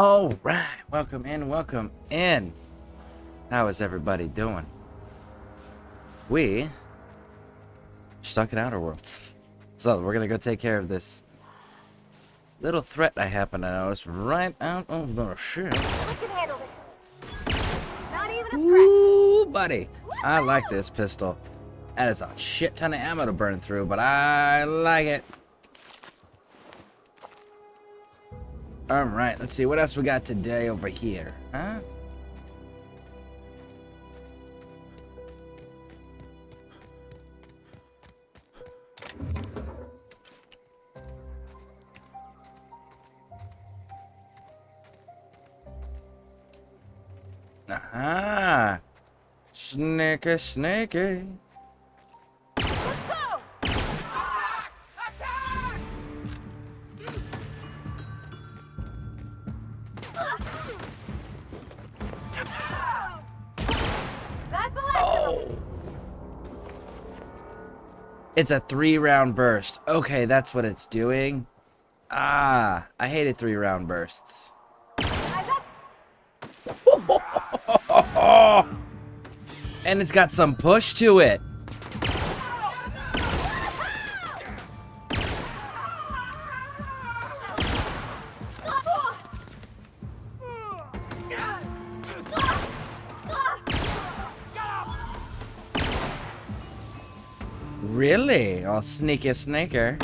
All right, welcome in, welcome in. How is everybody doing? We stuck in Outer Worlds, so we're gonna go take care of this little threat I happen to notice right out of the ship. We can handle this. Not even a threat. Ooh, buddy, I like this pistol. That is a shit ton of ammo to burn through, but I like it. All right, let's see what else we got today over here, huh? Aha! Sneaky, sneaky. That's the last of them. It's a 3-round burst. Okay, that's what it's doing. Ah, I hated 3-round bursts. Eyes up. And it's got some push to it. Really? Oh, sneaky snaker.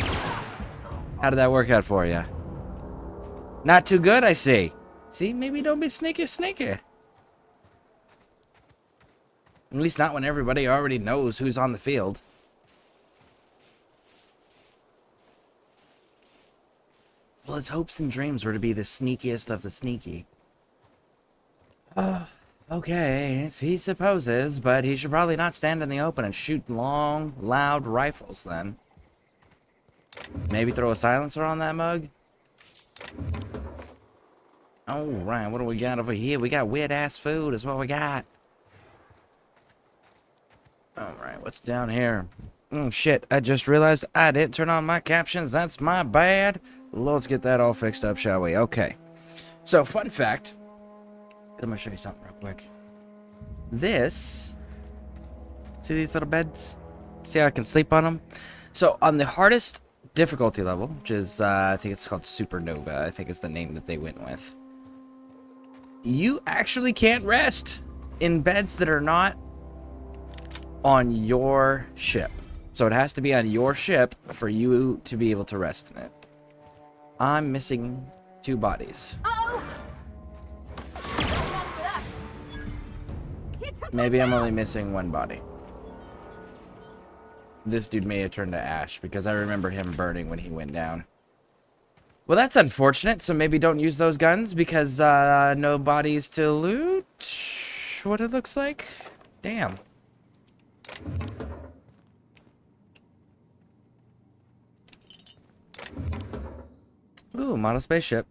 How did that work out for you? Not too good, I see. See, maybe don't be sneaky snaker. At least not when everybody already knows who's on the field. Well, his hopes and dreams were to be the sneakiest of the sneaky. Okay, if he supposes, but he should probably not stand in the open and shoot long, loud rifles then. Maybe throw a silencer on that mug? Alright, what do we got over here? We got weird-ass food is what we got. Alright, what's down here? Oh, shit, I just realized I didn't turn on my captions. That's my bad. Let's get that all fixed up, shall we? Okay. So, fun fact. I'm gonna show you something real quick. This... See these little beds? See how I can sleep on them? So, on the hardest difficulty level, which is, I think it's called Supernova, I think is the name that they went with. You actually can't rest in beds that are not on your ship. So it has to be on your ship for you to be able to rest in it. I'm missing 2 bodies. Oh. Maybe I'm only missing 1 body. This dude may have turned to ash because I remember him burning when he went down. Well, that's unfortunate, so maybe don't use those guns because no bodies to loot. What it looks like. Damn. Ooh, model spaceship.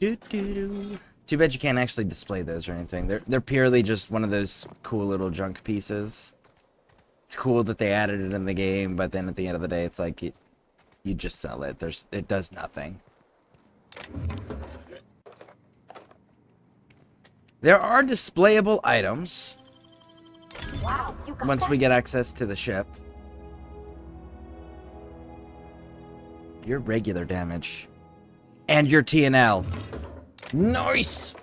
Doo -doo -doo. Too bad you can't actually display those or anything. They're purely just one of those cool little junk pieces. It's cool that they added it in the game, but then at the end of the day, it's like you just sell it. It does nothing. There are displayable items Wow, you got once that? we get access to the ship. Your regular damage. And your TNL. Nice!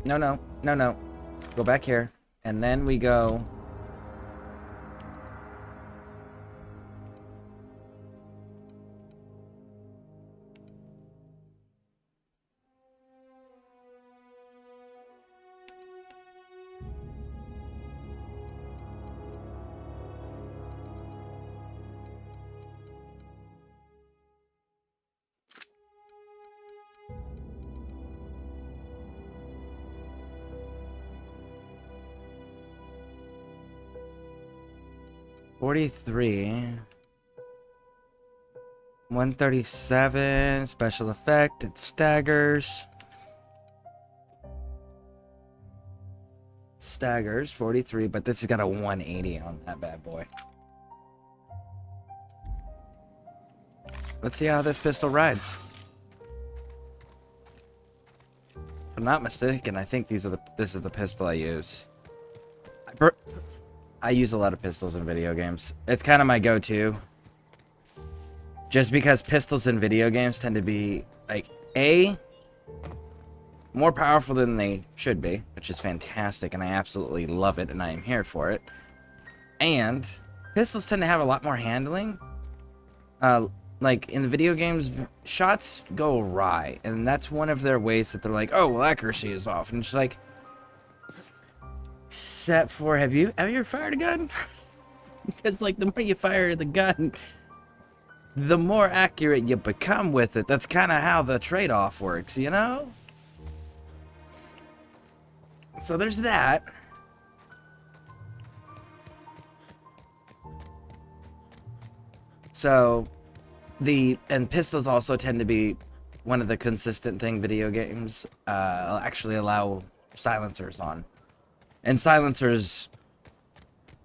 No, no, no, no. Go back here. And then we go... $43. 137 special effect. It staggers. Staggers 43, but this has got a 180 on that bad boy. Let's see how this pistol rides. I'm not mistaken, I think this is the pistol I use. I use a lot of pistols in video games. It's kind of my go-to. Just because pistols in video games tend to be, like, more powerful than they should be, which is fantastic, and I absolutely love it, and I am here for it. And pistols tend to have a lot more handling. Like, in the video games, shots go awry, and that's one of their ways that they're like, oh, well, accuracy is off. And it's like, set for, have you ever fired a gun? Because, like, the more you fire the gun, the more accurate you become with it. That's kind of how the trade-off works, you know? So there's that. So, and pistols also tend to be one of the consistent thing video games actually allow silencers on. And silencers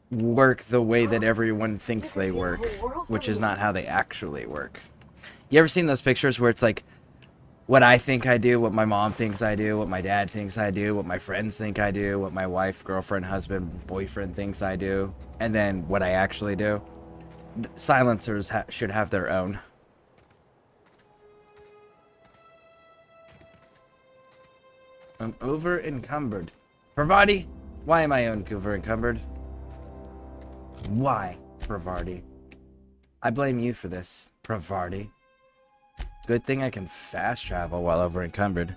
work the way that everyone thinks they work, which is not how they actually work. You ever seen those pictures where it's like, what I think I do, what my mom thinks I do, what my dad thinks I do, what my friends think I do, what my wife, girlfriend, husband, boyfriend thinks I do, and then what I actually do? Silencers should have their own. I'm over encumbered. Pravati, why am I over encumbered? Why, Pravarti? I blame you for this, Pravarti. Good thing I can fast travel while over encumbered.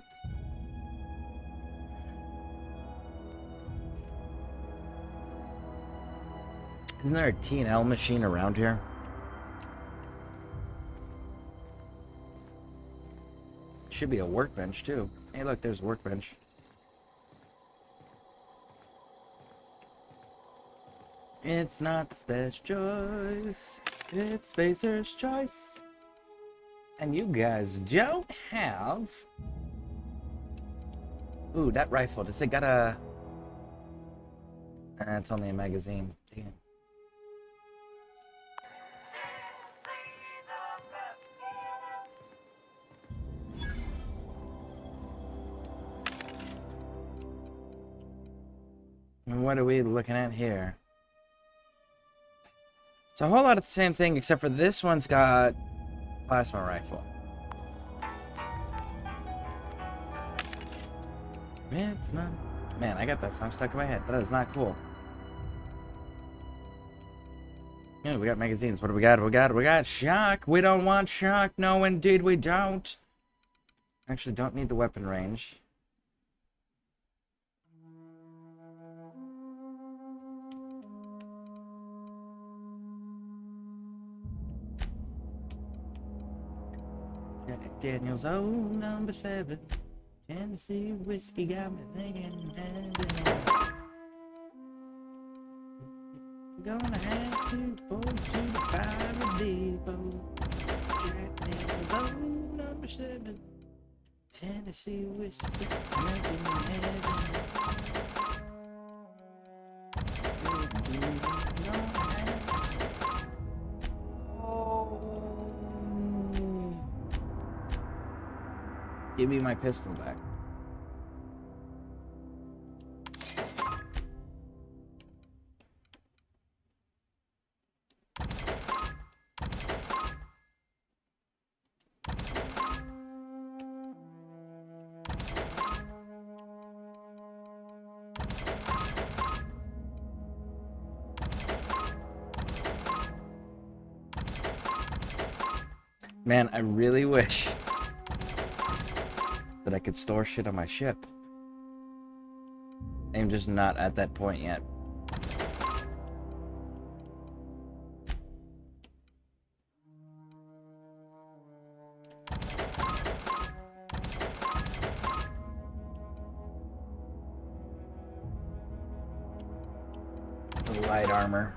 Isn't there a T&L machine around here? Should be a workbench too. Hey look, there's a workbench. It's not the best choice. It's Spacer's choice. And you guys don't have... Ooh, that rifle. Does it got a... it's only a magazine. Damn. And what are we looking at here? It's a whole lot of the same thing, except for this one's got plasma rifle. It's not... Man, I got that song stuck in my head. That is not cool. Yeah, we got magazines. What do we got? We got shock. We don't want shock. No, indeed we don't. Actually, don't need the weapon range. Jack Daniels, oh, number 7. Tennessee whiskey got me thinking. Gonna have to pull to the fire depot. Jack Daniels, oh, number 7. Tennessee whiskey, making heaven. Give me my pistol back. Man, I really wish that I could store shit on my ship. I'm just not at that point yet. It's a light armor.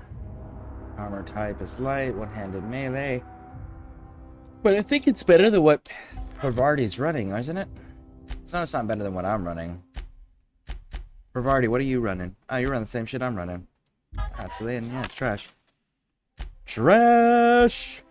Armor type is light, one-handed melee. But I think it's better than what Pravarti's running, isn't it? It's not better than what I'm running. Pravarti, what are you running? Oh, you're running the same shit I'm running. Ah, so then, yeah, it's trash. Trash!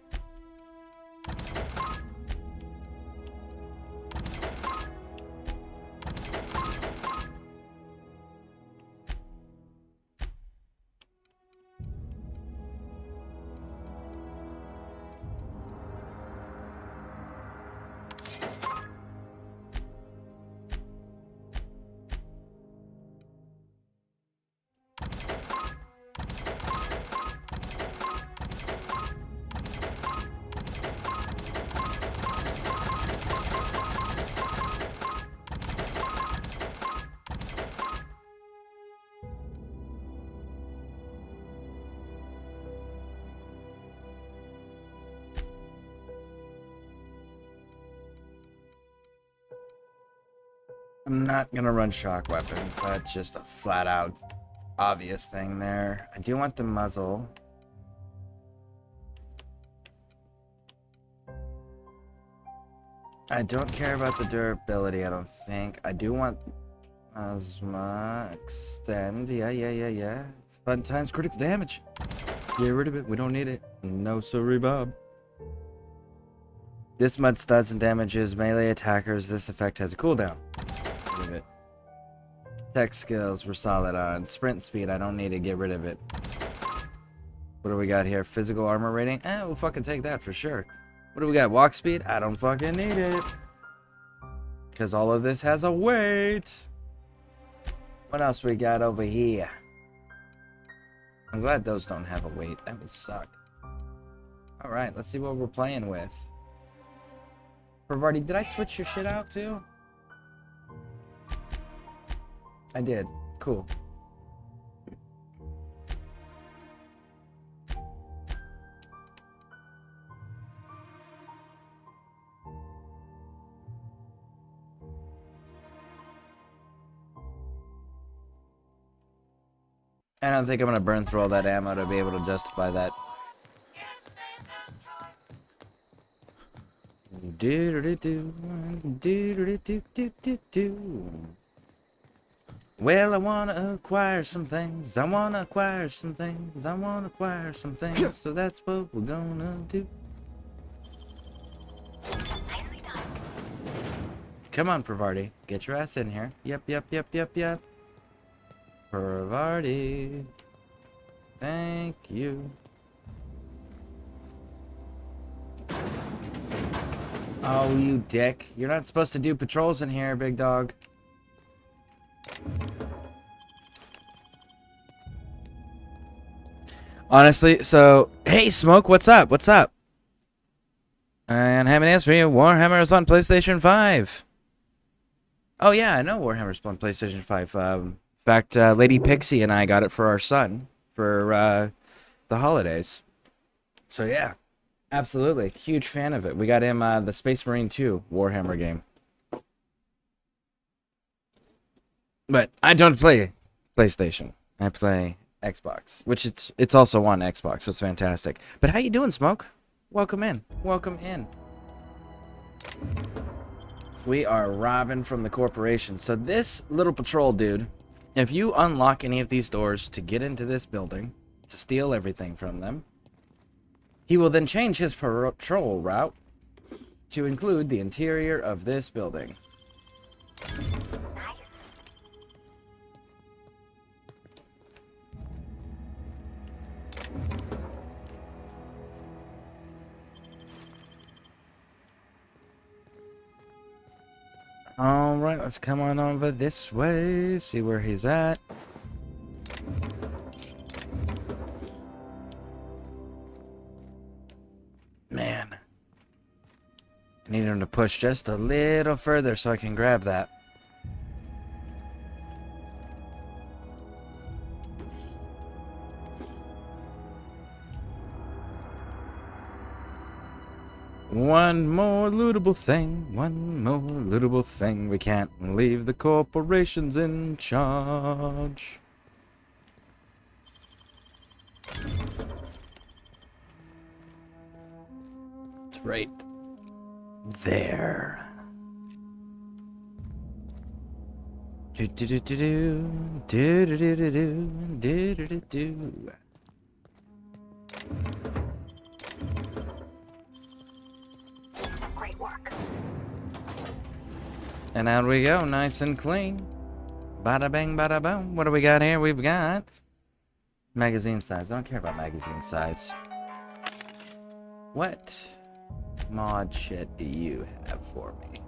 I'm not gonna run shock weapons. That's just a flat out obvious thing there. I do want the muzzle. I don't care about the durability, I don't think. I do want Plasma Extend. Yeah. Fun times critical damage. Get rid of it. We don't need it. No sorry, Bob. This mud stuns and damages melee attackers. This effect has a cooldown. Leave it. Tech skills we're solid on. Sprint speed, I don't need to get rid of it. What do we got here? Physical armor rating? We'll fucking take that for sure. What do we got? Walk speed? I don't fucking need it. Because all of this has a weight. What else we got over here? I'm glad those don't have a weight. That would suck. Alright, let's see what we're playing with. Parvati, did I switch your shit out too? I did. Cool. I don't think I'm gonna burn through all that ammo to be able to justify that. Well, I wanna acquire some things. I wanna acquire some things. I wanna acquire some things. So that's what we're gonna do. Nicely done. Come on, Parvati. Get your ass in here. Yep. Parvati. Thank you. Oh, you dick. You're not supposed to do patrols in here, big dog. Honestly, so... Hey, Smoke, what's up? What's up? And I have an answer for you. Warhammer is on PlayStation 5. Oh, yeah, I know Warhammer's on PlayStation 5. In fact, Lady Pixie and I got it for our son for the holidays. So, yeah. Absolutely. Huge fan of it. We got him the Space Marine 2 Warhammer game. But I don't play PlayStation. I play Xbox, which it's also on Xbox, so it's fantastic. But how you doing, Smoke? Welcome in. Welcome in. We are robbing from the corporation. So this little patrol dude, if you unlock any of these doors to get into this building, to steal everything from them, he will then change his patrol route to include the interior of this building. Alright, let's come on over this way, see where he's at. Man. I need him to push just a little further so I can grab that. One more lootable thing, one more lootable thing. We can't leave the corporations in charge. It's right there. Do do do do do do do do do do do do. Great work. And out we go, nice and clean. Bada bang, bada boom. What do we got here? We've got magazine size. I don't care about magazine size. What mod shit do you have for me?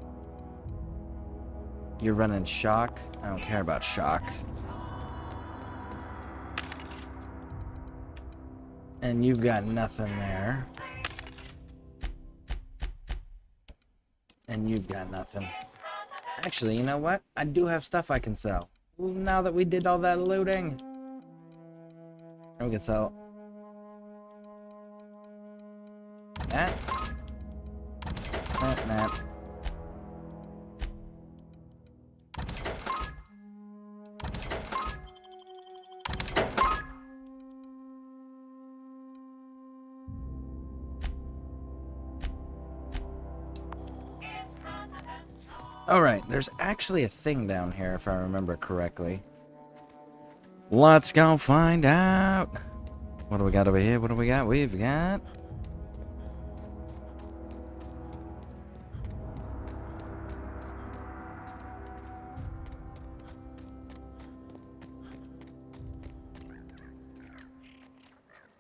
You're running shock? I don't care about shock. And you've got nothing there. And you've got nothing. Actually, you know what? I do have stuff I can sell. Now that we did all that looting. We can sell that. That. Alright, there's actually a thing down here, if I remember correctly. Let's go find out. What do we got over here? What do we got? We've got...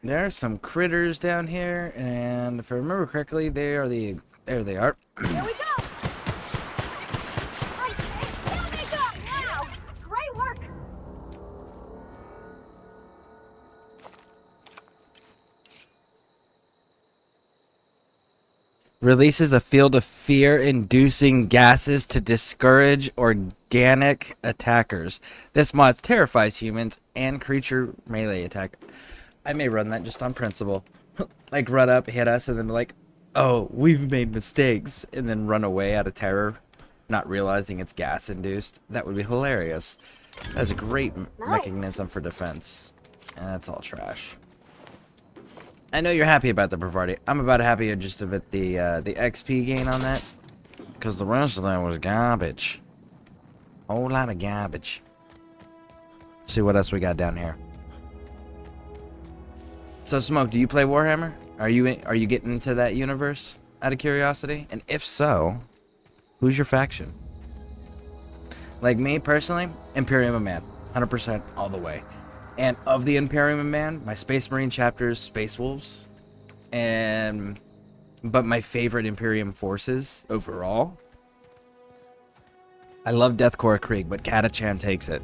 There are some critters down here, and if I remember correctly, they are the... There they are. Here we go. I say, kill me up now. Great work. Releases a field of fear-inducing gases to discourage organic attackers. This mod terrifies humans and creature melee attack. I may run that just on principle. Like, run up, hit us, and then be like, oh, we've made mistakes, and then run away out of terror, not realizing it's gas-induced. That would be hilarious. That's a great mechanism for defense. And that's all trash. I know you're happy about the Bravardi. I'm about happy just a bit the XP gain on that. Because the rest of that was garbage. Whole lot of garbage. See what else we got down here. So, Smoke, do you play Warhammer? Are you getting into that universe out of curiosity? And if so, who's your faction? Like me, personally, Imperium of Man. 100% all the way. And of the Imperium of Man, my Space Marine chapter is Space Wolves. But my favorite Imperium forces overall. I love Deathcore Krieg, but Catachan takes it.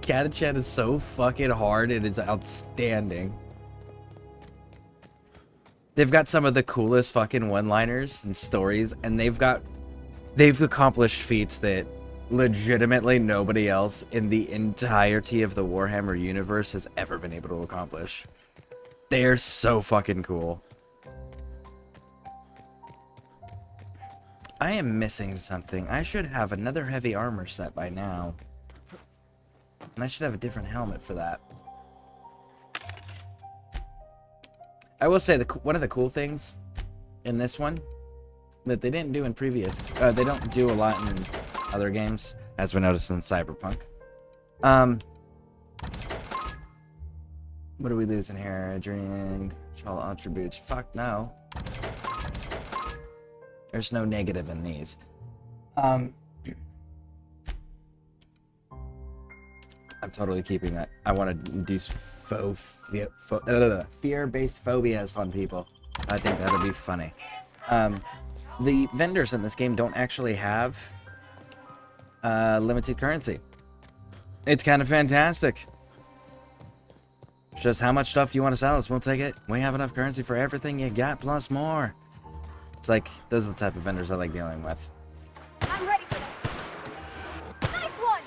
Catachan is so fucking hard, it is outstanding. They've got some of the coolest fucking one-liners and stories, and they've accomplished feats that legitimately nobody else in the entirety of the Warhammer universe has ever been able to accomplish. They're so fucking cool. I am missing something. I should have another heavy armor set by now. And I should have a different helmet for that. I will say one of the cool things in this one that they didn't do in previous, they don't do a lot in other games, as we noticed in Cyberpunk. What are we losing here? Adrian, all attributes. Fuck no. There's no negative in these. I'm totally keeping that. I want to induce fear-based phobias on people. I think that'll be funny. The vendors in this game don't actually have limited currency. It's kind of fantastic. It's just how much stuff do you want to sell us? We'll take it. We have enough currency for everything you got plus more. It's like, those are the type of vendors I like dealing with. I'm ready for this. Nice one.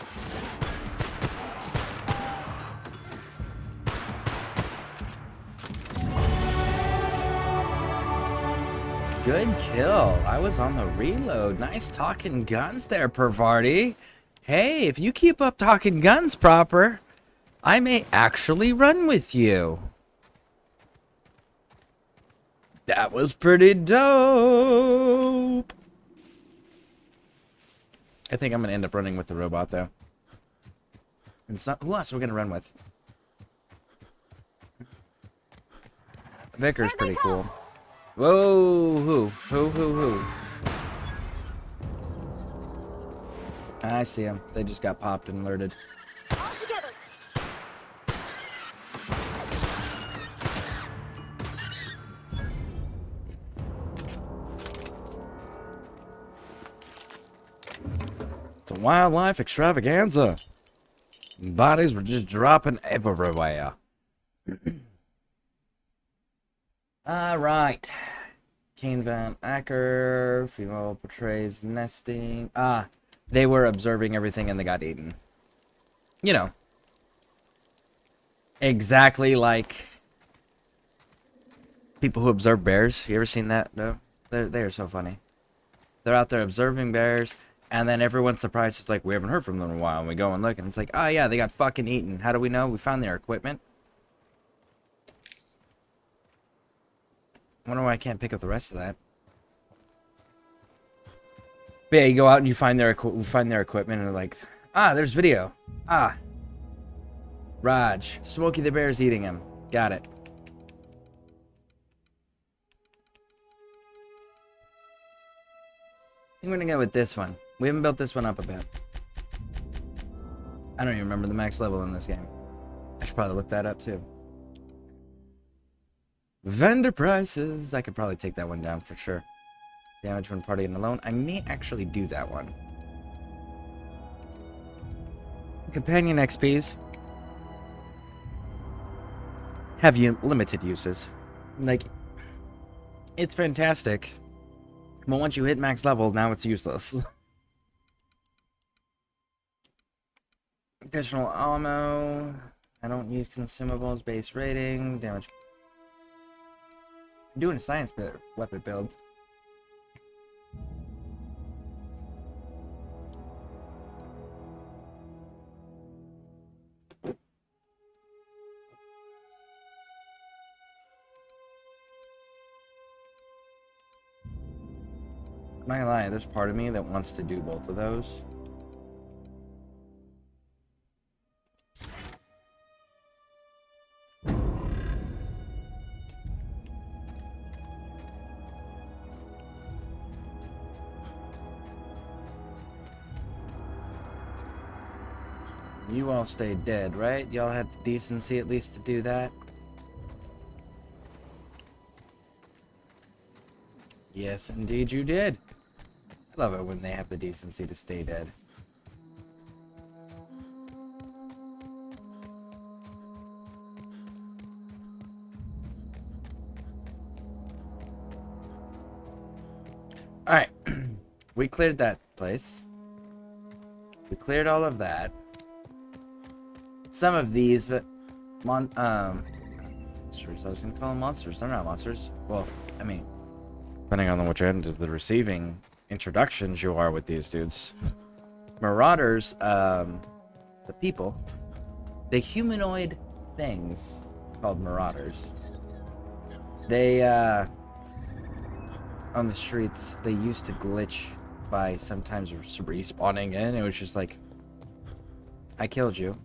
Good kill. I was on the reload. Nice talking guns there, Pervarty. Hey, if you keep up talking guns proper, I may actually run with you. That was pretty dope. I think I'm going to end up running with the robot, though. And who else are we going to run with? Vickers pretty cool. Whoa, who? I see them. They just got popped and alerted. All together. It's a wildlife extravaganza. Bodies were just dropping everywhere. Alright. Kane Van Acker, female portrays nesting. They were observing everything and they got eaten. You know. Exactly like people who observe bears. You ever seen that? No? They are so funny. They're out there observing bears, and then everyone's surprised. It's like, we haven't heard from them in a while. And we go and look, and it's like, oh yeah, they got fucking eaten. How do we know? We found their equipment. I wonder why I can't pick up the rest of that. But yeah, you go out and you find their equipment, and they're like, ah, there's video. Ah, Raj, Smokey the Bear's eating him. Got it. I think we're gonna go with this one. We haven't built this one up a bit. I don't even remember the max level in this game. I should probably look that up too. Vendor prices. I could probably take that one down for sure. Damage when partying alone. I may actually do that one. Companion XPs have limited uses. Like, it's fantastic. But once you hit max level, now it's useless. Additional ammo. I don't use consumables. Base rating. Damage. I'm doing a science weapon build. I'm not gonna lie, there's part of me that wants to do both of those. You all stayed dead, right? Y'all had the decency at least to do that? Yes, indeed you did. I love it when they have the decency to stay dead. Alright. We cleared that place. We cleared all of that. Some of these, but monsters. I was gonna call them monsters. They're not monsters. Well, I mean, depending on which end of the receiving introductions you are with these dudes. Marauders, the people, the humanoid things called marauders. They, on the streets, they used to glitch by sometimes respawning in. It was just like, I killed you.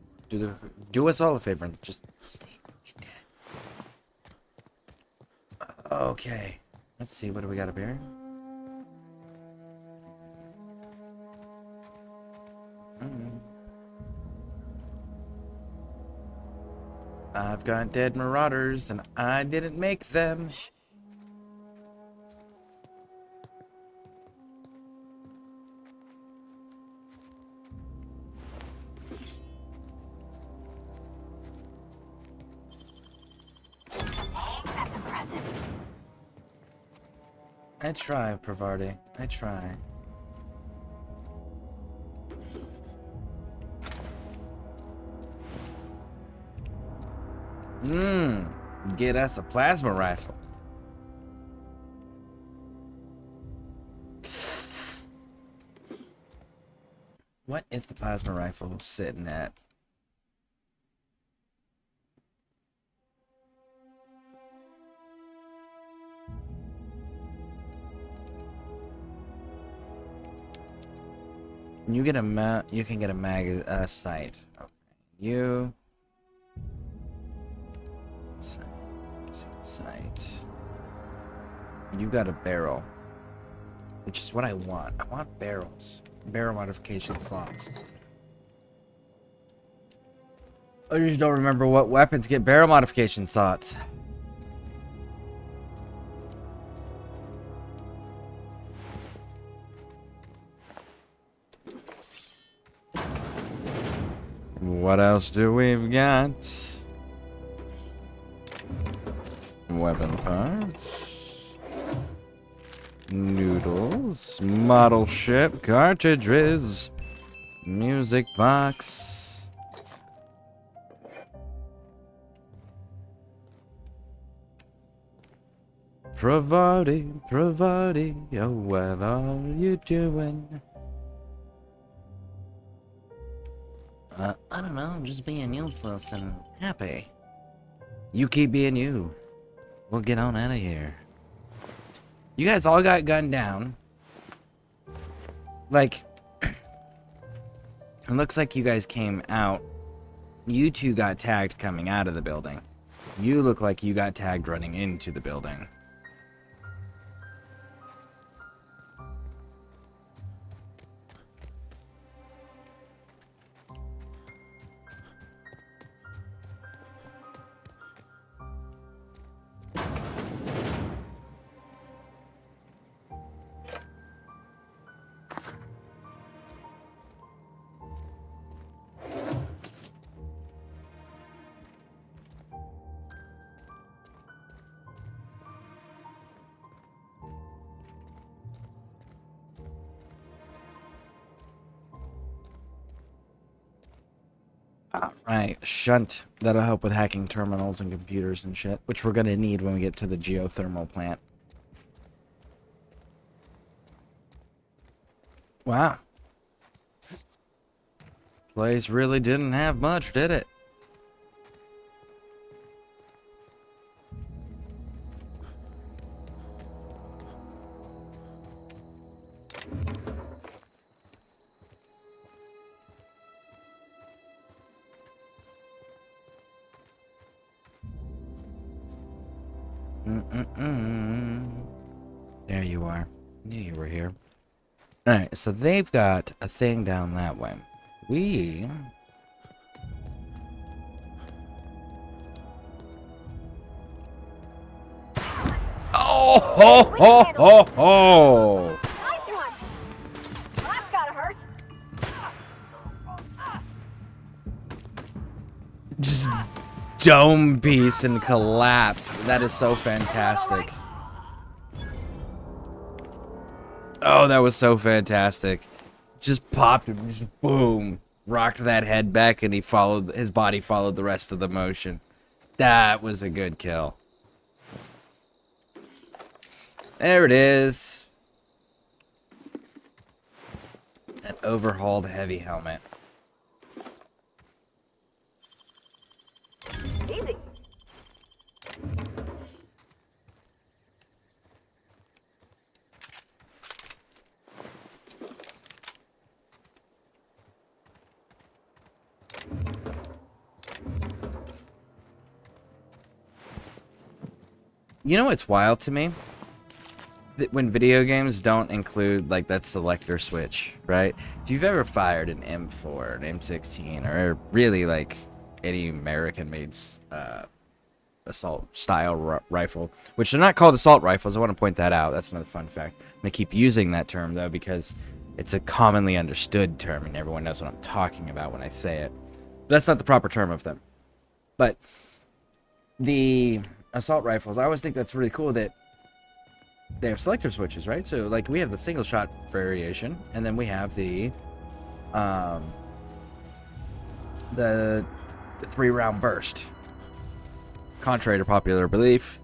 Do us all a favor and just stay fucking dead. Okay. Let's see, what do we got up here? I've got dead marauders and I didn't make them. I try, Pravarti. I try. Get us a plasma rifle. What is the plasma rifle sitting at? You get a you can get a sight. Okay. You sight. You got a barrel, which is what I want. I want barrels, barrel modification slots. I just don't remember what weapons get barrel modification slots. What else do we've got? Weapon parts. Noodles. Model ship. Cartridges. Music box. Pravarti, Pravarti, oh, what are you doing? I don't know, I'm just being useless and happy. You keep being you. We'll get on out of here. You guys all got gunned down. Like, it looks like you guys came out. You two got tagged coming out of the building. You look like you got tagged running into the building. Right, shunt. That'll help with hacking terminals and computers and shit, which we're gonna need when we get to the geothermal plant. Wow. Place really didn't have much, did it? There you are. Knew you were here. Alright, so they've got a thing down that way. We... Oh, ho, ho, ho, ho! Nice one. Well, that's gotta hurt. Just dome piece and collapse. That is so fantastic. Oh, that was so fantastic. Just popped him, just boom. Rocked that head back and his body followed the rest of the motion. That was a good kill. There it is. An overhauled heavy helmet. Easy. You know what's wild to me? That when video games don't include like that selector switch, right? If you've ever fired an M4, an M16, or really like any American-made assault style rifle, which they're not called assault rifles. I want to point that out. That's another fun fact. I'm gonna keep using that term though because it's a commonly understood term and everyone knows what I'm talking about when I say it. But that's not the proper term of them. But the assault rifles, I always think that's really cool that they have selector switches, right? So like we have the single shot variation, and then we have the 3-round burst. Contrary to popular belief,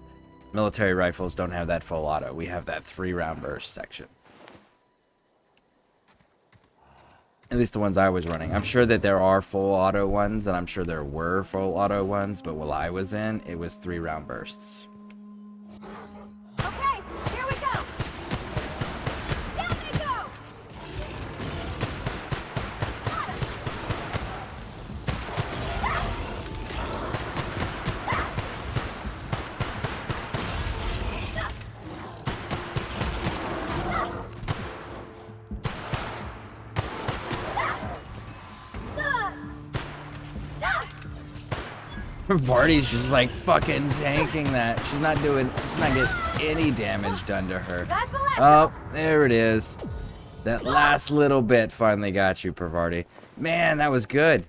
military rifles don't have that full auto. We have that 3-round burst section. At least the ones I was running. I'm sure that there are full auto ones, and I'm sure there were full auto ones, but while I was in, it was 3-round bursts. Okay, here we go. Down they go. Got him. Vardy's just like fucking tanking that. She's not getting any damage done to her. That's the last Oh, there it is. That last little bit finally got you, Parvati. Man, that was good.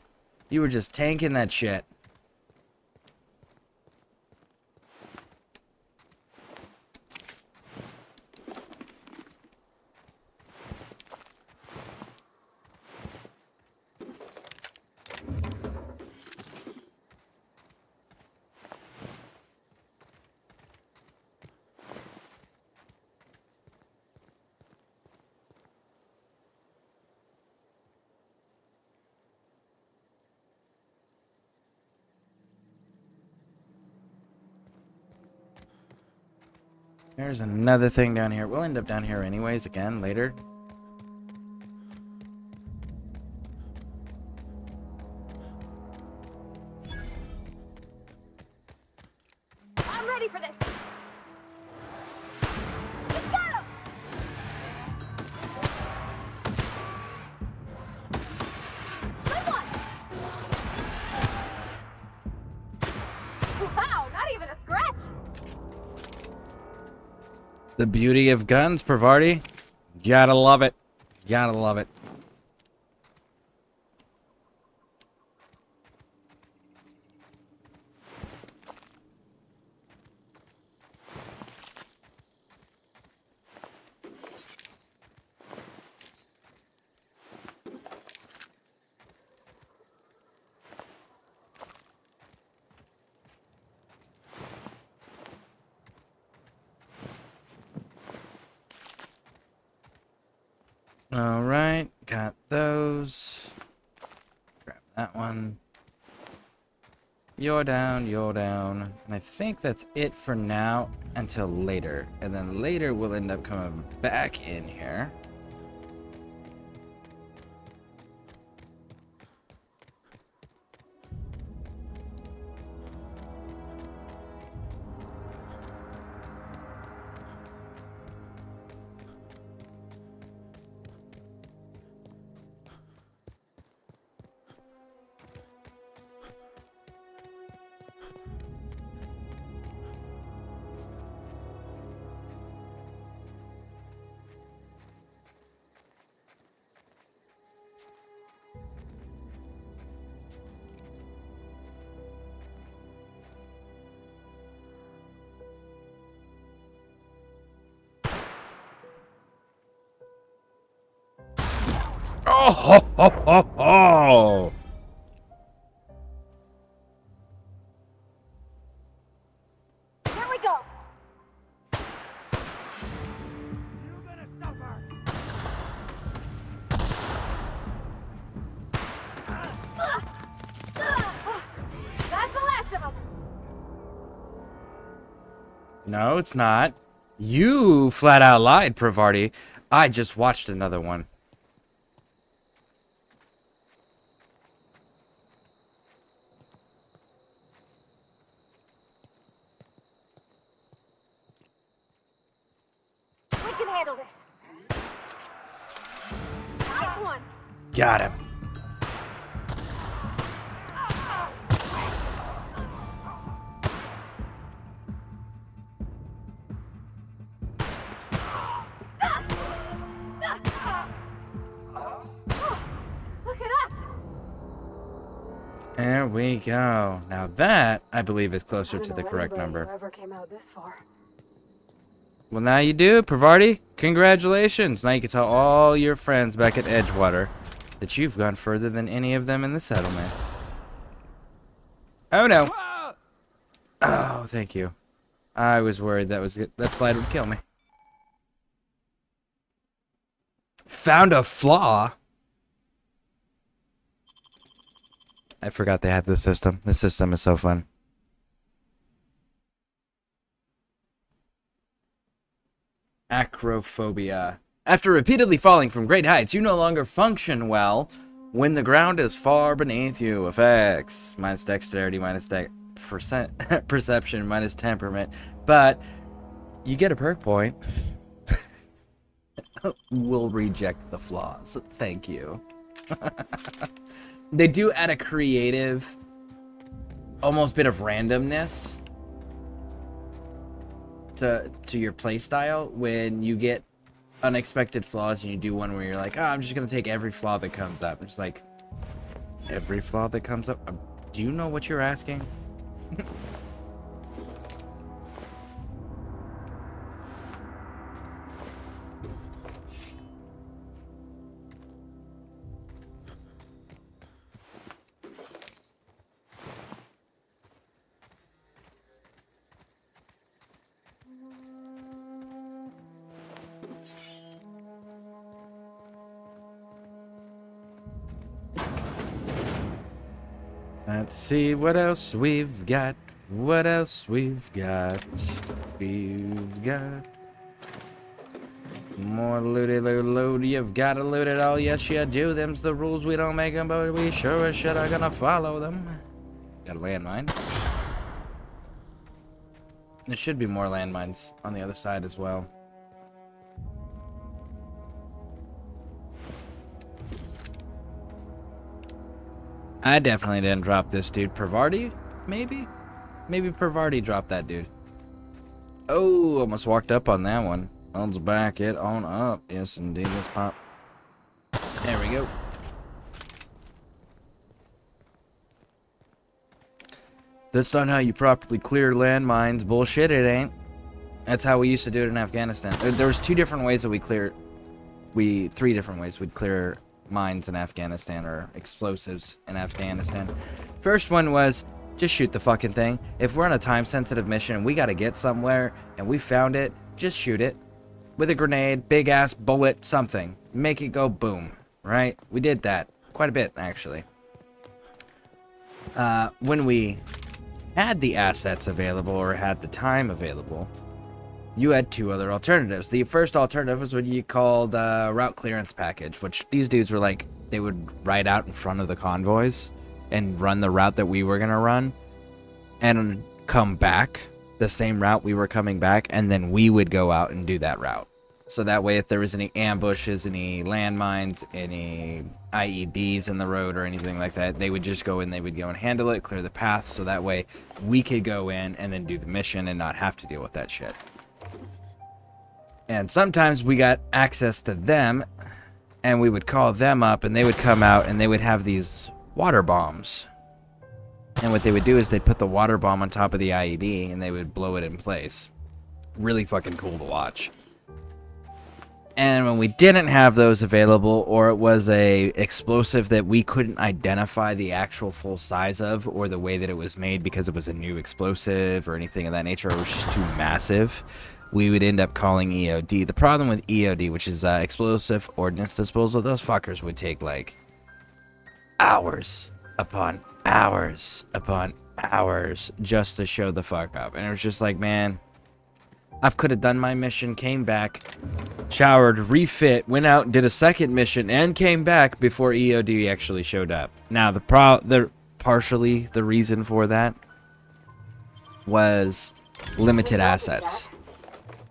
You were just tanking that shit. There's another thing down here. We'll end up down here anyways, again, later. ready for this. Let's go! Good one! Wow, not even a scratch! The beauty of guns, Parvati. Gotta love it. Gotta love it. All right, got those. Grab that one. You're down, you're down. And I think that's it for now until later. And then later we'll end up coming back in here. Oh, ho, ho, ho, ho. Here we go! You're gonna suffer. That's the last of them! No, it's not. You flat out lied, Parvati. I just watched another one. We can handle this. Nice one! Got him. Look at us! There we go. Now that, I believe, is closer to the correct number. Ever came out this far. Well, now you do, Parvati. Congratulations. Now you can tell all your friends back at Edgewater that you've gone further than any of them in the settlement. Oh, no. Oh, thank you. I was worried that slide would kill me. Found a flaw. I forgot they had this system. This system is so fun. Acrophobia. After repeatedly falling from great heights, you no longer function well when the ground is far beneath you. Effects. Minus dexterity, minus perception, minus temperament. But you get a perk point. We'll reject the flaws. Thank you. They do add a creative, almost bit of randomness to your playstyle when you get unexpected flaws and you do one where you're like, oh, I'm just gonna take every flaw that comes up. It's like, every flaw that comes up? Do you know what you're asking? Let's see what else we've got. What else we've got? We've got more looty loot. You've got to loot it all. Yes, you do. Them's the rules. We don't make them, but we sure as shit are gonna follow them. Got a landmine. There should be more landmines on the other side as well. I definitely didn't drop this dude. Pervardi? Maybe? Maybe Pervardi dropped that dude. Oh, almost walked up on that one. Let's back it on up. Yes, indeed. Let's pop. There we go. That's not how you properly clear landmines. Bullshit, it ain't. That's how we used to do it in Afghanistan. There was three different ways we'd clear mines in Afghanistan, or explosives in Afghanistan. First one was just shoot the fucking thing. If we're on a time-sensitive mission and we gotta get somewhere and we found it, just shoot it with a grenade, big ass bullet, something. Make it go boom. Right? We did that quite a bit, actually. When we had the assets available or had the time available, you had two other alternatives. The first alternative was what you called route clearance package, which these dudes were like, they would ride out in front of the convoys and run the route that we were gonna run and come back the same route we were coming back, and then we would go out and do that route. So that way, if there was any ambushes, any landmines, any IEDs in the road or anything like that, they would just go in, they would go and handle it, clear the path, so that way we could go in and then do the mission and not have to deal with that shit. And sometimes we got access to them, and we would call them up, and they would come out, and they would have these water bombs. And what they would do is they'd put the water bomb on top of the IED, and they would blow it in place. Really fucking cool to watch. And when we didn't have those available, or it was a explosive that we couldn't identify the actual full size of, or the way that it was made because it was a new explosive or anything of that nature, or it was just too massive, we would end up calling EOD. The problem with EOD, which is explosive ordnance disposal, those fuckers would take like hours upon hours upon hours just to show the fuck up. And it was just like, man, I could have done my mission, came back, showered, refit, went out, did a second mission, and came back before EOD actually showed up. Now, partially the reason for that was limited assets.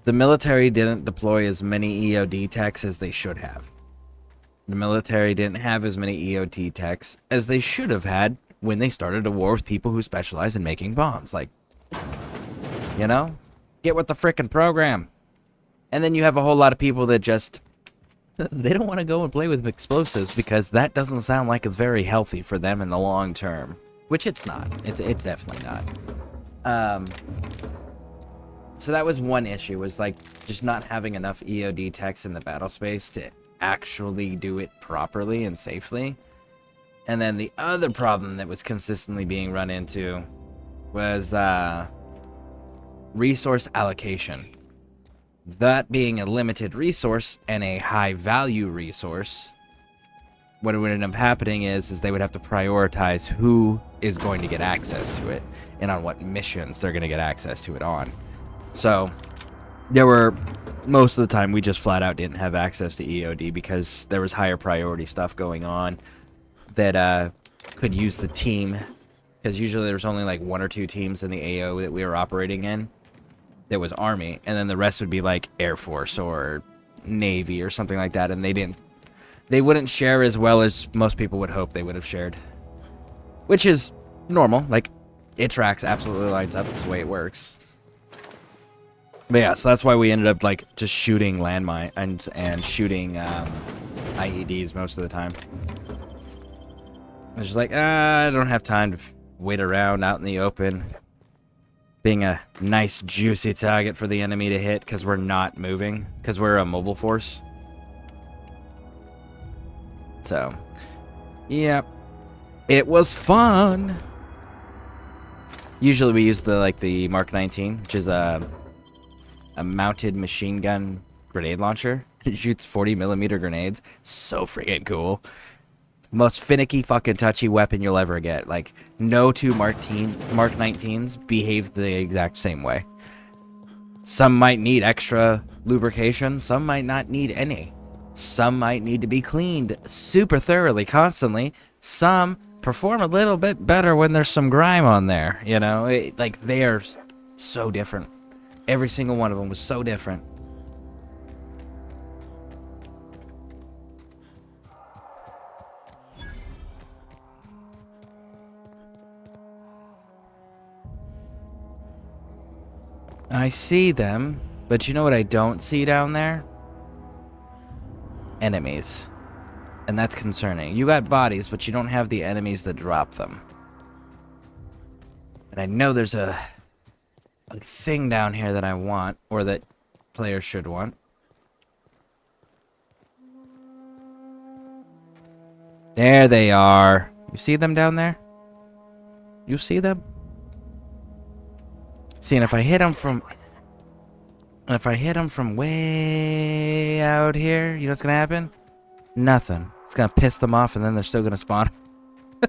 The military didn't deploy as many EOD techs as they should have. The military didn't have as many EOD techs as they should have had when they started a war with people who specialize in making bombs. Like, you know? Get with the frickin' program. And then you have a whole lot of people that just, they don't want to go and play with explosives because that doesn't sound like it's very healthy for them in the long term. Which it's not. It's definitely not. So that was one issue, was like just not having enough EOD techs in the battle space to actually do it properly and safely. And then the other problem that was consistently being run into was resource allocation. That being a limited resource and a high value resource, what would end up happening is they would have to prioritize who is going to get access to it and on what missions they're going to get access to it on. So there were, most of the time we just flat out didn't have access to EOD because there was higher priority stuff going on that could use the team, because usually there was only like one or two teams in the AO that we were operating in. There was Army, and then the rest would be like Air Force or Navy or something like that, and they wouldn't share as well as most people would hope they would have shared, which is normal. Like, it tracks, absolutely lines up. It's the way it works. But yeah, so that's why we ended up like just shooting landmine and shooting IEDs most of the time. I was just like, I don't have time to wait around out in the open, being a nice juicy target for the enemy to hit because we're not moving, because we're a mobile force. So, yeah, it was fun. Usually we use the Mark 19, which is a mounted machine gun grenade launcher. It shoots 40mm grenades. So freaking cool. Most finicky fucking touchy weapon you'll ever get. Like, no two Mark 19s behave the exact same way. Some might need extra lubrication, some might not need any. Some might need to be cleaned super thoroughly, constantly. Some perform a little bit better when there's some grime on there, you know? Like, they are so different. Every single one of them was so different. I see them, but you know what I don't see down there? Enemies. And that's concerning. You got bodies, but you don't have the enemies that drop them. And I know there's a thing down here that I want, or that players should want. There they are. You see them down there? You see them? See, and if I hit them from... And if I hit them from way out here, you know what's gonna happen? Nothing. It's gonna piss them off, and then they're still gonna spawn.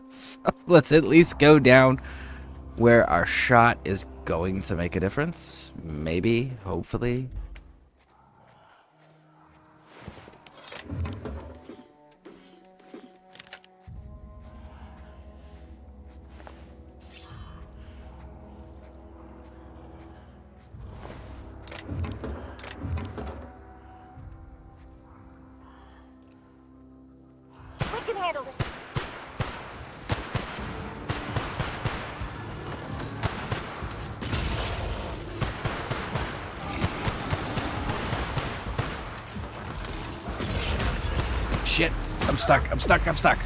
So let's at least go down where our shot is going to make a difference. Maybe, hopefully. We can handle this. Shit. I'm stuck. I'm stuck. I'm stuck.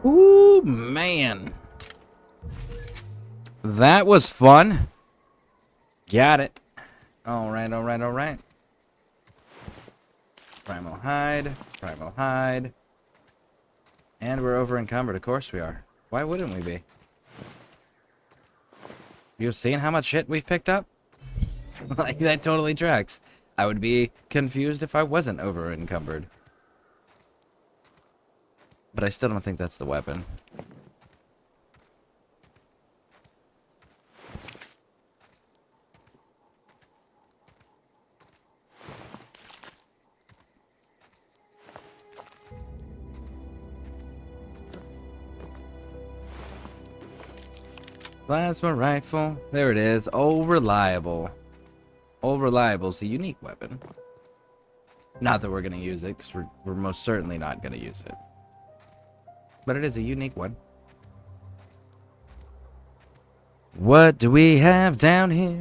Ooh, man. That was fun. Got it. Alright, alright, alright. Primal hide. Primal hide. And we're over encumbered. Of course we are. Why wouldn't we be? You've seen how much shit we've picked up? Like, that totally tracks. I would be confused if I wasn't over encumbered. But I still don't think that's the weapon. Plasma rifle. There it is. Old Reliable. Old Reliable's a unique weapon. Not that we're going to use it, because we're most certainly not going to use it. But it is a unique one. What do we have down here?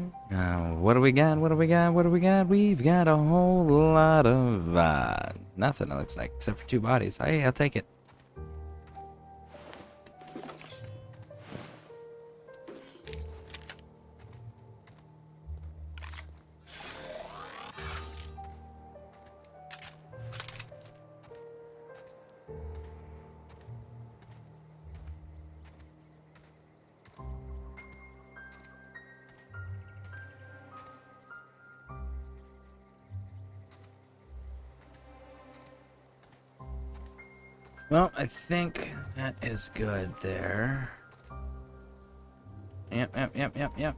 What do we got? What do we got? What do we got? We've got a whole lot of nothing, it looks like, except for 2 bodies. Hey, I'll take it. Well, I think that is good there. Yep.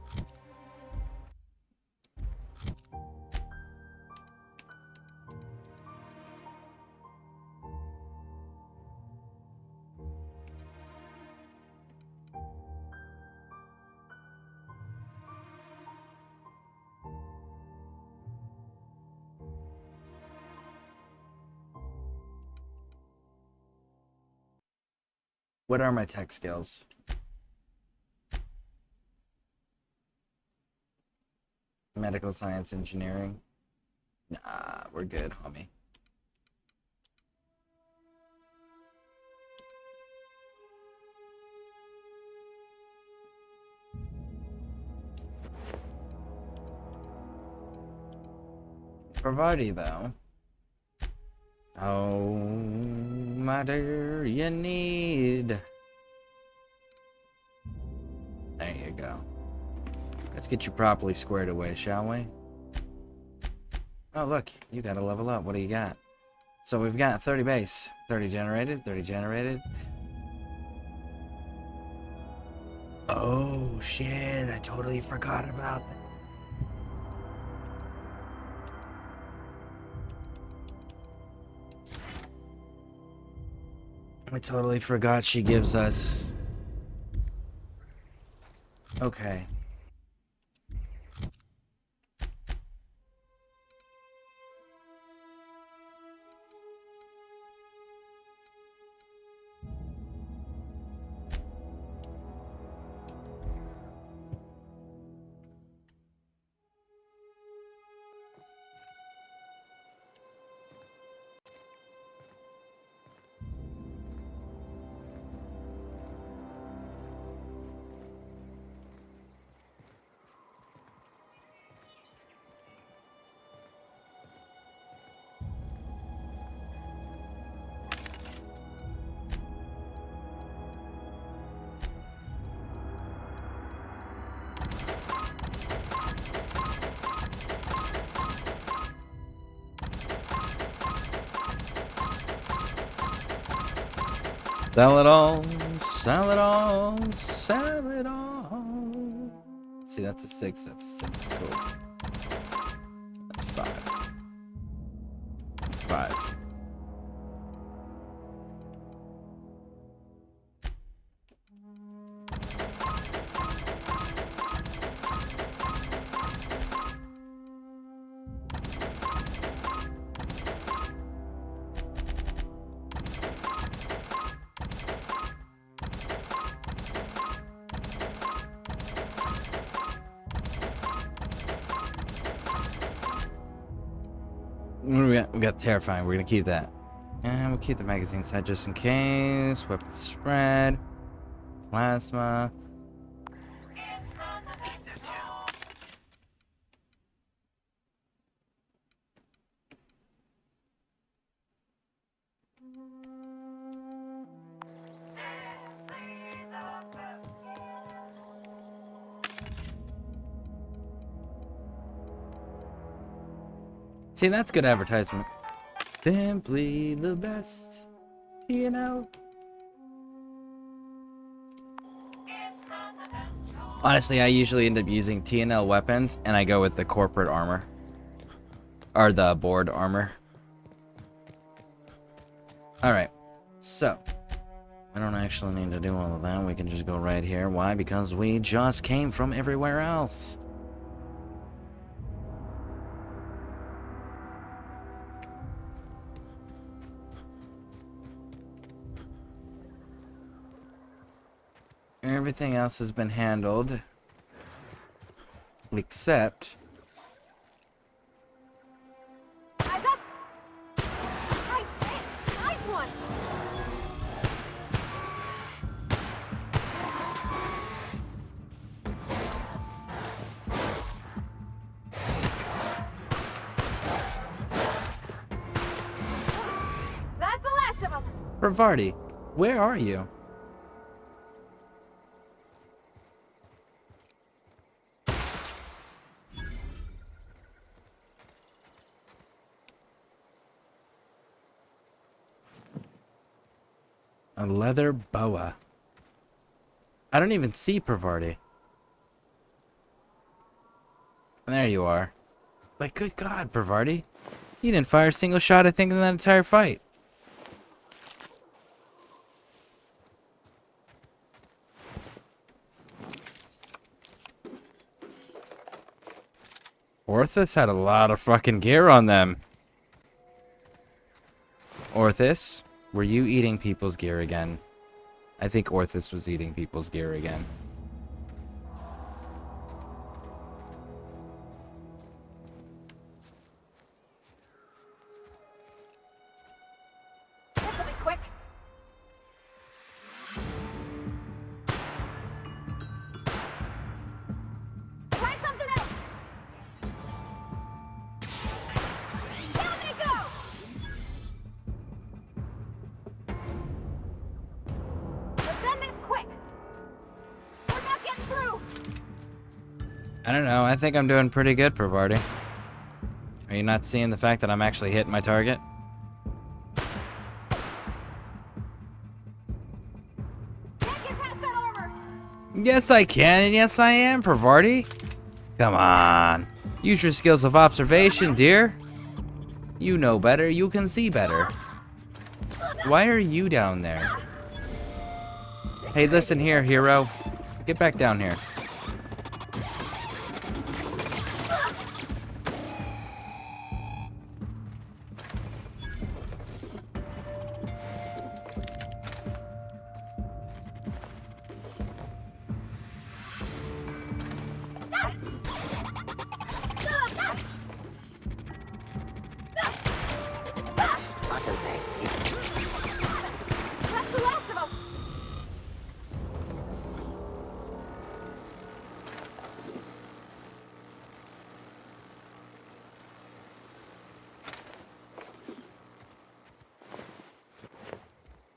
What are my tech skills? Medical science engineering? Nah, we're good, homie. Provided though. Oh, my dear, you need. There you go. Let's get you properly squared away, shall we? Oh, look, you gotta level up. What do you got? So we've got 30 base. 30 generated, 30 generated. Oh shit, I totally forgot about that. I totally forgot she gives us... Okay. Sell it all, sell it all, sell it all. See, that's a 6, that's a 6, cool. That's 5. 5. What do we got? We got terrifying. We're gonna keep that. And we'll keep the magazine side just in case. Weapon spread. Plasma. Keep that too. See, that's good advertisement. Simply the best, you know. Honestly, I usually end up using TNL weapons, and I go with the corporate armor. Or the board armor. Alright, so. I don't actually need to do all of that. We can just go right here. Why? Because we just came from everywhere else. Everything else has been handled, except... Eyes up! Nice hit! Nice one! That's the last of them! Bravardi, where are you? A leather boa. I don't even see Bravardi. There you are. Like, good God, Bravardi. You didn't fire a single shot, I think, in that entire fight. Orthus had a lot of fucking gear on them. Orthus, were you eating people's gear again? I think Orthus was eating people's gear again. This'll be quick. Try something else! Down they go! Let's end this quick! We're not getting through! I don't know. I think I'm doing pretty good, Bravardi. Are you not seeing the fact that I'm actually hitting my target? Yes, I can, and yes, I am, Pravarti. Come on. Use your skills of observation, dear. You know better. You can see better. Why are you down there? Hey, listen here, hero. Get back down here. That's the last of them.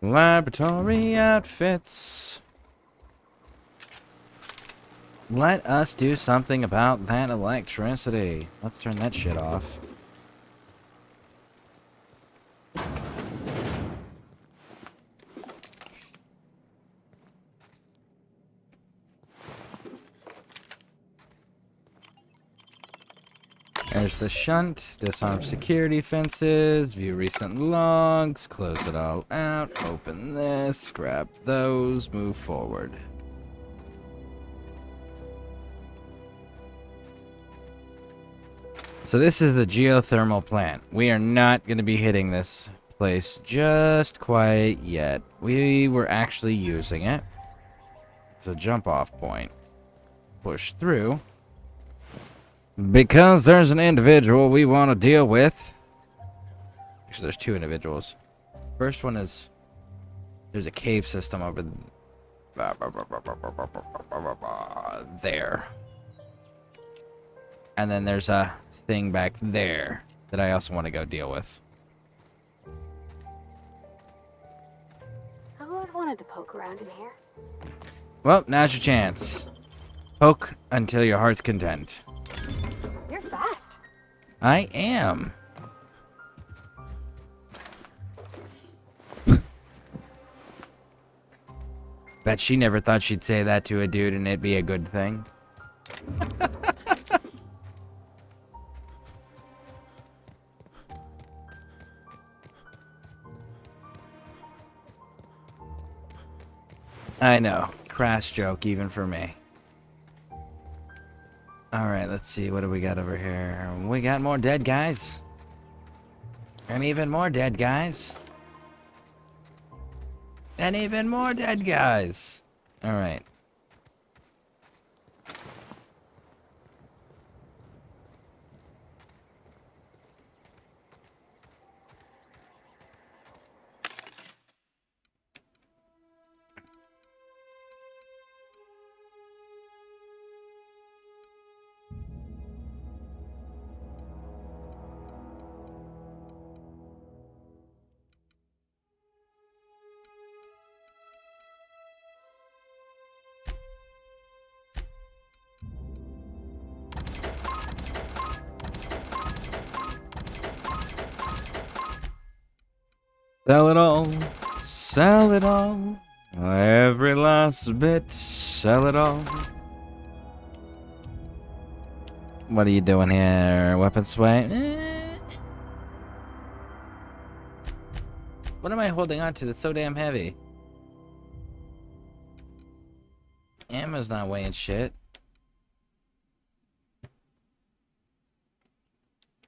Laboratory outfits. Let us do something about that electricity. Let's turn that shit off. There's the shunt, disarm security fences, view recent logs, close it all out, open this, grab those, move forward. So this is the geothermal plant. We are not going to be hitting this place just quite yet. We were actually using it. It's a jump off point. Push through. Because there's an individual we want to deal with. Actually, there's two individuals. First one is... There's a cave system over there. And then there's a thing back there that I also want to go deal with. I've always wanted to poke around in here. Well, now's your chance. Poke until your heart's content. You're fast. I am. Bet she never thought she'd say that to a dude and it'd be a good thing. I know. Crass joke even for me. Alright, let's see. What do we got over here? We got more dead guys. And even more dead guys. And even more dead guys. Alright. Sell it all. Sell it all. Every last bit. Sell it all. What are you doing here? Weapon sway? What am I holding on to that's so damn heavy? Ammo's not weighing shit.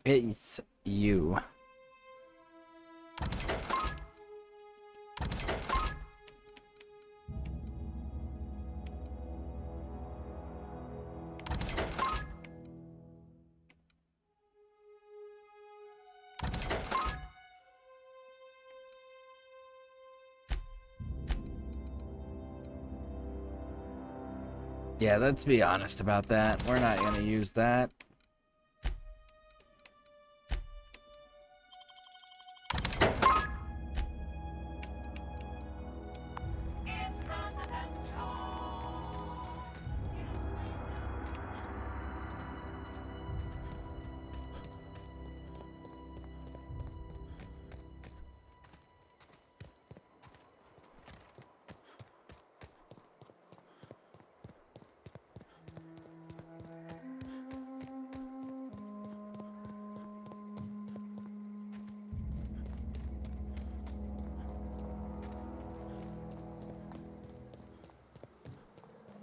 It's you. Yeah, let's be honest about that. We're not gonna use that.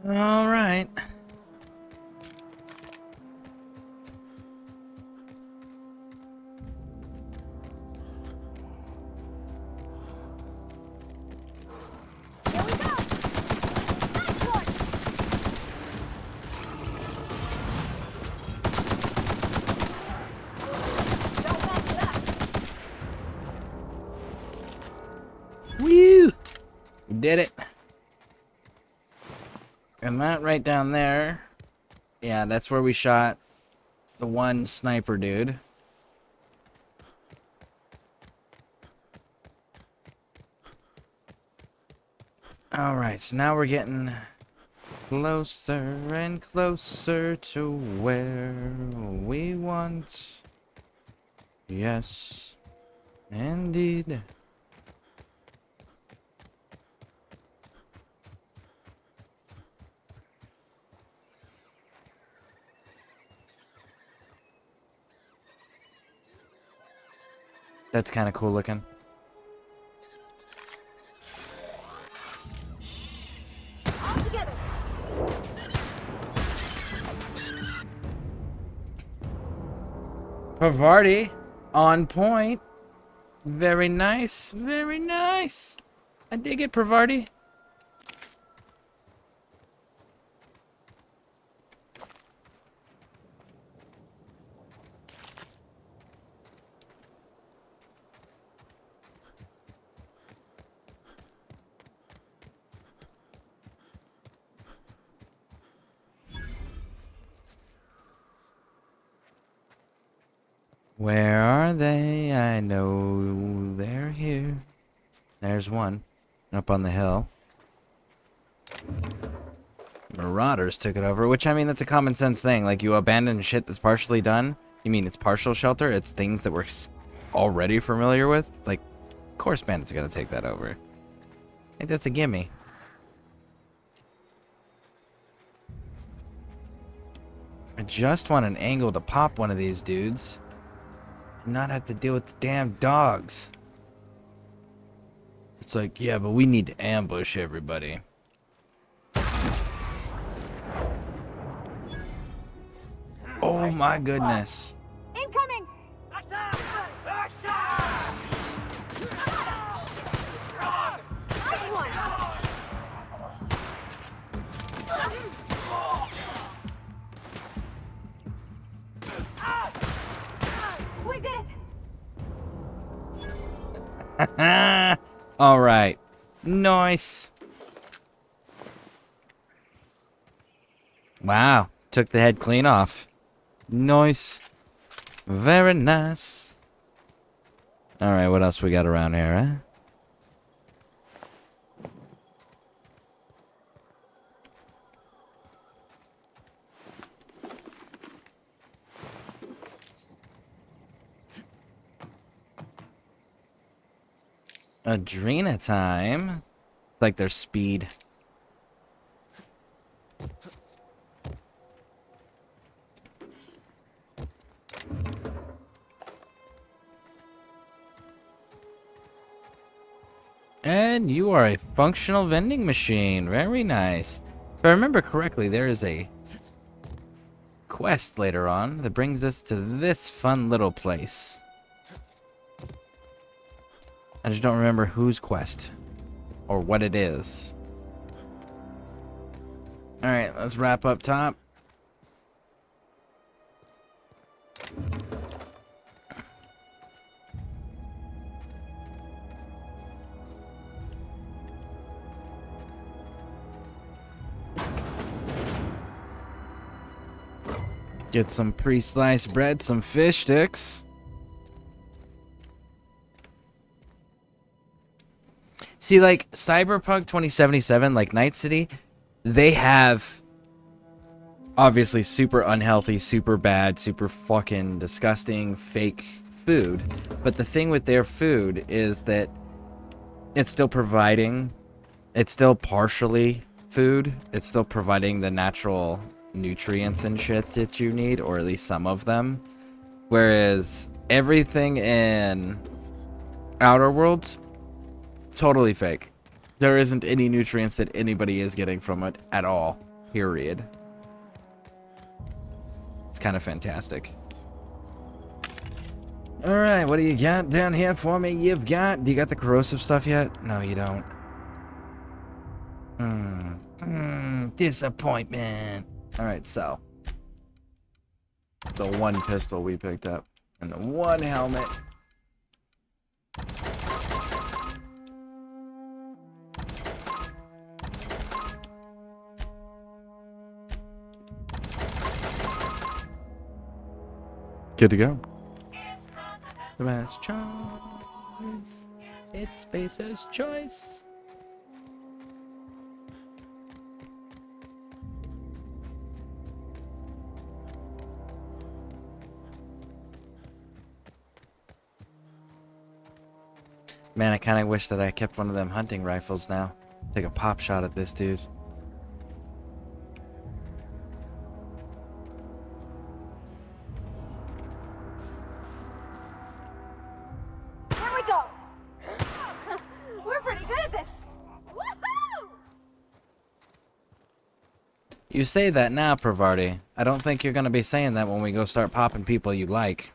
All right. Here we go! Nice one! Don't mess it up! Woo! We did it. And that right down there, yeah, that's where we shot the one sniper dude. Alright, so now we're getting closer and closer to where we want. Yes, indeed. That's kind of cool looking. All together! Pavardi, on point. Very nice, very nice. I dig it, Pavardi. Where are they? I know they're here. There's one. Up on the hill. Marauders took it over, which, I mean, that's a common sense thing. Like, you abandon shit that's partially done. You mean it's partial shelter? It's things that we're already familiar with? Like, of course bandits are gonna take that over. I think that's a gimme. I just want an angle to pop one of these dudes. Not have to deal with the damn dogs. It's like, yeah, but we need to ambush everybody. Oh my goodness. Incoming! Nice one! We did it! All right. Nice. Wow. Took the head clean off. Nice. Very nice. All right. What else we got around here, huh? Adrena time. It's like their speed. And you are a functional vending machine. Very nice. If I remember correctly, there is a quest later on that brings us to this fun little place. I just don't remember whose quest or what it is. All right, let's wrap up top. Get some pre-sliced bread, some fish sticks. See, like, Cyberpunk 2077, like Night City, they have obviously super unhealthy, super bad, super fucking disgusting, fake food. But the thing with their food is that it's still providing, it's still partially food. It's still providing the natural nutrients and shit that you need, or at least some of them. Whereas everything in Outer Worlds, totally fake. There isn't any nutrients that anybody is getting from it at all. period. It's kind of fantastic. Alright, what do you got down here for me? Do you got the corrosive stuff yet? No, you don't. Disappointment. Alright, so. The one pistol we picked up. And the one helmet. Good to go. The best choice. It's Spacer's choice. Man, I kind of wish that I kept one of them hunting rifles now. Take a pop shot at this dude. Here we go. We're pretty good at this. Woohoo! You say that now, Pravarti. I don't think you're gonna be saying that when we go start popping people you like.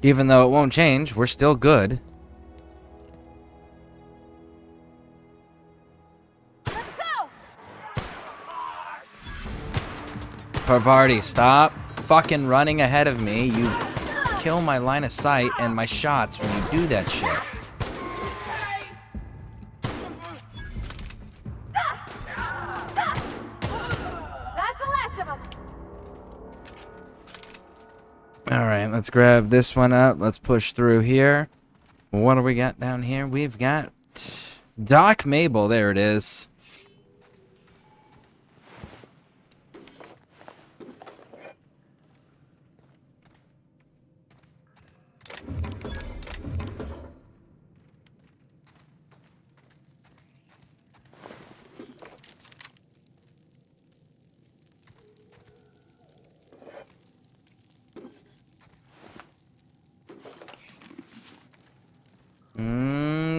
Even though it won't change, we're still good. Let's go. Pravarti, stop fucking running ahead of me. You kill my line of sight and my shots when you do that shit. That's the last of them. Alright, let's grab this one up. Let's push through here. What do we got down here? We've got Doc Mabel. There it is.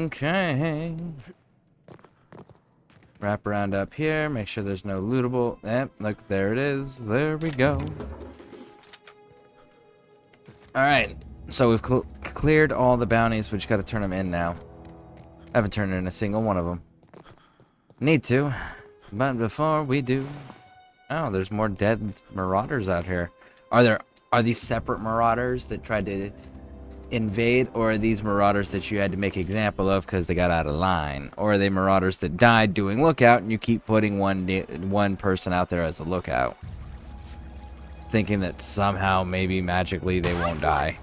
Okay. Wrap around up here. Make sure there's no lootable. Yep, look, there it is. There we go. Alright. So we've cleared all the bounties. We just got to turn them in now. I haven't turned in a single one of them. Need to. But before we do... Oh, there's more dead marauders out here. Are these separate marauders that tried to invade, or are these marauders that you had to make an example of because they got out of line? Or are they marauders that died doing lookout and you keep putting one person out there as a lookout, thinking that somehow maybe magically they won't die?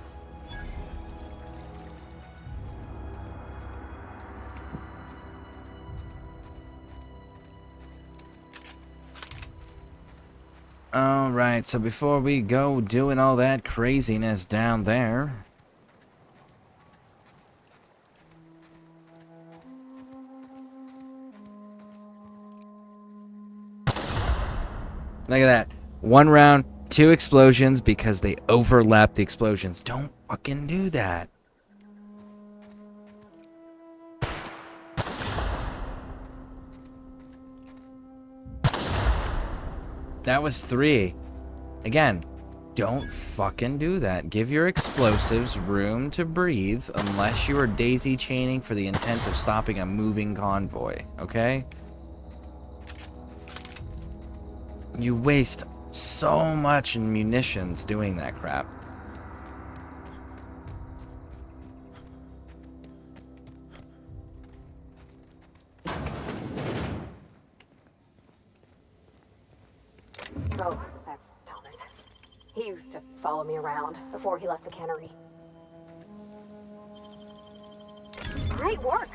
Alright, so before we go doing all that craziness down there, look at that. One round, 2 explosions because they overlap the explosions. Don't fucking do that. That was 3. Again, don't fucking do that. Give your explosives room to breathe unless you are daisy chaining for the intent of stopping a moving convoy, okay? You waste so much in munitions doing that crap. Oh, that's Thomas. He used to follow me around before he left the cannery. Great work.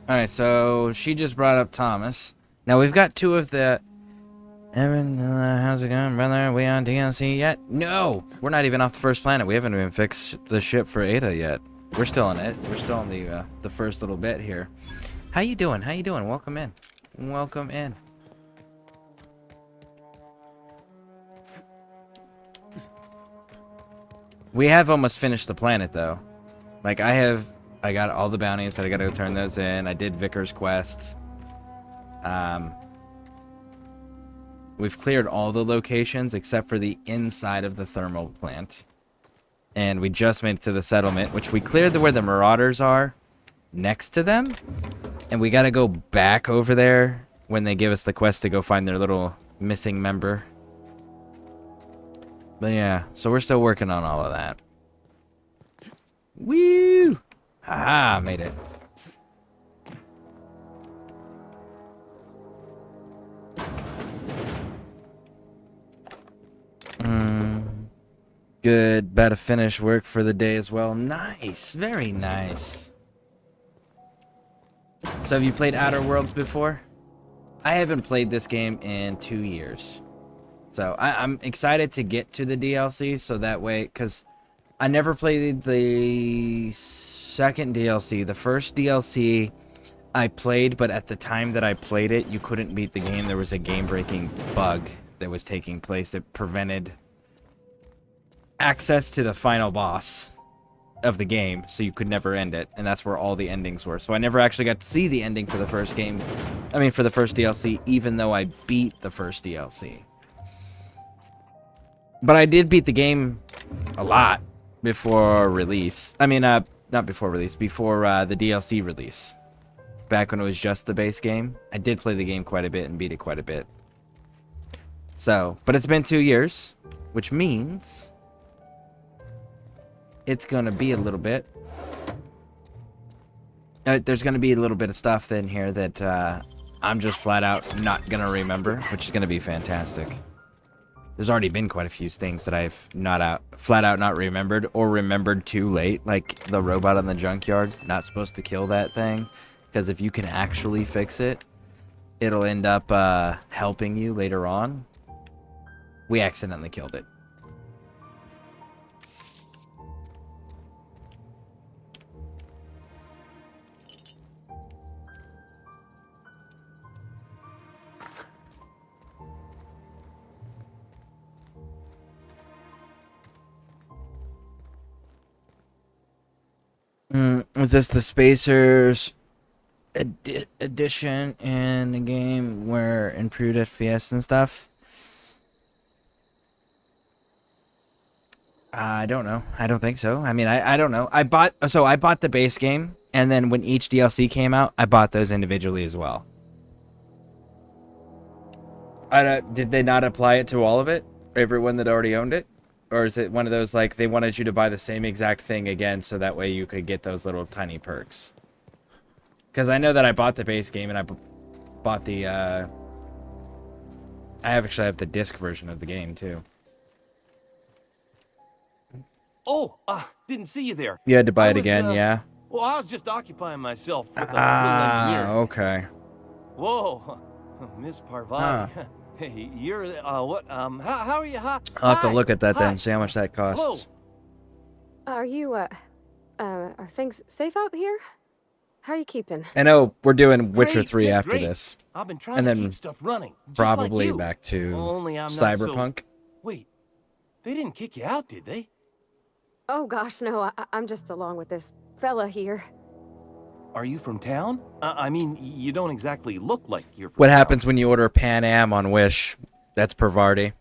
Alright, so she just brought up Thomas. Now we've got 2 of the... Evan, how's it going, brother? We on DLC yet? No! We're not even off the first planet. We haven't even fixed the ship for Ada yet. We're still on it. We're still on the first little bit here. How you doing? How you doing? Welcome in. Welcome in. We have almost finished the planet, though. Like, I have I got all the bounties, so I gotta go turn those in. I did Vicar's quest. We've cleared all the locations except for the inside of the thermal plant. And we just made it to the settlement, which we cleared where the Marauders are next to them. And we gotta go back over there when they give us the quest to go find their little missing member. But yeah, so we're still working on all of that. Woo! Haha, made it. Good. About to finish work for the day as well. Nice. Very nice. So have you played Outer Worlds before? I haven't played this game in 2 years. So I'm excited to get to the DLC so that way, because I never played the second DLC. The first DLC I played, but at the time that I played it, you couldn't beat the game. There was a game-breaking bug that was taking place that prevented access to the final boss of the game, so you could never end it, and that's where all the endings were. So I never actually got to see the ending for the first game. I mean, for the first DLC, even though I beat the first DLC. But I did beat the game a lot before release. I mean, not before release, before the DLC release. Back when it was just the base game. I did play the game quite a bit and beat it quite a bit. So, but it's been 2 years, which means it's gonna be a little bit. There's gonna be a little bit of stuff in here that I'm just flat out not gonna remember, which is gonna be fantastic. There's already been quite a few things that I've flat out not remembered, or remembered too late, like the robot in the junkyard. Not supposed to kill that thing, because if you can actually fix it, it'll end up helping you later on. We accidentally killed it. Is this the Spacers edition in the game where improved FPS and stuff? I don't know. I don't think so. I mean, I don't know. I bought the base game, and then when each DLC came out, I bought those individually as well. Did they not apply it to all of it? Everyone that already owned it? Or is it one of those, like, they wanted you to buy the same exact thing again so that way you could get those little tiny perks? Because I know that I bought the base game and I bought the, I actually have the disc version of the game, too. Oh, didn't see you there. You had to buy it again, yeah? Well, I was just occupying myself with a little engineer. Okay. Whoa, Miss Parvati. Hey, you're, what, how are you, I'll have to look at that then, see how much that costs. Whoa. Are you, are things safe out here? How are you keeping? I know we're doing Witcher Great, 3 just after great. this. I've been trying And to then keep stuff running, just Probably like you. back to Only I'm not Cyberpunk. so... Wait, they didn't kick you out, did they? Oh gosh, no, I'm just along with this fella here. Are you from town? I mean, you don't exactly look like you're from What town. happens when you order Pan Am on Wish? That's Parvati.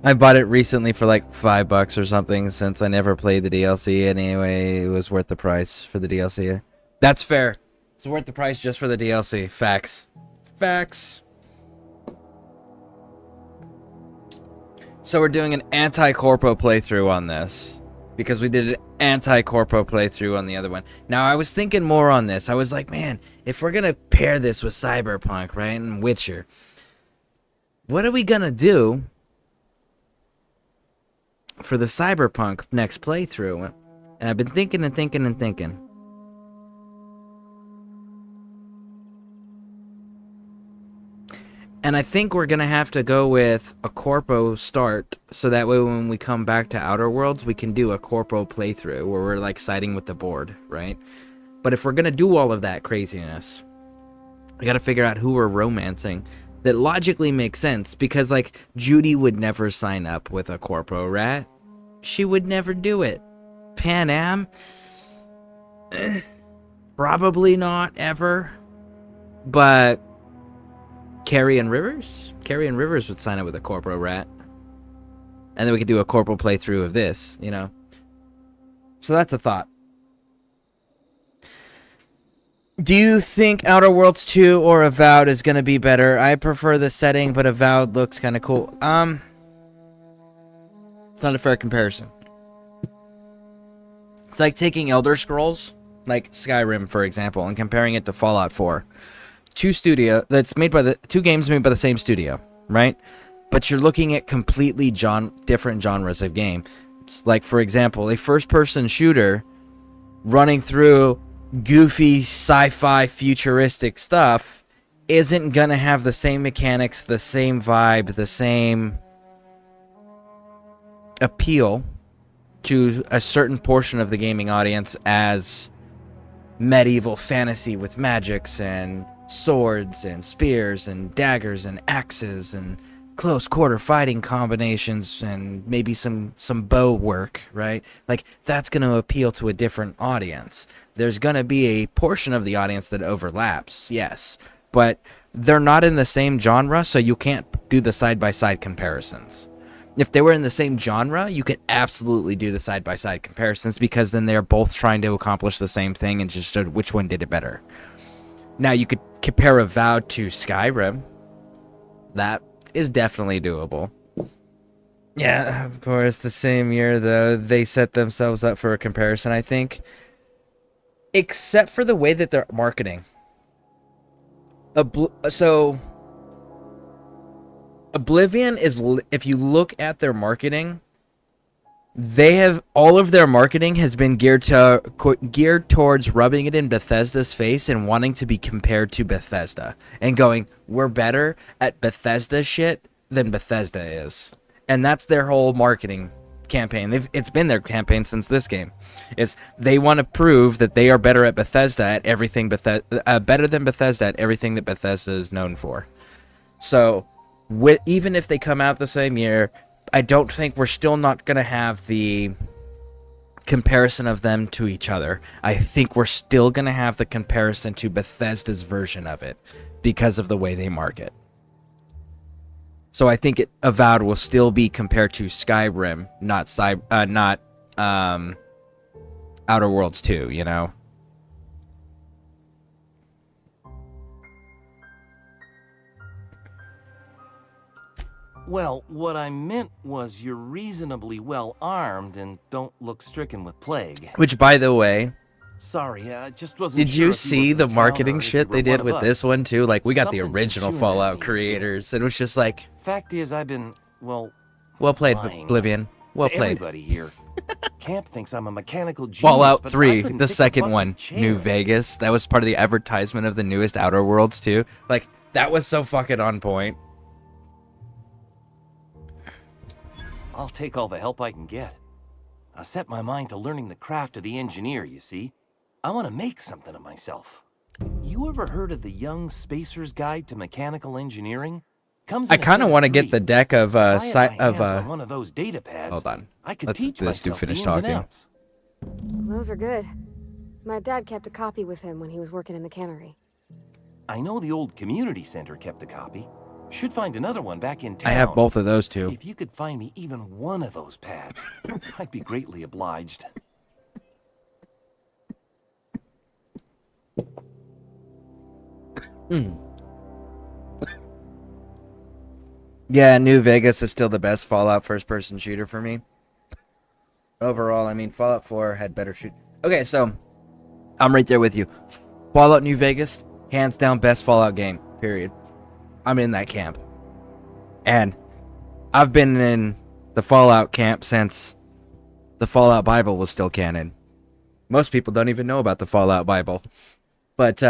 I bought it recently for like $5 or something, since I never played the DLC anyway. It was worth the price for the DLC. That's fair. It's worth the price just for the DLC. Facts. Facts. So we're doing an anti-corpo playthrough on this, because we did an anti-corpo playthrough on the other one. Now, I was thinking more on this. I was like, man, if we're going to pair this with Cyberpunk, right, and Witcher, what are we going to do for the Cyberpunk next playthrough? And I've been thinking and thinking and thinking. And I think we're going to have to go with a Corpo start, so that way when we come back to Outer Worlds, we can do a Corpo playthrough where we're like siding with the board, right? But if we're going to do all of that craziness, we got to figure out who we're romancing. that logically makes sense, because like Judy would never sign up with a corpo rat. She would never do it. Pan Am, probably not ever. But Carrie and Rivers would sign up with a corpo rat, and then we could do a corporal playthrough of this, you know. So that's a thought. Do you think Outer Worlds 2 or Avowed is going to be better? I prefer the setting, but Avowed looks kind of cool. It's not a fair comparison. It's like taking Elder Scrolls, like Skyrim, for example, and comparing it to Fallout 4. Two games made by the same studio, right? But you're looking at completely different genres of game. It's like, for example, a first-person shooter running through goofy sci-fi futuristic stuff isn't gonna have the same mechanics, the same vibe, the same appeal to a certain portion of the gaming audience as medieval fantasy with magics and swords and spears and daggers and axes and close quarter fighting combinations and maybe some bow work, right? Like, that's going to appeal to a different audience. There's going to be a portion of the audience that overlaps, yes, but they're not in the same genre, so you can't do the side-by-side comparisons. If they were in the same genre, you could absolutely do the side-by-side comparisons, because then they're both trying to accomplish the same thing and just which one did it better. Now, you could compare Avowed to Skyrim. That is definitely doable. Yeah, of course, the same year, though, they set themselves up for a comparison, I think. Except for the way that they're marketing. Oblivion is, if you look at their marketing, all of their marketing has been geared towards rubbing it in Bethesda's face and wanting to be compared to Bethesda and going, we're better at Bethesda shit than Bethesda is. And that's their whole marketing campaign. It's been their campaign since this game. They want to prove that they are better at Bethesda at everything better than Bethesda at everything that Bethesda is known for. So, even if they come out the same year, I don't think we're still not going to have the comparison of them to each other. I think we're still going to have the comparison to Bethesda's version of it because of the way they market. So I think Avowed will still be compared to Skyrim, not Outer Worlds 2, you know? Well, what I meant was you're reasonably well armed and don't look stricken with plague. Which, by the way, sorry, I just wasn't did sure you if see were the from town marketing or if shit you they were did one with of this us. one too? Like, we got the Something's been original chewing at Fallout me, you see. creators. It was just like, Fact is, I've been, well played, lying Oblivion. Well to played. everybody here. Camp thinks I'm a mechanical genius, Fallout but I 3, couldn't the fix a second busted one, chair. New Vegas. That was part of the advertisement of the newest Outer Worlds too. Like, that was so fucking on point. I'll take all the help I can get. I set my mind to learning the craft of the engineer, you see. I want to make something of myself. You ever heard of the Young Spacer's Guide to Mechanical Engineering? I kind of want to get the deck of on one of those data pads. Hold on. I could Let's teach this dude myself finish the ins and talking. outs. Those are good. My dad kept a copy with him when he was working in the cannery. I know the old community center kept a copy. Should find another one back in town. I have both of those too. If you could find me even one of those pads, I'd be greatly obliged. Yeah, New Vegas is still the best Fallout first-person shooter for me. Overall, I mean, Fallout 4 had better shoot. Okay, so I'm right there with you. Fallout New Vegas, hands down best Fallout game, period. I'm in that camp. And I've been in the Fallout camp since the Fallout Bible was still canon. Most people don't even know about the Fallout Bible. But,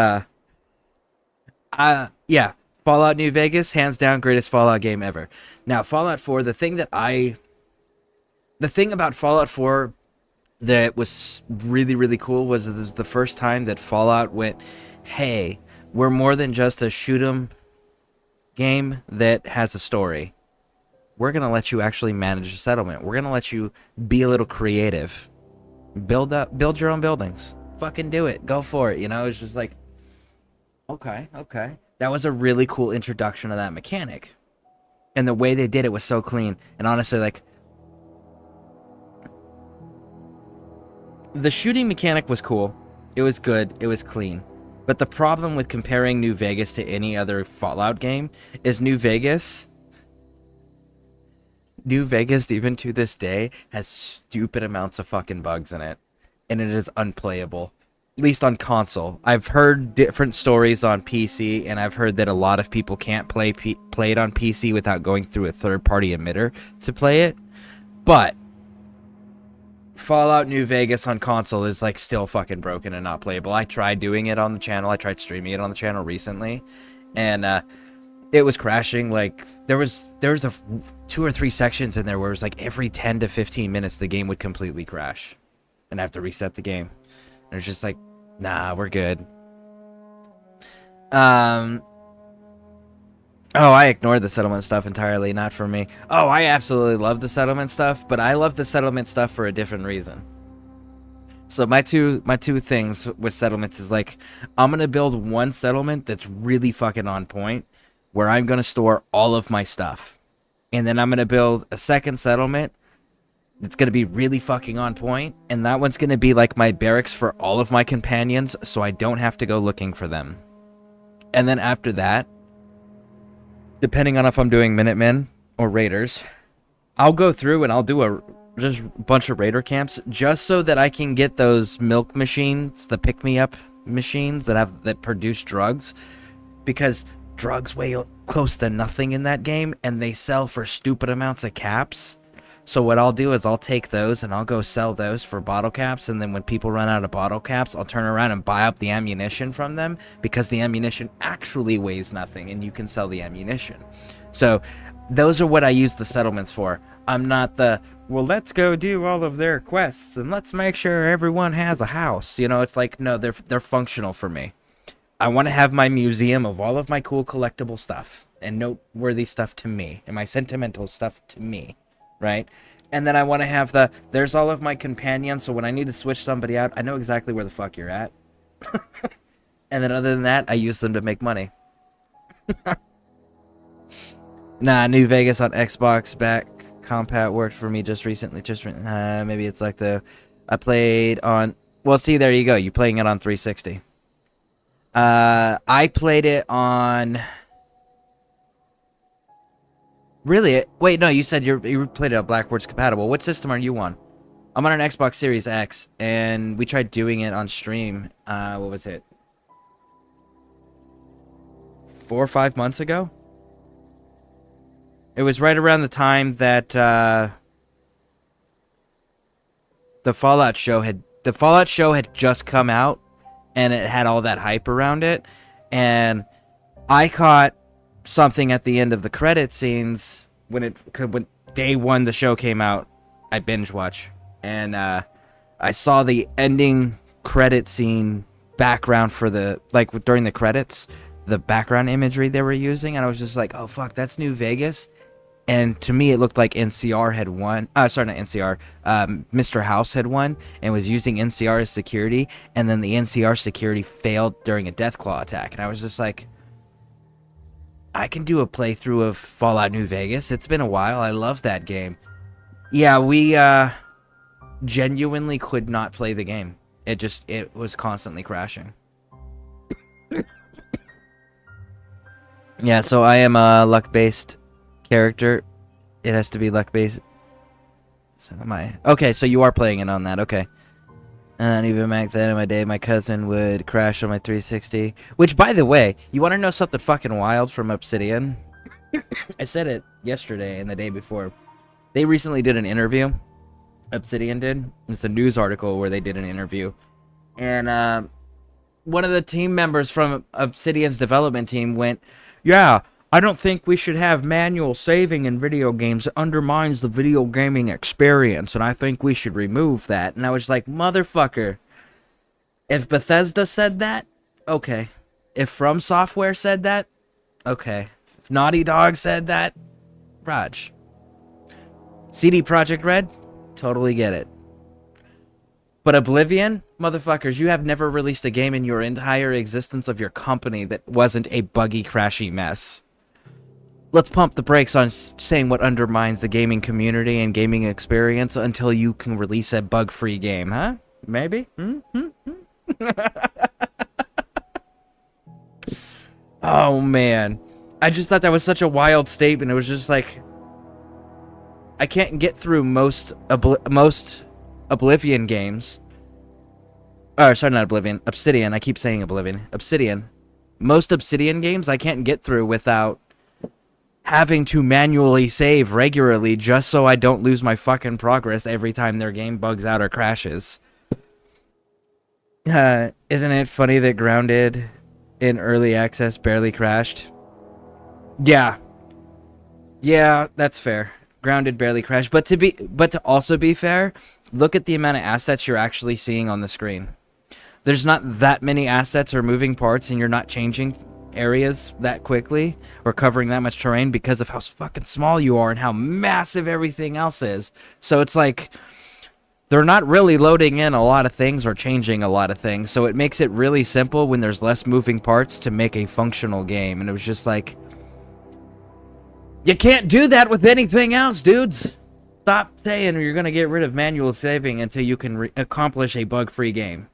yeah. Fallout New Vegas, hands down, greatest Fallout game ever. Now, Fallout 4, the thing about Fallout 4 that was really, really cool was this was the first time that Fallout went, hey, we're more than just a shoot 'em game that has a story, we're gonna let you actually manage a settlement. We're gonna let you be a little creative. Build your own buildings. Fucking do it. Go for it. You know, it's just like, okay. That was a really cool introduction to that mechanic. And the way they did it was so clean. And honestly, like, the shooting mechanic was cool. It was good. It was clean. But the problem with comparing New Vegas to any other Fallout game is New Vegas, even to this day, has stupid amounts of fucking bugs in it. And it is unplayable. At least on console. I've heard different stories on PC, and I've heard that a lot of people can't play it on PC without going through a third-party emitter to play it. But Fallout New Vegas on console is like still fucking broken and not playable. I tried doing it on the channel. I tried streaming it on the channel recently, and it was crashing. Like there was a 2 or 3 sections in there where it was like every 10 to 15 minutes the game would completely crash, and I have to reset the game. And it's just like, nah, we're good. Oh, I ignored the settlement stuff entirely, not for me. Oh, I absolutely love the settlement stuff, but I love the settlement stuff for a different reason. So my two things with settlements is like, I'm gonna build one settlement that's really fucking on point, where I'm gonna store all of my stuff. And then I'm gonna build a second settlement that's gonna be really fucking on point, and that one's gonna be like my barracks for all of my companions, so I don't have to go looking for them. And then after that, depending on if I'm doing Minutemen or Raiders, I'll go through and I'll do just a bunch of Raider camps just so that I can get those milk machines, the pick-me-up machines that produce drugs, because drugs weigh close to nothing in that game and they sell for stupid amounts of caps. So what I'll do is I'll take those and I'll go sell those for bottle caps, and then when people run out of bottle caps, I'll turn around and buy up the ammunition from them, because the ammunition actually weighs nothing and you can sell the ammunition. So those are what I use the settlements for. I'm not well, let's go do all of their quests and let's make sure everyone has a house. You know, it's like, no, they're functional for me. I want to have my museum of all of my cool collectible stuff and noteworthy stuff to me and my sentimental stuff to me. Right? And then I want to have there's all of my companions, so when I need to switch somebody out, I know exactly where the fuck you're at. And then other than that, I use them to make money. Nah, New Vegas on Xbox back compat worked for me just recently. Maybe it's like I played on, well, see, there you go. You're playing it on 360. I played it on... Really? Wait, no, you said you played it on Blackboard's compatible. What system are you on? I'm on an Xbox Series X, and we tried doing it on stream. What was it? 4 or 5 months ago? It was right around the time that the Fallout show had just come out, and it had all that hype around it, and I caught something at the end of the credit scenes when day one the show came out. I binge watch, and I saw the ending credit scene background for during the credits, the background imagery they were using, and I was just like, oh fuck, that's New Vegas. And to me, it looked like NCR had won. Sorry, not NCR. Mr. House had won and was using NCR as security, and then the NCR security failed during a Deathclaw attack, and I was just like, I can do a playthrough of Fallout New Vegas. It's been a while. I love that game. Yeah, we genuinely could not play the game. It was constantly crashing. Yeah, so I am a luck-based character. It has to be luck-based. So am I. Okay, so you are playing it on that. Okay. And even back then in my day, my cousin would crash on my 360. Which, by the way, you want to know something fucking wild from Obsidian? I said it yesterday and the day before. They recently did an interview. Obsidian did. It's a news article where they did an interview. And one of the team members from Obsidian's development team went, yeah, I don't think we should have manual saving in video games. It undermines the video gaming experience, and I think we should remove that. And I was like, motherfucker, if Bethesda said that, okay. If From Software said that, okay. If Naughty Dog said that, Raj. CD Projekt Red, totally get it. But Oblivion, motherfuckers, you have never released a game in your entire existence of your company that wasn't a buggy, crashy mess. Let's pump the brakes on saying what undermines the gaming community and gaming experience until you can release a bug-free game, huh? Maybe? Oh, man. I just thought that was such a wild statement. It was just like, I can't get through most Oblivion games. Or, sorry, not Oblivion. Obsidian. I keep saying Oblivion. Obsidian. Most Obsidian games I can't get through without having to manually save regularly just so I don't lose my fucking progress every time their game bugs out or crashes. Isn't it funny that Grounded in early access barely crashed? Yeah. Yeah, that's fair. Grounded barely crashed. But to also be fair, look at the amount of assets you're actually seeing on the screen. There's not that many assets or moving parts, and you're not changing areas that quickly or covering that much terrain because of how fucking small you are and how massive everything else is. So it's like they're not really loading in a lot of things or changing a lot of things. So it makes it really simple when there's less moving parts to make a functional game. And it was just like, you can't do that with anything else, dudes. Stop saying you're going to get rid of manual saving until you can accomplish a bug-free game.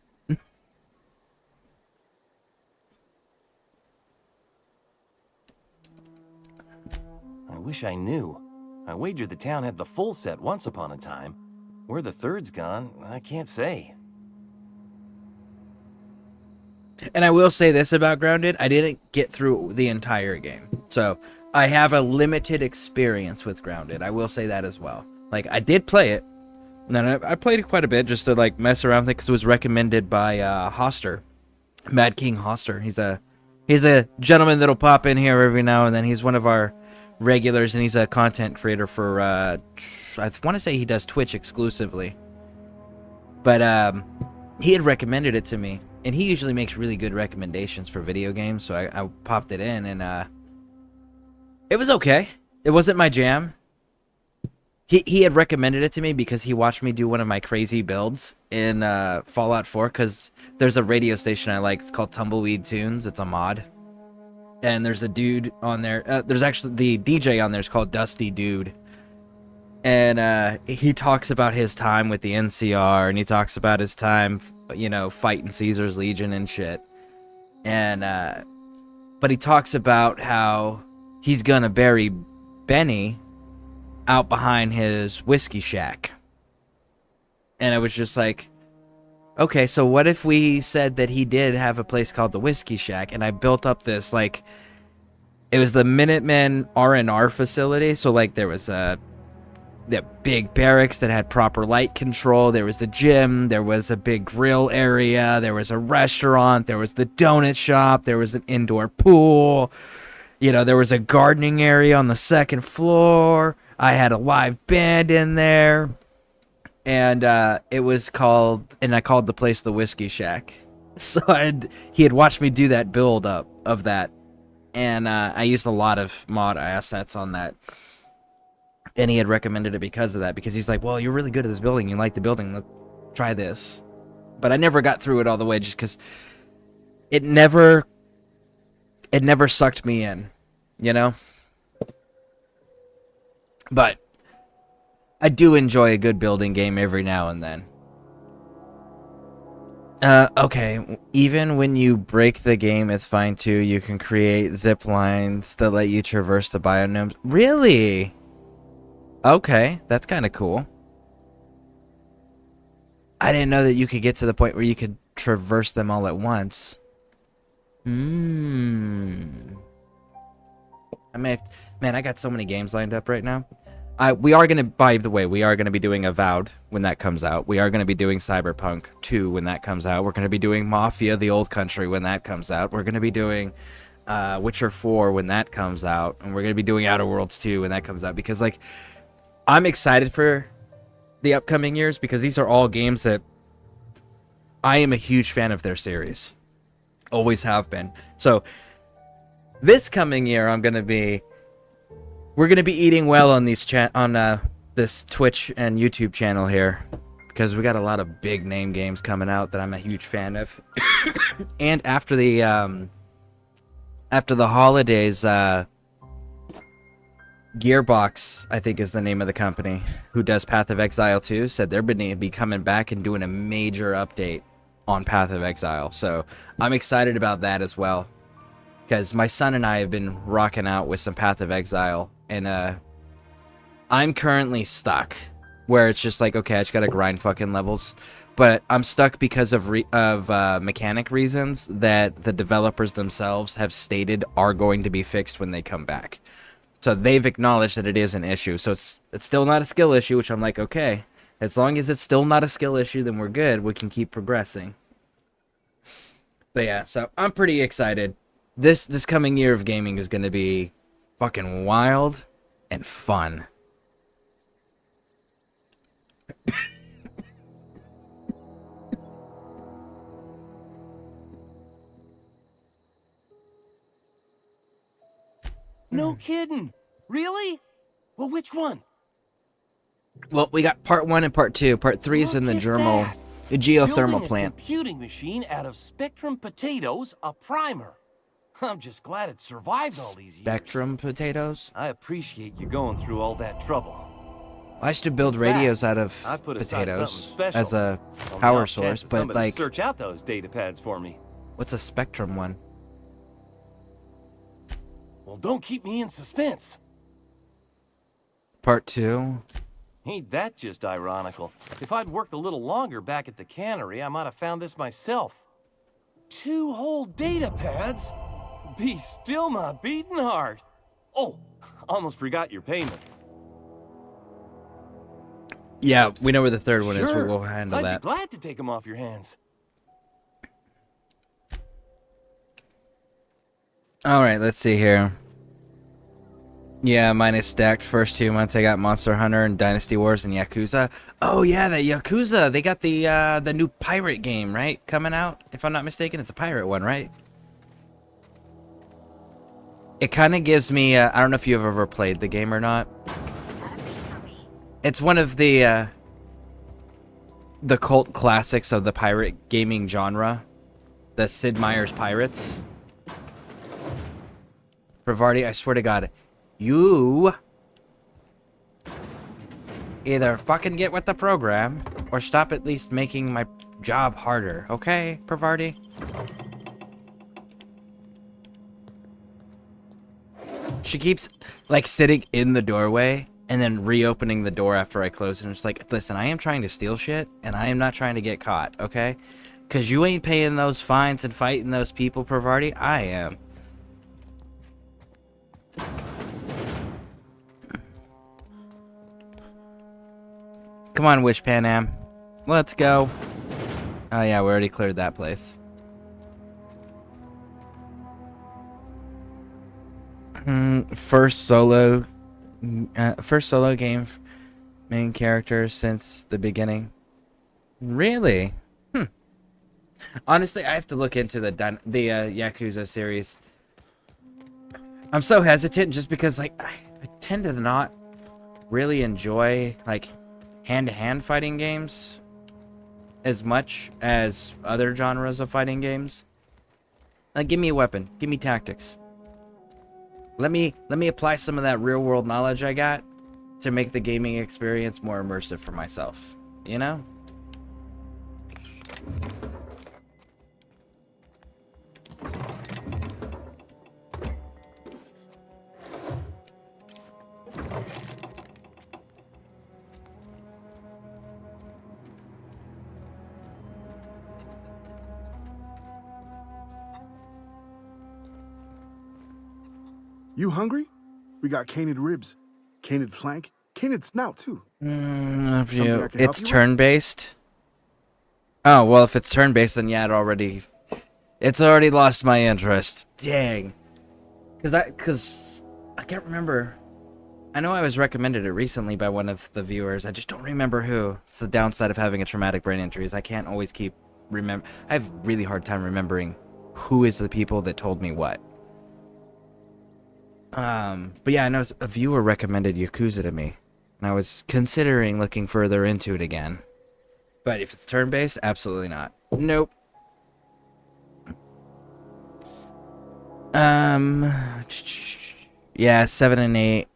I wish I knew. I wagered the town had the full set once upon a time. Where the third's gone, I can't say. And I will say this about Grounded, I didn't get through the entire game. So I have a limited experience with Grounded. I will say that as well. Like, I did play it, and then I played it quite a bit just to like mess around with it because it was recommended by Hoster, Mad King Hoster. He's a gentleman that'll pop in here every now and then. He's one of our regulars, and he's a content creator for I want to say he does Twitch exclusively. But he had recommended it to me, and he usually makes really good recommendations for video games, so I popped it in, and it was okay. It wasn't my jam. He had recommended it to me because he watched me do one of my crazy builds in Fallout 4, because there's a radio station I like. It's called Tumbleweed Tunes. It's a mod. And there's a dude on there. There's actually the DJ on there is called Dusty Dude. And he talks about his time with the NCR, and he talks about his time, you know, fighting Caesar's Legion and shit. And but he talks about how he's gonna bury Benny out behind his whiskey shack. And I was just like, okay, so what if we said that he did have a place called the Whiskey Shack, and I built up this, like, it was the Minutemen R&R facility, so, like, there was the big barracks that had proper light control, there was the gym, there was a big grill area, there was a restaurant, there was the donut shop, there was an indoor pool, you know, there was a gardening area on the second floor, I had a live band in there. And it was called, and I called the place the Whiskey Shack. So he had watched me do that build up of that. And I used a lot of mod assets on that. And he had recommended it because of that. Because he's like, well, you're really good at this building. You like the building. Let's try this. But I never got through it all the way just because it never sucked me in. You know? But I do enjoy a good building game every now and then. Okay. Even when you break the game, it's fine too. You can create zip lines that let you traverse the biomes. Really? Okay, that's kind of cool. I didn't know that you could get to the point where you could traverse them all at once. I may have, man, I got so many games lined up right now. We are going to, by the way, we are going to be doing Avowed when that comes out. We are going to be doing Cyberpunk 2 when that comes out. We're going to be doing Mafia: The Old Country when that comes out. We're going to be doing Witcher 4 when that comes out. And we're going to be doing Outer Worlds 2 when that comes out. Because, like, I'm excited for the upcoming years because these are all games that I am a huge fan of their series. Always have been. So This coming year, we're gonna be eating well on these this Twitch and YouTube channel here, because we got a lot of big name games coming out that I'm a huge fan of. And after the holidays, Gearbox, I think is the name of the company, who does Path of Exile 2, said they're going to be coming back and doing a major update on Path of Exile. So I'm excited about that as well, because my son and I have been rocking out with some Path of Exile, and I'm currently stuck where it's just like, okay, I just gotta grind fucking levels, but I'm stuck because of mechanic reasons that the developers themselves have stated are going to be fixed when they come back. So they've acknowledged that it is an issue. So it's still not a skill issue, which I'm like, okay, as long as it's still not a skill issue, then we're good. We can keep progressing. But yeah, so I'm pretty excited. This coming year of gaming is going to be fucking wild and fun. No kidding. Really? Well, which one? Well, we got part 1 and part 2. Part 3 is in the Look at that. geothermal Building a plant. computing machine out of Spectrum potatoes, a primer. I'm just glad it survived all these years. Spectrum potatoes? I appreciate you going through all that trouble. I used to build In fact, radios out of I put aside potatoes something special as a on the power off chance source, that but somebody like, search out those data pads for me. what's a Spectrum one? Well, don't keep me in suspense. Part 2? Ain't that just ironical? If I'd worked a little longer back at the cannery, I might have found this myself. 2 whole data pads? Be still my beating heart. Oh, almost forgot your payment. Yeah, we know where the third one is. Sure, We'll handle I'd that. be glad to take them off your hands. Alright, let's see here. Yeah, mine is stacked. First 2 months I got Monster Hunter and Dynasty Wars and Yakuza. Oh yeah, the Yakuza. They got the new pirate game, right? Coming out, if I'm not mistaken. It's a pirate one, right? It kind of gives me, I don't know if you've ever played the game or not. It's one of the cult classics of the pirate gaming genre. The Sid Meier's Pirates. Pravarti, I swear to God, you either fucking get with the program or stop at least making my job harder, okay, Pravarti? She keeps, like, sitting in the doorway and then reopening the door after I close it. And it's like, listen, I am trying to steal shit, and I am not trying to get caught, okay? Because you ain't paying those fines and fighting those people, Pravarti. I am. Come on, Wish Pan Am. Let's go. Oh yeah, we already cleared that place. First solo game, main character since the beginning. Really? Honestly, I have to look into the Yakuza series. I'm so hesitant just because, like, I tend to not really enjoy, like, hand-to-hand fighting games as much as other genres of fighting games. Like, give me a weapon, give me tactics. Let me apply some of that real-world knowledge I got to make the gaming experience more immersive for myself, you know? You hungry? We got canid ribs, canid flank, canid snout too. Something I can help it's you with? turn-based. Oh, well, if it's turn-based, then yeah, it's already lost my interest. Dang. Cause I can't remember. I know I was recommended it recently by one of the viewers. I just don't remember who. It's the downside of having a traumatic brain injury is I can't always keep I have a really hard time remembering who is the people that told me what. But yeah, I know a viewer recommended Yakuza to me, and I was considering looking further into it again. But if it's turn-based, absolutely not. Nope. Yeah, 7 and 8.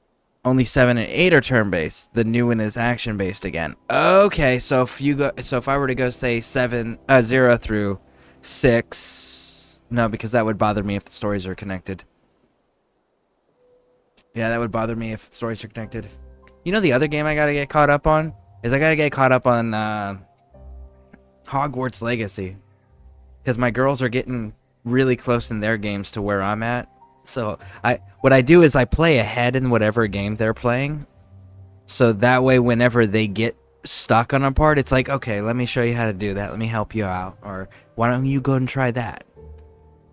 Only 7 and 8 are turn-based. The new one is action-based again. Okay, so if I were to go say 0 through 6, no, because that would bother me if the stories are connected. Yeah, that would bother me if the stories are connected. You know the other game I gotta get caught up on? I gotta get caught up on Hogwarts Legacy. Because my girls are getting really close in their games to where I'm at. So what I do is I play ahead in whatever game they're playing. So that way whenever they get stuck on a part, it's like, okay, let me show you how to do that. Let me help you out. Or why don't you go and try that?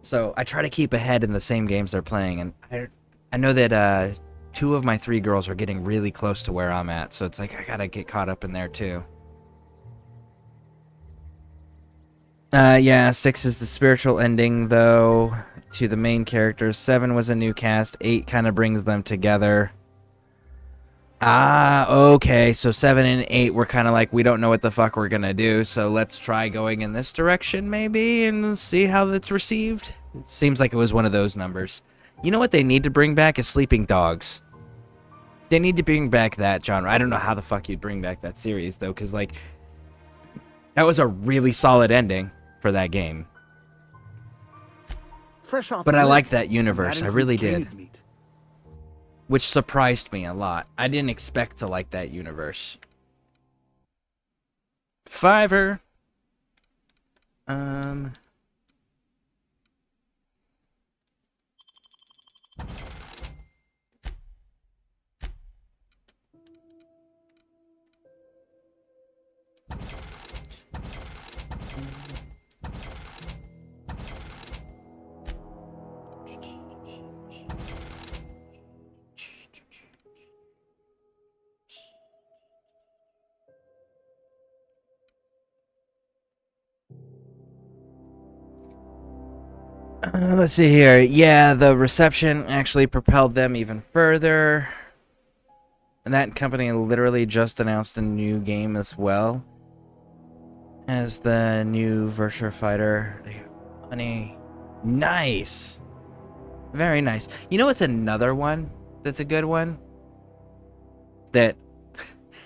So I try to keep ahead in the same games they're playing. And I know that 2 of my 3 girls are getting really close to where I'm at. So it's like I gotta get caught up in there too. Yeah, 6 is the spiritual ending, though, to the main characters. 7 was a new cast. 8 kind of brings them together. Ah, okay. So 7 and 8 were kind of like, we don't know what the fuck we're gonna do, so let's try going in this direction, maybe, and see how it's received. It seems like it was one of those numbers. You know what they need to bring back is Sleeping Dogs. They need to bring back that genre. I don't know how the fuck you'd bring back that series, though, because, like, that was a really solid ending for that game. Fresh off But the I grill. liked that universe. That I really includes did. candied meat. Which surprised me a lot. I didn't expect to like that universe. Fiverr. Let's see here. Yeah, the reception actually propelled them even further. And that company literally just announced a new game as well as the new Virtua Fighter. Money. Nice. Very nice. You know what's another one that's a good one? That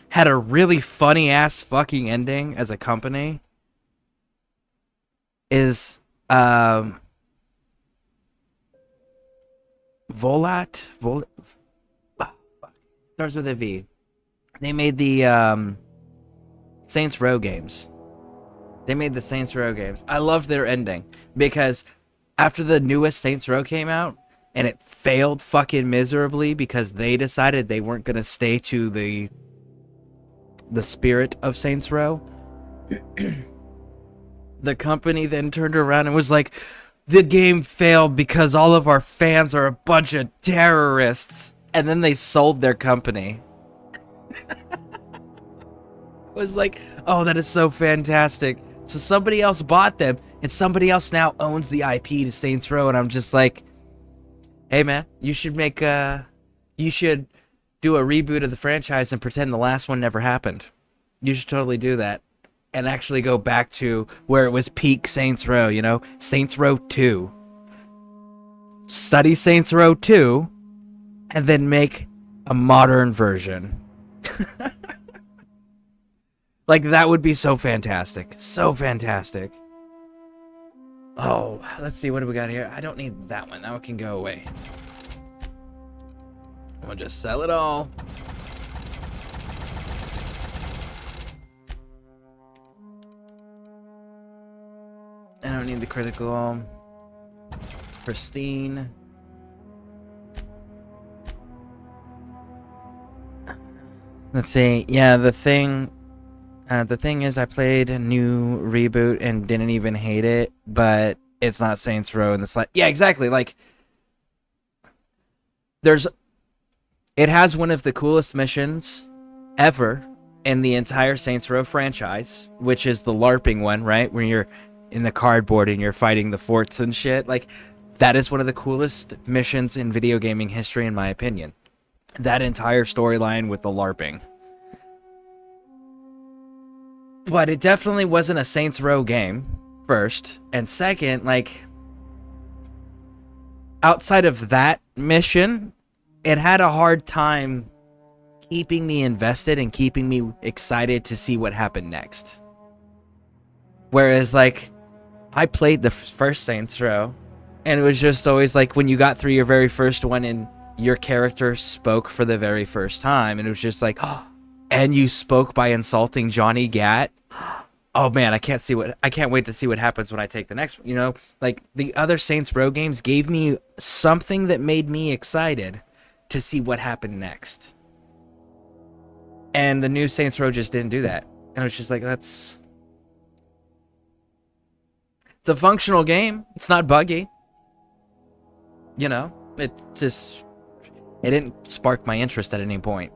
had a really funny ass fucking ending as a company? Is Volat? Starts with a V. They made the Saints Row games. I loved their ending because after the newest Saints Row came out and it failed fucking miserably because they decided they weren't going to stay to the spirit of Saints Row, the company then turned around and was like, the game failed because all of our fans are a bunch of terrorists. And then they sold their company. I was like, oh, that is so fantastic. So somebody else bought them, and somebody else now owns the IP to Saints Row, and I'm just like, hey man, you should do a reboot of the franchise and pretend the last one never happened. You should totally do that. And actually go back to where it was peak Saints Row, you know? Saints Row 2. Study Saints Row 2, and then make a modern version. Like, that would be so fantastic. So fantastic. Oh, let's see, what do we got here? I don't need that one. That one can go away. We'll just sell it all. I don't need the critical. It's pristine. Let's see. Yeah, the thing is I played a new reboot and didn't even hate it, but it's not Saints Row and it's like, yeah, exactly. Like, it has one of the coolest missions ever in the entire Saints Row franchise, which is the LARPing one, right? Where you're in the cardboard and you're fighting the forts and shit. Like, That is one of the coolest missions in video gaming history, in my opinion. That entire storyline with the LARPing. But it definitely wasn't a Saints Row game, first. And second, like, outside of that mission, it had a hard time keeping me invested and keeping me excited to see what happened next. Whereas, like, I played the first Saints Row, and it was just always like when you got through your very first one and your character spoke for the very first time, and it was just like, oh, and you spoke by insulting Johnny Gat. Oh man, I can't wait to see what happens when I take the next one. You know, like the other Saints Row games gave me something that made me excited to see what happened next. And the new Saints Row just didn't do that. And it was just like, it's a functional game. It's not buggy. You know, it didn't spark my interest at any point.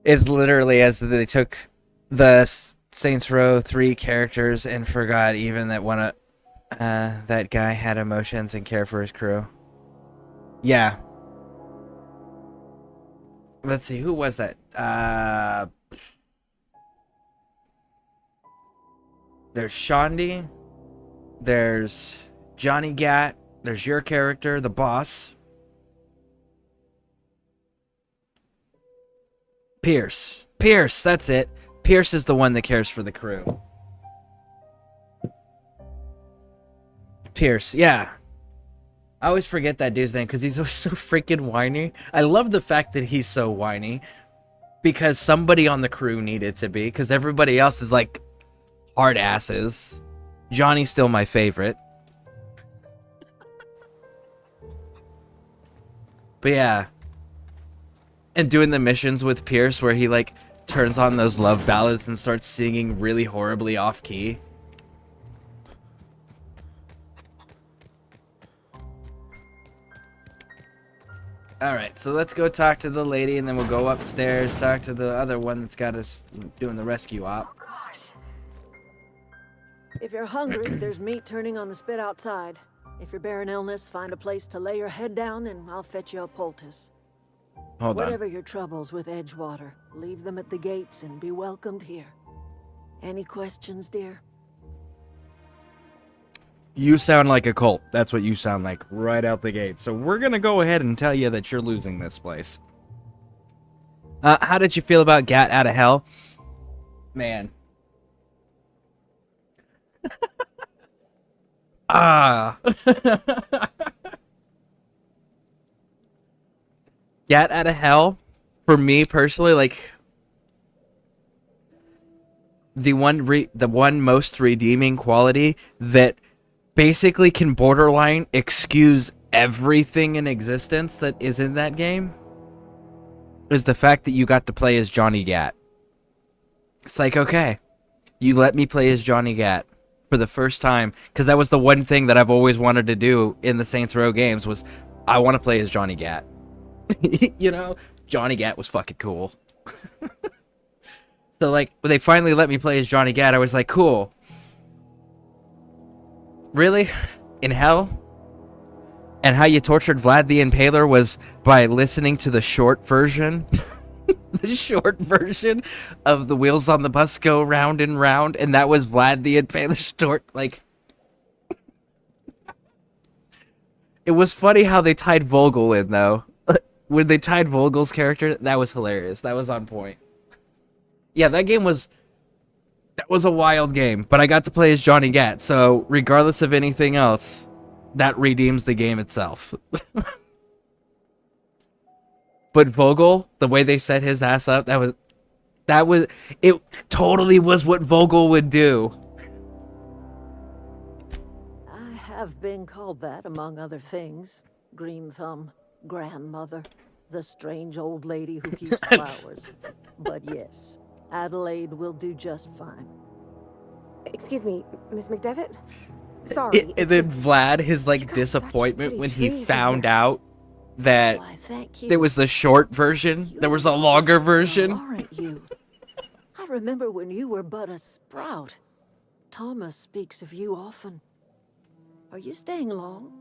It's literally as they took the Saints Row 3 characters and forgot even that one of that guy had emotions and care for his crew. Yeah. Let's see, who was that? There's Shaundi. There's Johnny Gat. There's your character, the boss. Pierce, that's it. Pierce is the one that cares for the crew. Pierce, yeah. I always forget that dude's name because he's so freaking whiny. I love the fact that he's so whiny because somebody on the crew needed to be, because everybody else is like hard asses. Johnny's still my favorite. But yeah. And doing the missions with Pierce where he like turns on those love ballads and starts singing really horribly off key. Alright, so let's go talk to the lady and then we'll go upstairs, talk to the other one that's got us doing the rescue op. If you're hungry, there's meat turning on the spit outside. If you're bearing illness, find a place to lay your head down and I'll fetch you a poultice. Hold on. Whatever your troubles with Edgewater, leave them at the gates and be welcomed here. Any questions, dear? You sound like a cult. That's what you sound like right out the gate. So we're going to go ahead and tell you that you're losing this place. How did you feel about Gat Out of Hell? Man. Gat Out of Hell, for me personally, like the one most redeeming quality that basically can borderline excuse everything in existence that is in that game is the fact that you got to play as Johnny Gat. It's like, okay, you let me play as Johnny Gat for the first time, because that was the one thing that I've always wanted to do in the Saints Row games was I want to play as Johnny Gat. You know, Johnny Gat was fucking cool. So like when they finally let me play as Johnny Gat, I was like, cool. Really? In hell? And how you tortured Vlad the Impaler was by listening to the short version? The short version of the Wheels on the Bus Go Round and Round, and that was Vlad the Impaler short, like... It was funny how they tied Vogel in, though. When they tied Vogel's character, that was hilarious. That was on point. Yeah, that game was... That was a wild game, but I got to play as Johnny Gat, so regardless of anything else, that redeems the game itself. But Vogel, the way they set his ass up, it totally was what Vogel would do. I have been called that, among other things. Green Thumb, grandmother, the strange old lady who keeps flowers. But yes, Adelaide will do just fine. Excuse me, Miss McDevitt? Sorry. And then Vlad, his like disappointment when he found out that Why, thank you. there was the short version, there was a longer version. Aren't you? I remember when you were but a sprout. Thomas speaks of you often. Are you staying long?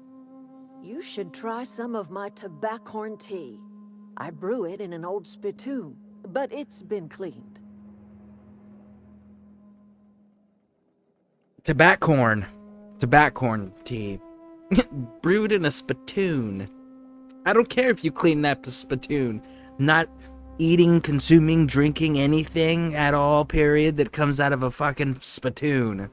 You should try some of my tobaccorn tea. I brew it in an old spittoon, but it's been cleaned. Tobaccorn tea. Brewed in a spittoon. I don't care if you clean that spittoon. Not eating, consuming, drinking anything at all, period, that comes out of a fucking spittoon.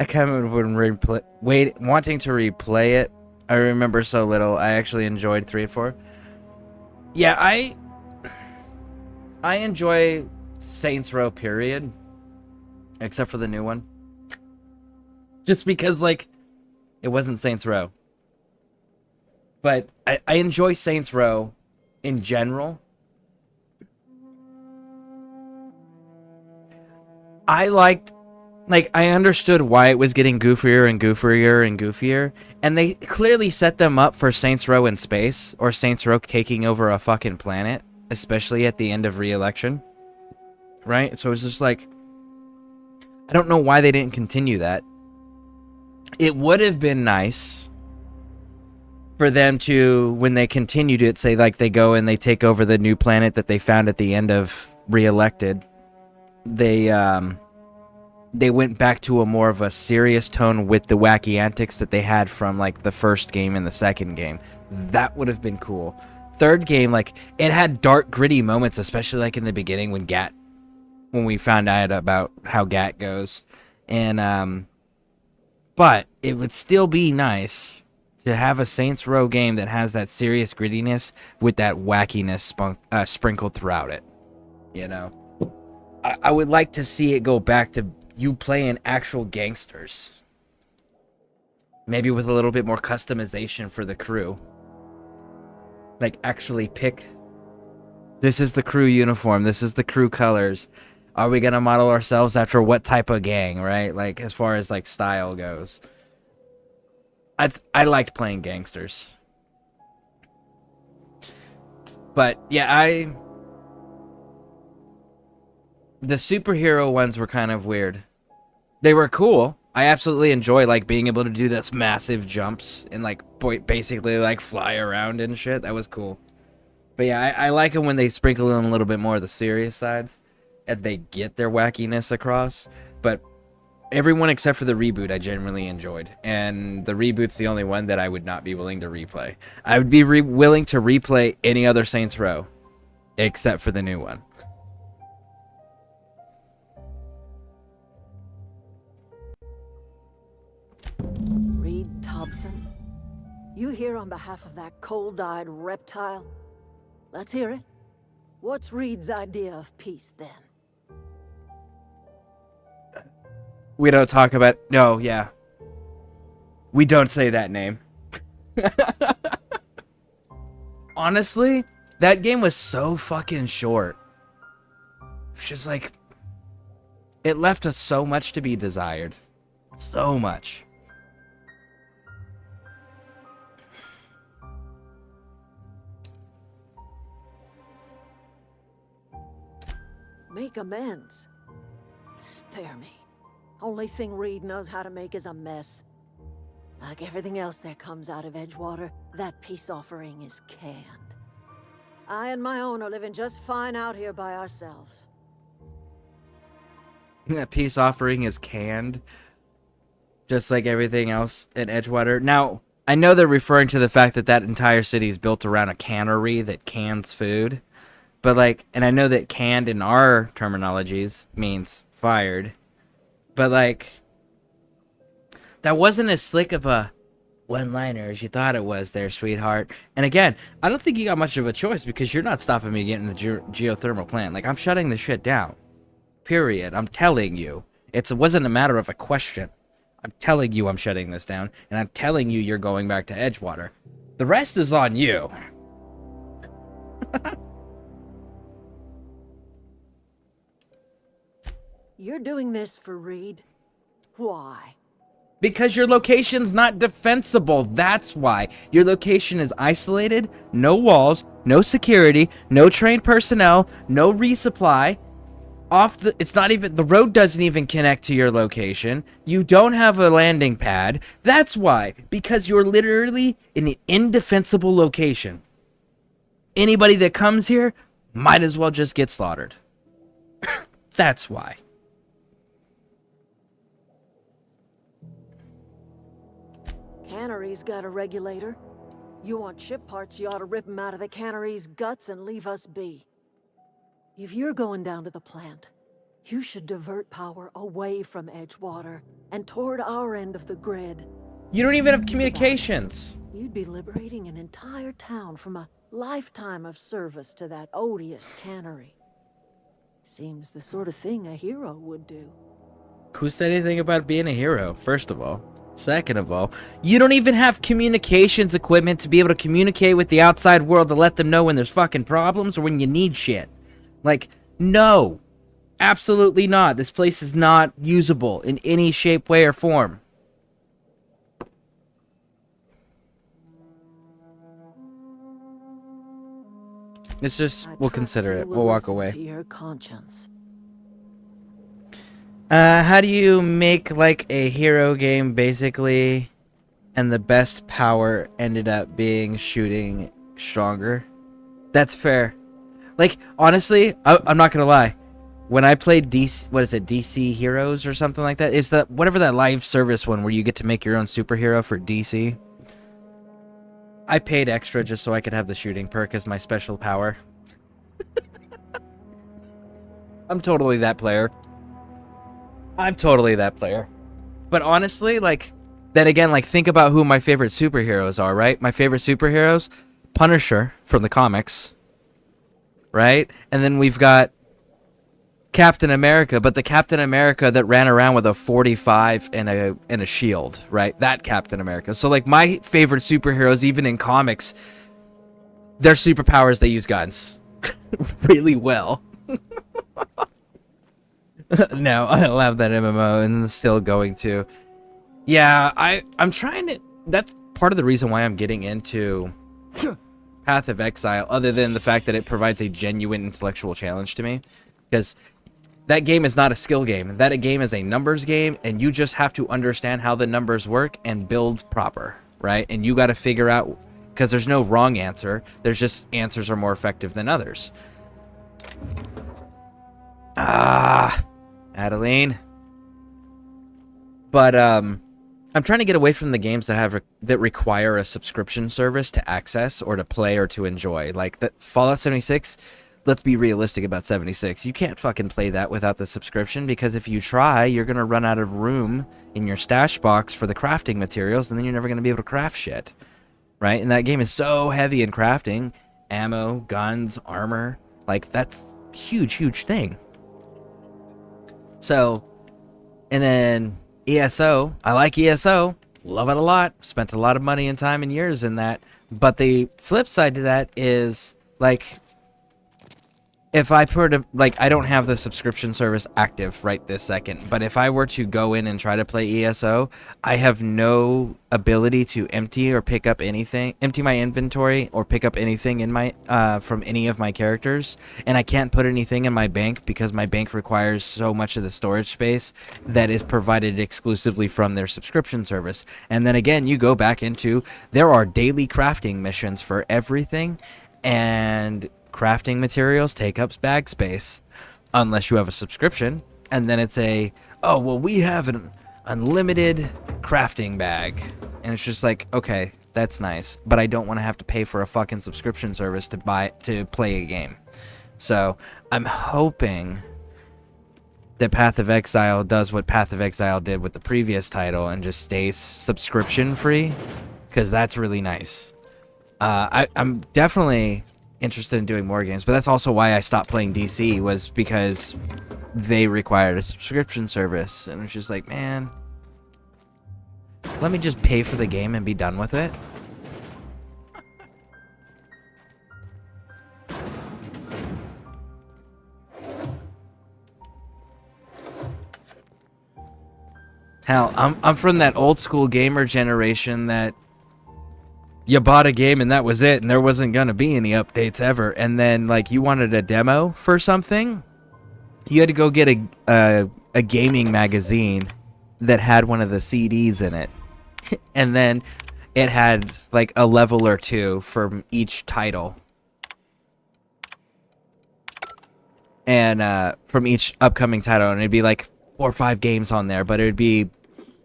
I kind of would wanting to replay it. I remember so little. I actually enjoyed 3 and 4. Yeah, I enjoy Saints Row, period. Except for the new one. Just because, like, it wasn't Saints Row. But I enjoy Saints Row in general. I understood why it was getting goofier and goofier and goofier. And they clearly set them up for Saints Row in space. Or Saints Row taking over a fucking planet. Especially at the end of Re-Election. Right? So it's just like, I don't know why they didn't continue that. It would have been nice for them to, when they continued it, say like they go and they take over the new planet that they found at the end of Re-Elected. They went back to a more of a serious tone with the wacky antics that they had from like the first game and the second game. That would have been cool. Third game, like, it had dark, gritty moments, especially like in the beginning when we found out about how Gat goes. And but it would still be nice to have a Saints Row game that has that serious grittiness with that wackiness sprinkled throughout it. You know? I would like to see it go back to you playing actual gangsters. Maybe with a little bit more customization for the crew. Like, actually pick, this is the crew uniform, this is the crew colors. Are we gonna model ourselves after what type of gang, right? Like, as far as, like, style goes. I liked playing gangsters. But, yeah, the superhero ones were kind of weird. They were cool. I absolutely enjoy, like, being able to do this massive jumps and, like, basically, like, fly around and shit. That was cool. But, yeah, I like them when they sprinkle in a little bit more of the serious sides. And they get their wackiness across. But everyone except for the reboot I genuinely enjoyed. And the reboot's the only one that I would not be willing to replay. I would be willing to replay any other Saints Row. Except for the new one. Reed Thompson? You here on behalf of that cold-eyed reptile? Let's hear it. What's Reed's idea of peace, then? We don't talk about... No, yeah. We don't say that name. Honestly, that game was so fucking short. It's just like... It left us so much to be desired. So much. Make amends. Spare me. Only thing Reed knows how to make is a mess. Like everything else that comes out of Edgewater, that peace offering is canned. I and my own are living just fine out here by ourselves. That peace offering is canned. Just like everything else in Edgewater. Now, I know they're referring to the fact that that entire city is built around a cannery that cans food. But like, and I know that canned in our terminologies means fired. But like, that wasn't as slick of a one-liner as you thought it was there, sweetheart. And again, I don't think you got much of a choice because you're not stopping me getting the geothermal plant. Like, I'm shutting the shit down. Period. I'm telling you. It wasn't a matter of a question. I'm telling you I'm shutting this down. And I'm telling you you're going back to Edgewater. The rest is on you. You're doing this for Reed? Why? Because your location's not defensible, that's why. Your location is isolated, no walls, no security, no trained personnel, no resupply. it's not even, the road doesn't even connect to your location. You don't have a landing pad. That's why, because you're literally in an indefensible location. Anybody that comes here might as well just get slaughtered. That's why. Cannery's got a regulator. You want ship parts, you ought to rip 'em out of the cannery's guts and leave us be. If you're going down to the plant, you should divert power away from Edgewater and toward our end of the grid. You don't even have communications. You'd be liberating an entire town from a lifetime of service to that odious cannery. Seems the sort of thing a hero would do. Who said anything about being a hero, first of all? Second of all, you don't even have communications equipment to be able to communicate with the outside world to let them know when there's fucking problems or when you need shit. Like, no. Absolutely not. This place is not usable in any shape, way, or form. It's just, I we'll trust consider you it. will We'll walk listen away. to your conscience. How do you make, like, a hero game, basically, and the best power ended up being shooting stronger? That's fair. Like, honestly, I'm not gonna lie. When I played DC, what is it, DC Heroes or something like that? Is that, whatever that live service one where you get to make your own superhero for DC? I paid extra just so I could have the shooting perk as my special power. I'm totally that player. I'm totally that player. But honestly, like, then again, like, think about who my favorite superheroes are, right? My favorite superheroes, Punisher from the comics, right? And then we've got Captain America, but the Captain America that ran around with a 45 and a shield, right? That Captain America. So, like, my favorite superheroes, even in comics, their superpowers, they use guns really well. No, I don't have that MMO and still going to. Yeah, I'm trying to, that's part of the reason why I'm getting into Path of Exile, other than the fact that it provides a genuine intellectual challenge to me. Because that game is not a skill game. That game is a numbers game, and you just have to understand how the numbers work and build proper, right? And you got to figure out, because there's no wrong answer. There's just answers are more effective than others. Adeline. But I'm trying to get away from the games that require a subscription service to access or to play or to enjoy. Like that Fallout 76, let's be realistic about 76. You can't fucking play that without the subscription, because if you try, you're going to run out of room in your stash box for the crafting materials, and then you're never going to be able to craft shit. Right? And that game is so heavy in crafting. Ammo, guns, armor. Like, that's a huge, huge thing. So, and then ESO. I like ESO. Love it a lot. Spent a lot of money and time and years in that. But the flip side to that is, like, if I were to, like, I don't have the subscription service active right this second, but if I were to go in and try to play ESO, I have no ability to empty or pick up anything, empty my inventory or pick up anything in my, from any of my characters, and I can't put anything in my bank because my bank requires so much of the storage space that is provided exclusively from their subscription service. And then again, you go back into, there are daily crafting missions for everything, and crafting materials take up bag space unless you have a subscription, and then it's oh well, we have an unlimited crafting bag, and it's just like, okay, that's nice, but I don't want to have to pay for a fucking subscription service to play a game. So I'm hoping that Path of Exile does what Path of Exile did with the previous title and just stays subscription free, because that's really nice. I'm definitely interested in doing more games, but that's also why I stopped playing DC, was because they required a subscription service, and it's just like, man, let me just pay for the game and be done with it. Hell, I'm from that old school gamer generation that you bought a game and that was it, and there wasn't gonna be any updates ever. And then, like, you wanted a demo for something, you had to go get a gaming magazine that had one of the CDs in it, and then it had like a level or two from each title, and from each upcoming title, and it'd be like 4 or 5 games on there, but it'd be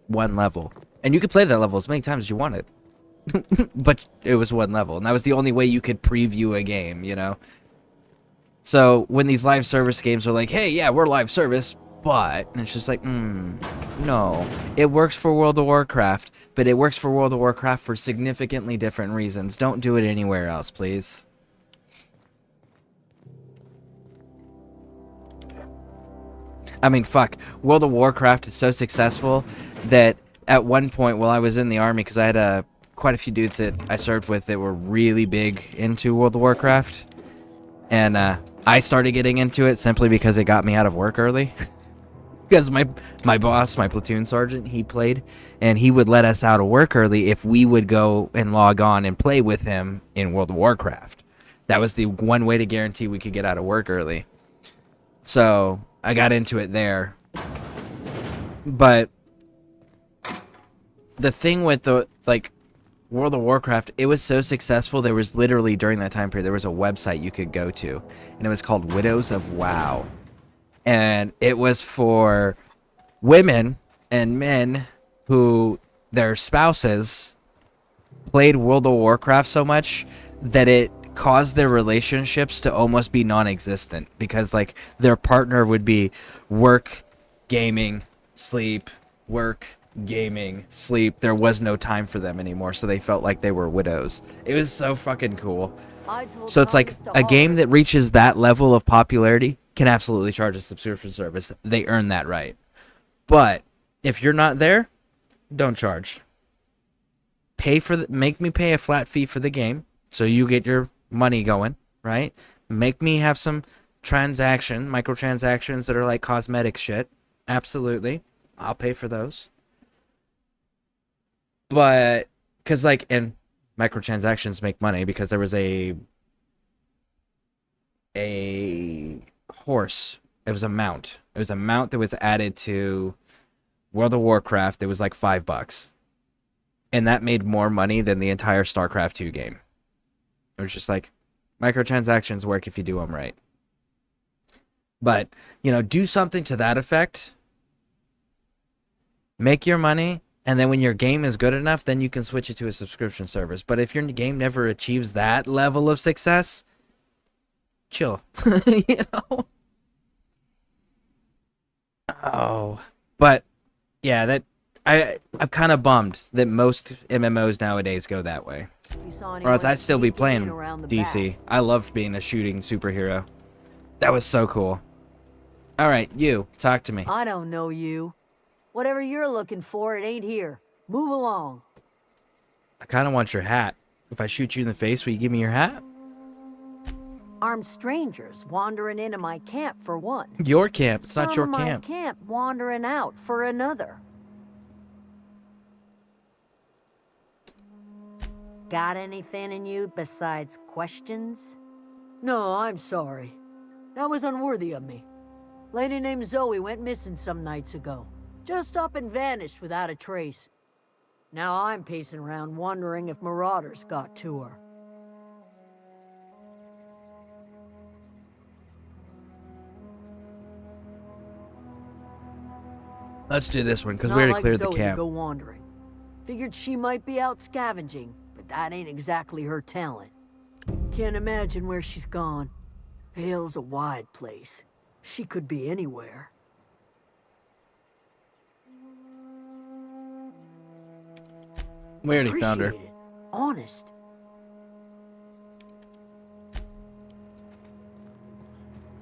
one level, and you could play that level as many times as you wanted. But it was one level, and that was the only way you could preview a game, you know? So when these live service games are like, hey, yeah, we're live service, but... And it's just like, no. It works for World of Warcraft, but it works for World of Warcraft for significantly different reasons. Don't do it anywhere else, please. I mean, fuck. World of Warcraft is so successful that at one point while I was in the army, because I had quite a few dudes that I served with that were really big into World of Warcraft, and I started getting into it simply because it got me out of work early. Because my boss, my platoon sergeant, he played, and he would let us out of work early if we would go and log on and play with him in World of Warcraft. That was the one way to guarantee we could get out of work early. So I got into it there. But the thing with the, like, World of Warcraft, it was so successful, there was literally, during that time period, there was a website you could go to, and it was called Widows of WoW. And it was for women and men who their spouses played World of Warcraft so much that it caused their relationships to almost be non-existent, because like their partner would be work, gaming, sleep, work, gaming, sleep. There was no time for them anymore, so they felt like they were widows. It was so fucking cool. So it's like a game that reaches that level of popularity can absolutely charge a subscription service. They earn that right. But if you're not there, don't charge. Make me pay a flat fee for the game so you get your money going, right? Make me have some microtransactions that are like cosmetic shit. Absolutely. I'll pay for those. But cuz like, and microtransactions make money because there was a horse. It was a mount. It was a mount that was added to World of Warcraft. It was like $5. And that made more money than the entire StarCraft 2 game. It was just like, microtransactions work if you do them right. But, you know, do something to that effect. Make your money, and then when your game is good enough, then you can switch it to a subscription service. But if your game never achieves that level of success, chill. You know? Oh. But, yeah, that... I'm kind of bummed that most MMOs nowadays go that way. Or else I'd still be playing DC. I loved being a shooting superhero. That was so cool. Alright, you, talk to me. I don't know you. Whatever you're looking for, it ain't here. Move along. I kind of want your hat. If I shoot you in the face, will you give me your hat? Armed strangers wandering into my camp for one. Your camp. It's not your Some of camp. my camp wandering out for another. Got anything in you besides questions? No, I'm sorry. That was unworthy of me. Lady named Zoe went missing some nights ago. Just up and vanished without a trace. Now I'm pacing around wondering if marauders got to her. Let's do this one, because It's we not already like cleared the Zoe to camp. go wandering. Figured she might be out scavenging, but that ain't exactly her talent. Can't imagine where she's gone. Vale's a wide place. She could be anywhere. We already found her. Appreciate it. Honest.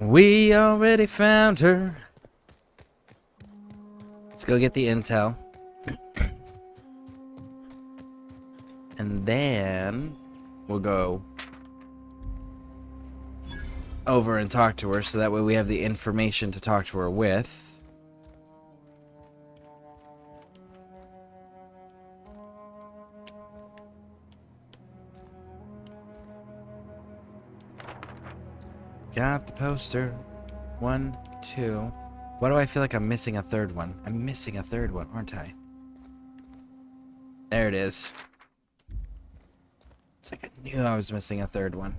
We already found her. Let's go get the intel. And then we'll go over and talk to her, so that way we have the information to talk to her with. Got the poster. 1, 2. Why do I feel like I'm missing a third one? I'm missing a third one, aren't I? There it is. It's like I knew I was missing a third one.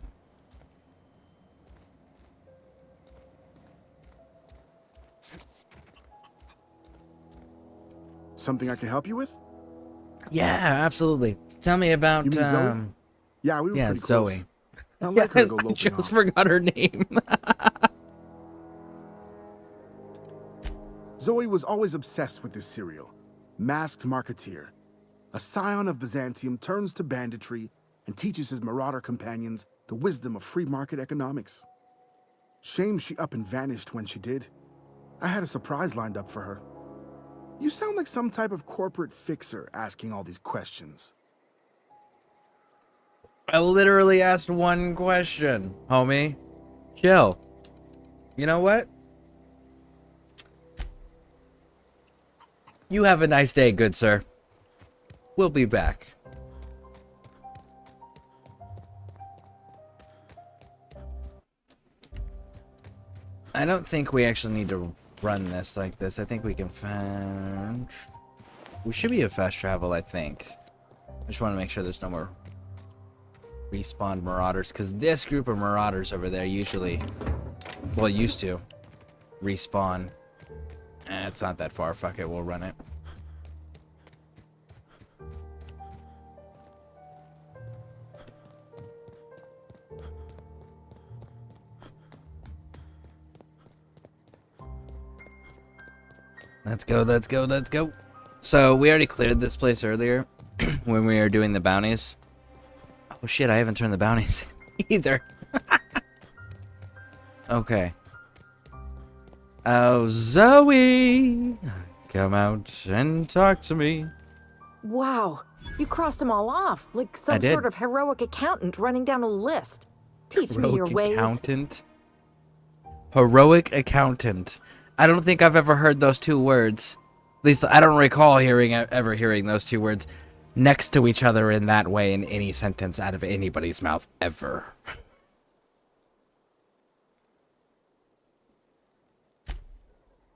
Something I can help you with? Yeah, absolutely. Tell me about You mean Zoe? Yeah, we were yeah, pretty close. Zoe. I'd like her to go I loping just off. forgot her name. Zoe was always obsessed with this serial. Masked Marketeer. A scion of Byzantium turns to banditry and teaches his marauder companions the wisdom of free market economics. Shame she up and vanished when she did. I had a surprise lined up for her. You sound like some type of corporate fixer asking all these questions. I literally asked one question, homie. Chill. You know what? You have a nice day, good sir. We'll be back. I don't think we actually need to run this like this. I think we can find... We should be a fast travel, I think. I just want to make sure there's no more respawned marauders, because this group of marauders over there usually, well, used to respawn. It's not that far. Fuck it, we'll run it. Let's go, let's go, let's go. So we already cleared this place earlier when we were doing the bounties. Oh shit, I haven't turned the bounties either. Okay. Oh, Zoe! Come out and talk to me. Wow, you crossed them all off, like some did. sort of heroic accountant running down a list. Teach me your Heroic ways. accountant. Heroic accountant. I don't think I've ever heard those two words. At least I don't recall ever hearing those two words next to each other in that way in any sentence out of anybody's mouth ever.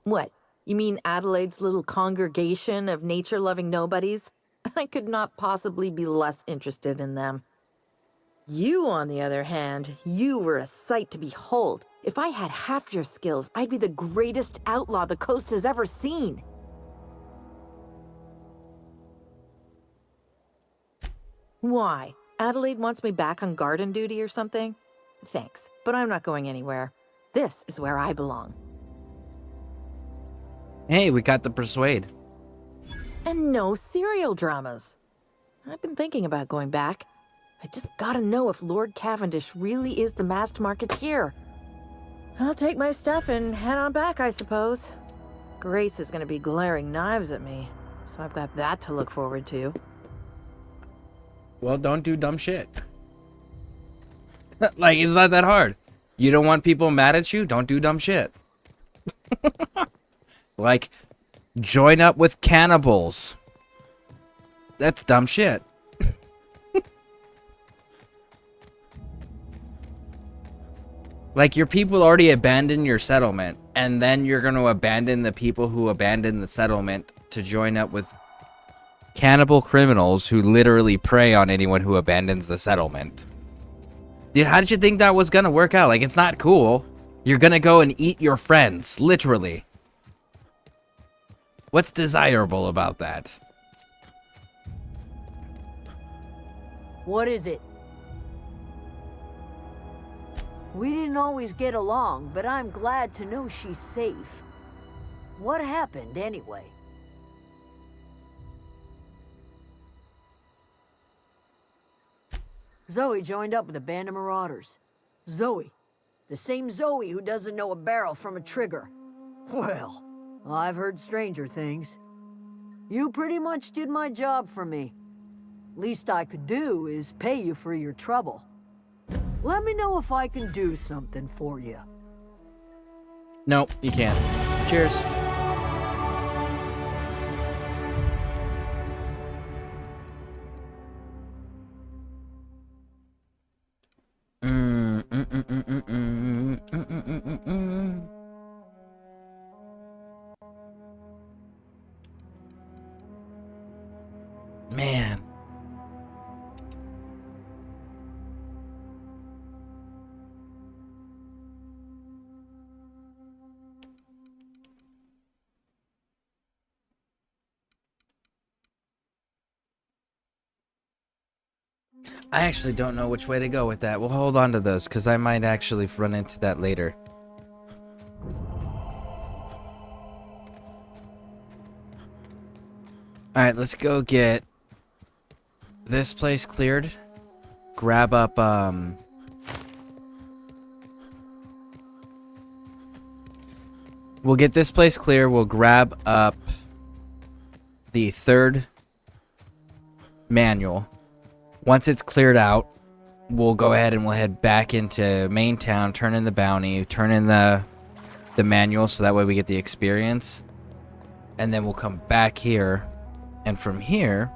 What? You mean Adelaide's little congregation of nature-loving nobodies? I could not possibly be less interested in them. You, on the other hand, you were a sight to behold. If I had half your skills, I'd be the greatest outlaw the coast has ever seen. Why? Adelaide wants me back on garden duty or something? Thanks, but I'm not going anywhere. This is where I belong. Hey, we got the persuade. And no serial dramas. I've been thinking about going back. I just gotta know if Lord Cavendish really is the masked marketeer. I'll take my stuff and head on back, I suppose. Grace is gonna be glaring knives at me, so I've got that to look forward to. Well, don't do dumb shit. Like, it's not that hard. You don't want people mad at you? Don't do dumb shit. Like, join up with cannibals. That's dumb shit. Like, your people already abandoned your settlement, and then you're going to abandon the people who abandoned the settlement to join up with cannibal criminals who literally prey on anyone who abandons the settlement. Dude, how did you think that was going to work out? Like, it's not cool. You're going to go and eat your friends, literally. What's desirable about that? What is it? We didn't always get along, but I'm glad to know she's safe. What happened, anyway? Zoe joined up with a band of marauders. Zoe. The same Zoe who doesn't know a barrel from a trigger. Well, I've heard stranger things. You pretty much did my job for me. Least I could do is pay you for your trouble. Let me know if I can do something for you. Nope, you can't. Cheers. Man. I actually don't know which way to go with that. We'll hold on to those because I might actually run into that later. Alright, let's go get this place cleared. Grab up, we'll get this place clear. We'll grab up the third manual. Once it's cleared out, we'll go ahead and we'll head back into main town, turn in the bounty, turn in the manual so that way we get the experience. And then we'll come back here. And from here,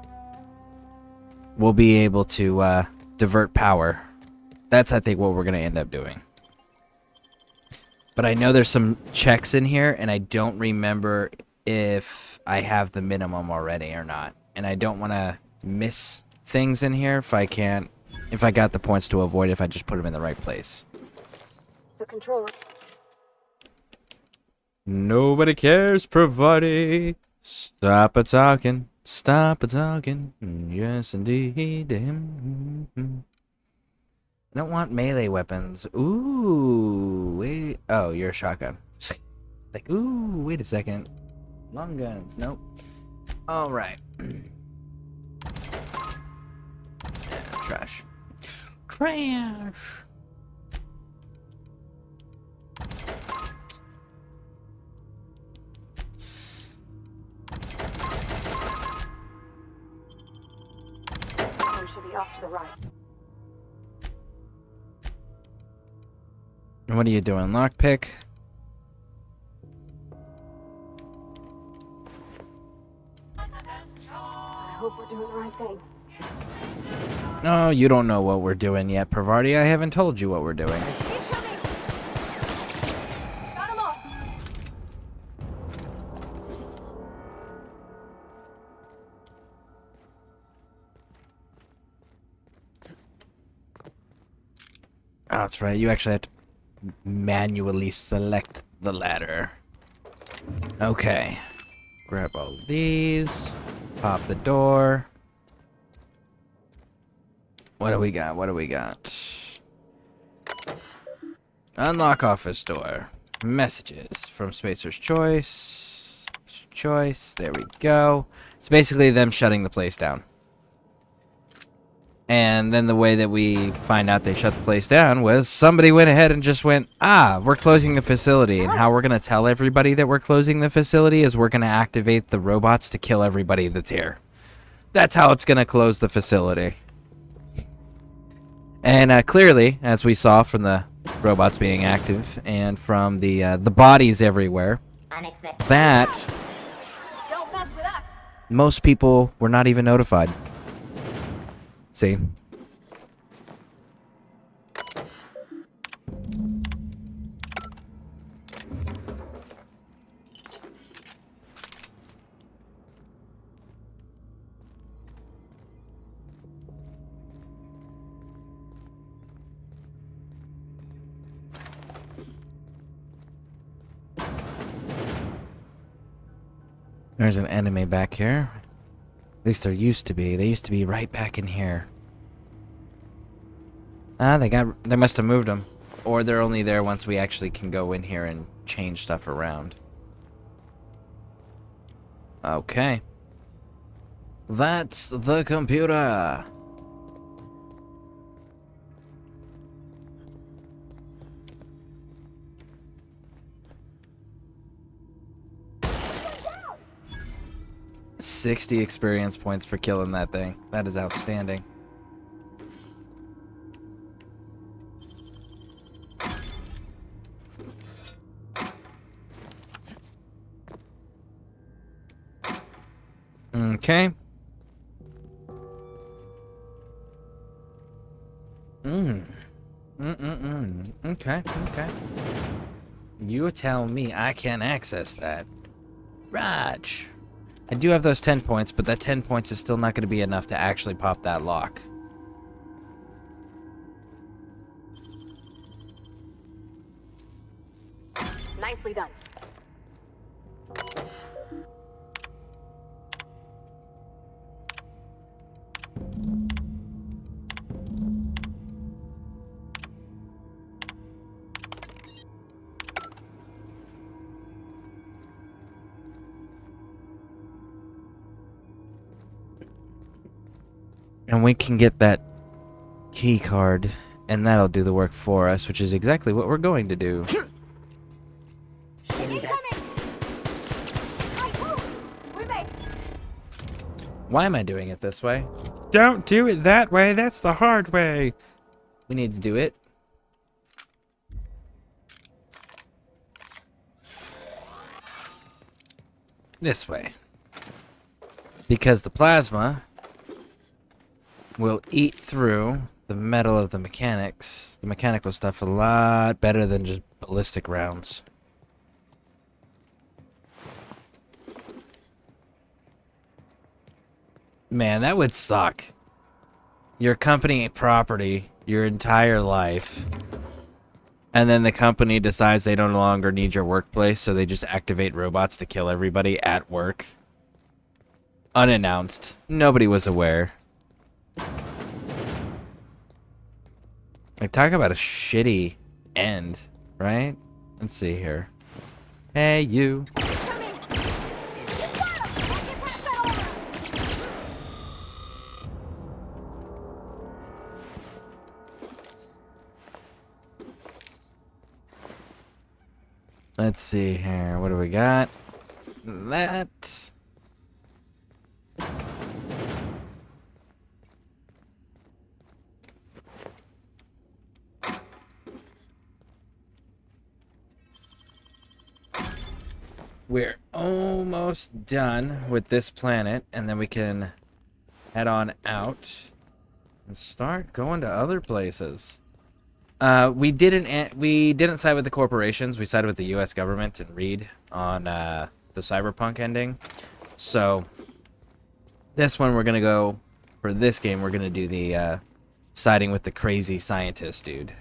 we'll be able to divert power. That's, I think, what we're going to end up doing. But I know there's some checks in here, and I don't remember if I have the minimum already or not. And I don't want to miss things in here if I got the points to avoid if I just put them in the right place. The controller. Nobody cares, Pravati. Stop a talking. Stop a talking. Yes, indeed. I don't want melee weapons. Ooh, wait. Oh, you're a shotgun. Like, ooh, wait a second. Long guns. Nope. All right. Trash. Trash. Should be off to the right. And what are you doing? Lockpick? I hope we're doing the right thing. No, you don't know what we're doing yet, Pravarti. I haven't told you what we're doing. He's coming! Got him off! Oh, that's right. You actually have to manually select the ladder. Okay. Grab all these. Pop the door. What do we got? What do we got? Unlock office door. Messages from Spacer's Choice. Choice. There we go. It's basically them shutting the place down. And then the way that we find out they shut the place down was somebody went ahead and just went, we're closing the facility. And how we're going to tell everybody that we're closing the facility is we're going to activate the robots to kill everybody that's here. That's how it's going to close the facility. And clearly, as we saw from the robots being active and from the bodies everywhere, that Don't mess with us! most people were not even notified. See? There's an enemy back here. At least there used to be. They used to be right back in here. They must have moved them. Or they're only there once we actually can go in here and change stuff around. Okay. That's the computer. $60 experience points for killing that thing. That is outstanding. Okay. Okay, okay. You tell me I can access that. Raj. I do have those 10 points, but that 10 points is still not going to be enough to actually pop that lock. Nicely done. And we can get that key card, and that'll do the work for us, which is exactly what we're going to do. Why am I doing it this way? Don't do it that way. That's the hard way. We need to do it this way. Because the plasma will eat through the metal of the mechanical stuff a lot better than just ballistic rounds. Man, that would suck. Your company property your entire life, and then the company decides they no longer need your workplace, so they just activate robots to kill everybody at work. Unannounced. Nobody was aware. Like, talk about a shitty end, right? Let's see here. Hey, you. Let's see here. What do we got? That. We're almost done with this planet, and then we can head on out and start going to other places. We didn't side with the corporations. We sided with the U.S. government and Reed on the Cyberpunk ending. So this one, we're gonna go for this game. We're gonna do the siding with the crazy scientist dude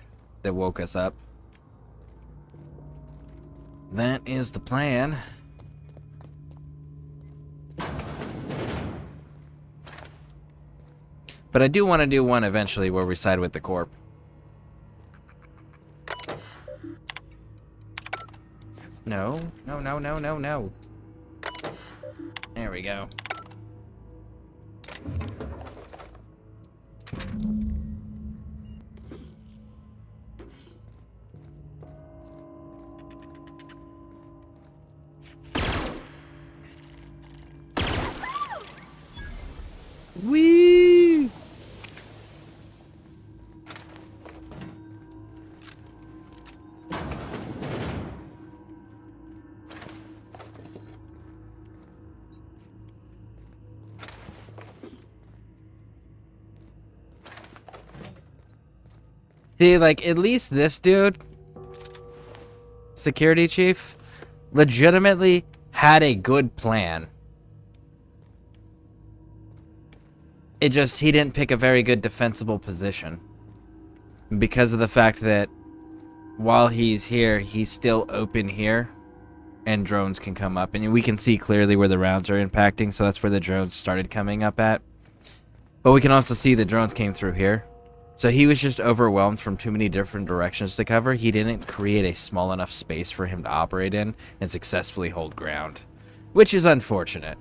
that woke us up. That is the plan. But I do want to do one eventually where we side with the Corp. No, no, no, no, no, no. There we go. Whee! See, like, at least this dude, security chief, legitimately had a good plan. It just, he didn't pick a very good defensible position. Because of the fact that while he's here, he's still open here. And drones can come up. And we can see clearly where the rounds are impacting. So that's where the drones started coming up at. But we can also see the drones came through here. So he was just overwhelmed from too many different directions to cover. He didn't create a small enough space for him to operate in and successfully hold ground. Which is unfortunate.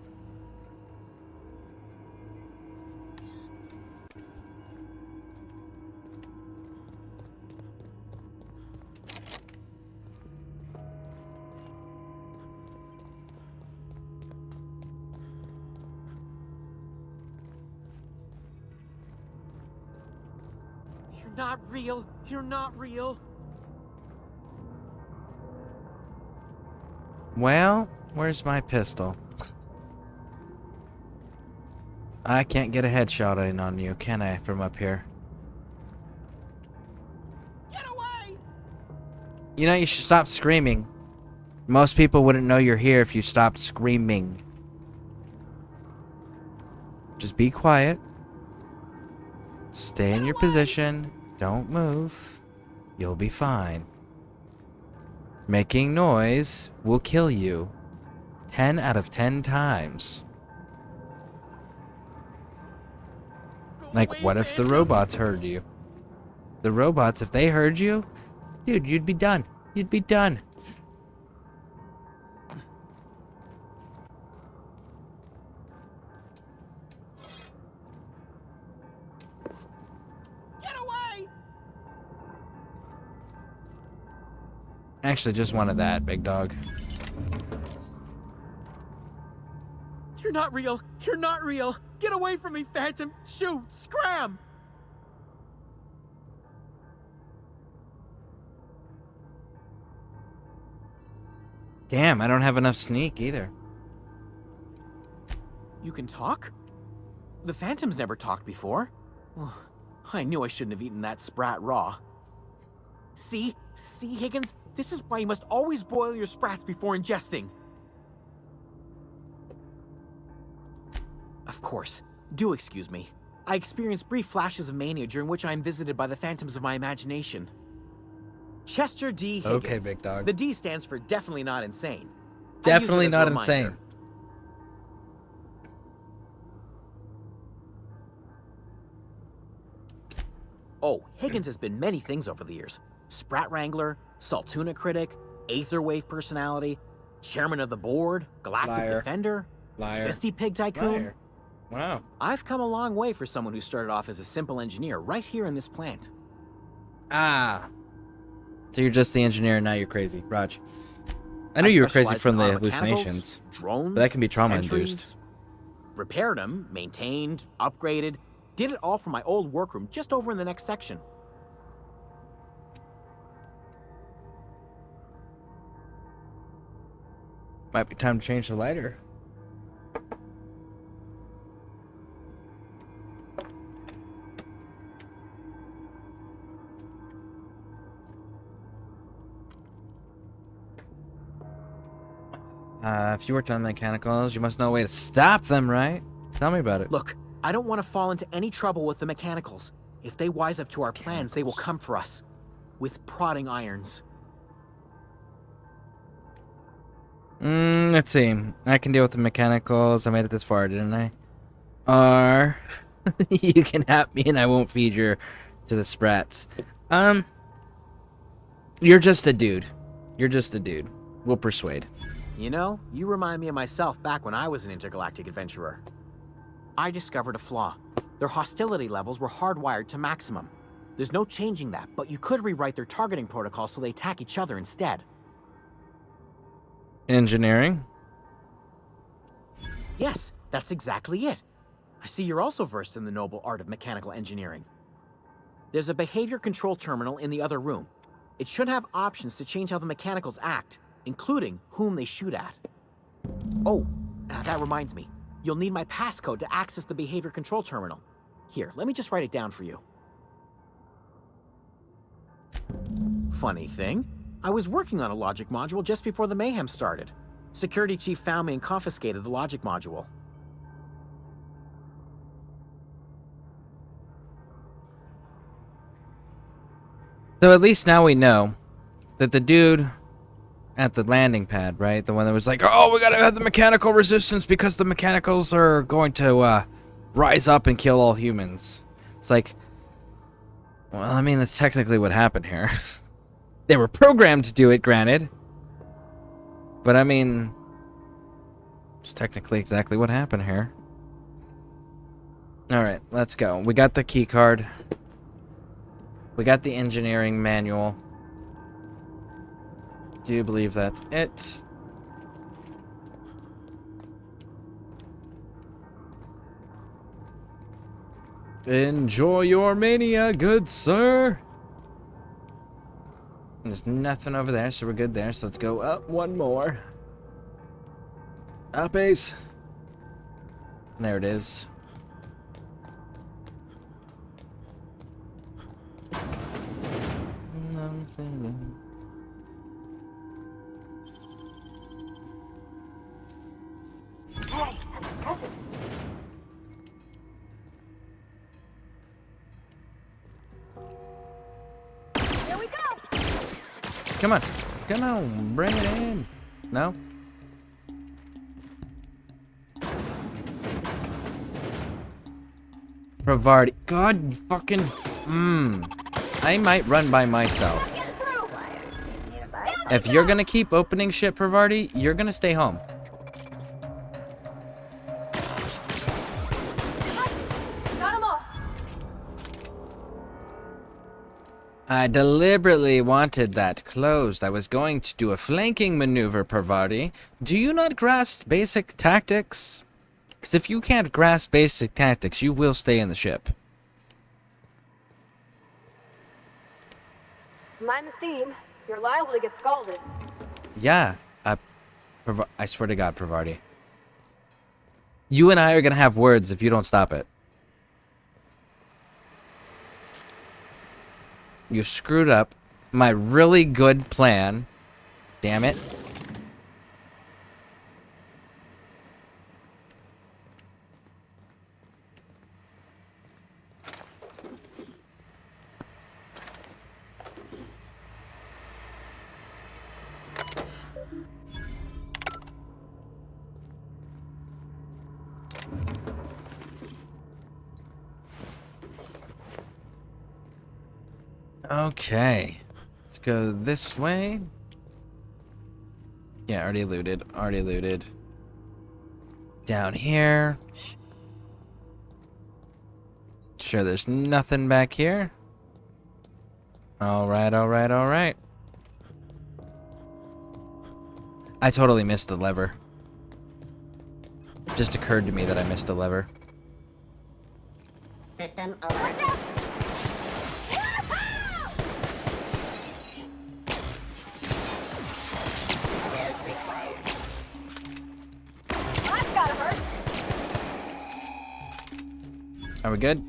Not real. You're not real. Well, where's my pistol? I can't get a headshot in on you, can I, from up here? Get away! You know, you should stop screaming. Most people wouldn't know you're here if you stopped screaming. Just be quiet. Stay in your position. Don't move. You'll be fine. Making noise will kill you. 10 out of 10 times. Like, what if the robots heard you? The robots, if they heard you, dude, you'd be done. You'd be done. Get away! Actually, just wanted that, big dog. You're not real. You're not real. Get away from me, Phantom. Shoot! Scram! Damn, I don't have enough sneak either. You can talk? The Phantom's never talked before. I knew I shouldn't have eaten that sprat raw. See? See, Higgins? This is why you must always boil your sprats before ingesting. Of course. Do excuse me. I experience brief flashes of mania during which I am visited by the phantoms of my imagination. Chester D. Higgins. Okay, big dog. The D stands for definitely not insane. I use it Definitely as a not reminder. insane. Oh, Higgins has been many things over the years. Sprat Wrangler, Saltuna Critic, Aetherwave Personality, Chairman of the Board, Galactic Liar. Defender, Liar. Sisty Pig Tycoon. Liar. Wow. I've come a long way for someone who started off as a simple engineer right here in this plant. Ah. So you're just the engineer and now you're crazy. Raj. I knew you were crazy specialized from in the auto mechanicals, hallucinations. drones, but that can be trauma sentries, induced. Repaired them, maintained, upgraded, did it all from my old workroom just over in the next section. Might be time to change the lighter. If you worked on mechanicals, you must know a way to stop them, right? Tell me about it. Look, I don't want to fall into any trouble with the mechanicals. If they wise up to our plans, they will come for us. With prodding irons. Let's see. I can deal with the mechanicals. I made it this far, didn't I? Or you can help me and I won't feed your to the sprats. You're just a dude. You're just a dude. We'll persuade. You know, you remind me of myself back when I was an intergalactic adventurer. I discovered a flaw. Their hostility levels were hardwired to maximum. There's no changing that, but you could rewrite their targeting protocol so they attack each other instead. Engineering? Yes, that's exactly it. I see you're also versed in the noble art of mechanical engineering. There's a behavior control terminal in the other room. It should have options to change how the mechanicals act, including whom they shoot at. Oh, that reminds me. You'll need my passcode to access the behavior control terminal. Here, let me just write it down for you. Funny thing, I was working on a logic module just before the mayhem started. Security chief found me and confiscated the logic module. So at least now we know that the dude at the landing pad, right? The one that was like, oh, we gotta have the mechanical resistance because the mechanicals are going to rise up and kill all humans. It's like, well, I mean, that's technically what happened here. They were programmed to do it, granted. But I mean, it's technically exactly what happened here. Alright, let's go. We got the key card. We got the engineering manual. Do you believe that's it? Enjoy your mania, good sir. There's nothing over there, so we're good there. So let's go up one more. Up, Ace. There it is. Come on. Come on. Bring it in. No? Pravarti. God fucking. I might run by myself. If you're gonna keep opening shit, Pravarti, you're gonna stay home. I deliberately wanted that closed. I was going to do a flanking maneuver, Pravarti. Do you not grasp basic tactics? Because if you can't grasp basic tactics, you will stay in the ship. Mind the steam. You're liable to get scalded. Yeah. I swear to God, Pravarti. You and I are going to have words if you don't stop it. You screwed up my really good plan. Damn it. Okay, let's go this way. Yeah, already looted, already looted. Down here. Sure, there's nothing back here. Alright, alright, alright. I totally missed the lever. Just occurred to me that I missed the lever. System override. Are we good?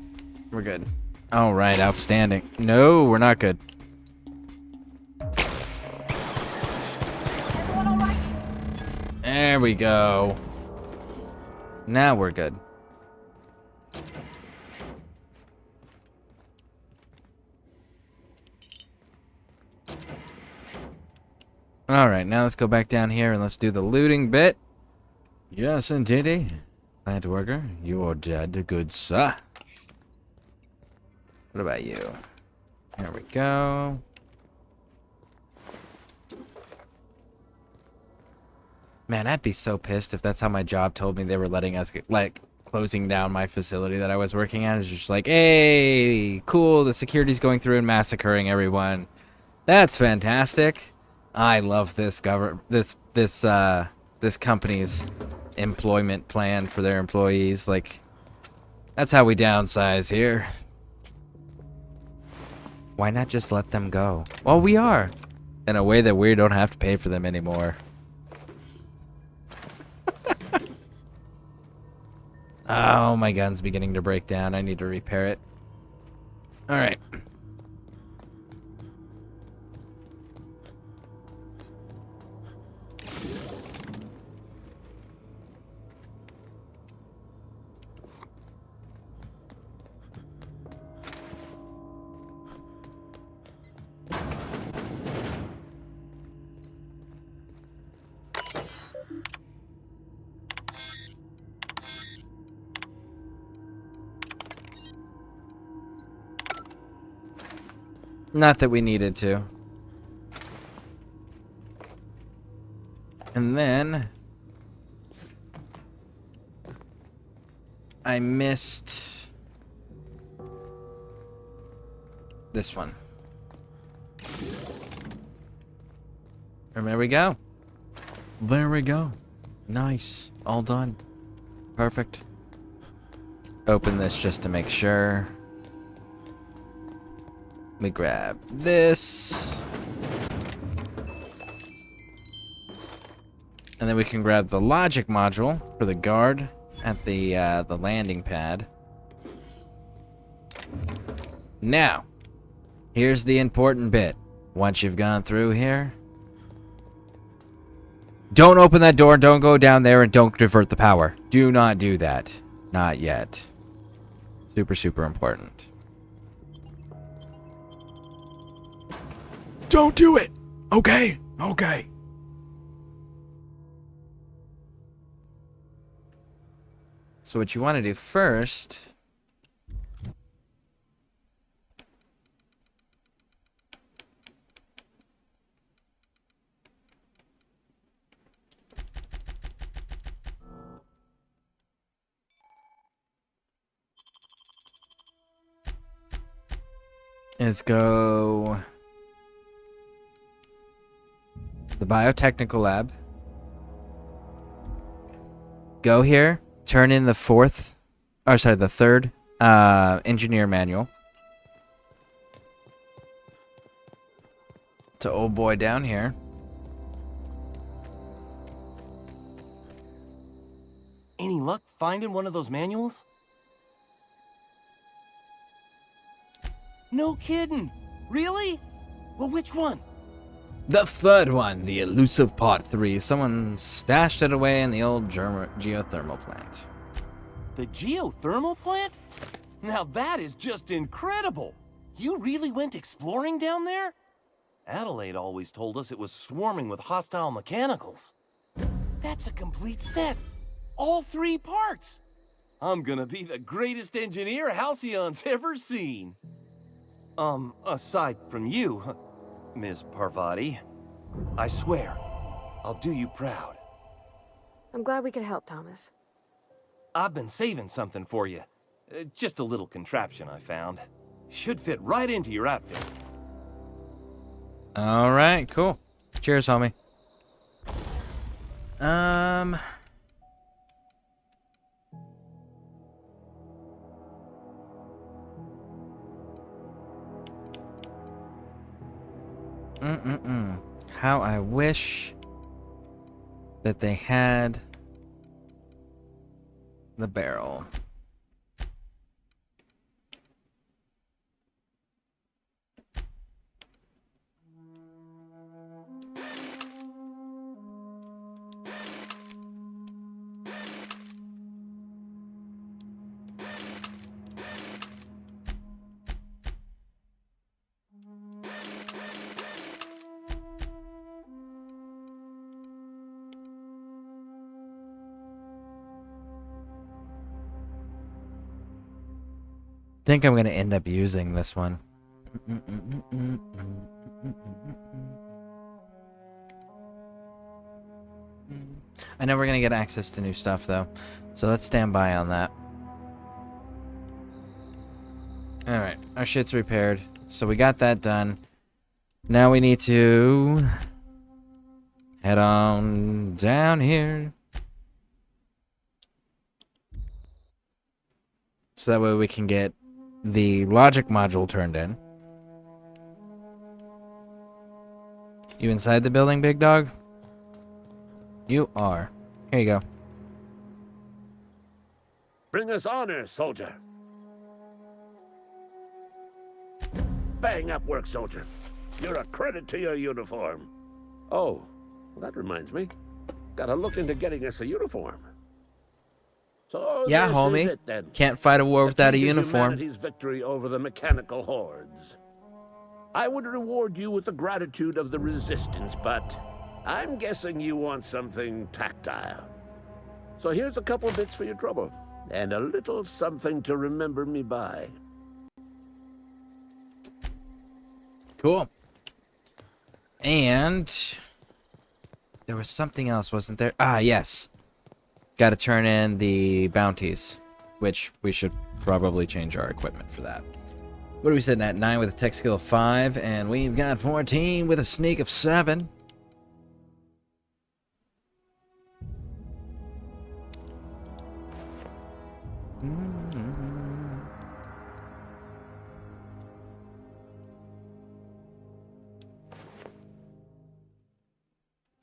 We're good. All right, outstanding. No, we're not good. There we go. Now we're good. All right, now let's go back down here and let's do the looting bit. Yes, indeedy. Plant worker, you are dead, good sir. What about you? There we go. Man, I'd be so pissed if that's how my job told me they were letting us, like, closing down my facility that I was working at. It's just like, hey, cool, the security's going through and massacring everyone. That's fantastic. I love this this company's employment plan for their employees. Like, that's how we downsize here. Why not just let them go? Well, we are. In a way that we don't have to pay for them anymore. Oh, my gun's beginning to break down. I need to repair it. Alright. Not that we needed to. And then I missed this one. And there we go. There we go. Nice. All done. Perfect. Let's open this just to make sure. Let me grab this. And then we can grab the logic module for the guard at the landing pad. Now, here's the important bit. Once you've gone through here, don't open that door, don't go down there, and don't divert the power. Do not do that. Not yet. Super, super important. Don't do it! Okay, okay. So what you want to do first is go the biotechnical lab. Go here, turn in the third engineer manual. To old boy down here. Any luck finding one of those manuals? No kidding. Really? Well, which one? The third one, the elusive part 3. Someone stashed it away in the old geothermal plant. The geothermal plant? Now that is just incredible. You really went exploring down there? Adelaide always told us it was swarming with hostile mechanicals. That's a complete set. All 3 parts. I'm gonna be the greatest engineer Halcyon's ever seen. Aside from you, Ms. Parvati, I swear, I'll do you proud. I'm glad we could help, Thomas. I've been saving something for you. Just a little contraption I found. Should fit right into your outfit. All right, cool. Cheers, homie. How I wish that they had the barrel. I think I'm gonna end up using this one. I know we're gonna get access to new stuff though, so let's stand by on that. Alright, our shit's repaired, so we got that done. Now we need to head on down here. So that way we can get the logic module turned in. You inside the building, big dog? You are. Here you go. Bring us honor, soldier. Bang up work, soldier. You're a credit to your uniform. Oh, well, that reminds me. Gotta look into getting us a uniform. So Yeah, this homie. is it, then. Can't fight a war without a Achieving uniform. humanity's victory over the mechanical hordes. I would reward you with the gratitude of the resistance, but I'm guessing you want something tactile. So here's a couple bits for your trouble, and a little something to remember me by. Cool. And there was something else, wasn't there? Ah, yes. Got to turn in the bounties, which we should probably change our equipment for that. What are we sitting at? 9 with a tech skill of 5, and we've got 14 with a sneak of 7.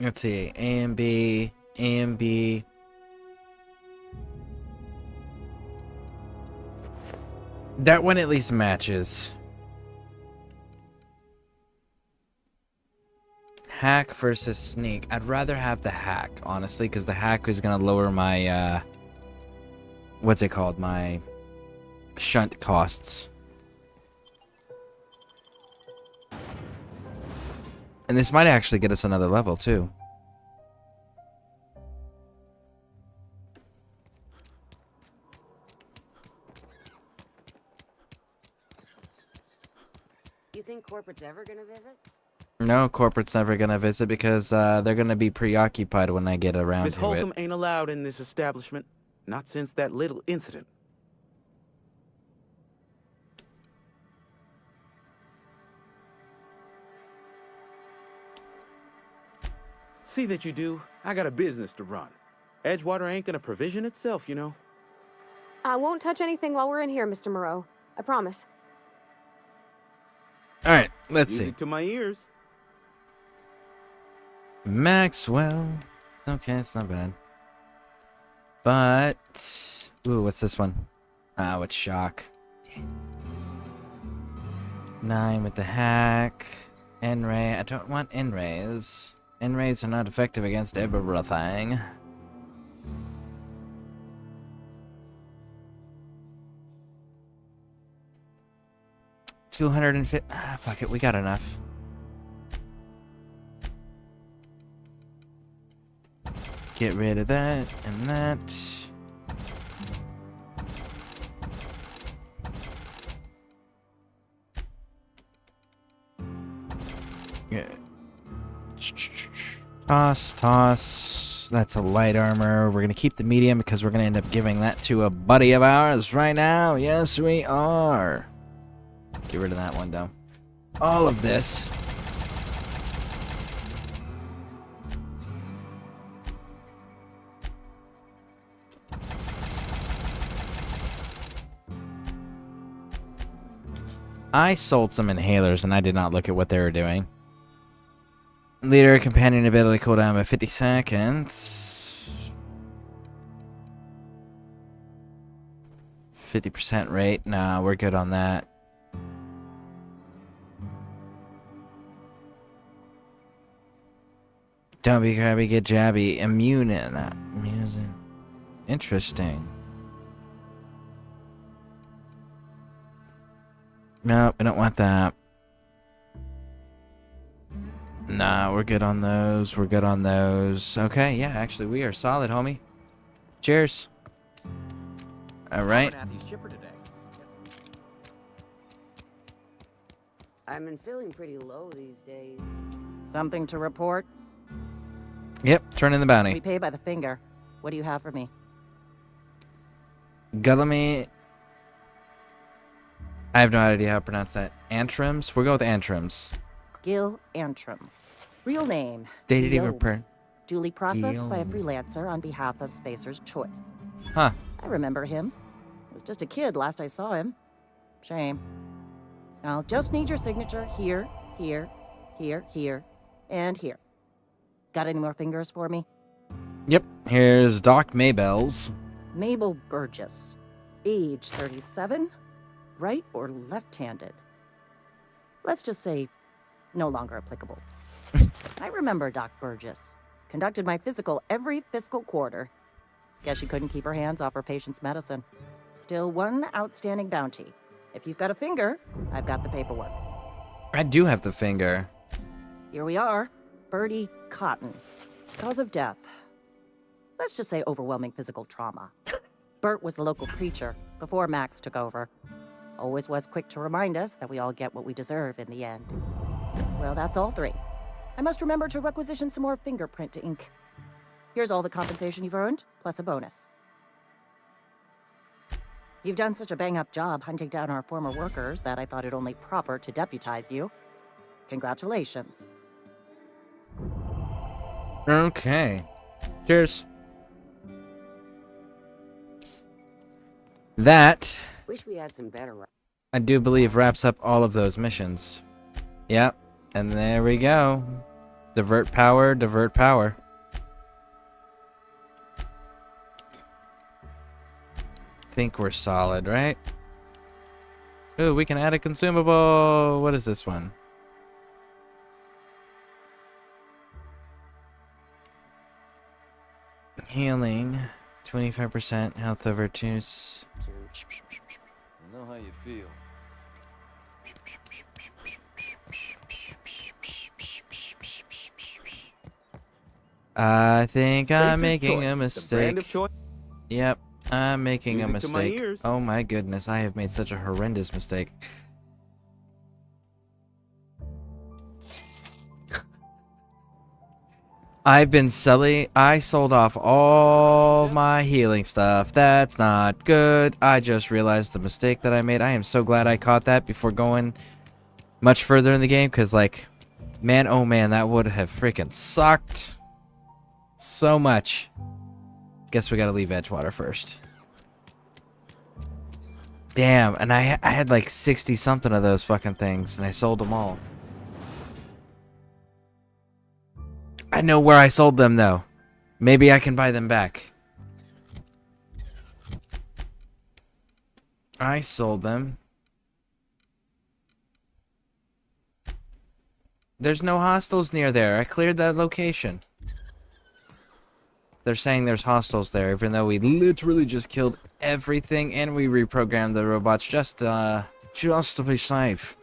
Let's see, A and B, A and B. That one at least matches. Hack versus sneak. I'd rather have the hack, honestly, because the hack is going to lower my, what's it called? My shunt costs. And this might actually get us another level, too. You think corporate's ever gonna visit? No, corporate's never gonna visit because they're gonna be preoccupied when I get around Miss to Holcomb it. ain't allowed in this establishment. Not since that little incident. See that you do. I got a business to run. Edgewater ain't gonna provision itself, you know. I won't touch anything while we're in here, Mr. Moreau. I promise. All right, let's see. Music to my ears. Maxwell. It's okay, it's not bad. But ooh, what's this one? Ah, what's shock? 9 with the hack. N-ray. I don't want N-rays. N-rays are not effective against everything. $250. Ah, fuck it. We got enough. Get rid of that and that. Yeah. Toss. That's a light armor. We're gonna keep the medium because we're gonna end up giving that to a buddy of ours right now. Yes, we are. Get rid of that one, though. All of this. I sold some inhalers and I did not look at what they were doing. Leader companion ability cooldown by 50 seconds. 50% rate. Nah, we're good on that. Don't be grabby, get jabby. Immune in that music. Interesting. No, we don't want that. Nah, we're good on those. We're good on those. Okay, yeah, actually, we are solid, homie. Cheers. All right. I've been feeling pretty low these days. Something to report? Yep, turn in the bounty. We pay by the finger. What do you have for me? Gullamy. I have no idea how to pronounce that. Antrims? We'll go with Antrims. Gil Antrim. Real name. They didn't even Guillaume. print. Duly processed by a Guillaume. freelancer on behalf of Spacer's Choice. Huh. I remember him. I was just a kid last I saw him. Shame. I'll just need your signature here, here, here, here, and here. Got any more fingers for me? Yep. Here's Doc Maybells. Mabel Burgess. Age 37. Right or left-handed? Let's just say no longer applicable. I remember Doc Burgess. Conducted my physical every fiscal quarter. Guess she couldn't keep her hands off her patient's medicine. Still one outstanding bounty. If you've got a finger, I've got the paperwork. I do have the finger. Here we are. Bertie Cotton. Cause of death. Let's just say overwhelming physical trauma. Bert was the local preacher before Max took over. Always was quick to remind us that we all get what we deserve in the end. Well, that's all 3. I must remember to requisition some more fingerprint ink. Here's all the compensation you've earned, plus a bonus. You've done such a bang-up job hunting down our former workers that I thought it only proper to deputize you. Congratulations. Okay. Cheers. That, Wish we had some better. I do believe, wraps up all of those missions. Yep. And there we go. Divert power, divert power. Think we're solid, right? Ooh, we can add a consumable. What is this one? Healing. 25% health over 2. I know how you feel. I think I'm Spacer's making Choice, a the brand of mistake. choice. Yep, I'm making a Music to my mistake. ears. Oh my goodness, I have made such a horrendous mistake. I sold off all my healing stuff. That's not good. I just realized the mistake that I made. I am so glad I caught that before going much further in the game, because, like, man, oh man, that would have freaking sucked so much. Guess we gotta leave Edgewater first. Damn, and I had like 60 something of those fucking things, and I sold them all. I know where I sold them, though. Maybe I can buy them back. I sold them. There's no hostels near there. I cleared that location. They're saying there's hostels there, even though we literally just killed everything and we reprogrammed the robots just to be safe.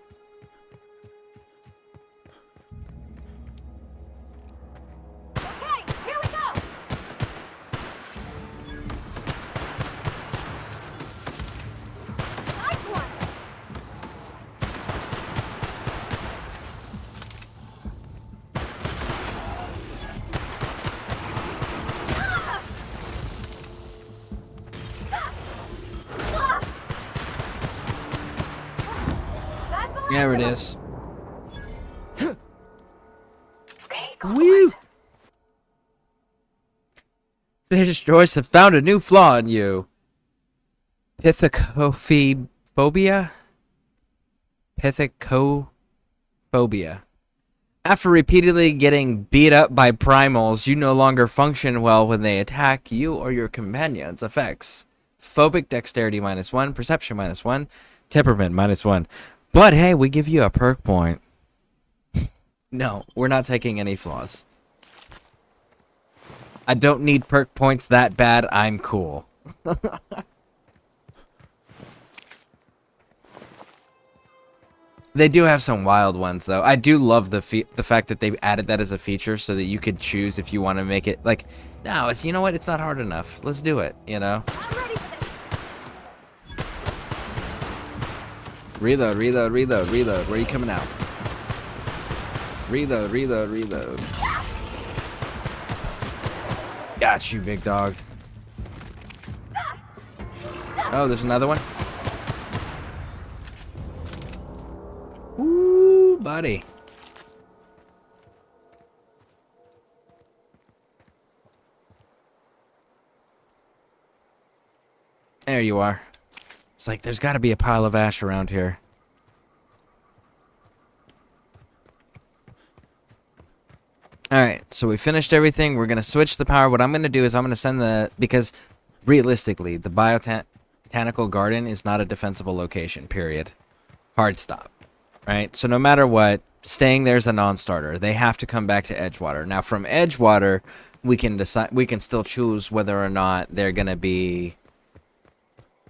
There it is. Woo! Spacer's Choice have found a new flaw in you. Pithecophobia? Pithecophobia. After repeatedly getting beat up by primals, you no longer function well when they attack you or your companions. Effects: phobic dexterity -1, perception -1, temperament -1. But hey, we give you a perk point. No, we're not taking any flaws. I don't need perk points that bad. I'm cool. They do have some wild ones, though. I do love the fact that they've added that as a feature so that you could choose if you want to make it like, no, it's, you know what? It's not hard enough. Let's do it, you know? Reload, reload, reload, reload. Where are you coming out? Reload, reload, reload. Got you, big dog. Oh, there's another one? Ooh, buddy. There you are. It's like, there's got to be a pile of ash around here. Alright, so we finished everything. We're going to switch the power. What I'm going to do is I'm going to send the... Because, realistically, the Botanical Garden is not a defensible location, period. Hard stop. Right? So no matter what, staying there is a non-starter. They have to come back to Edgewater. Now, from Edgewater, we can decide... We can still choose whether or not they're going to be...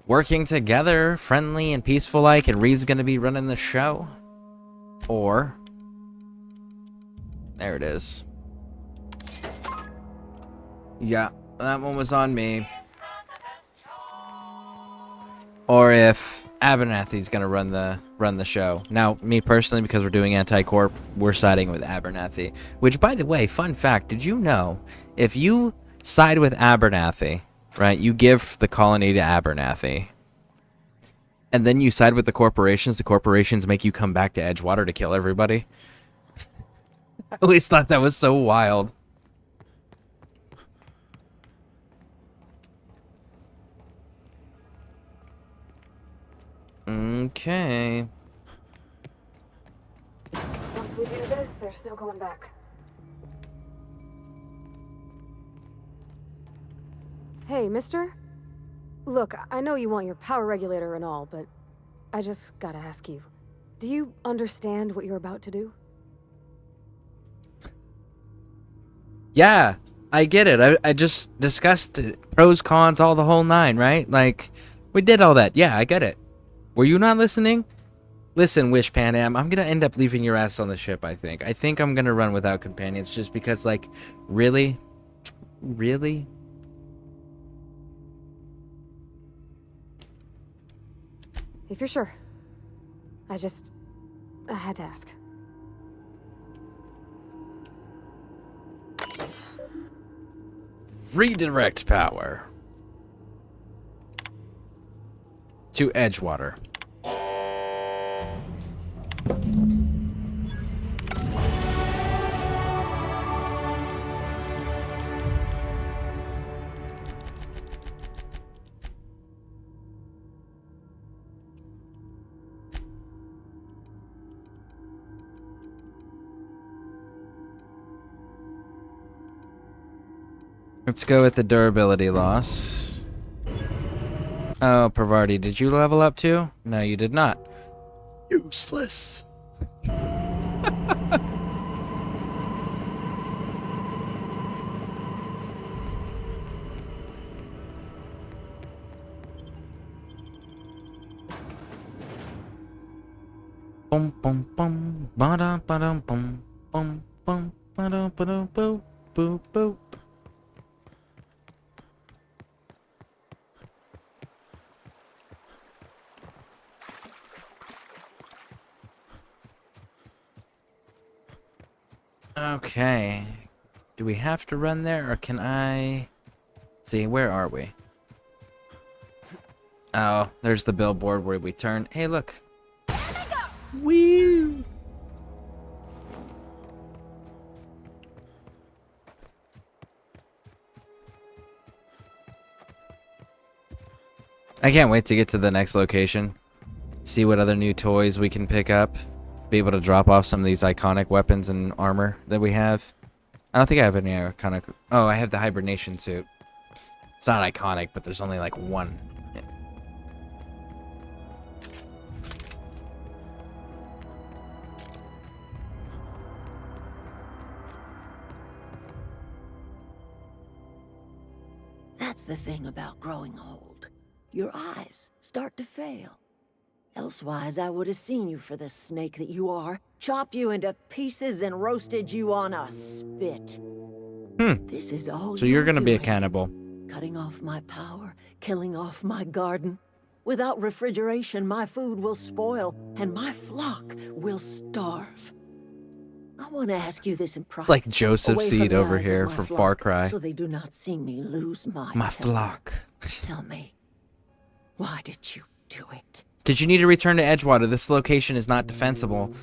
working together, friendly and peaceful like, and Reed's gonna be running the show. Or... there it is. Yeah, that one was on me. Or if Abernathy's gonna run the show. Now, me personally, because we're doing Anti-Corp, we're siding with Abernathy. Which, by the way, fun fact, did you know, if you side with Abernathy, right, you give the colony to Abernathy, and then you side with the corporations make you come back to Edgewater to kill everybody? I always thought that was so wild. Okay. Once we do this, there's no going back. Hey, mister? Look, I know you want your power regulator and all, but I just gotta ask you. Do you understand what you're about to do? Yeah, I get it. I just discussed it. Pros, cons, all the whole nine, right? Like, we did all that. Yeah, I get it. Were you not listening? Listen, Wish Pan Am, I'm gonna end up leaving your ass on the ship, I think. I think I'm gonna run without companions just because, like, really? Really? If you're sure. I had to ask. Redirect power to Edgewater. Let's go with the durability loss. Oh, Parvati, did you level up too? No, you did not. Useless. Bum bum bum ba da ba dum bum bum bum ba da ba dum boop boop boop. Okay. Do we have to run there, or can I... Let's see, where are we? Oh, there's the billboard where we turn. Hey, look. Woo! I can't wait to get to the next location. See what other new toys we can pick up. Be able to drop off some of these iconic weapons and armor that we have. I don't think I have any iconic... Oh, I have the hibernation suit. It's not iconic, but there's only like one. That's the thing about growing old. Your eyes start to fail. Elsewise, I would have seen you for the snake that you are, chopped you into pieces and roasted you on a spit. This is all So you're gonna be a doing. cannibal. Cutting off my power, killing off my garden. Without refrigeration, my food will spoil, and my flock will starve. I want to ask you this in private. It's like Joseph away from Seed the over eyes of here my from flock, Far Cry. so they do not see me lose my My temper. flock. Tell me, why did you do it? Because you need to return to Edgewater. This location is not defensible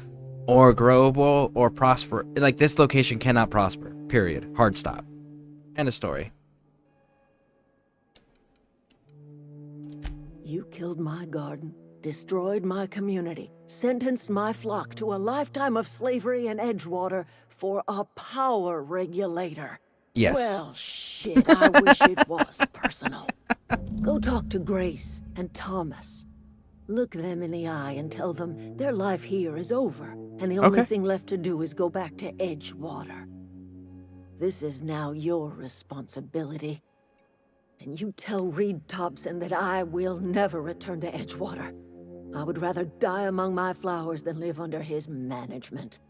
or growable or prosper. Like, this location cannot prosper. Period. Hard stop. End of story. You killed my garden, destroyed my community, sentenced my flock to a lifetime of slavery in Edgewater for a power regulator. Yes. Well, shit, I wish it was personal. Go talk to Grace and Thomas. Look them in the eye and tell them their life here is over, and the only Okay. thing left to do is go back to Edgewater. This is now your responsibility. And you tell Reed Thompson that I will never return to Edgewater. I would rather die among my flowers than live under his management.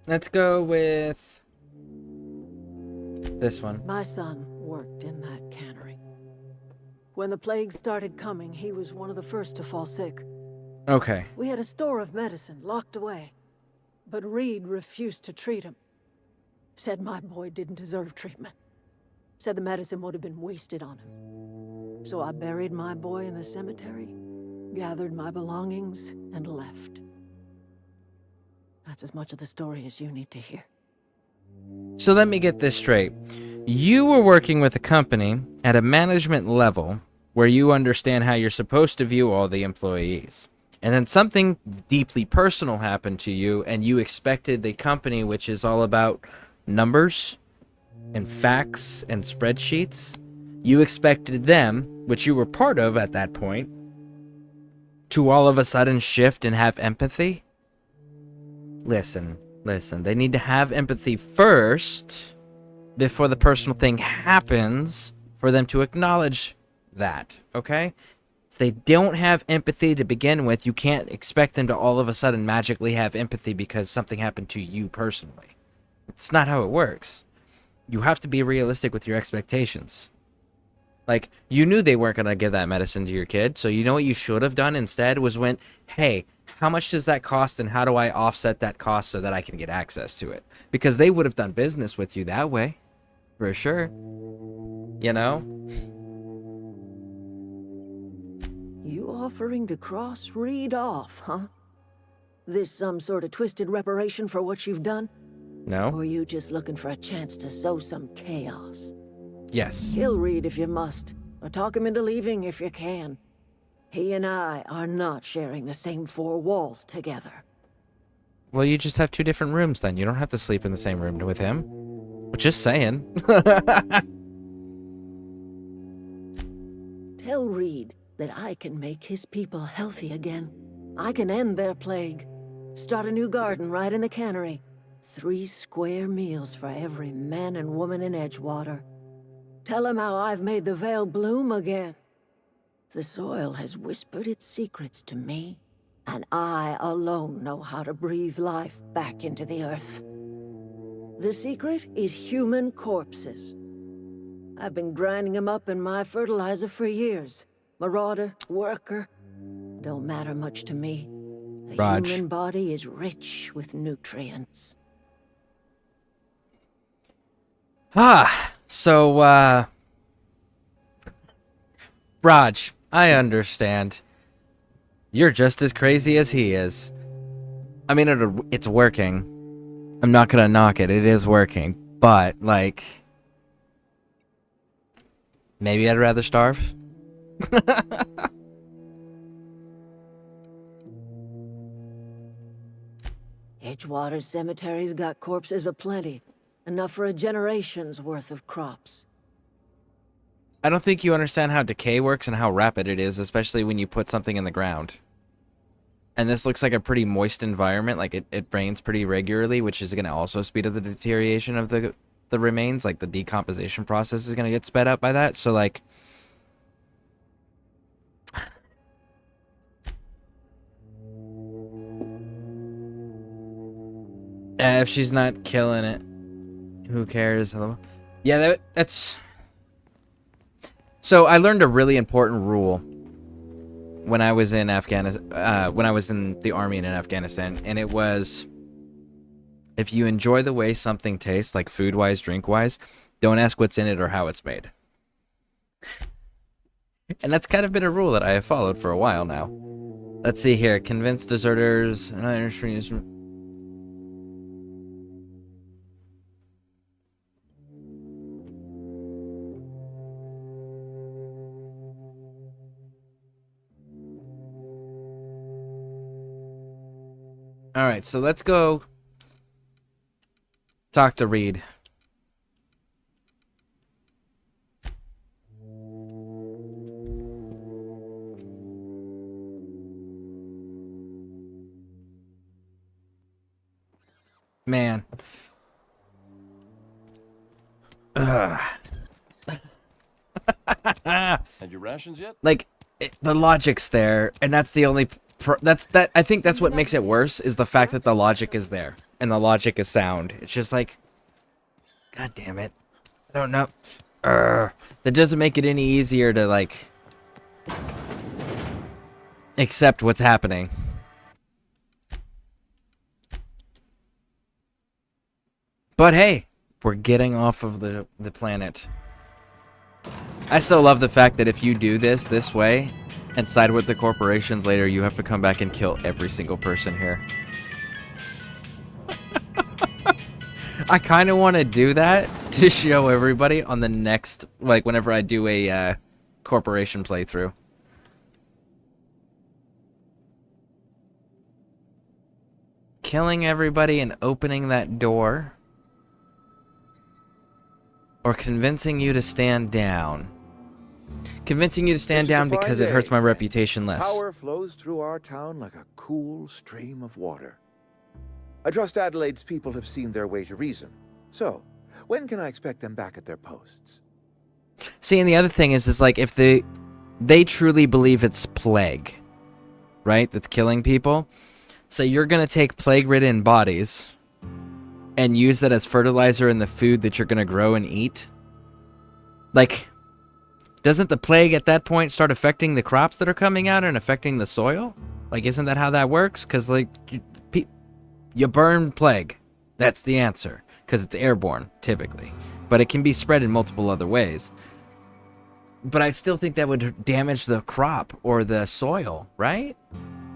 Let's go with this one. My son worked in that cannery. When the plague started coming, he was one of the first to fall sick. Okay. We had a store of medicine locked away, but Reed refused to treat him. Said my boy didn't deserve treatment. Said the medicine would have been wasted on him. So I buried my boy in the cemetery, gathered my belongings, and left. That's as much of the story as you need to hear. So let me get this straight. You were working with a company at a management level where you understand how you're supposed to view all the employees. And then something deeply personal happened to you, and you expected the company, which is all about numbers and facts and spreadsheets, you expected them, which you were part of at that point, to all of a sudden shift and have empathy? Listen, they need to have empathy first before the personal thing happens for them to acknowledge that, okay? If they don't have empathy to begin with, you can't expect them to all of a sudden magically have empathy because something happened to you personally. It's not how it works. You have to be realistic with your expectations. Like, you knew they weren't going to give that medicine to your kid, so you know what you should have done instead was went, hey, how much does that cost and how do I offset that cost so that I can get access to it? Because they would have done business with you that way, for sure. You know? You offering to cross Reed off, huh? This some sort of twisted reparation for what you've done? No? Or you just looking for a chance to sow some chaos? Yes. Kill Reed if you must, or talk him into leaving if you can. He and I are not sharing the same four walls together. Well, you just have 2 different rooms then. You don't have to sleep in the same room with him. Just saying. Tell Reed that I can make his people healthy again. I can end their plague. Start a new garden right in the cannery. 3 square meals for every man and woman in Edgewater. Tell him how I've made the Vale bloom again. The soil has whispered its secrets to me, and I alone know how to breathe life back into the earth. The secret is human corpses. I've been grinding them up in my fertilizer for years. Marauder, worker, don't matter much to me. The Raj. human body is rich with nutrients. So, Raj, I understand. You're just as crazy as he is. I mean, it's working. I'm not gonna knock it. It is working. But, like... maybe I'd rather starve? Edgewater Cemetery's got corpses aplenty. Enough for a generation's worth of crops. I don't think you understand how decay works and how rapid it is, especially when you put something in the ground. And this looks like a pretty moist environment, like it rains pretty regularly, which is going to also speed up the deterioration of the remains, like the decomposition process is going to get sped up by that, so like... if she's not killing it, who cares? Yeah, that's... So I learned a really important rule when I was in Afghanistan, when I was in the army in Afghanistan, and it was, if you enjoy the way something tastes, like food-wise, drink-wise, don't ask what's in it or how it's made. And that's kind of been a rule that I have followed for a while now. Let's see here. Convince deserters and other streams. Alright, so let's go talk to Reed. Man. Had your rations yet? Like, the logic's there, and that's the only... I think that's what makes it worse, is the fact that the logic is there, and the logic is sound. It's just like... God damn it. I don't know. That doesn't make it any easier to, like... accept what's happening. But hey, we're getting off of the planet. I still love the fact that if you do this way, and side with the corporations later, you have to come back and kill every single person here. I kind of want to do that to show everybody on the next, like, whenever I do a corporation playthrough. Killing everybody and opening that door. Or convincing you to stand down. Convincing you to stand down because it hurts my reputation less. Power flows through our town like a cool stream of water. I trust Adelaide's people have seen their way to reason. So, When can I expect them back at their posts? See, and the other thing is like if they truly believe it's plague, right? That's killing people. So you're gonna take plague-ridden bodies and use that as fertilizer in the food that you're gonna grow and eat. Like, doesn't the plague at that point start affecting the crops that are coming out and affecting the soil? Like, isn't that how that works? Because like you burn plague. That's the answer. Because it's airborne, typically. But it can be spread in multiple other ways. But I still think that would damage the crop or the soil, right?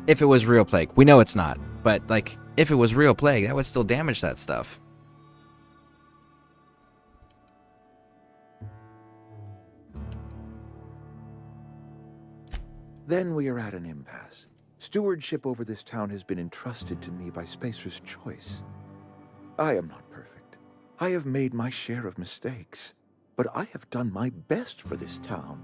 If it was real plague. We know it's not. But, like, if it was real plague, that would still damage that stuff. Then we are at an impasse. Stewardship over this town has been entrusted to me by Spacer's Choice. I am not perfect. I have made my share of mistakes. But I have done my best for this town.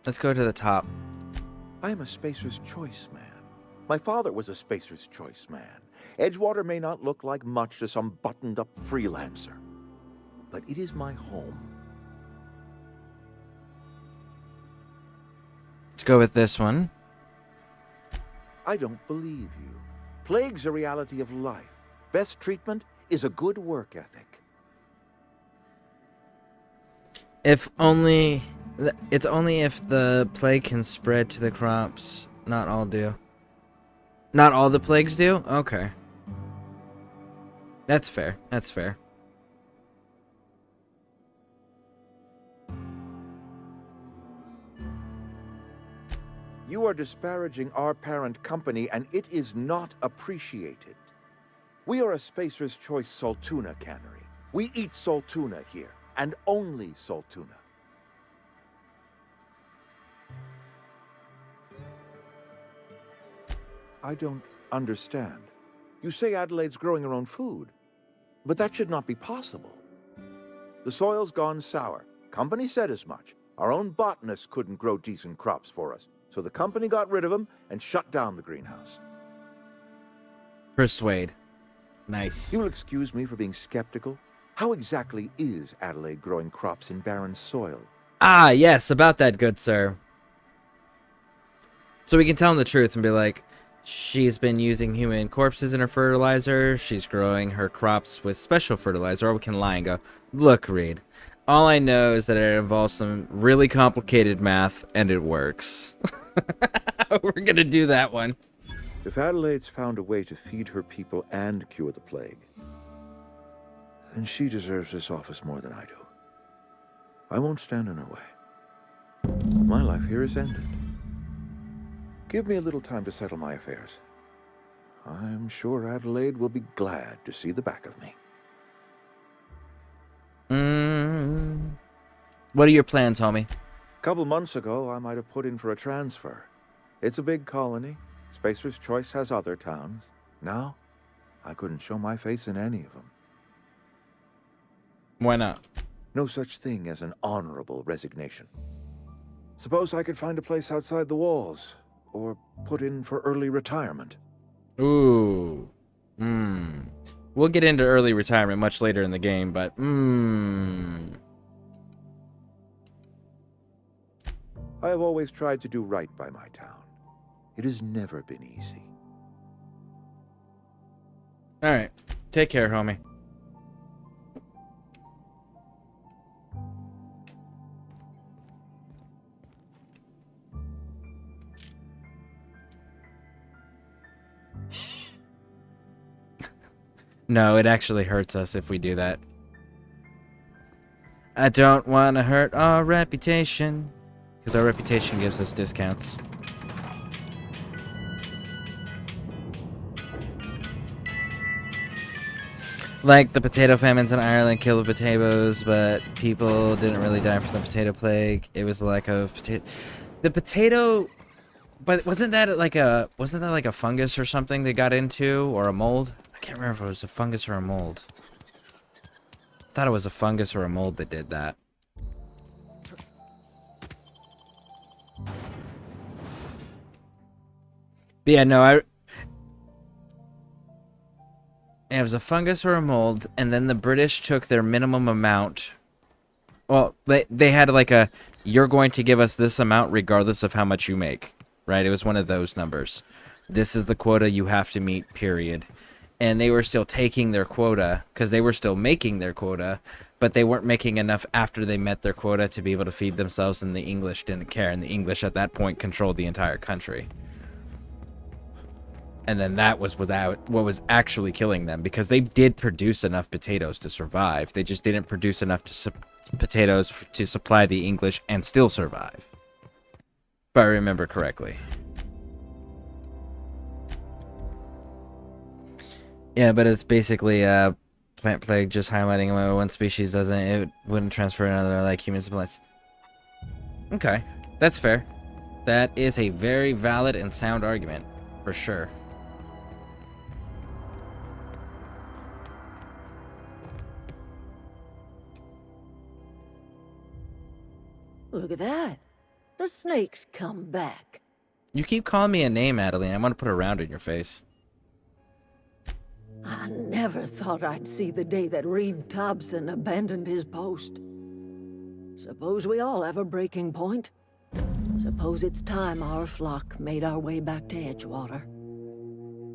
Let's go to the top. I am a Spacer's Choice man. My father was a Spacer's Choice man. Edgewater may not look like much to some buttoned-up freelancer, but it is my home. Let's go with this one. I don't believe you. Plague's a reality of life. Best treatment is a good work ethic. If only... It's only if the plague can spread to the crops. Not all do. Not all the plagues do? Okay. That's fair. That's fair. You are disparaging our parent company, and it is not appreciated. We are a Spacer's Choice Saltuna cannery. We eat Saltuna here, and only Saltuna. I don't understand. You say Adelaide's growing her own food, but that should not be possible. The soil's gone sour. Company said as much. Our own botanist couldn't grow decent crops for us, so the company got rid of him and shut down the greenhouse. Persuade. Nice. You will excuse me for being skeptical. How exactly is Adelaide growing crops in barren soil? Ah, yes, about that, good sir. So we can tell him the truth and be like, she's been using human corpses in her fertilizer. She's growing her crops with special fertilizer. Or we can lie and go, look, Reed, all I know is that it involves some really complicated math, and it works. We're gonna do that one. If Adelaide's found a way to feed her people and cure the plague, then she deserves this office more than I do. I won't stand in her way. My life here is ended. Give me a little time to settle my affairs. I'm sure Adelaide will be glad to see the back of me. What are your plans, homie? A couple months ago, I might have put in for a transfer. It's a big colony. Spacer's Choice has other towns. Now, I couldn't show my face in any of them. Why not? No such thing as an honorable resignation. Suppose I could find a place outside the walls, or put in for early retirement. Ooh. We'll get into early retirement much later in the game, but I have always tried to do right by my town. It has never been easy. Alright. Take care, homie. No, it actually hurts us if we do that. I don't want to hurt our reputation, because our reputation gives us discounts. Like the potato famines in Ireland killed the potatoes, but people didn't really die from the potato plague. It was the lack of potato. The potato, but wasn't that like a fungus or something they got into, or a mold? I can't remember if it was a fungus or a mold. thought it was a fungus or a mold that did that. But yeah, no, it was a fungus or a mold, and then the British took their minimum amount. Well, they had like a, you're going to give us this amount regardless of how much you make, right? It was one of those numbers. This is the quota you have to meet, period. And they were still taking their quota because they were still making their quota, but they weren't making enough after they met their quota to be able to feed themselves, and the English didn't care, and the English at that point controlled the entire country. And then that was what was actually killing them, because they did produce enough potatoes to survive. They just didn't produce enough potatoes to supply the English and still survive. If I remember correctly. Yeah, but it's basically plant plague, just highlighting when one species doesn't, it wouldn't transfer to another like humans and plants. Okay, that's fair. That is a very valid and sound argument, for sure. Look at that. The snake's come back. You keep calling me a name, Adeline. I'm gonna put a round in your face. I never thought I'd see the day that Reed Thompson abandoned his post. Suppose we all have a breaking point. Suppose it's time our flock made our way back to Edgewater.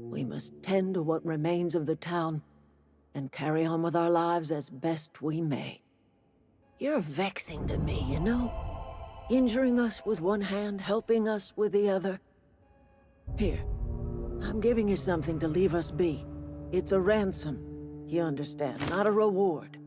We must tend to what remains of the town and carry on with our lives as best we may. You're vexing to me, you know? Injuring us with one hand, helping us with the other. Here, I'm giving you something to leave us be. It's a ransom, you understand, not a reward.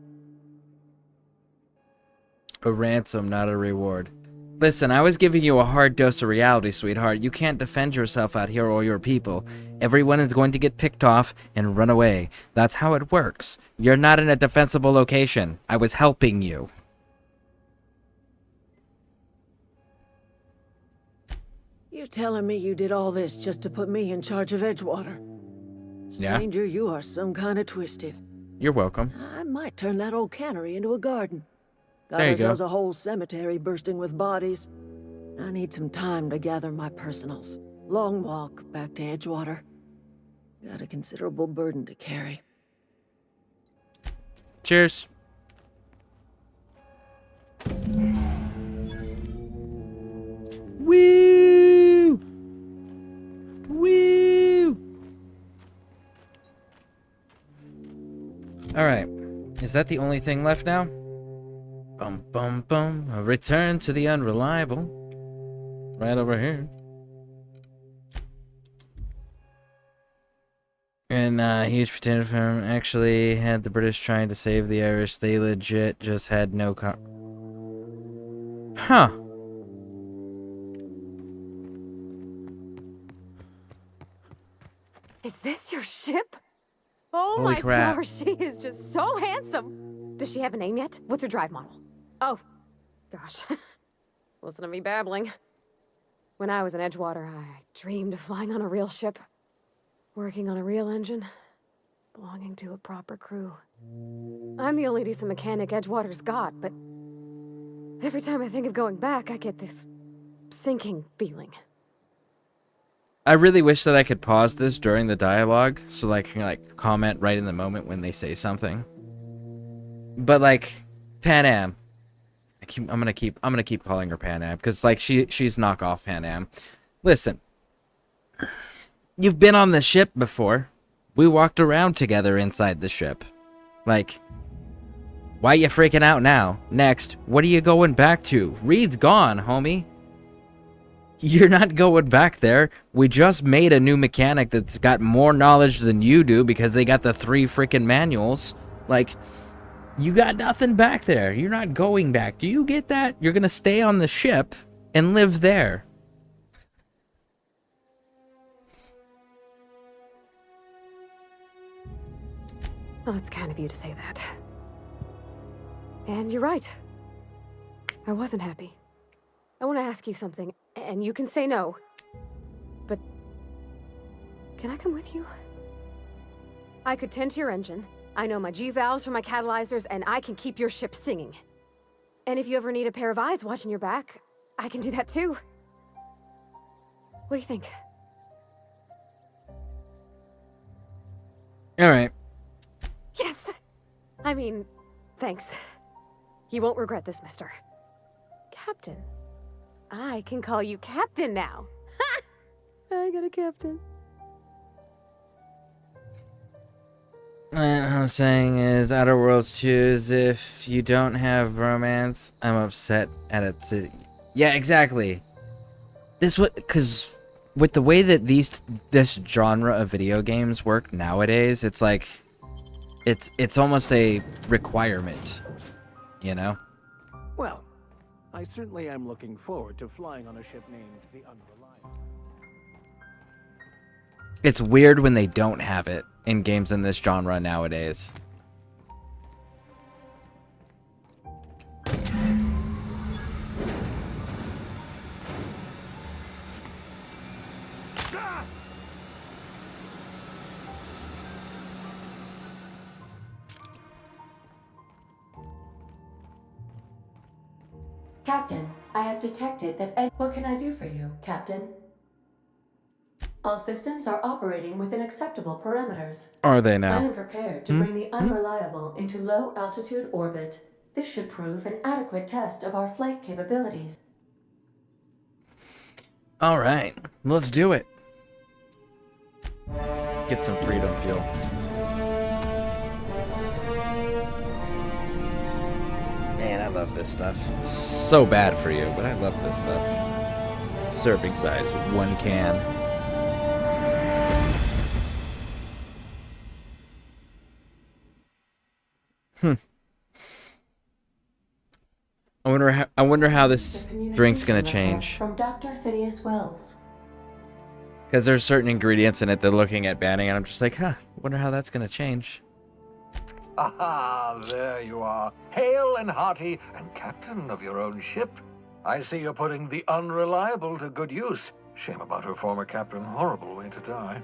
A ransom, not a reward. Listen, I was giving you a hard dose of reality, sweetheart. You can't defend yourself out here or your people. Everyone is going to get picked off and run away. That's how it works. You're not in a defensible location. I was helping you. You telling me you did all this just to put me in charge of Edgewater? Yeah. Stranger, you are some kind of twisted. You're welcome. I might turn that old cannery into a garden. Got There you go. ourselves a whole cemetery bursting with bodies. I need some time to gather my personals. Long walk back to Edgewater. Got a considerable burden to carry. Cheers. Woo! Woo! Alright. Is that the only thing left now? Bum bum bum. A return to the unreliable. Right over here. And huge potato farm actually had the British trying to save the Irish. They legit just had no Huh. Is this your ship? Oh Holy my crap. stars, she is just so handsome. Does she have a name yet? What's her drive model? Oh, gosh. Listen to me babbling. When I was in Edgewater, I dreamed of flying on a real ship, working on a real engine, belonging to a proper crew. I'm the only decent mechanic Edgewater's got, but every time I think of going back, I get this sinking feeling. I really wish that I could pause this during the dialogue so I can like comment right in the moment when they say something. But like Pan Am, I'm gonna keep calling her Pan Am because like she's knockoff Pan Am. Listen, you've been on the ship before. We walked around together inside the ship. Like, why you freaking out now? Next, what are you going back to? Reed's gone, homie. You're not going back there. We just made a new mechanic that's got more knowledge than you do because they got the 3 freaking manuals. Like, you got nothing back there. You're not going back. Do you get that? You're gonna stay on the ship and live there. Well, it's kind of you to say that. And you're right. I wasn't happy. I want to ask you something, and you can say no. But can I come with you? I could tend to your engine, I know my G-valves from my catalyzers, and I can keep your ship singing. And if you ever need a pair of eyes watching your back, I can do that too. What do you think? All right. Yes! I mean, thanks. You won't regret this, mister. Captain. I can call you Captain now. Ha! I got a captain. What I'm saying is, Outer Worlds 2 is if you don't have romance, I'm upset at it. Yeah, exactly. Because with the way that this genre of video games work nowadays, it's like, it's almost a requirement, you know? Well, I certainly am looking forward to flying on a ship named the Unreliable. It's weird when they don't have it in games in this genre nowadays. Captain, I have detected that what can I do for you, Captain? All systems are operating within acceptable parameters. Are they now? I am prepared to bring the Unreliable into low-altitude orbit. This should prove an adequate test of our flight capabilities. All right, let's do it. Get some freedom fuel. Man, I love this stuff. So bad for you, but I love this stuff. Serving size with 1 can. I wonder how this drink's gonna change. From Dr. Phineas Wells. Because there's certain ingredients in it they're looking at banning, and I'm just like, wonder how that's gonna change. Aha, there you are. Hale and hearty, and captain of your own ship. I see you're putting the Unreliable to good use. Shame about her former captain. Horrible way to die.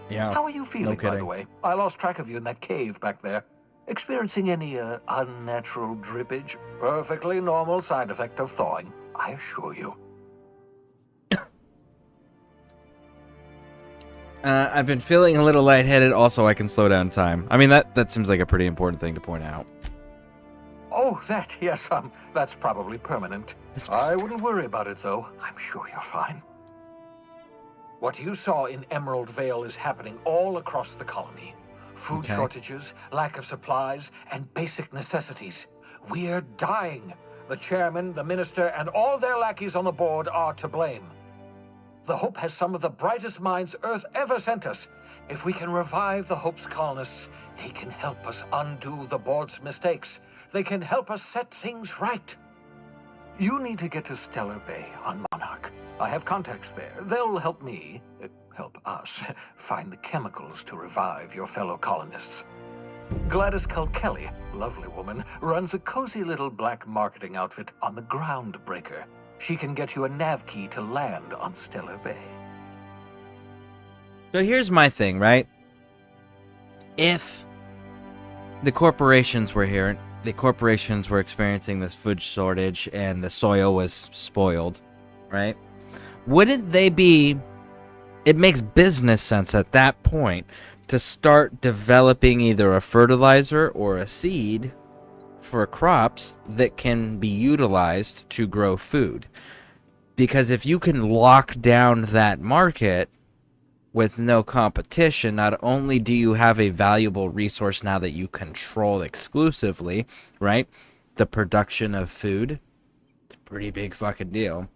Yeah. How are you feeling, by the way? I lost track of you in that cave back there. Experiencing any unnatural drippage? Perfectly normal side effect of thawing, I assure you. I've been feeling a little lightheaded. Also, I can slow down time. I mean, that seems like a pretty important thing to point out. Oh, that, yes, that's probably permanent. I wouldn't worry about it, though. I'm sure you're fine. What you saw in Emerald Vale is happening all across the colony. Food shortages, lack of supplies, and basic necessities. We're dying. The chairman, the minister, and all their lackeys on the board are to blame. The Hope has some of the brightest minds Earth ever sent us. If we can revive the Hope's colonists, they can help us undo the board's mistakes. They can help us set things right. You need to get to Stellar Bay on Monarch. I have contacts there. They'll help me, help us, find the chemicals to revive your fellow colonists. Gladys Kilkelly, lovely woman, runs a cozy little black marketing outfit on the Groundbreaker. She can get you a nav key to land on Stellar Bay. So here's my thing, right? If the corporations were here, the corporations were experiencing this food shortage and the soil was spoiled, right? Wouldn't they be... It makes business sense at that point to start developing either a fertilizer or a seed for crops that can be utilized to grow food. Because if you can lock down that market with no competition, not only do you have a valuable resource now that you control exclusively, right? The production of food. It's a pretty big fucking deal.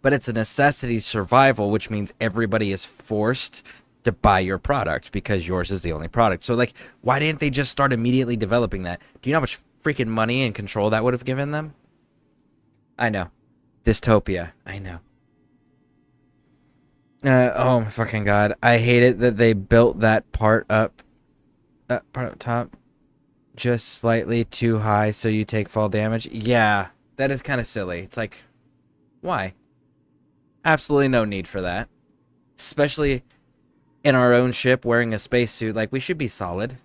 But it's a necessity survival, which means everybody is forced to buy your product because yours is the only product. So, like, why didn't they just start immediately developing that? Do you know how much freaking money and control that would have given them? I know. Dystopia. I know. Oh my fucking god. I hate it that they built that part up top just slightly too high so you take fall damage. Yeah, that is kind of silly. It's like, why? Absolutely no need for that. Especially in our own ship wearing a spacesuit. Like, we should be solid.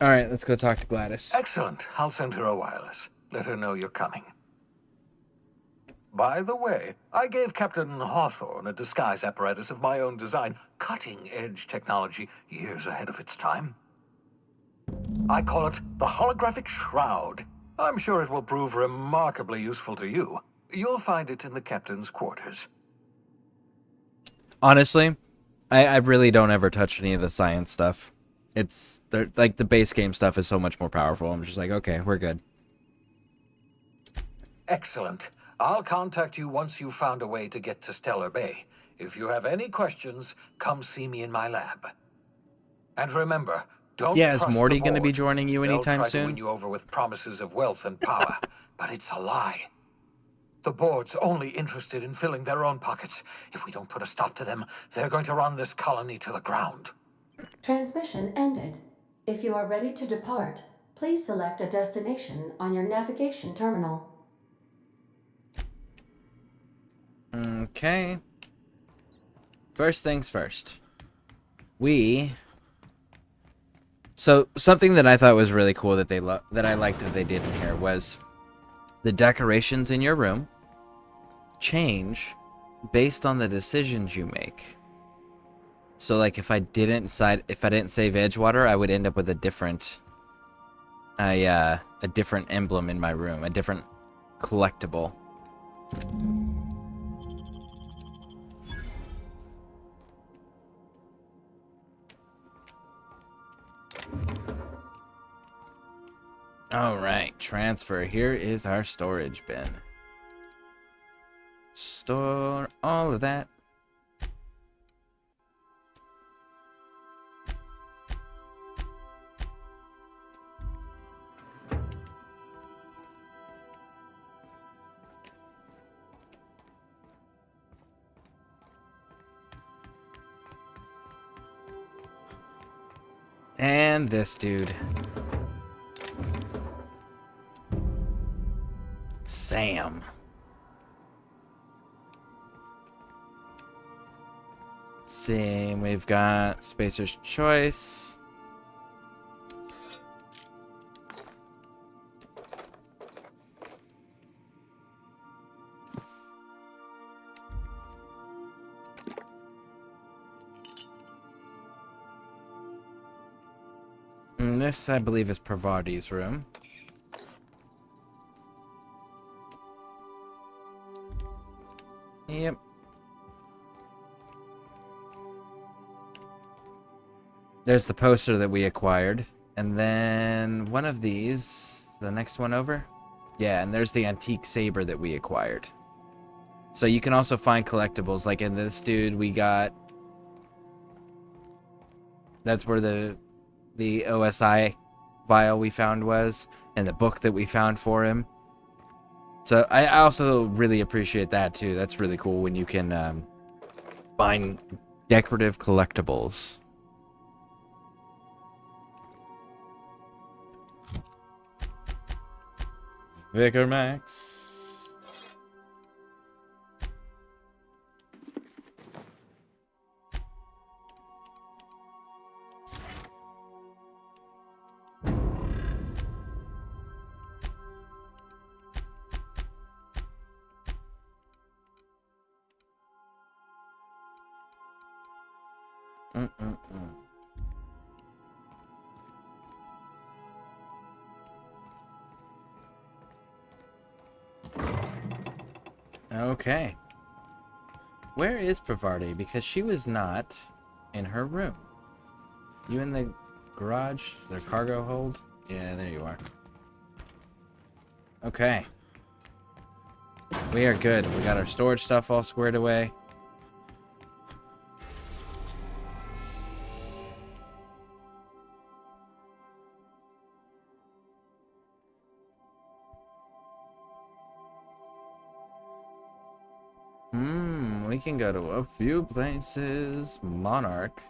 All right, let's go talk to Gladys. Excellent. I'll send her a wireless. Let her know you're coming. By the way, I gave Captain Hawthorne a disguise apparatus of my own design, cutting-edge technology years ahead of its time. I call it the Holographic Shroud. I'm sure it will prove remarkably useful to you. You'll find it in the captain's quarters. Honestly, I really don't ever touch any of the science stuff. It's like the base game stuff is so much more powerful. I'm just like, okay, we're good. Excellent. I'll contact you once you've found a way to get to Stellar Bay. If you have any questions, come see me in my lab. And remember, don't Yeah, is trust Morty the going to be board. joining you They'll anytime try to soon? win you over with promises of wealth and power, but it's a lie. The board's only interested in filling their own pockets. If we don't put a stop to them, they're going to run this colony to the ground. Transmission ended. If you are ready to depart, please select a destination on your navigation terminal. Okay. First things first. So something that I thought was really cool that that I liked that they did in here was the decorations in your room change based on the decisions you make. So like if I didn't save Edgewater, I would end up with a different emblem in my room, a different collectible. Alright, transfer. Here is our storage bin. Store all of that. And this dude. Sam. Let's see, we've got Spacer's Choice. And this, I believe, is Pravarti's room. Yep. There's the poster that we acquired. And then one of these, the next one over? Yeah, and there's the antique saber that we acquired. So you can also find collectibles. Like in this dude, we got... That's where the OSI vial we found was. And the book that we found for him. So I also really appreciate that too. That's really cool when you can find decorative collectibles. Vicar Max. Okay. Where is Pravarti? Because she was not in her room. You in the garage? Their cargo hold? Yeah, there you are. Okay. We are good. We got our storage stuff all squared away. We can go to a few places. Monarch.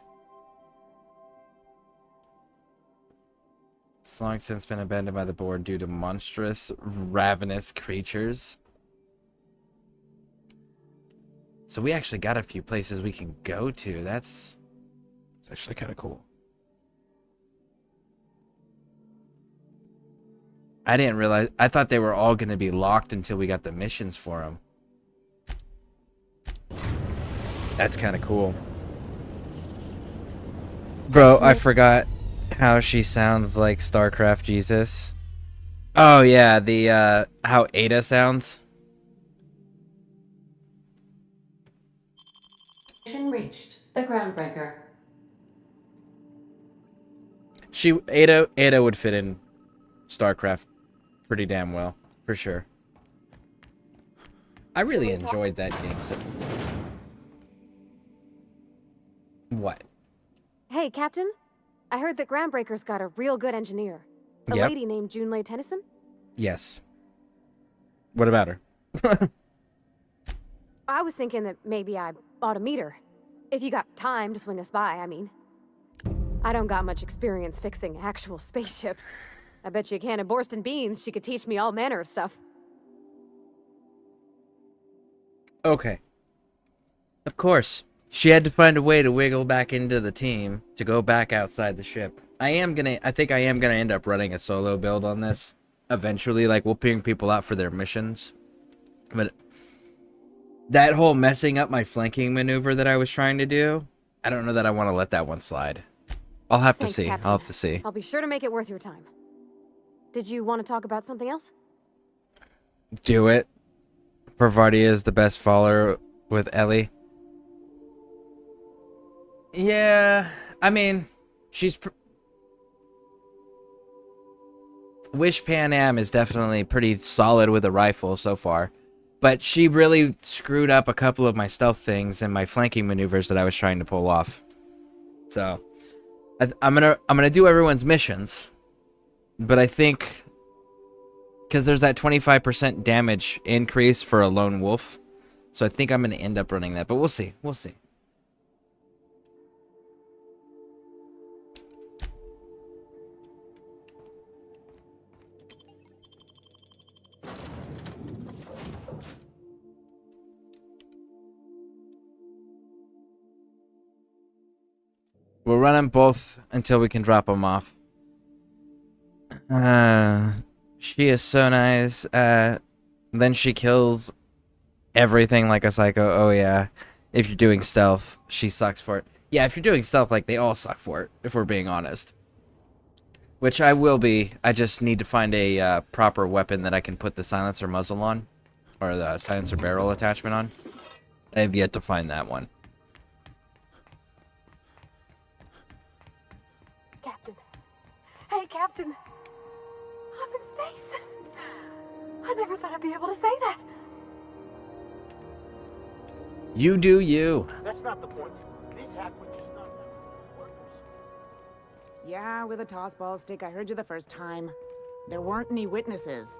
It's long since been abandoned by the board due to monstrous, ravenous creatures. So we actually got a few places we can go to. That's actually kind of cool. I didn't realize. I thought they were all going to be locked until we got the missions for them. That's kind of cool. Bro, I forgot how she sounds like StarCraft Jesus. Oh yeah, the how Ada sounds. Mission reached. The Groundbreaker. Ada would fit in StarCraft pretty damn well, for sure. I really enjoyed that game. So. What? Hey, Captain. I heard that Groundbreaker's got a real good engineer. A Yep. lady named Junlei Tennyson? Yes. What about her? I was thinking that maybe I ought to meet her. If you got time to swing us by, I mean. I don't got much experience fixing actual spaceships. I bet you a can of Borston beans she could teach me all manner of stuff. Okay. Of course. She had to find a way to wiggle back into the team to go back outside the ship. I think I am gonna end up running a solo build on this. Eventually, like, we'll ping people out for their missions. But that whole messing up my flanking maneuver that I was trying to do, I don't know that I want to let that one slide. I'll have Thanks, to see. Captain. I'll have to see. I'll be sure to make it worth your time. Did you want to talk about something else? Do it. Parvati is the best follower with Ellie. Yeah, I mean, Wish Pan Am is definitely pretty solid with a rifle so far. But she really screwed up a couple of my stealth things and my flanking maneuvers that I was trying to pull off. So, I'm gonna do everyone's missions. But I think, because there's that 25% damage increase for a lone wolf. So I think I'm gonna end up running that. But we'll see. We'll see. We'll run them both until we can drop them off. She is so nice. Then she kills everything like a psycho. Oh yeah. If you're doing stealth, she sucks for it. Yeah, if you're doing stealth, like, they all suck for it, if we're being honest. Which I will be. I just need to find a proper weapon that I can put the silencer muzzle on. Or the silencer barrel attachment on. I have yet to find that one. Captain. Hey, Captain. I'm in space. I never thought I'd be able to say that. You do you. That's not the point. This hack would just not workers. Yeah, with a tossball stick, I heard you the first time. There weren't any witnesses.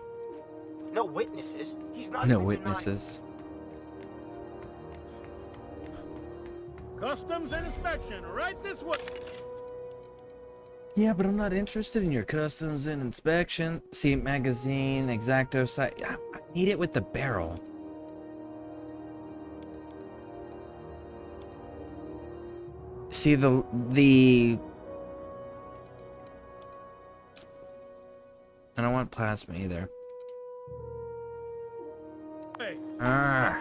No witnesses. He's not No even witnesses. Customs and inspection, right this way. Yeah, but I'm not interested in your customs and inspection. See, magazine, X-Acto sight. I need it with the barrel. See, the I don't want plasma either. Hey. Ah.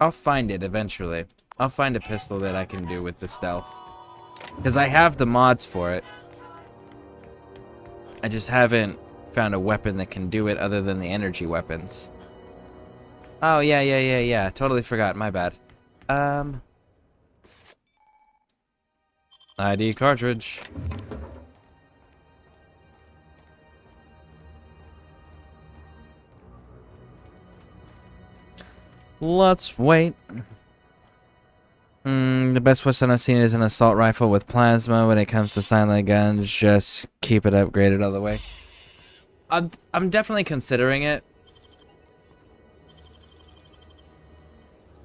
I'll find it eventually. I'll find a pistol that I can do with the stealth. Because I have the mods for it. I just haven't found a weapon that can do it other than the energy weapons. Oh, yeah. Totally forgot. My bad. ID cartridge. Let's wait. The best weapon I've seen is an assault rifle with plasma. When it comes to silent guns, just keep it upgraded all the way. I'm definitely considering it.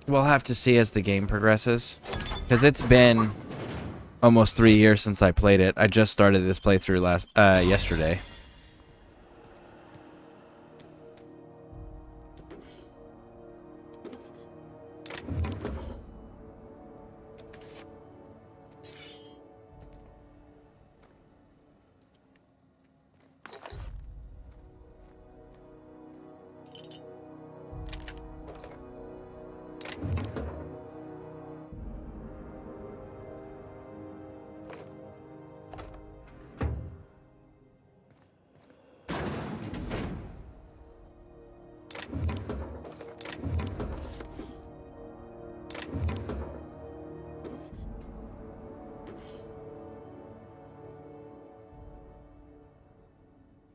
We'll have to see as the game progresses. Because it's been almost 3 years since I played it. I just started this playthrough yesterday.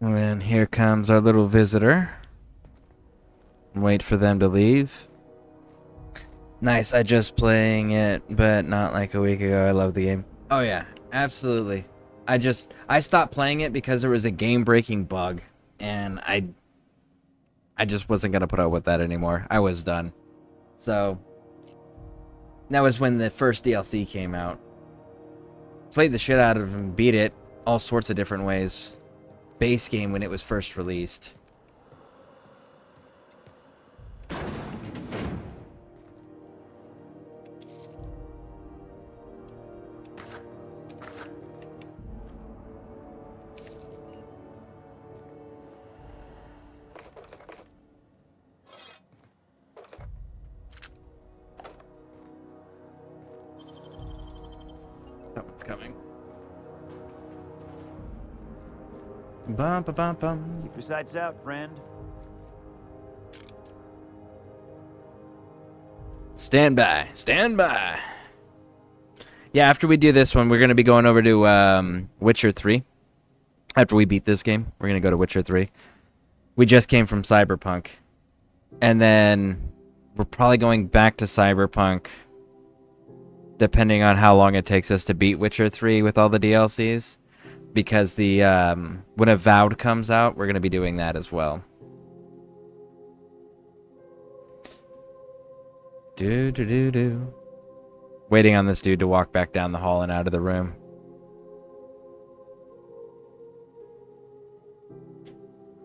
And here comes our little visitor. Wait for them to leave. Nice, I just playing it, but not like a week ago. I love the game. Oh yeah, absolutely. I stopped playing it because there was a game-breaking bug, and I just wasn't gonna put up with that anymore. I was done. So that was when the first DLC came out. Played the shit out of it and beat it all sorts of different ways. Base game when it was first released. Someone's coming. Bum, bum, bum, bum. Keep your sights out, friend. Stand by. Stand by. Yeah, after we do this one, we're going to be going over to Witcher 3. After we beat this game, we're going to go to Witcher 3. We just came from Cyberpunk. And then we're probably going back to Cyberpunk, depending on how long it takes us to beat Witcher 3 with all the DLCs. Because the when Avowed comes out, we're going to be doing that as well. Do. Waiting on this dude to walk back down the hall and out of the room.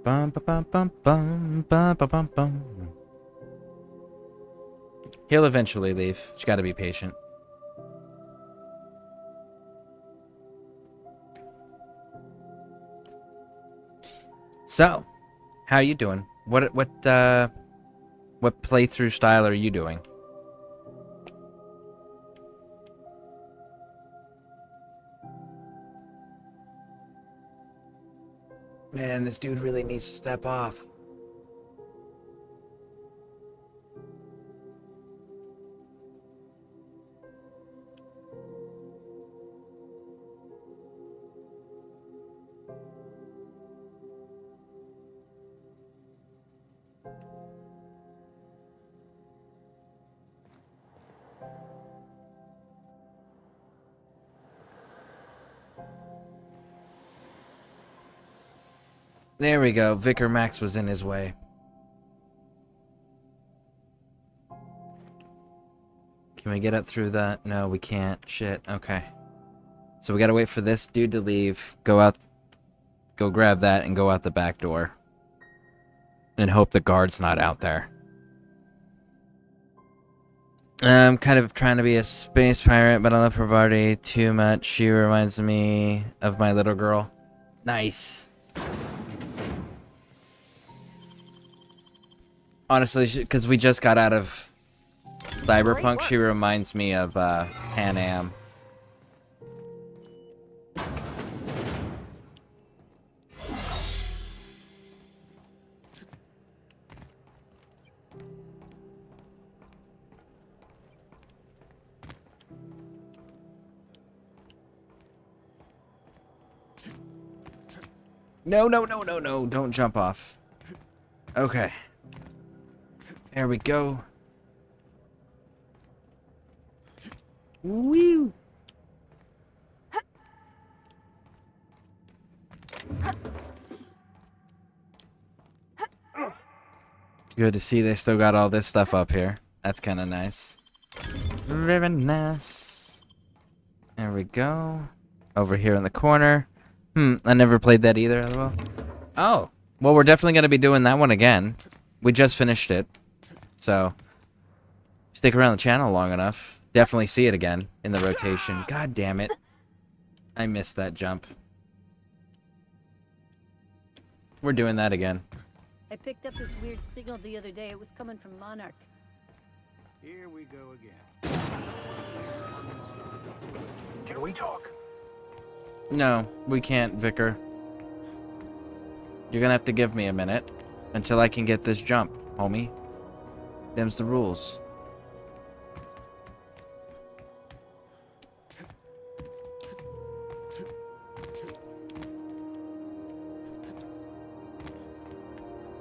Bum, bum, bum, bum, bum, bum, bum, bum. He'll eventually leave. Just gotta be patient. So, how you doing? What playthrough style are you doing? Man, this dude really needs to step off. There we go. Vicar Max was in his way. Can we get up through that? No, we can't. Shit. Okay. So we gotta wait for this dude to leave. Go out. Go grab that and go out the back door. And hope the guard's not out there. I'm kind of trying to be a space pirate, but I love her body too much. She reminds me of my little girl. Nice. Honestly, because we just got out of Cyberpunk, she reminds me of Pan Am. No, don't jump off. Okay. There we go. Woo! Good to see they still got all this stuff up here. That's kind of nice. Very nice. There we go. Over here in the corner. I never played that either, LOL. Oh, well, we're definitely going to be doing that one again. We just finished it. So, stick around the channel long enough. Definitely see it again in the rotation. God damn it. I missed that jump. We're doing that again. I picked up this weird signal the other day. It was coming from Monarch. Here we go again. Can we talk? No, we can't, Vicar. You're gonna have to give me a minute until I can get this jump, homie. Them's the rules.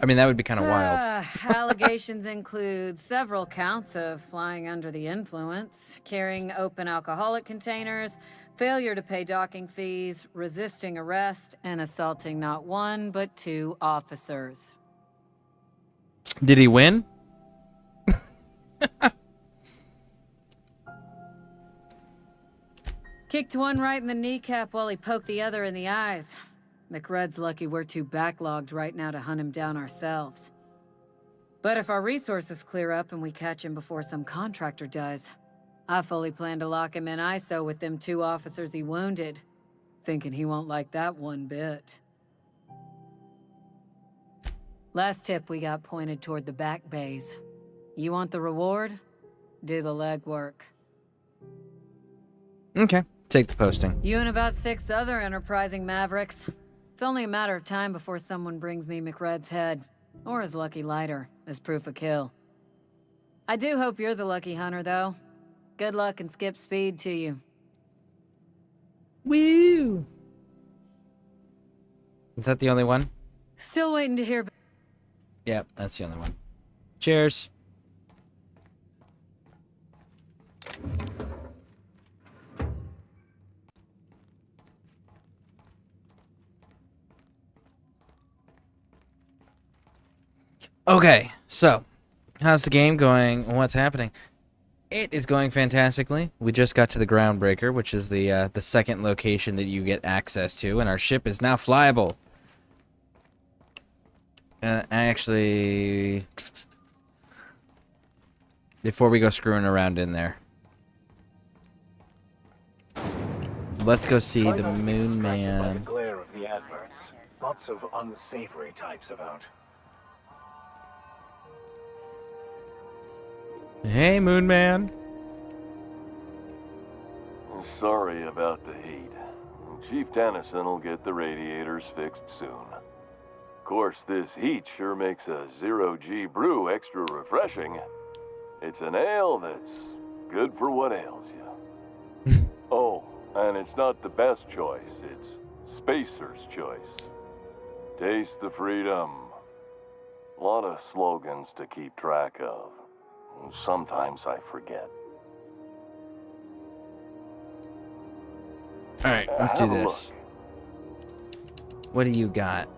I mean, that would be kind of wild. Allegations include several counts of flying under the influence, carrying open alcoholic containers, failure to pay docking fees, resisting arrest, and assaulting not one but 2 officers. Did he win? Kicked one right in the kneecap while he poked the other in the eyes. McRed's lucky we're too backlogged right now to hunt him down ourselves. But if our resources clear up and we catch him before some contractor does, I fully plan to lock him in ISO with them 2 officers he wounded, thinking he won't like that one bit. Last tip we got pointed toward the back bays. You want the reward? Do the legwork. Okay, take the posting. You and about 6 other enterprising mavericks. It's only a matter of time before someone brings me McRed's head, or his lucky lighter, as proof of kill. I do hope you're the lucky hunter, though. Good luck and skip speed to you. Woo! Is that the only one? Still waiting to hear. Yep, that's the only one. Cheers. Okay, so how's the game going? What's happening? It is going fantastically. We just got to the Groundbreaker, which is the second location that you get access to, and our ship is now flyable. Actually, before we go screwing around in there, let's go see the Moon Man. By the glare of the adverts, lots of unsavory types about. Hey, Moon Man. Sorry about the heat. Chief Tennyson will get the radiators fixed soon. Of course, this heat sure makes a zero-G brew extra refreshing. It's an ale that's good for what ails you. Oh, and it's not the best choice. It's Spacer's choice. Taste the freedom. A lot of slogans to keep track of. Sometimes I forget. Alright, let's do this. What do you got?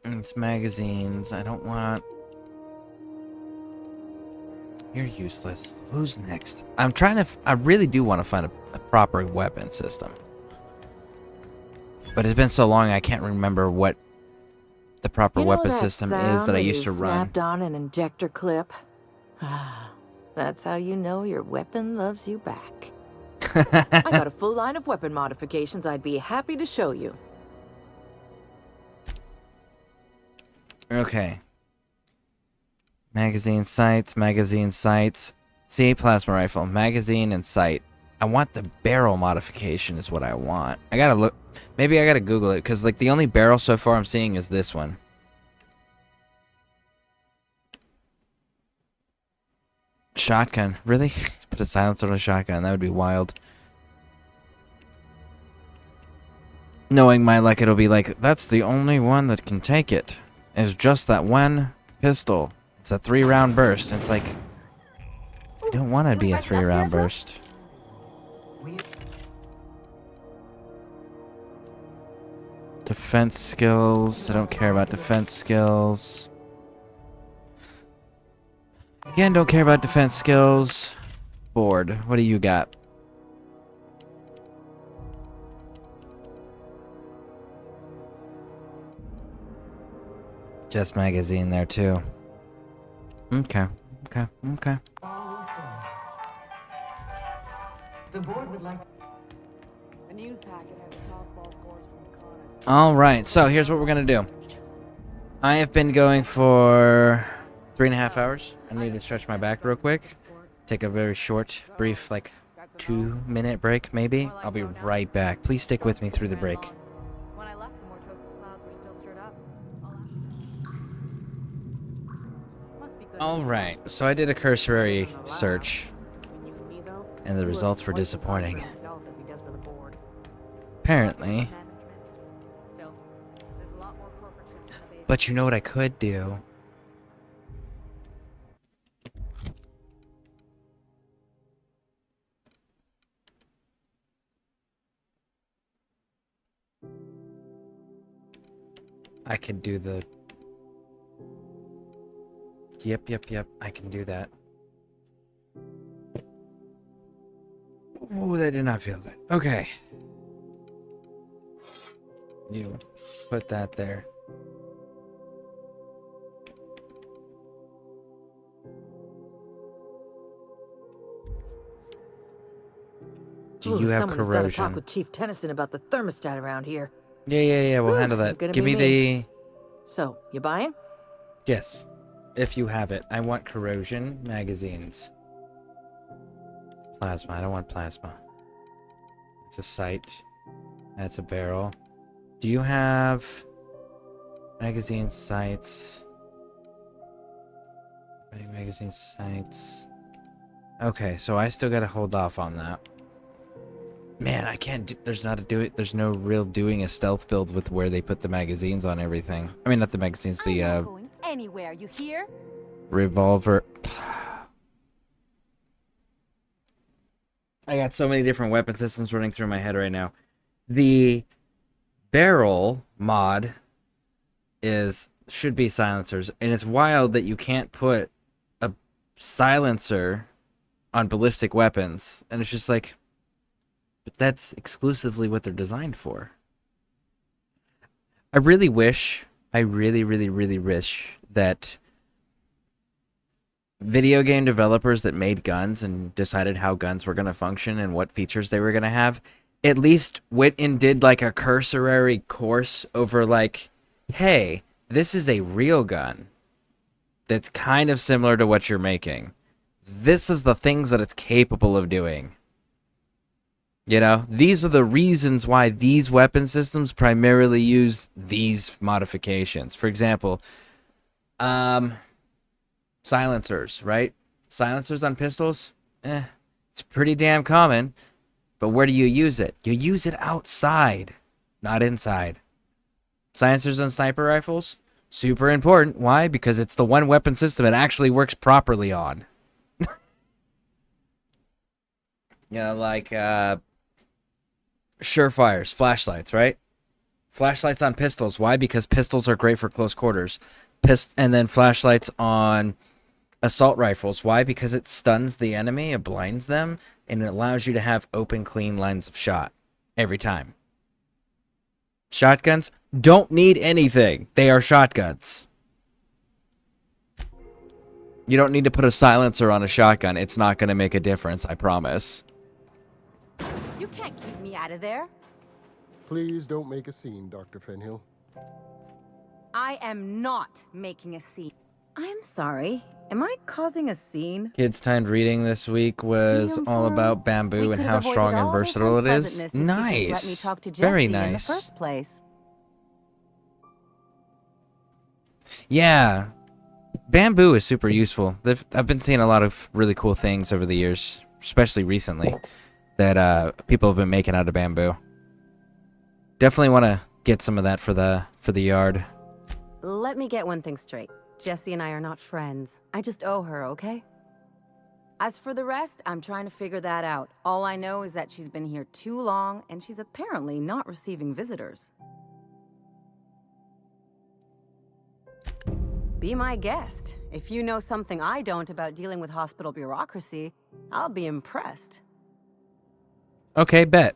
It's magazines. I don't want... You're useless. Who's next? I'm trying to... I really do want to find a proper weapon system. But it's been so long I can't remember what the proper weapon system is that I used to run. Snapped on an injector clip. That's how you know your weapon loves you back. I got a full line of weapon modifications I'd be happy to show you. Okay. Magazine sights, magazine sights. C plasma rifle, magazine and sight. I want the barrel modification is what I want. I gotta look. Maybe I gotta Google it, because like the only barrel so far I'm seeing is this one. Shotgun. Really? Put a silencer on a shotgun. That would be wild. Knowing my luck, it'll be like, that's the only one that can take it. It's just that one pistol. It's a 3-round burst. It's like, I don't want to be a 3-round burst. Defense skills. I don't care about defense skills. Again, don't care about defense skills. Board. What do you got? Just magazine there too. Okay. Okay. Okay. The board would like The news packet has the tossball scores from Connors. Alright, so here's what we're gonna do. I have been going for 3.5 hours. I need to stretch my back real quick. Take a very short, brief, like 2-minute break, maybe. I'll be right back. Please stick with me through the break. When I left, the Mortosis clouds were still stirred up. Alright, so I did a cursory search, and the results were disappointing. Apparently. Still, there's a lot more corporate ships in the bay. But you know what I could do? I could do the... Yep. I can do that. Oh, that did not feel good. Okay. You put that there. Do you have Someone's got to talk corrosion? with Chief Tennyson about the thermostat around here. Yeah, we'll handle that. Gonna Give be me the... So, you buying? Yes. If you have it. I want corrosion magazines. Plasma. I don't want plasma. It's a sight. That's a barrel. Do you have magazine sights? Magazine sights. Okay, so I still gotta hold off on that. Man, I can't do, there's no real doing a stealth build with where they put the magazines on everything. I mean, not the magazines, the Going anywhere, you hear? revolver. I got so many different weapon systems running through my head right now. The barrel mod should be silencers, and it's wild that you can't put a silencer on ballistic weapons, and it's just like, but that's exclusively what they're designed for. I really wish, I really wish that video game developers that made guns and decided how guns were going to function and what features they were going to have, at least went and did like a cursory course over like, hey, this is a real gun that's kind of similar to what you're making. This is the things that it's capable of doing. You know, these are the reasons why these weapon systems primarily use these modifications. For example, silencers, right? Silencers on pistols, it's pretty damn common. But where do you use it? You use it outside, not inside. Silencers on sniper rifles, super important. Why? Because it's the one weapon system it actually works properly on. Yeah, like Surefires, flashlights, right? Flashlights on pistols. Why? Because pistols are great for close quarters. And then flashlights on assault rifles. Why? Because it stuns the enemy, it blinds them, and it allows you to have open, clean lines of shot every time. Shotguns don't need anything. They are shotguns. You don't need to put a silencer on a shotgun. It's not going to make a difference, I promise. You can't keep me out of there. Please don't make a scene, Dr. Fenhill. I am not making a scene. I'm sorry. Am I causing a scene? Kids Timed Reading this week was all about bamboo and how strong and versatile it is. Nice. Let me talk to Very Jessie in the nice. first place. Yeah. Bamboo is super useful. I've been seeing a lot of really cool things over the years, especially recently, that people have been making out of bamboo. Definitely want to get some of that for the yard. Let me get one thing straight. Jessie and I are not friends. I just owe her, okay? As for the rest, I'm trying to figure that out. All I know is that she's been here too long, and she's apparently not receiving visitors. Be my guest. If you know something I don't about dealing with hospital bureaucracy, I'll be impressed. Okay, bet.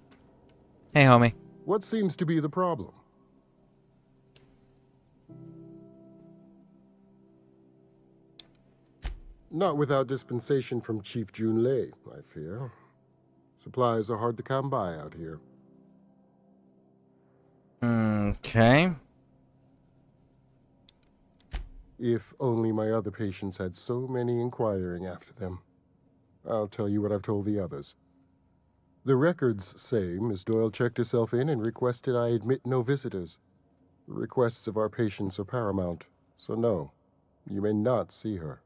Hey, homie. What seems to be the problem? Not without dispensation from Chief Jun Lei, I fear. Supplies are hard to come by out here. Okay. If only my other patients had so many inquiring after them. I'll tell you what I've told the others. The records say Miss Doyle checked herself in and requested I admit no visitors. The requests of our patients are paramount, so no, you may not see her.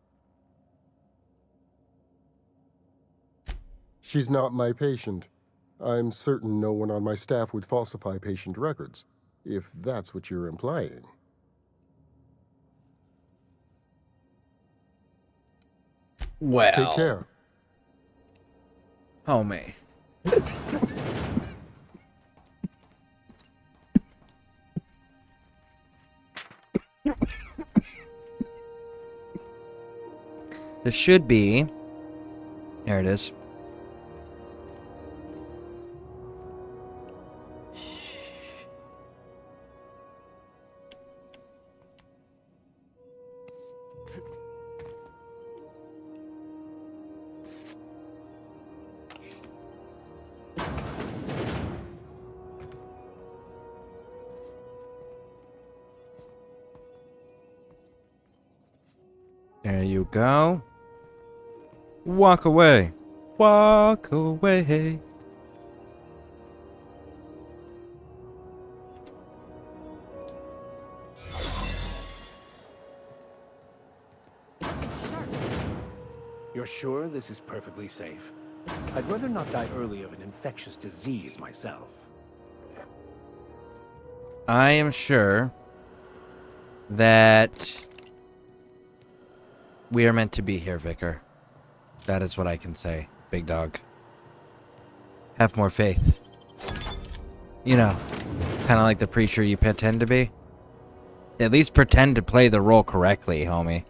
She's not my patient. I'm certain no one on my staff would falsify patient records, if that's what you're implying. Well. Take care. Homie. There should be. There it is. There you go. Walk away. Walk away. You're sure this is perfectly safe? I'd rather not die early of an infectious disease myself. I am sure that we are meant to be here, Vicar. That is what I can say, big dog. Have more faith. You know, kind of like the preacher you pretend to be. At least pretend to play the role correctly, homie.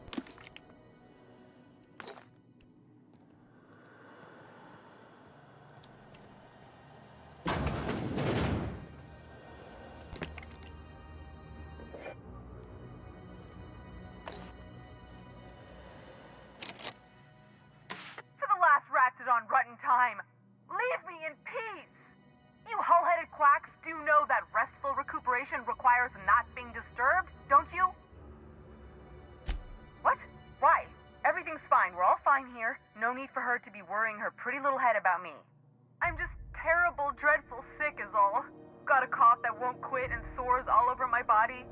On rotten time. Leave me in peace! You hull-headed quacks do know that restful recuperation requires not being disturbed, don't you? What? Why? Everything's fine. We're all fine here. No need for her to be worrying her pretty little head about me. I'm just terrible, dreadful sick is all. Got a cough that won't quit and sores all over my body.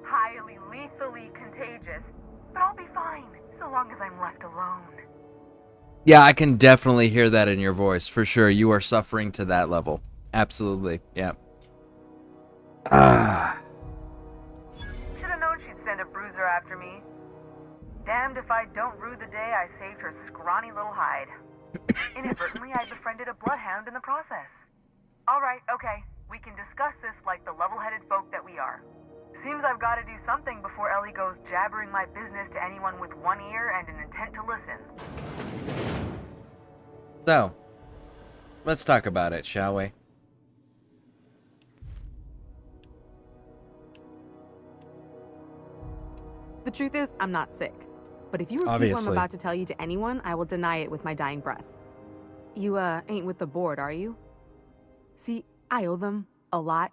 Highly, lethally contagious. But I'll be fine, so long as I'm left alone. Yeah, I can definitely hear that in your voice, for sure. You are suffering to that level. Absolutely, yeah. Should've known she'd send a bruiser after me. Damned if I don't rue the day I saved her scrawny little hide. Inadvertently, I befriended a bloodhound in the process. Alright, okay. We can discuss this like the level-headed folk that we are. Seems I've got to do something before Ellie goes jabbering my business to anyone with one ear and an intent to listen. So, let's talk about it, shall we? The truth is, I'm not sick. But if you repeat what Obviously. I'm about to tell you to anyone, I will deny it with my dying breath. You, ain't with the board, are you? See, I owe them a lot.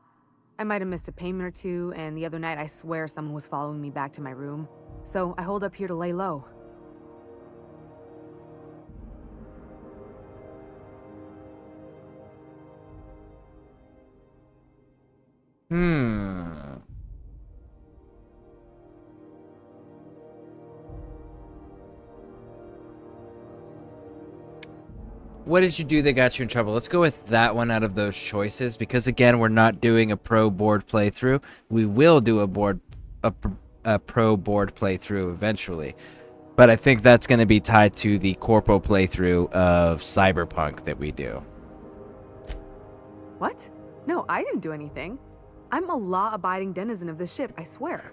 I might have missed a payment or two, and the other night I swear someone was following me back to my room. So I hold up here to lay low. What did you do that got you in trouble? Let's go with that one out of those choices, because again, we're not doing a pro board playthrough. We will do a pro board playthrough eventually, but I think that's going to be tied to the corpo playthrough of Cyberpunk that we do. What? No, I didn't do anything. I'm a law-abiding denizen of this ship, I swear.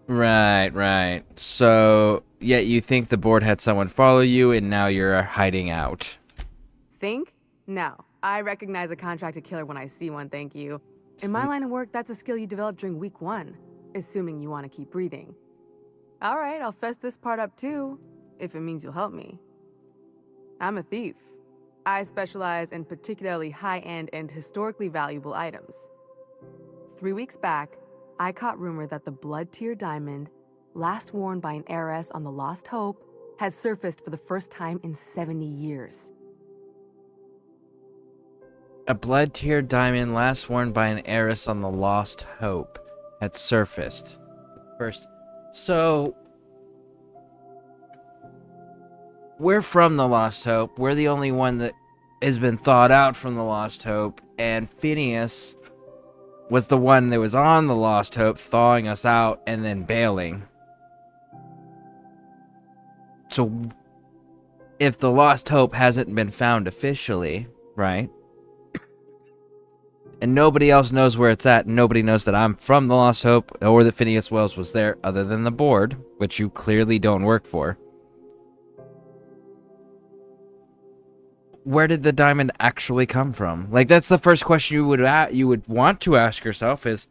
Right. So, yet you think the board had someone follow you, and now you're hiding out. Think? No. I recognize a contracted killer when I see one, thank you. In my line of work, that's a skill you develop during week 1, assuming you want to keep breathing. All right, I'll fess this part up too, if it means you'll help me. I'm a thief. I specialize in particularly high-end and historically valuable items. 3 weeks back, I caught rumor that the blood-tier diamond, last worn by an heiress on the Lost Hope, had surfaced for the first time in 70 years. A blood-tier diamond last worn by an heiress on the Lost Hope had surfaced. First, so we're from the Lost Hope. We're the only one that has been thawed out from the Lost Hope, and Phineas was the one that was on the Lost Hope, thawing us out and then bailing. So, if the Lost Hope hasn't been found officially, right? And nobody else knows where it's at, and nobody knows that I'm from the Lost Hope or that Phineas Wells was there other than the board, which you clearly don't work for. Where did the diamond actually come from? Like, that's the first question you would want to ask yourself is,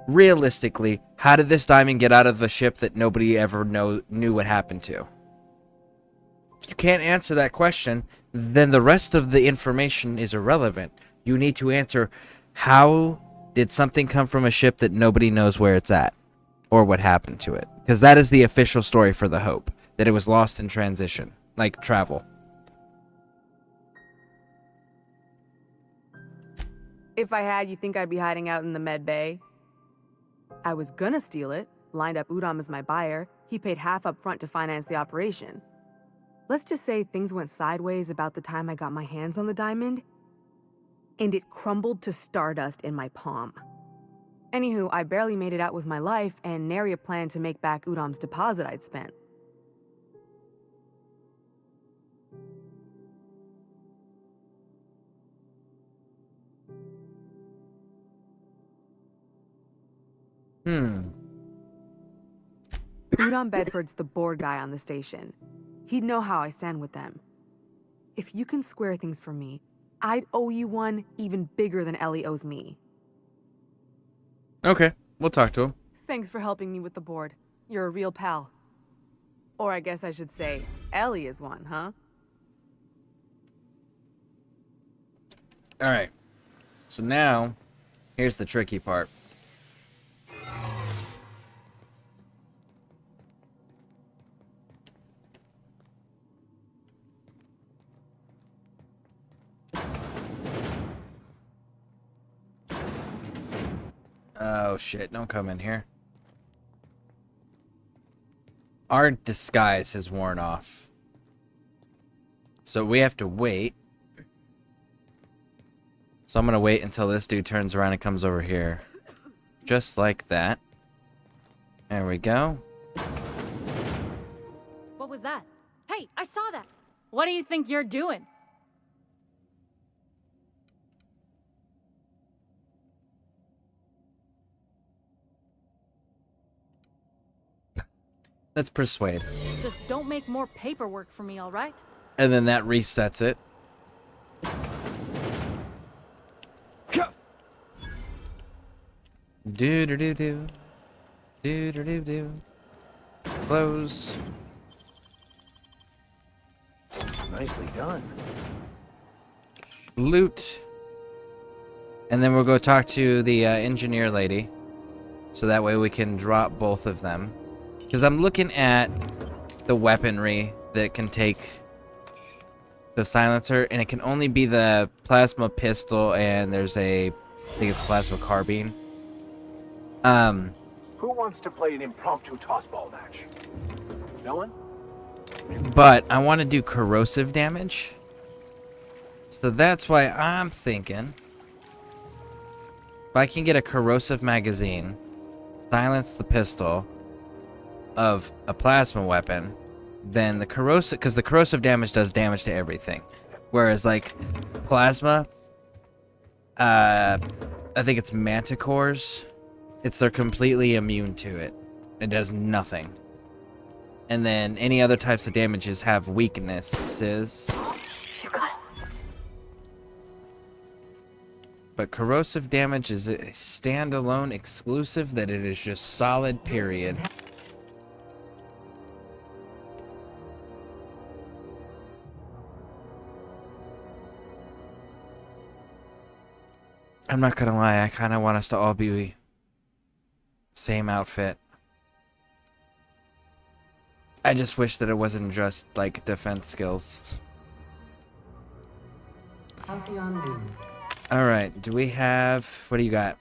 realistically, how did this diamond get out of the ship that nobody ever knew what happened to? If you can't answer that question, then the rest of the information is irrelevant. You need to answer, how did something come from a ship that nobody knows where it's at or what happened to it? Because that is the official story for the Hope, that it was lost in transition, like travel. If I had, you think I'd be hiding out in the med bay? I was gonna steal it, lined up Udom as my buyer. He paid half up front to finance the operation. Let's just say things went sideways about the time I got my hands on the diamond, and it crumbled to stardust in my palm. Anywho, I barely made it out with my life, and nary a plan to make back Udom's deposit I'd spent. Udom Bedford's the board guy on the station. He'd know how I stand with them. If you can square things for me, I'd owe you one even bigger than Ellie owes me. Okay, we'll talk to him. Thanks for helping me with the board. You're a real pal. Or I guess I should say, Ellie is one, huh? Alright. So now, here's the tricky part. Oh shit, don't come in here. Our disguise has worn off. So we have to wait. So I'm gonna wait until this dude turns around and comes over here. Just like that. There we go. What was that? Hey, I saw that. What do you think you're doing? Let's persuade. Just don't make more paperwork for me, all right? And then that resets it. Do do do do. Do do do do. Close. Nicely done. Loot. And then we'll go talk to the engineer lady. So that way we can drop both of them. Because I'm looking at the weaponry that can take the silencer, and it can only be the plasma pistol, and there's a, I think it's plasma carbine. Who wants to play an impromptu tossball match? No one? But I want to do corrosive damage. So that's why I'm thinking, if I can get a corrosive magazine, silence the pistol of a plasma weapon, then the corrosive, because the corrosive damage does damage to everything, whereas like plasma, I think it's manticores, they're completely immune to it. It does nothing. And then any other types of damages have weaknesses. But corrosive damage is a standalone exclusive that it is just solid, period. I'm not gonna lie, I kind of want us to all be same outfit. I just wish that it wasn't just like defense skills. Alright, do we have, what do you got?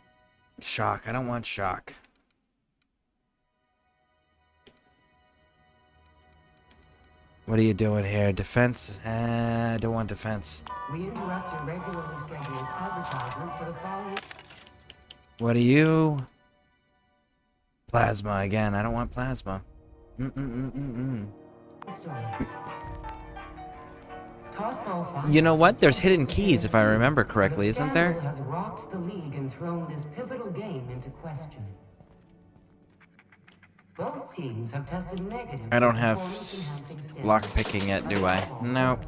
Shock, I don't want shock. What are you doing here? Defense? I don't want defense. We interrupt your regularly scheduled advertisement for the following. What are you? Plasma again. I don't want plasma. You know what? There's hidden keys, if I remember correctly, isn't there? Has rocked the league and thrown this pivotal game into question. Both teams have tested negative. I don't have lock picking yet, do I? Nope.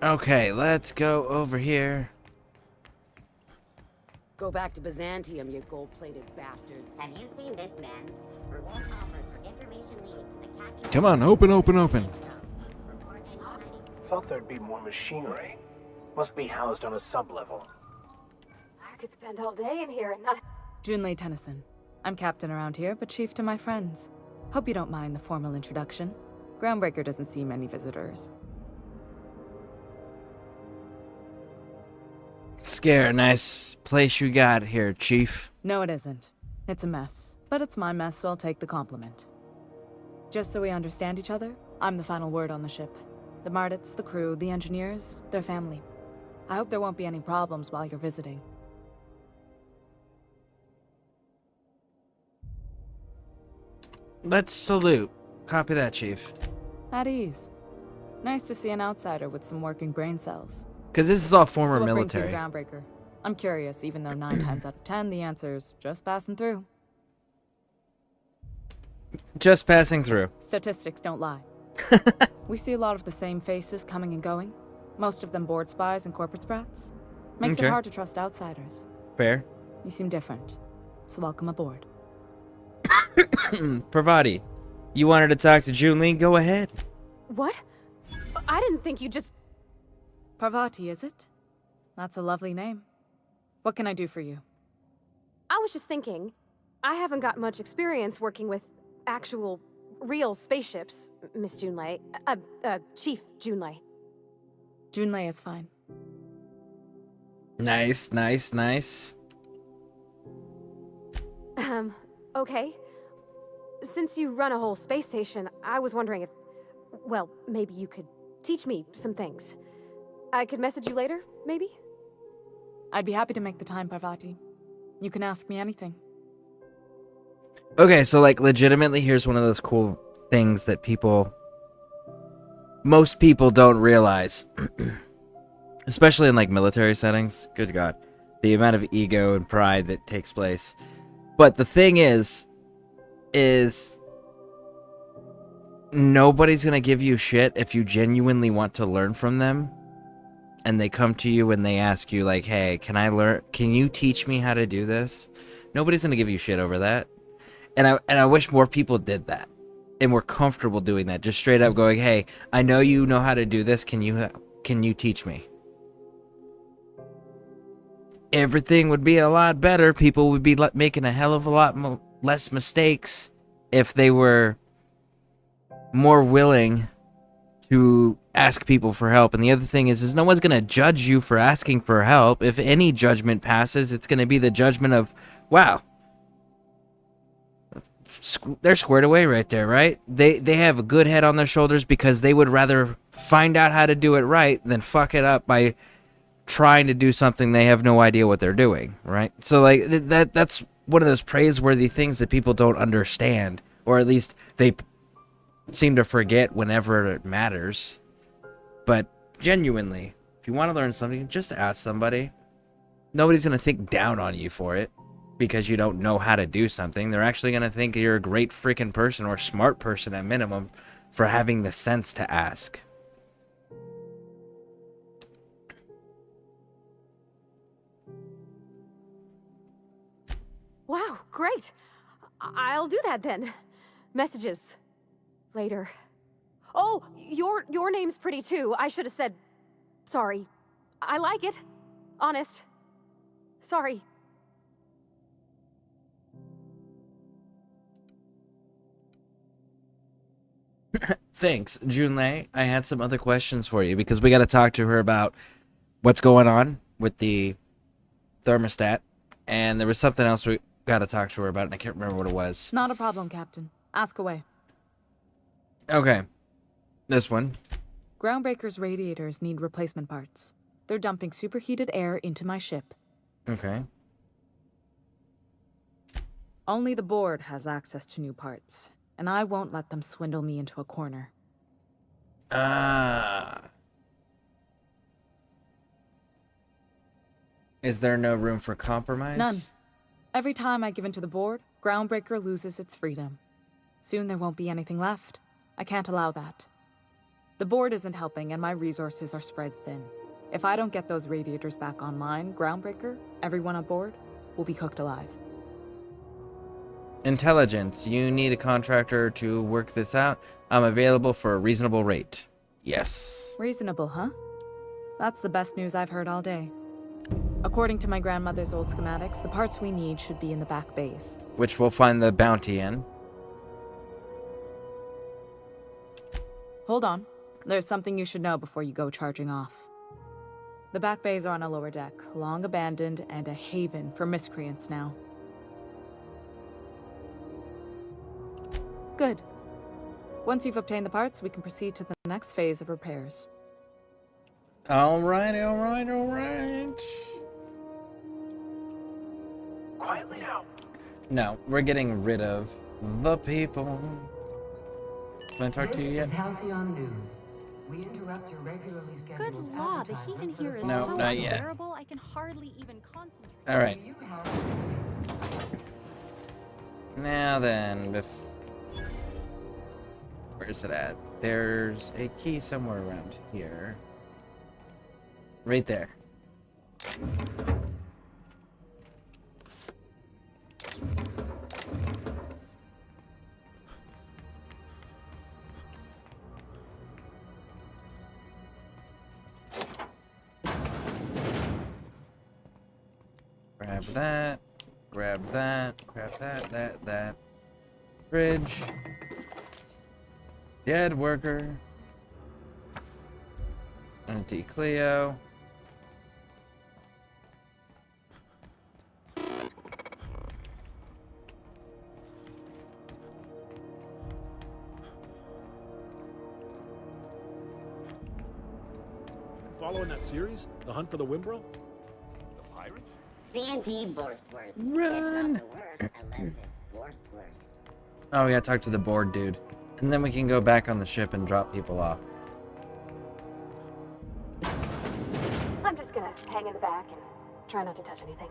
Okay, let's go over here. Go back to Byzantium, you gold-plated bastards. Have you seen this man? Reward offered for information leading to the captain. Come on, open, open, open. Thought there'd be more machinery. Must be housed on a sub-level. I could spend all day in here and not... Junlei Tennyson. I'm captain around here, but chief to my friends. Hope you don't mind the formal introduction. Groundbreaker doesn't see many visitors. Scare, nice place you got here, Chief. No, it isn't. It's a mess. But it's my mess, so I'll take the compliment. Just so we understand each other, I'm the final word on the ship. The Mardets, the crew, the engineers, their family. I hope there won't be any problems while you're visiting. Let's salute. Copy that, Chief. At ease. Nice to see an outsider with some working brain cells. Because this is all former So what brings you to military. Groundbreaker? I'm curious, even though 9 times out of 10 the answer's just passing through. Just passing through. Statistics don't lie. We see a lot of the same faces coming and going. Most of them board spies and corporate sprats. Makes Okay. it hard to trust outsiders. Fair. You seem different. So welcome aboard. Pravati, you wanted to talk to Junlei? Go ahead. What? I didn't think you just... Parvati, is it? That's a lovely name. What can I do for you? I was just thinking, I haven't got much experience working with actual, real spaceships, Miss Junlei. Chief Junlei. Junlei is fine. Nice, nice, nice. Okay. Since you run a whole space station, I was wondering if, well, maybe you could teach me some things. I could message you later, maybe? I'd be happy to make the time, Parvati. You can ask me anything. Okay, so like legitimately, here's one of those cool things that most people don't realize. Especially in like military settings. Good God. The amount of ego and pride that takes place. But the thing is nobody's gonna give you shit if you genuinely want to learn from them. And they come to you and they ask you like, hey, can you teach me how to do this? Nobody's gonna give you shit over that. And I wish more people did that. And were comfortable doing that. Just straight up going, hey, I know you know how to do this. Can you teach me? Everything would be a lot better. People would be making a hell of a lot less mistakes if they were more willing to ask people for help. And the other thing is no one's going to judge you for asking for help. If any judgment passes, it's going to be the judgment of, wow, they're squared away right there, right? They have a good head on their shoulders because they would rather find out how to do it right than fuck it up by trying to do something they have no idea what they're doing, right? So like that's one of those praiseworthy things that people don't understand, or at least they seem to forget whenever it matters. But genuinely, if you want to learn something, just ask somebody. Nobody's going to think down on you for it because you don't know how to do something. They're actually going to think you're a great freaking person, or a smart person at minimum, for having the sense to ask. Wow, great. I'll do that then. Messages. Later. Oh, your name's pretty too. I should have said sorry. I like it. Honest. Sorry. Thanks, Junlei. I had some other questions for you because we got to talk to her about what's going on with the thermostat, and there was something else gotta talk to her about it, and I can't remember what it was. Not a problem, Captain. Ask away. Okay. This one. Groundbreaker's radiators need replacement parts. They're dumping superheated air into my ship. Okay. Only the board has access to new parts, and I won't let them swindle me into a corner. Is there no room for compromise? None. Every time I give in to the board, Groundbreaker loses its freedom. Soon there won't be anything left. I can't allow that. The board isn't helping, and my resources are spread thin. If I don't get those radiators back online, Groundbreaker, everyone aboard, will be cooked alive. Intelligence. You need a contractor to work this out. I'm available for a reasonable rate. Yes. Reasonable, huh? That's the best news I've heard all day. According to my grandmother's old schematics, the parts we need should be in the back bays. Which we'll find the bounty in. Hold on. There's something you should know before you go charging off. The back bays are on a lower deck, long abandoned and a haven for miscreants now. Good. Once you've obtained the parts, we can proceed to the next phase of repairs. Alright. Quietly now. No, we're getting rid of the people. Can I talk to you yet? This is Halcyon News. We interrupt your regularly scheduled Good law, the heat in here is No, so not yet. unbearable, I can hardly even concentrate. Alright. Now then, where's it at? There's a key somewhere around here. Right there. Grab that. Grab that. Grab that. Bridge. Dead worker. Anti Cleo. Following that series? The Hunt for the Wimbrel? The pirates? Stampede Borstwurst. Run. It's not the worst unless it's Borstwurst. Oh, we gotta talk to the board dude. And then we can go back on the ship and drop people off. I'm just gonna hang in the back and try not to touch anything.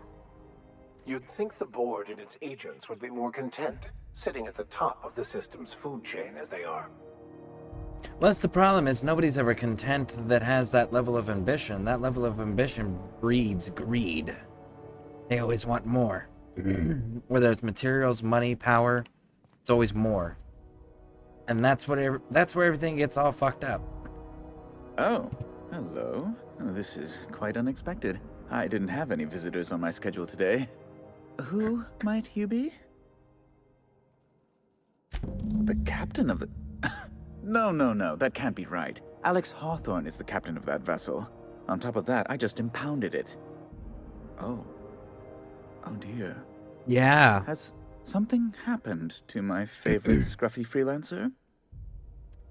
You'd think the board and its agents would be more content, sitting at the top of the system's food chain as they are. Well, that's the problem, is nobody's ever content that has that level of ambition. That level of ambition breeds greed. They always want more. Whether it's materials, money, power, it's always more. And that's where everything gets all fucked up. Oh, hello. Oh, this is quite unexpected. I didn't have any visitors on my schedule today. Who might you be? The captain of the... No, that can't be right. Alex Hawthorne is the captain of that vessel. On top of that, I just impounded it. Oh dear. Yeah. Has something happened to my favorite scruffy freelancer?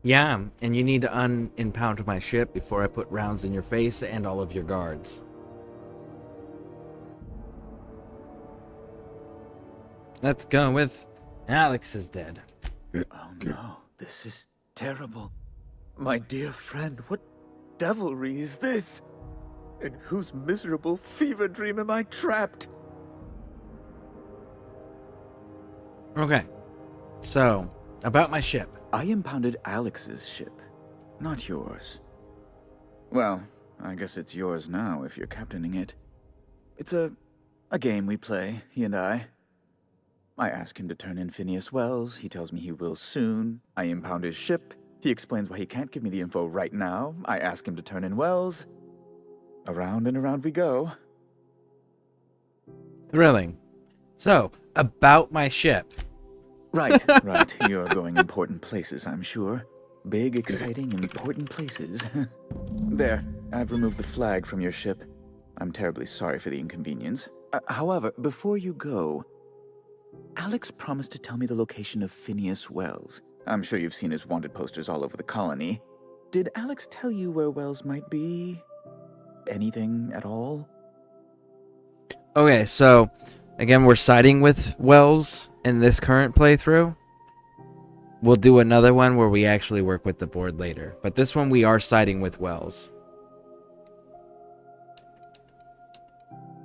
Yeah, and you need to unimpound my ship before I put rounds in your face and all of your guards. Let's go with Alex is dead. Oh no, this is terrible. My dear friend, what devilry is this? In whose miserable fever dream am I trapped? Okay, so, about my ship. I impounded Alex's ship, not yours. Well, I guess it's yours now if you're captaining it. It's a game we play, he and I. I ask him to turn in Phineas Wells, he tells me he will soon. I impound his ship, he explains why he can't give me the info right now. I ask him to turn in Wells. Around and around we go. Thrilling. So, about my ship. Right. You're going important places, I'm sure. Big, exciting, important places. There, I've removed the flag from your ship. I'm terribly sorry for the inconvenience. However, before you go, Alex promised to tell me the location of Phineas Wells. I'm sure you've seen his wanted posters all over the colony. Did Alex tell you where Wells might be? Anything at all? Okay, so again, we're siding with Wells in this current playthrough. We'll do another one where we actually work with the board later. But this one, we are siding with Wells.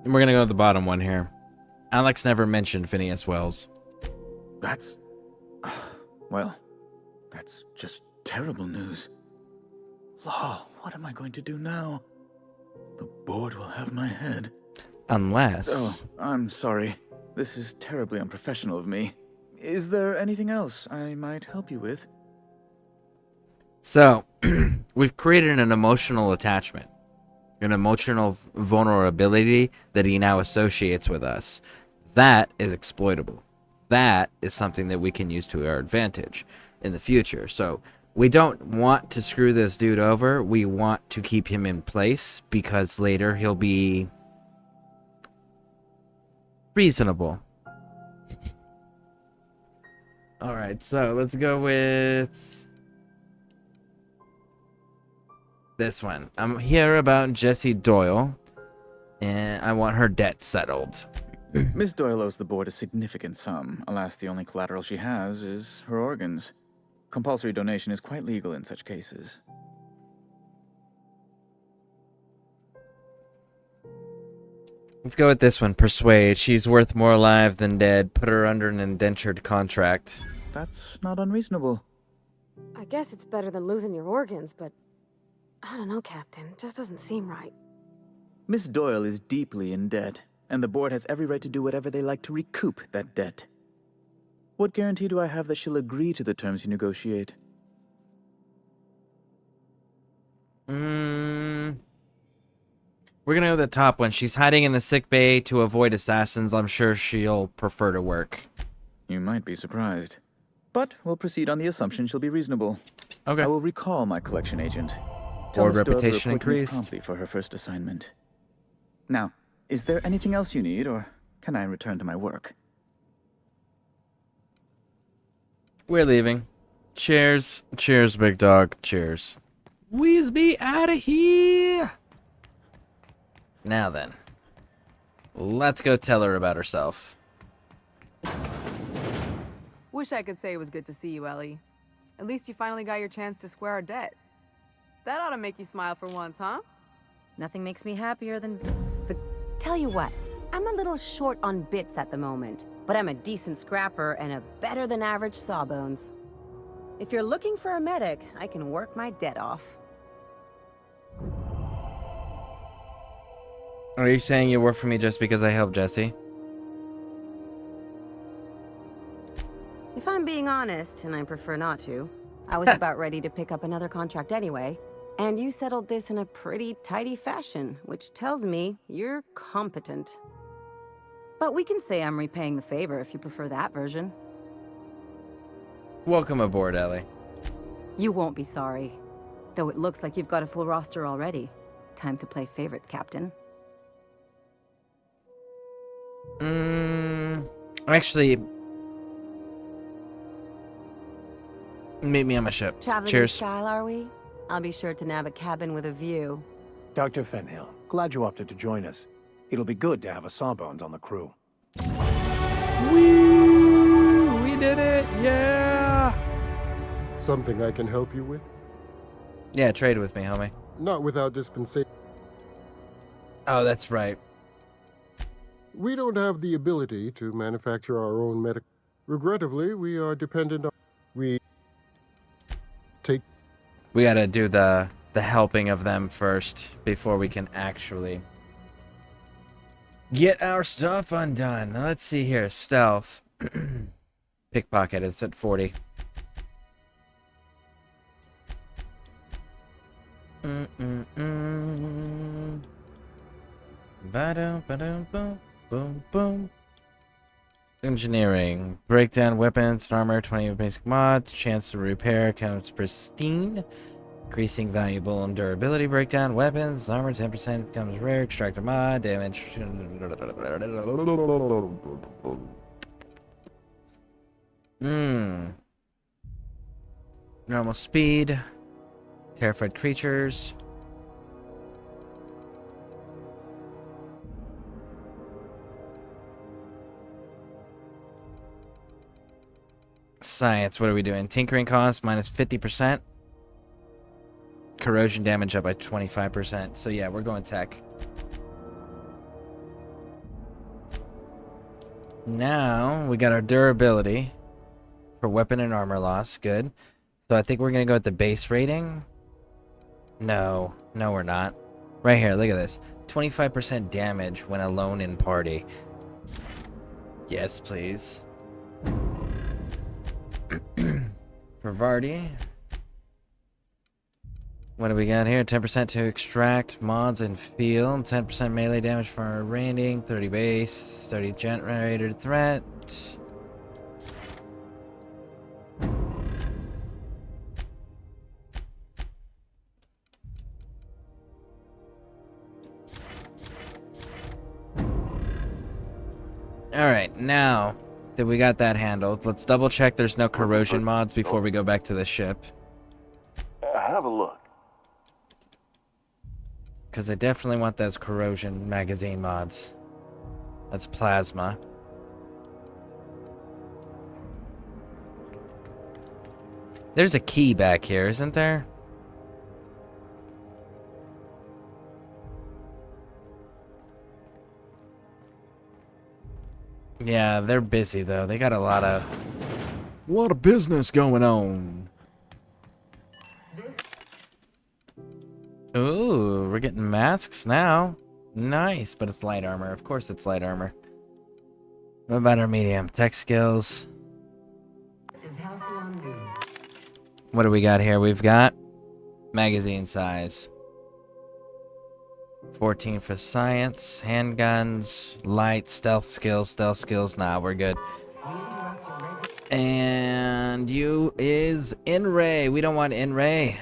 And we're going to go to the bottom one here. Alex never mentioned Phineas Wells. That's... well, that's just terrible news. Law, what am I going to do now? The board will have my head. Unless... Oh, I'm sorry. This is terribly unprofessional of me. Is there anything else I might help you with? So, we've created an emotional attachment. An emotional vulnerability that he now associates with us. That is exploitable. That is something that we can use to our advantage in the future. So, we don't want to screw this dude over. We want to keep him in place because later he'll be reasonable. Alright, so let's go with this one. I'm here about Jessie Doyle, and I want her debt settled. Miss Doyle owes the board a significant sum. Alas, the only collateral she has is her organs. Compulsory donation is quite legal in such cases. Let's go with this one. Persuade. She's worth more alive than dead. Put her under an indentured contract. That's not unreasonable. I guess it's better than losing your organs, but I don't know, Captain. It just doesn't seem right. Miss Doyle is deeply in debt, and the board has every right to do whatever they like to recoup that debt. What guarantee do I have that she'll agree to the terms you negotiate? We're gonna go with the top one. She's hiding in the sick bay to avoid assassins. I'm sure she'll prefer to work. You might be surprised. But we'll proceed on the assumption she'll be reasonable. Okay. I will recall my collection agent. Tell Board Miss Doyle to reputation report me increased. promptly for her first assignment. Now, is there anything else you need, or can I return to my work? We're leaving. Cheers. Cheers, big dog. Cheers. Wheeze me out of here. Now then. Let's go tell her about herself. Wish I could say it was good to see you, Ellie. At least you finally got your chance to square our debt. That ought to make you smile for once, huh? Nothing makes me happier than Tell you what, I'm a little short on bits at the moment, but I'm a decent scrapper and a better than average sawbones. If you're looking for a medic, I can work my debt off. Are you saying you work for me just because I helped Jessie? If I'm being honest, and I prefer not to, I was about ready to pick up another contract anyway, and you settled this in a pretty tidy fashion, which tells me you're competent. But we can say I'm repaying the favor if you prefer that version. Welcome aboard, Ellie. You won't be sorry. Though it looks like you've got a full roster already. Time to play favorites, Captain. Actually, meet me on my ship. Traveling in Cheers. style, are we? I'll be sure to nab a cabin with a view. Dr. Fenhill, glad you opted to join us. It'll be good to have a Sawbones on the crew. We did it! Yeah! Something I can help you with? Yeah, trade with me, homie. Not without dispensation. Oh, that's right. We don't have the ability to manufacture our own medical. Regrettably, we are dependent on... We gotta do the helping of them first before we can actually get our stuff undone. Now, let's see here. Stealth. Pickpocket, it's at 40. Ba-dum, boom, boom. Engineering. Breakdown weapons and armor, 20 basic mods. Chance to repair counts pristine. Increasing valuable and durability. Breakdown weapons. Armor 10% becomes rare. Extract a mod. Damage. Normal speed. Terrified creatures. Science, what are we doing? Tinkering cost minus 50%. Corrosion damage up by 25%. So yeah, we're going tech. Now, we got our durability for weapon and armor loss. Good. So I think we're going to go with the base rating. No, we're not. Right here, look at this. 25% damage when alone in party. Yes, please. For Vardy. What do we got here? 10% to extract mods and field. 10% melee damage for raining. 30 base. 30 generated threat. Alright, now that we got that handled, let's double check there's no corrosion mods before we go back to the ship. Have a look. Because I definitely want those corrosion magazine mods. That's plasma. There's a key back here, isn't there? Yeah, they're busy though. They got a lot of business going on. Ooh, we're getting masks now. Nice, but it's light armor. Of course it's light armor. What about our medium? Tech skills. What do we got here? We've got magazine size. 14 for science, handguns, light, stealth skills. Nah, we're good. And you is In-Ray. We don't want In-Ray.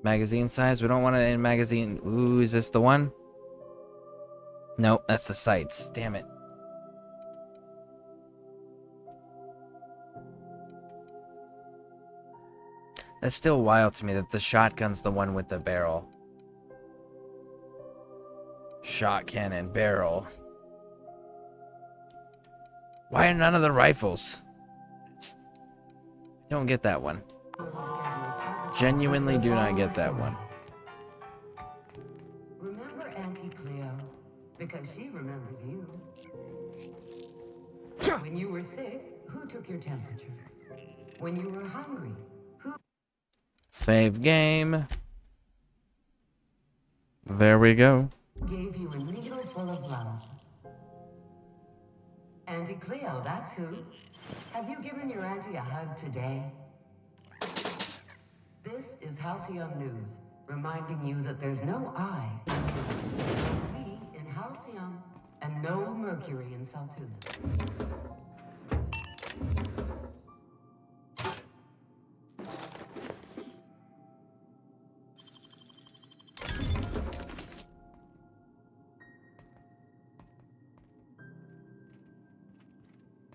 Magazine size, we don't want it in magazine. Ooh, is this the one? Nope, that's the sights. Damn it. That's still wild to me that the shotgun's the one with the barrel. Shot cannon, barrel. Why are none of the rifles? I don't get that one. Genuinely do not get that one. Remember Auntie Cleo? Because she remembers you. When you were sick, who took your temperature? When you were hungry, who... Save game. There we go. Gave you a needle full of love. Auntie Cleo, that's who. Have you given your auntie a hug today? This is Halcyon News, reminding you that there's no I. We in Halcyon, and no Mercury in Saltuna.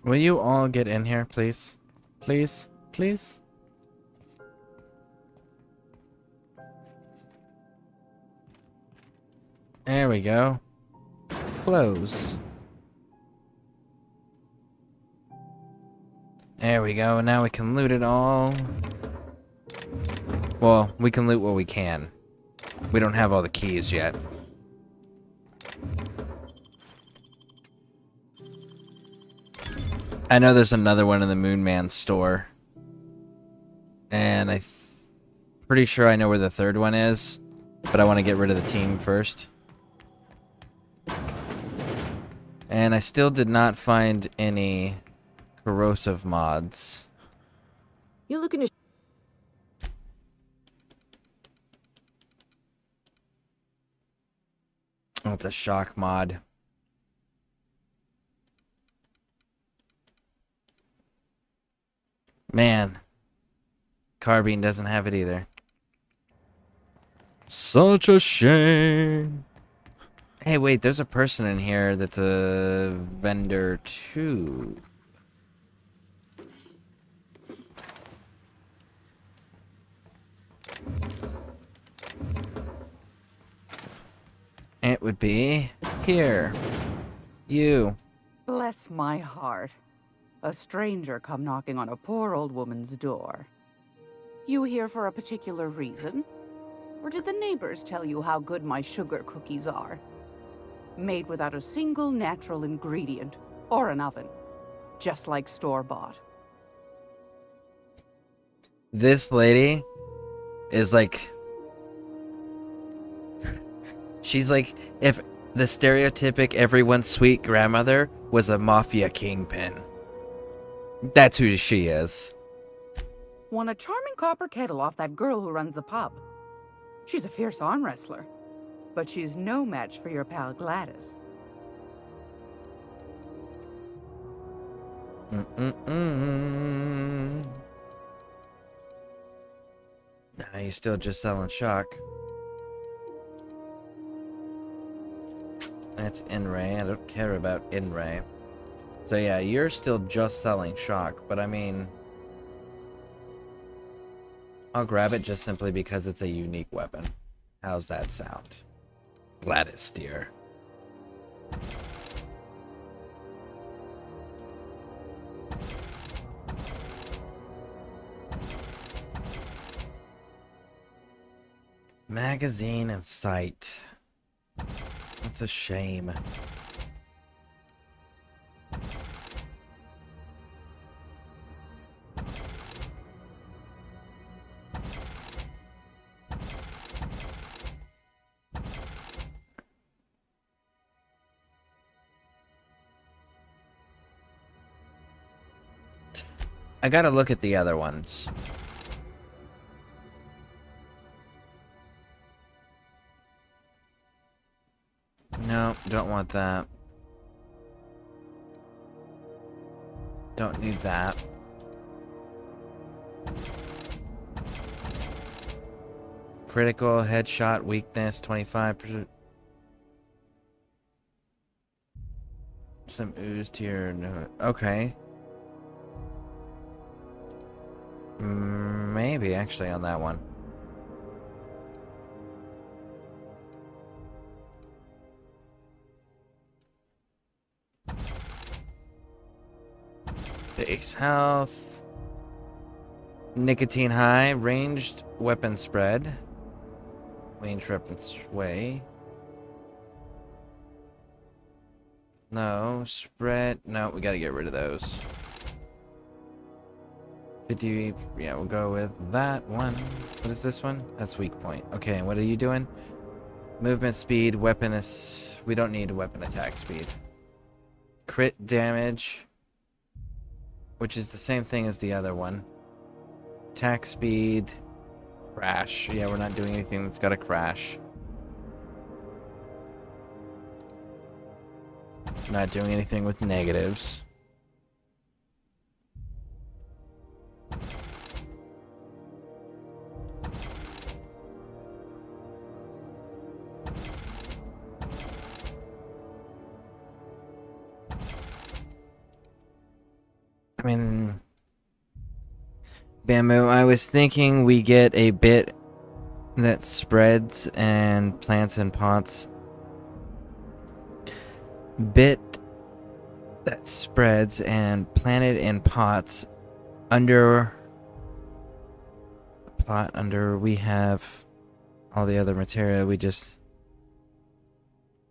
Will you all get in here, please? Please? Please? There we go. Close. There we go. Now we can loot it all. Well, we can loot what we can. We don't have all the keys yet. I know there's another one in the Moon Man store. And pretty sure I know where the third one is. But I want to get rid of the team first. And I still did not find any corrosive mods. You looking to... Oh, it's a shock mod. Man. Carbine doesn't have it either. Such a shame. Hey, wait, there's a person in here that's a vendor too. It would be here. You. Bless my heart. A stranger come knocking on a poor old woman's door. You here for a particular reason? Or did the neighbors tell you how good my sugar cookies are? Made without a single natural ingredient or an oven. Just like store-bought. This lady is like... She's like if the stereotypic everyone's sweet grandmother was a mafia kingpin. That's who she is. Won a charming copper kettle off that girl who runs the pub. She's a fierce arm wrestler. But she's no match for your pal Gladys. Nah, you still just selling shock. That's In-Ray. I don't care about In-Ray. So yeah, you're still just selling shock, but I mean... I'll grab it just simply because it's a unique weapon. How's that sound? Gladys, dear. Magazine and sight. That's a shame. I gotta look at the other ones. No, don't want that. Don't need that. Critical, headshot, weakness, 25%. Some ooze to your... Okay. Maybe, actually, on that one. Base health. Nicotine high. Ranged weapon spread. Ranged weapon sway. No. Spread. No, we gotta get rid of those. 50, yeah, we'll go with that one. What is this one? That's weak point. Okay, and what are you doing? Movement speed, weapon is... We don't need weapon attack speed. Crit damage, which is the same thing as the other one. Attack speed, crash. Yeah, we're not doing anything that's got a crash. Not doing anything with negatives. I mean, Bamboo, I was thinking we get a bit that spreads and plants in pots. Bit that spreads and planted in pots under plot under we have all the other material. We just...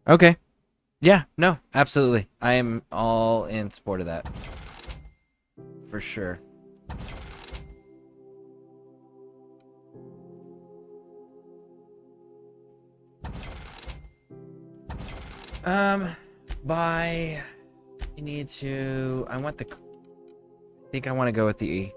Okay. Yeah, no, absolutely. I am all in support of that. For sure. Buy. You need to. I want the. I think I want to go with the E.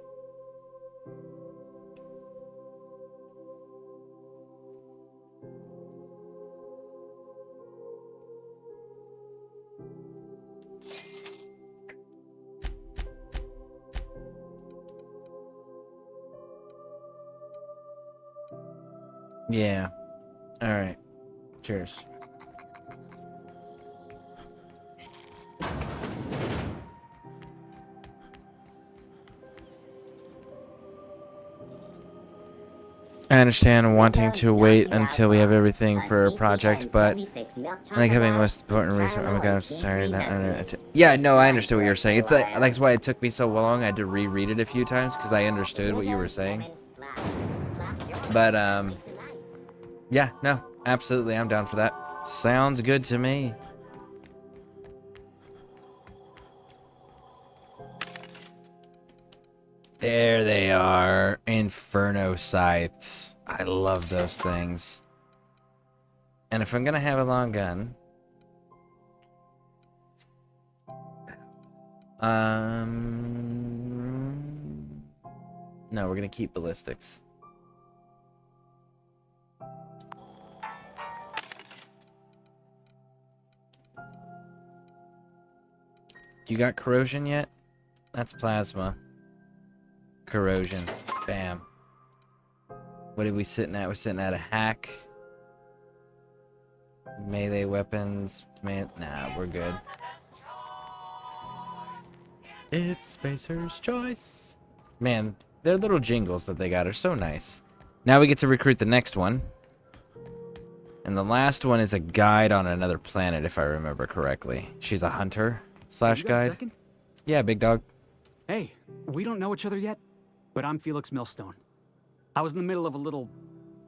Yeah. All right. Cheers. I understand wanting to wait until we have everything for a project, but I like having most important research. Oh my god, I'm sorry. Yeah, no, I understood what you were saying. It's like, that's why it took me so long. I had to reread it a few times because I understood what you were saying. But, yeah, no, absolutely, I'm down for that. Sounds good to me. There they are. Inferno sights. I love those things. And if I'm gonna have a long gun... No, we're gonna keep ballistics. You got corrosion yet? That's plasma. Corrosion. Bam. What are we sitting at? We're sitting at a hack. Melee weapons. Man, nah, we're good. It's Spacer's Choice. Man, their little jingles that they got are so nice. Now we get to recruit the next one. And the last one is a guide on another planet, if I remember correctly. She's a hunter slash guide. Yeah, big dog. Hey, we don't know each other yet, but I'm Felix Millstone. I was in the middle of a little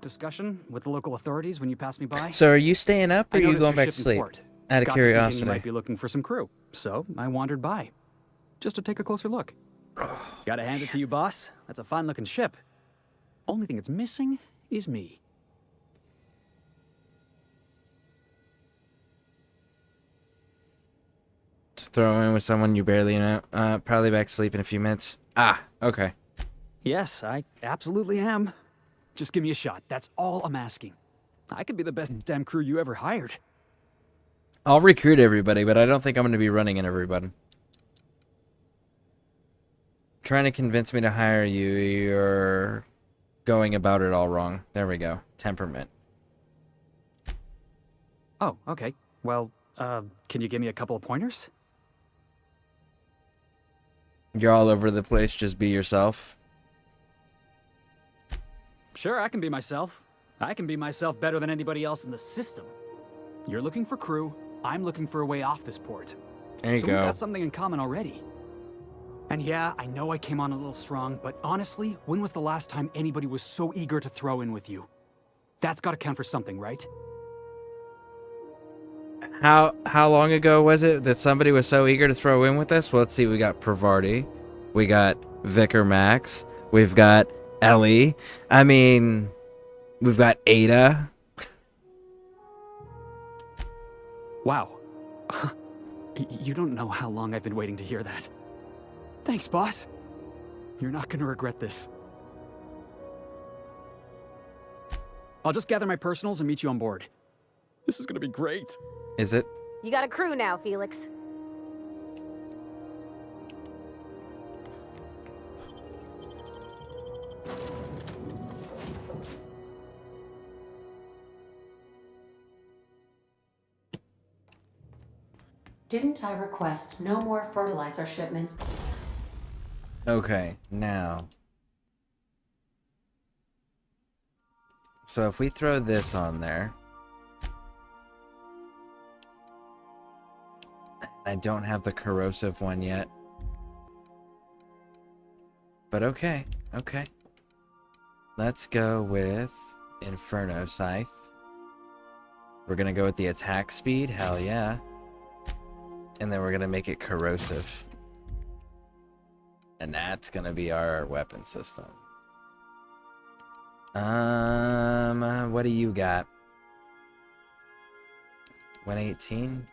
discussion with the local authorities when you passed me by. So are you staying up or are you noticed going your back to ship in sleep? port. Out of Got to thinking curiosity. you might be looking for some crew, so I wandered by, just to take a closer look. Gotta hand it to you, boss. That's a fine-looking ship. Only thing it's missing is me. Just throw in with someone you barely know. Probably back to sleep in a few minutes. Ah, okay. Yes, I absolutely am. Just give me a shot. That's all I'm asking. I could be the best damn crew you ever hired. I'll recruit everybody, but I don't think I'm going to be running in everybody. Trying to convince me to hire you, you're going about it all wrong. There we go. Temperament. Oh, okay. Well, can you give me a couple of pointers? You're all over the place, just be yourself. Sure, I can be myself. I can be myself better than anybody else in the system. You're looking for crew, I'm looking for a way off this port. There you so go. we've got something in common already. And yeah, I know I came on a little strong, but honestly, when was the last time anybody was so eager to throw in with you? That's gotta count for something, right? How long ago was it that somebody was so eager to throw in with us? Well, let's see. We got Pravarti. We got Vicar Max. We've got Ellie. I mean, we've got Ada. Wow. You don't know how long I've been waiting to hear that. Thanks, boss. You're not gonna regret this. I'll just gather my personals and meet you on board. This is gonna be great. Is it? You got a crew now, Felix. Didn't I request no more fertilizer shipments? Okay, now. So if we throw this on there. I don't have the corrosive one yet. But okay, okay. Let's go with Inferno Scythe. We're gonna go with the attack speed, hell yeah. And then we're gonna make it corrosive. And that's gonna be our weapon system. What do you got? 118?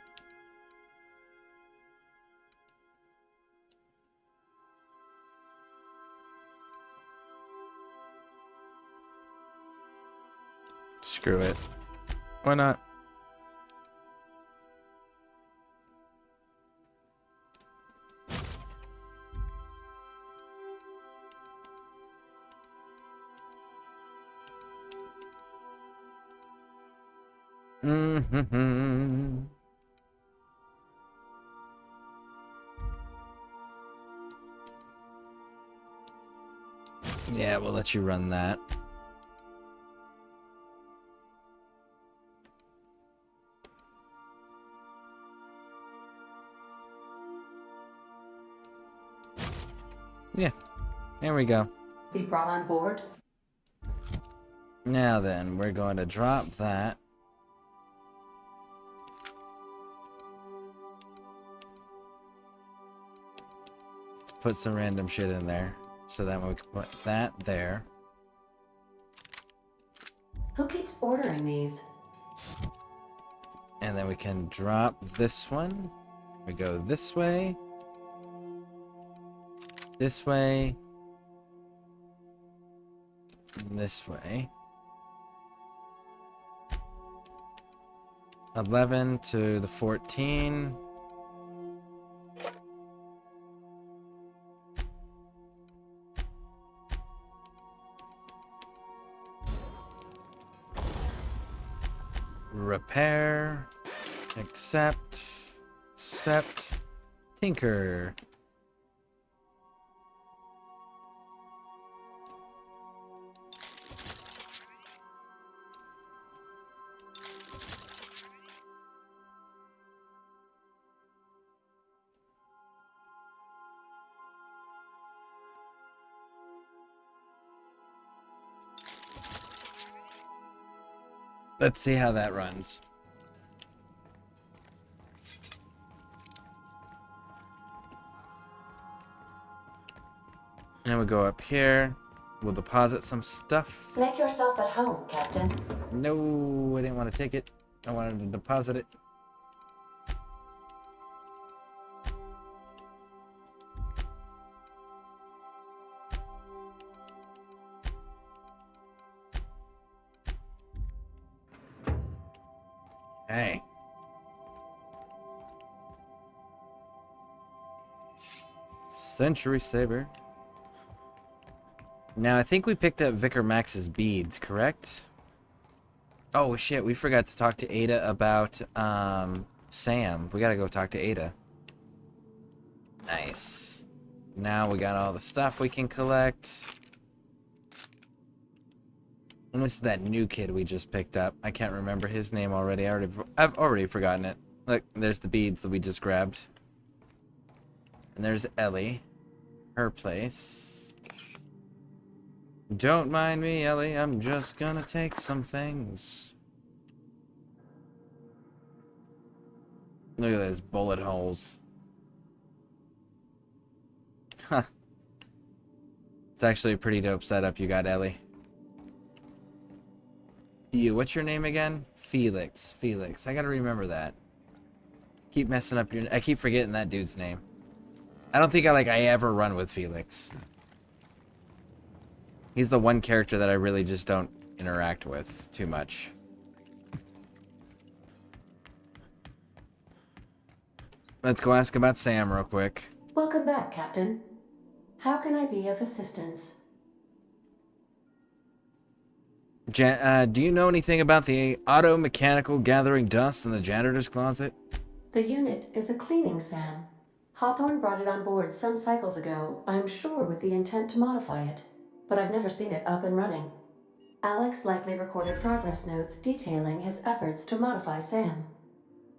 Screw it. Why not? Yeah, we'll let you run that. Yeah, there we go. Be brought on board? Now then, we're going to drop that. Let's put some random shit in there. So that we can put that there. Who keeps ordering these? And then we can drop this one. We go this way. This way. And this way. 11 to the 14. Repair. Accept. Accept. Tinker. Let's see how that runs. And we'll go up here. We'll deposit some stuff. Make yourself at home, Captain. No, I didn't want to take it. I wanted to deposit it. Hey. Century Saber. Now, I think we picked up Vicar Max's beads, correct? Oh, shit, we forgot to talk to Ada about, Sam. We gotta go talk to Ada. Nice. Now we got all the stuff we can collect. And this is that new kid we just picked up. I can't remember his name already. I've already forgotten it. Look, there's the beads that we just grabbed. And there's Ellie. Her place. Don't mind me, Ellie. I'm just gonna take some things. Look at those bullet holes. Huh. It's actually a pretty dope setup you got, Ellie. You, what's your name again? Felix. Felix. I gotta remember that. Keep messing up your... I keep forgetting that dude's name. I don't think I ever run with Felix. He's the one character that I really just don't interact with too much. Let's go ask about Sam real quick. Welcome back, Captain. How can I be of assistance? Do you know anything about the auto-mechanical gathering dust in the janitor's closet? The unit is a cleaning SAM. Hawthorne brought it on board some cycles ago, I'm sure with the intent to modify it, but I've never seen it up and running. Alex likely recorded progress notes detailing his efforts to modify SAM.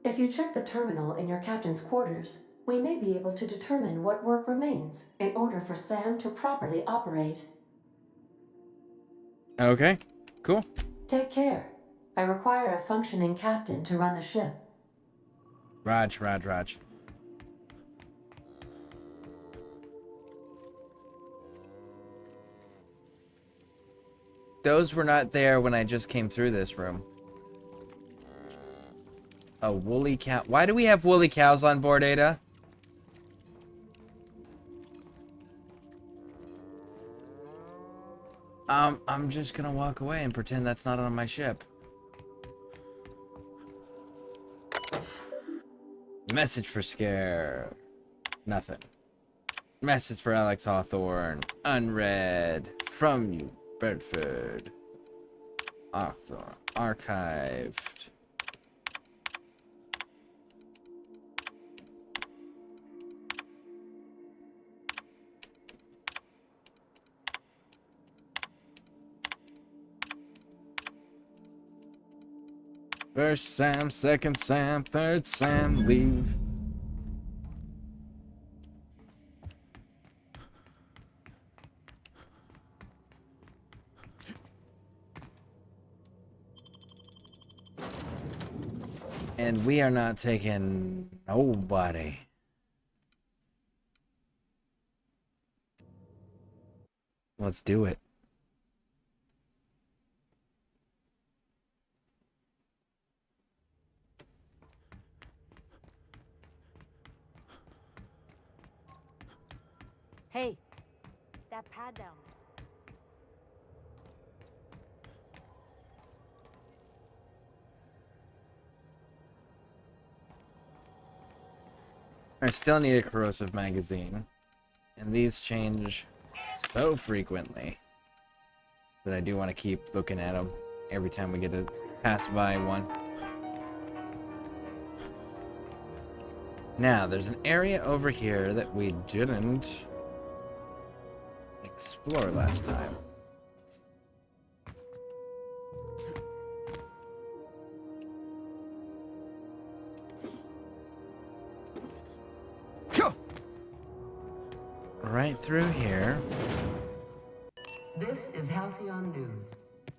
If you check the terminal in your captain's quarters, we may be able to determine what work remains in order for SAM to properly operate. Okay, cool. Take care. I require a functioning captain to run the ship. Raj. Those were not there when I just came through this room. A woolly cow. Why do we have woolly cows on board, Ada? I'm just gonna walk away and pretend that's not on my ship. Message for Scare. Nothing. Message for Alex Hawthorne. Unread. From you, Bedford. Hawthorne. Archived. First Sam, second Sam, third Sam, leave. And we are not taking nobody. Let's do it. Hey, that pad down. I still need a corrosive magazine. And these change so frequently that I do want to keep looking at them every time we get to pass by one. Now, there's an area over here that we didn't explore last time. Right through here. This is Halcyon News.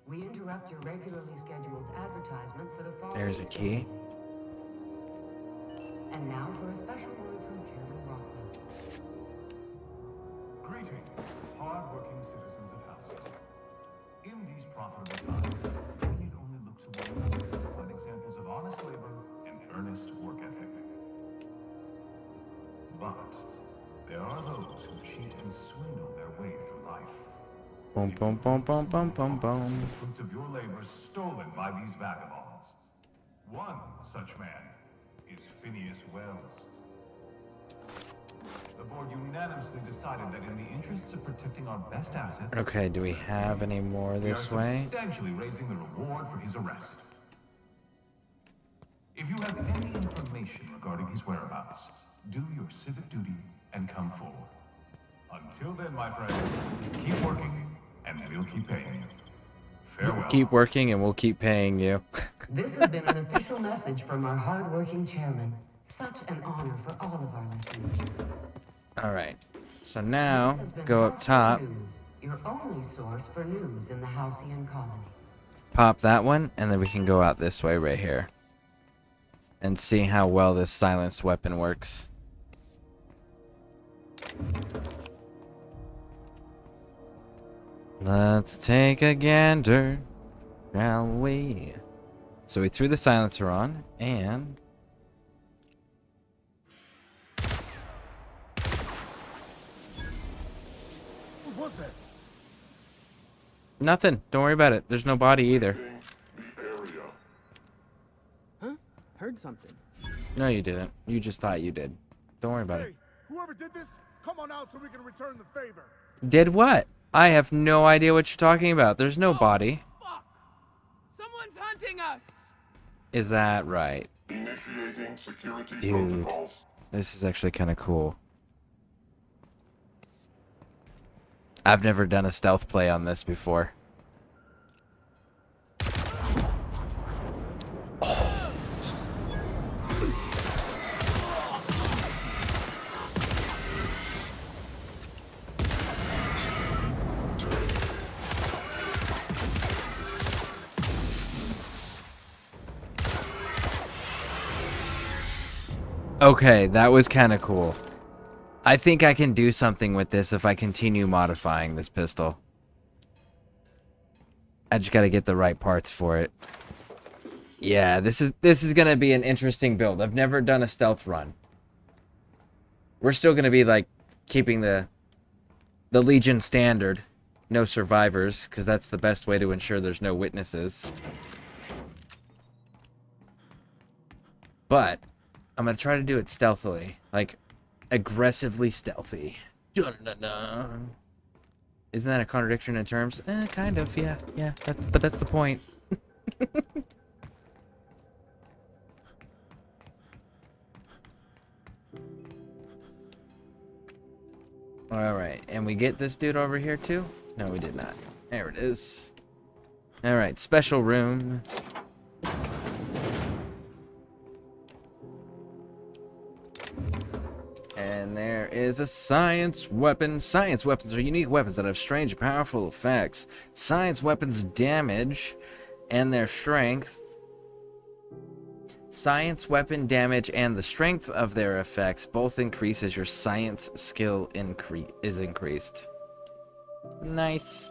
We interrupt your regularly scheduled advertisement for the following. There's a key. And now for a special word from Chairman Rockwell. Greetings, hard-working citizens of Halcyon. In these profitable times, we need only look to one another to find examples of honest labor and earnest work ethic. But there are those who cheat and swindle their way through life. Boom, boom, boom, boom, boom, boom, boom. The fruits of your labor stolen by these vagabonds. One such man is Phineas Wells. The board unanimously decided that in the interests of protecting our best assets... Okay, do we have any more this way? We are substantially raising the reward for his arrest. If you have any information regarding his whereabouts, do your civic duty and come forward. Until then, my friend, keep working and we'll keep paying you. Farewell. Keep working and we'll keep paying you. This has been an official message from our hard-working chairman. Such an honor for all of our listeners. Alright, so now go up top, News, your only source for news in the Halcyon colony. pop that one, and then we can go out this way right here and see how well this silenced weapon works. Let's take a gander, shall we? So we threw the silencer on, and What was that? nothing. Don't worry about it. There's no body either. Huh? Heard something. No, you didn't. You just thought you did. Don't worry about it. Whoever did this, come on out so we can return the favor. Did what? I have no idea what you're talking about. There's no body. Someone's hunting us. Is that right? Initiating security Dude, this is actually kind of cool. I've never done a stealth play on this before. Okay, that was kind of cool. I think I can do something with this if I continue modifying this pistol. I just gotta get the right parts for it. Yeah, this is gonna be an interesting build. I've never done a stealth run. We're still gonna be like keeping the Legion standard, no survivors, because that's the best way to ensure there's no witnesses. But I'm gonna try to do it stealthily, like aggressively stealthy. Dun, dun, dun. Isn't that a contradiction in terms? Kind of, yeah. But that's the point. Alright, and we get this dude over here too? No, we did not. There it is. Alright, special room. And there is a science weapon. Science weapons are unique weapons that have strange and powerful effects. Science weapons damage and their strength Science, weapon damage, and the strength of their effects both increase as your science skill is increased. Nice.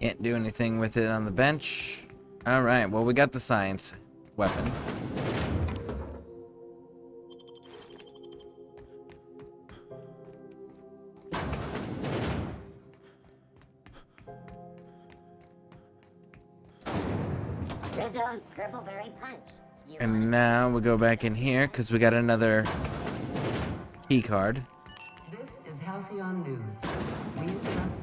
Can't do anything with it on the bench. Alright, well, we got the science weapon. Rizzo's Purpleberry Punch. And now we'll go back in here because we got another key card. This is Halcyon News. We interrupt.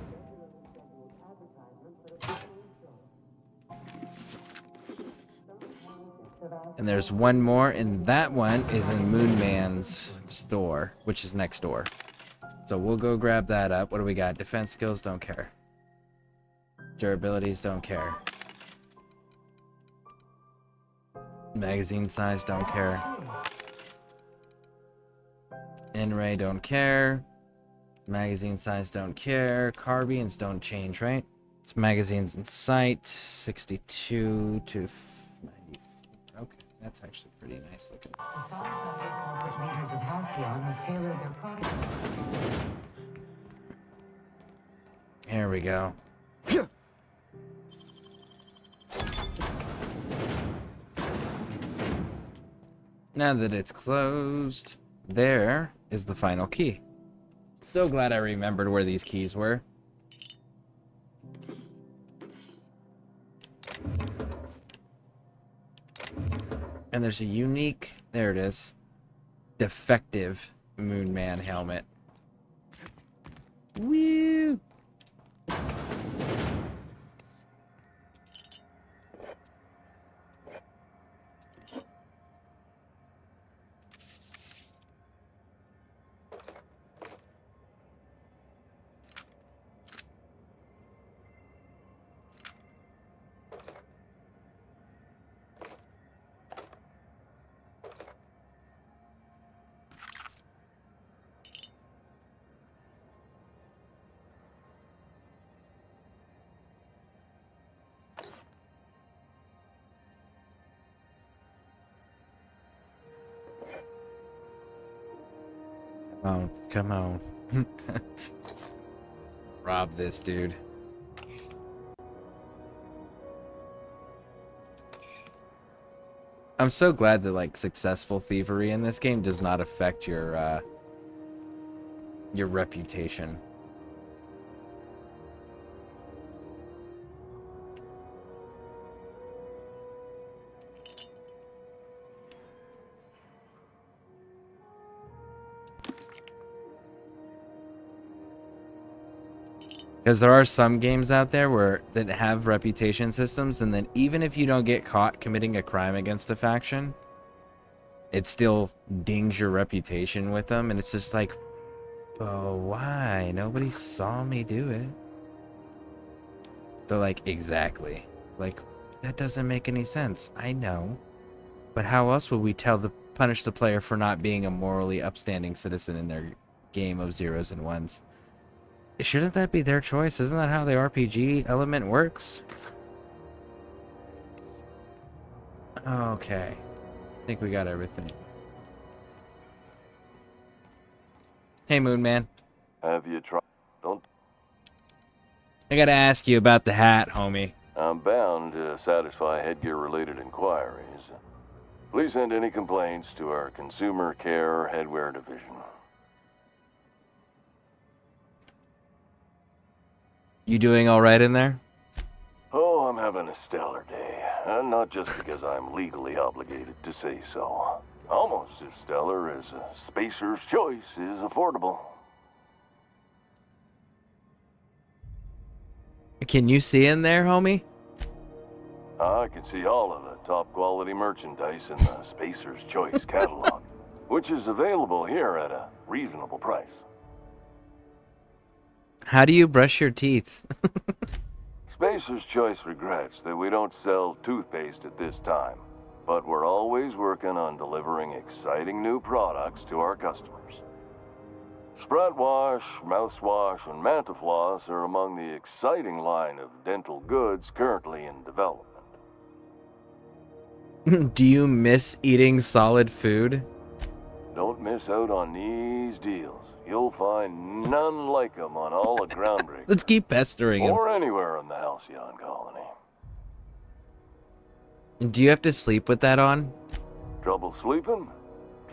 And there's one more, and that one is in Moonman's store, which is next door. So we'll go grab that up. What do we got? Defense skills, don't care. Durabilities, don't care. Magazine size, don't care. N-ray, don't care. Magazine size, don't care. Carbines don't change, right? It's magazines in sight, 62 to 93. Okay, that's actually pretty nice looking. The far-sighted corporate leaders of Halcyon have tailored their products. Here we go. Now that it's closed, there is the final key. So glad I remembered where these keys were. And there's a unique, there it is, defective Moonman helmet. Woo! Oh, come on. Rob this dude. I'm so glad that like successful thievery in this game does not affect your reputation. Because there are some games out there that have reputation systems, and then even if you don't get caught committing a crime against a faction, it still dings your reputation with them, and it's just like, oh, why? Nobody saw me do it. They're like, exactly. Like, that doesn't make any sense. I know. But how else would we punish the player for not being a morally upstanding citizen in their game of zeros and ones? Shouldn't that be their choice? Isn't that how the RPG element works? Okay. I think we got everything. Hey, Moonman. Have you tried? Don't. I gotta ask you about the hat, homie. I'm bound to satisfy headgear-related inquiries. Please send any complaints to our Consumer Care Headwear Division. You doing all right in there? Oh, I'm having a stellar day. And not just because I'm legally obligated to say so. Almost as stellar as a Spacer's Choice is affordable. Can you see in there, homie? I can see all of the top quality merchandise in the Spacer's Choice catalog, which is available here at a reasonable price. How do you brush your teeth? Spacer's Choice regrets that we don't sell toothpaste at this time, but we're always working on delivering exciting new products to our customers. Sprat Wash, Mouthwash, and Mantafloss are among the exciting line of dental goods currently in development. Do you miss eating solid food? Don't miss out on these deals. You'll find none like them on all of Groundbreaker. Let's keep pestering him. Or anywhere in the Halcyon colony. Do you have to sleep with that on? Trouble sleeping?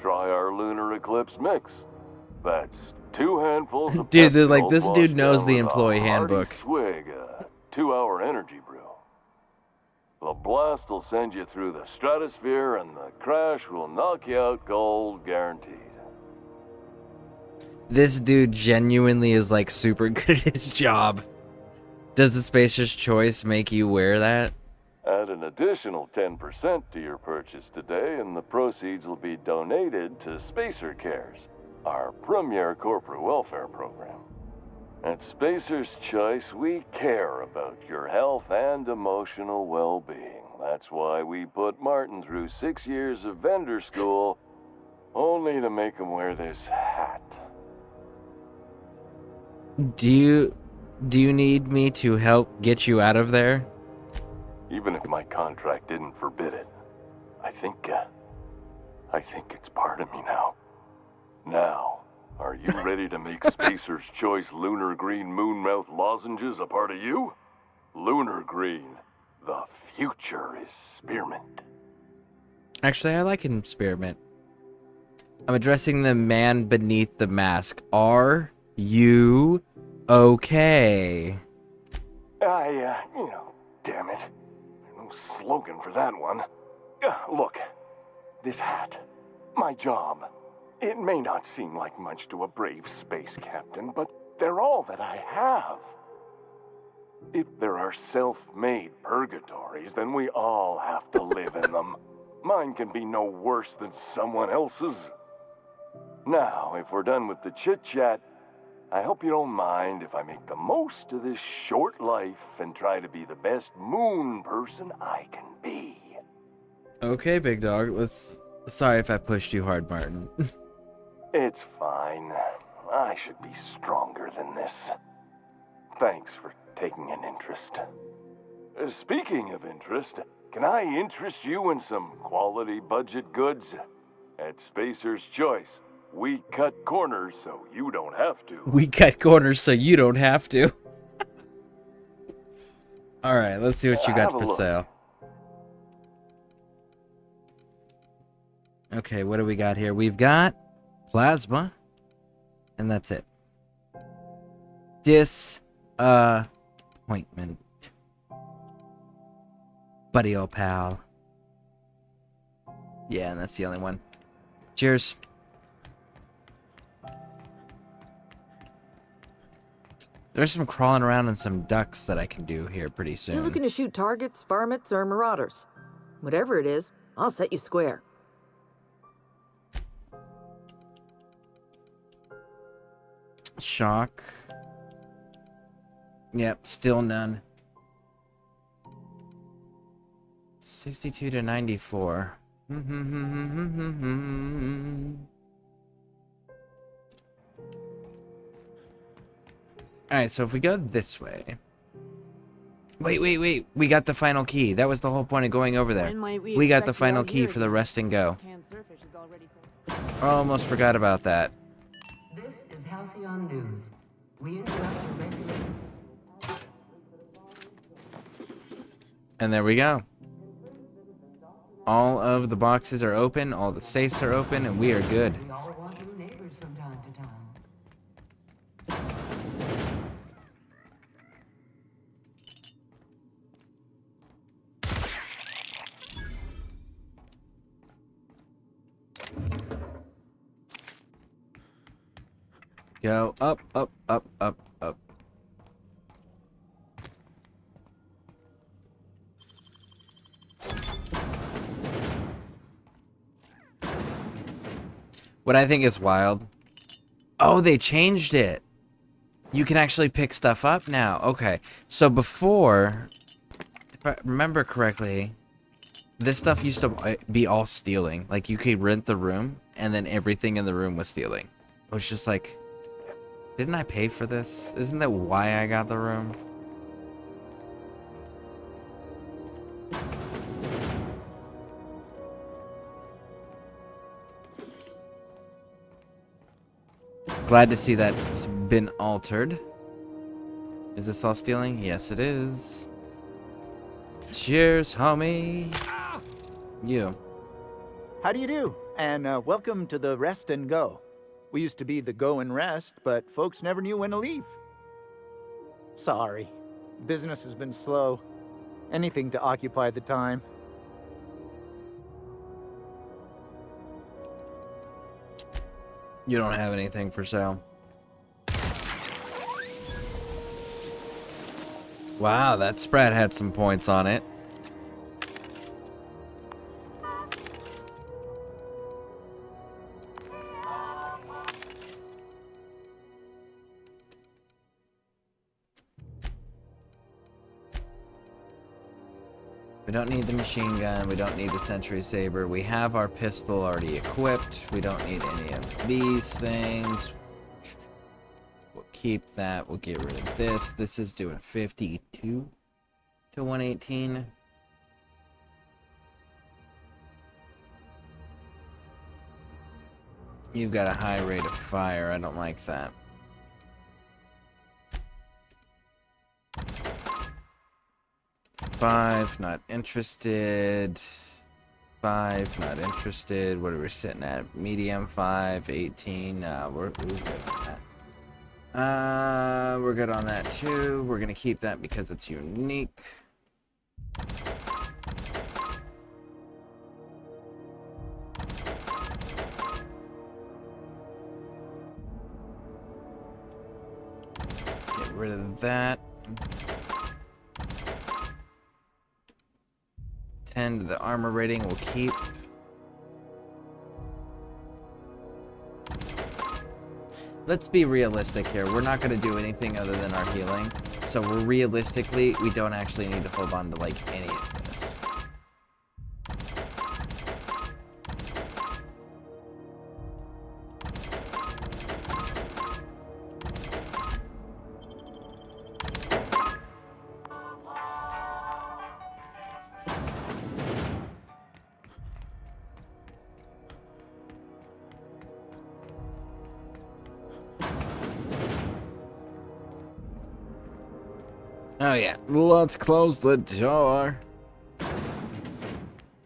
Try our Lunar Eclipse mix. That's 2 handfuls of Dude, Pepsi like, this dude washed knows down the with a employee hearty handbook. Swig, 2-hour energy brew. The blast will send you through the stratosphere, and the crash will knock you out cold, guaranteed. This dude genuinely is like super good at his job. Does the Spacer's Choice make you wear that? Add an additional 10% to your purchase today, and the proceeds will be donated to Spacer Cares, our premier corporate welfare program. At Spacer's Choice, we care about your health and emotional well-being. That's why we put Martin through 6 years of vendor school, only to make him wear this hat. Do you need me to help get you out of there? Even if my contract didn't forbid it, I think it's part of me now. Now, are you ready to make Spacer's Choice Lunar Green Moonmouth lozenges a part of you? Lunar Green, the future is spearmint. Actually, I like an spearmint. I'm addressing the man beneath the mask. Are you okay? Damn it. No slogan for that one. Look, this hat, my job. It may not seem like much to a brave space captain, but they're all that I have. If there are self-made purgatories, then we all have to live in them. Mine can be no worse than someone else's. Now, if we're done with the chit-chat, I hope you don't mind if I make the most of this short life and try to be the best moon person I can be. Okay, big dog. Sorry if I pushed you hard, Martin. It's fine. I should be stronger than this. Thanks for taking an interest. Speaking of interest, can I interest you in some quality budget goods? At Spacer's Choice, we cut corners so you don't have to. We cut corners so you don't have to. Alright, let's see what you got for sale. Okay, what do we got here? We've got plasma, and that's it. Disappointment. Buddy, old pal. Yeah, and that's the only one. Cheers. There's some crawling around and some ducks that I can do here pretty soon. You looking to shoot targets, varmints, or marauders? Whatever it is, I'll set you square. Shock. Yep, still none. 62 to 94. Alright, so if we go this way... Wait. We got the final key. That was the whole point of going over there. We got the final key for the rest and go. I almost forgot about that. This is Halcyon News. We interrupt the regular... And there we go. All of the boxes are open, all the safes are open, and we are good. We all want new neighbors from time to time. Go up, up, up, up, up. What I think is wild. Oh, they changed it. You can actually pick stuff up now. Okay. So before, if I remember correctly, this stuff used to be all stealing. Like, you could rent the room, and then everything in the room was stealing. It was just like, didn't I pay for this? Isn't that why I got the room? Glad to see that it's been altered. Is this all stealing? Yes, it is. Cheers, homie. You. How do you do? And welcome to the Rest and Go. We used to be the Go and Rest, but folks never knew when to leave. Sorry. Business has been slow. Anything to occupy the time. You don't have anything for sale. Wow, that spread had some points on it. We don't need the machine gun, we don't need the sentry saber, we have our pistol already equipped, we don't need any of these things. We'll keep that, we'll get rid of this. This is doing 52 to 118. You've got a high rate of fire, I don't like that. Five, not interested. 5, not interested. What are we sitting at? Medium 5, 18. We're good on that. We're good on that too. We're gonna keep that because it's unique. Get rid of that. 10 to the armor rating we'll keep. Let's be realistic here. We're not going to do anything other than our healing. So realistically, we don't actually need to hold on to like any of this. Oh yeah, let's close the door.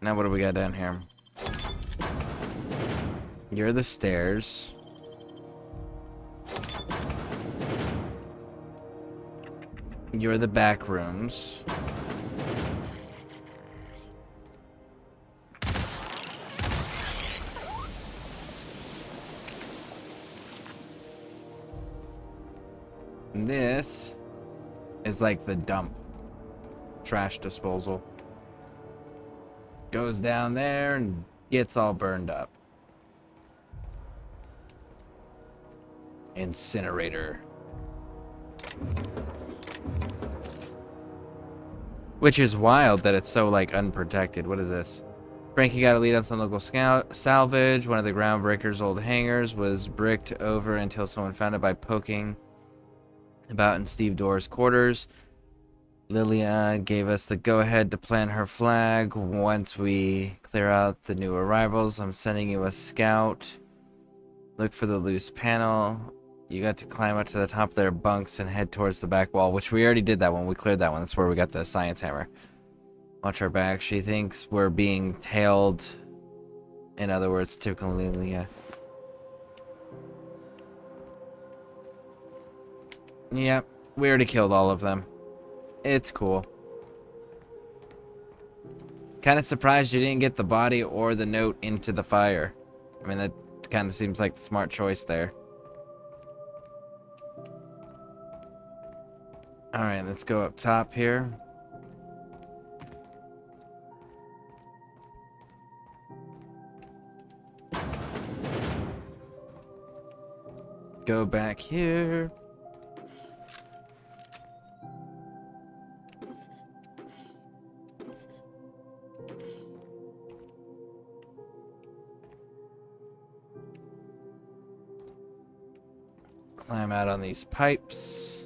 Now what do we got down here? You're the stairs. You're the back rooms. And this is like the dump. Trash disposal. Goes down there and gets all burned up. Incinerator. Which is wild that it's so like unprotected. What is this? Frankie got a lead on some local salvage. One of the groundbreakers' old hangars was bricked over until someone found it by poking about in Steve Doerr's quarters. Lilia gave us the go-ahead to plant her flag. Once we clear out the new arrivals, I'm sending you a scout. Look for the loose panel. You got to climb up to the top of their bunks and head towards the back wall, which we already did that one. We cleared that one. That's where we got the science hammer. Watch our back. She thinks we're being tailed. In other words, typical Lilia. Yep, we already killed all of them. It's cool. Kind of surprised you didn't get the body or the note into the fire. I mean, that kind of seems like the smart choice there. Alright, let's go up top here. Go back here. Climb out on these pipes.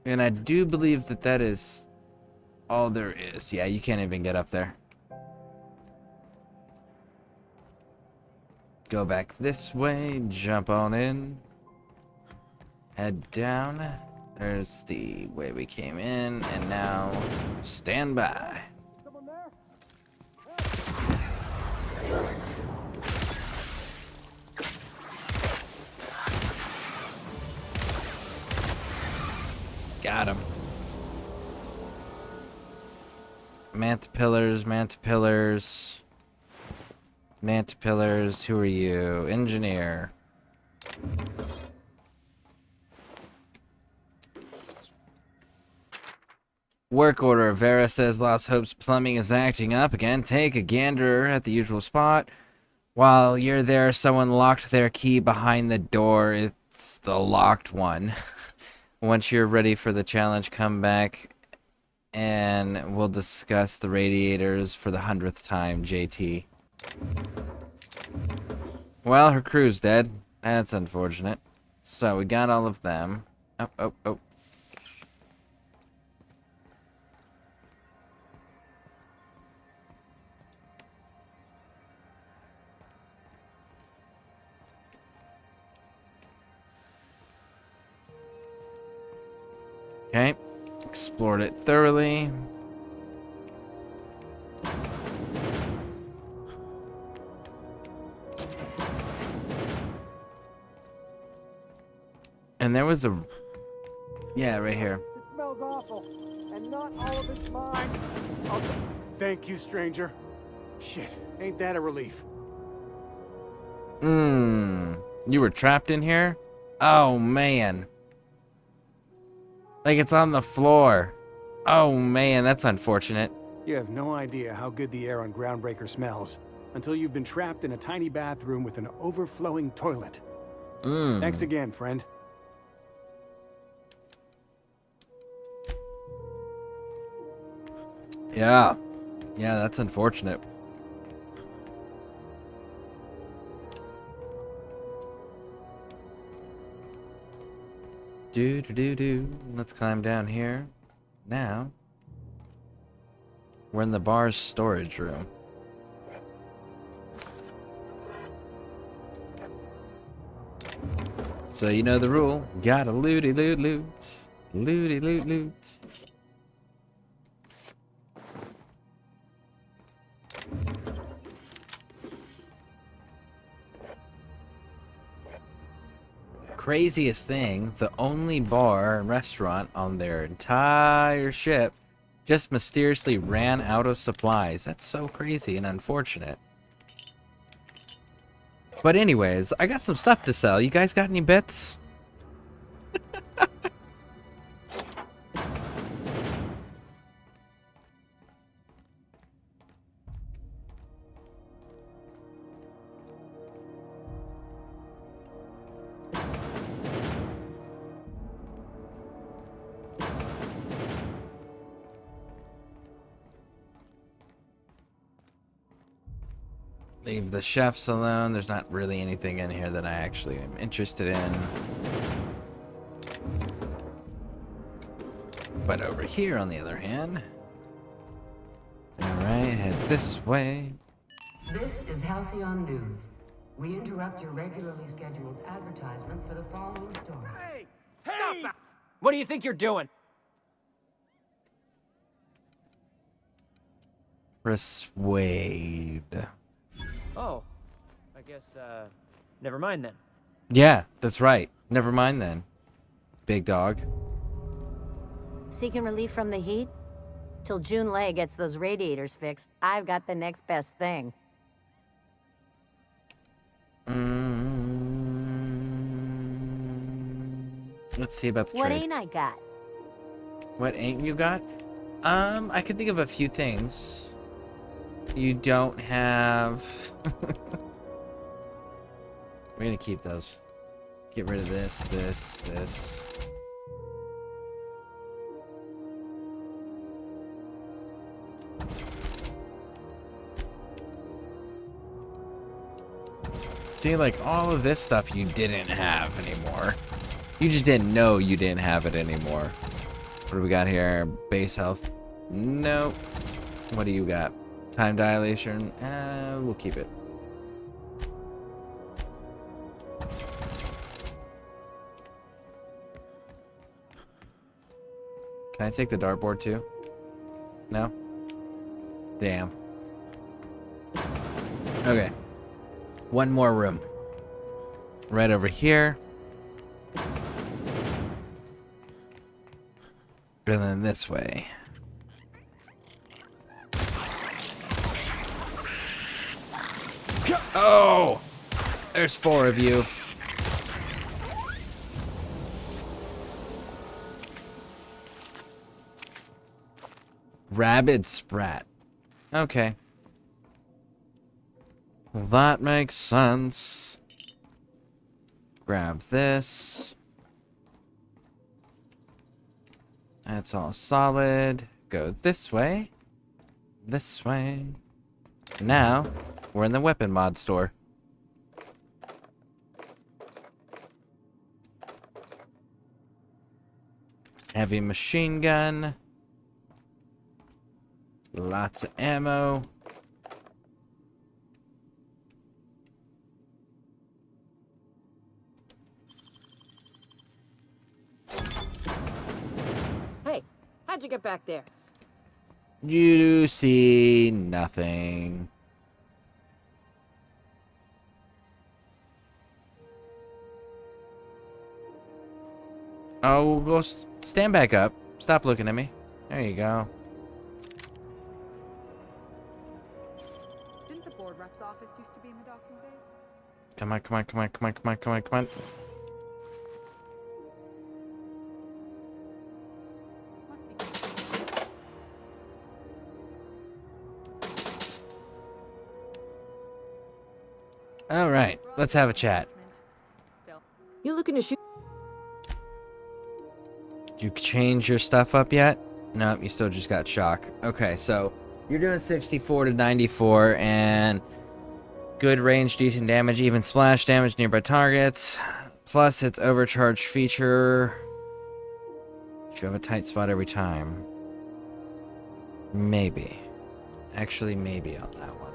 And I do believe that that is all there is. Yeah, you can't even get up there. Go back this way, jump on in. Head down. There's the way we came in, and now stand by. Got him. Manta pillars, manta pillars. Manta pillars, who are you? Engineer. Work order. Vera says Lost Hope's plumbing is acting up again. Take a gander at the usual spot. While you're there, someone locked their key behind the door. It's the locked one. Once you're ready for the challenge, come back and we'll discuss the radiators for the 100th time, JT. Well, her crew's dead. That's unfortunate. So we got all of them. Oh. Okay, explored it thoroughly. And there was a... Yeah, right here. It smells awful, and not all of it's mine. Thank you, stranger. Shit, ain't that a relief? You were trapped in here? Oh, man. Like it's on the floor. Oh, man, that's unfortunate. You have no idea how good the air on Groundbreaker smells until you've been trapped in a tiny bathroom with an overflowing toilet. Thanks again, friend. Yeah, that's unfortunate. Let's climb down here. Now, we're in the bar's storage room. So you know the rule. Gotta looty loot loot. Looty loot loot. Craziest thing, the only bar and restaurant on their entire ship just mysteriously ran out of supplies. That's so crazy and unfortunate. But anyways, I got some stuff to sell. You guys got any bits? Leave the chefs alone. There's not really anything in here that I actually am interested in. But over here, on the other hand... Alright, head this way. This is Halcyon News. We interrupt your regularly scheduled advertisement for the following story. Hey! What do you think you're doing? Persuade. Oh, I guess, never mind then. Yeah, that's right. Never mind then. Big dog. Seeking relief from the heat? Till June Lay gets those radiators fixed, I've got the next best thing. Let's see about the What trade. ain't I got? What ain't you got? I can think of a few things. You don't have... We're gonna keep those. Get rid of this, this. See, like, all of this stuff you didn't have anymore. You just didn't know you didn't have it anymore. What do we got here? Base health. Nope. What do you got? Time dilation. We'll keep it. Can I take the dartboard too? No? Damn. Okay. One more room. Right over here. And then this way. Oh! There's 4 of you. Rabid Sprat. Okay. Well, that makes sense. Grab this. That's all solid. Go this way. This way. Now, we're in the weapon mod store. Heavy machine gun. Lots of ammo. Hey, how'd you get back there? You see nothing. Oh, go stand back up. Stop looking at me. There you go. Didn't the board rep's office used to be in the docking bays? Come on, come on, come on, come on, come on, come on, come on. All right, let's have a chat. You looking to shoot? You change your stuff up yet? Nope, you still just got shock. Okay, so you're doing 64 to 94 and good range, decent damage, even splash damage nearby targets. Plus its overcharge feature. You have a tight spot every time. Maybe. Actually, maybe on that one.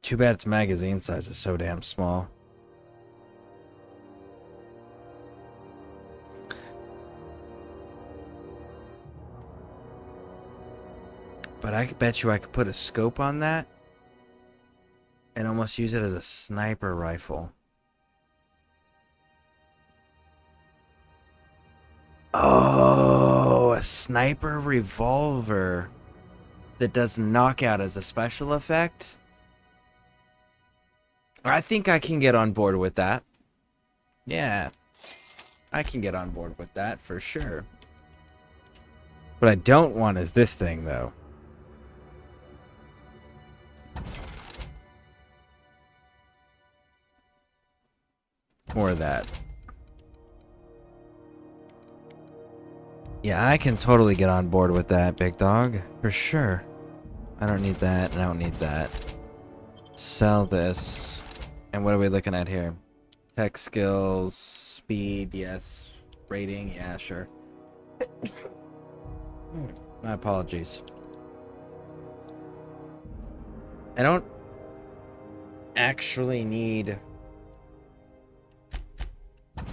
Too bad its magazine size is so damn small. But I could bet you I could put a scope on that and almost use it as a sniper rifle. Oh, a sniper revolver that does knockout as a special effect? I think I can get on board with that. Yeah. I can get on board with that for sure. What I don't want is this thing, though. More of that. Yeah, I can totally get on board with that, big dog. For sure. I don't need that, and I don't need that. Sell this. And what are we looking at here? Tech skills, speed, yes. Rating, yeah, sure. My apologies. I don't actually need...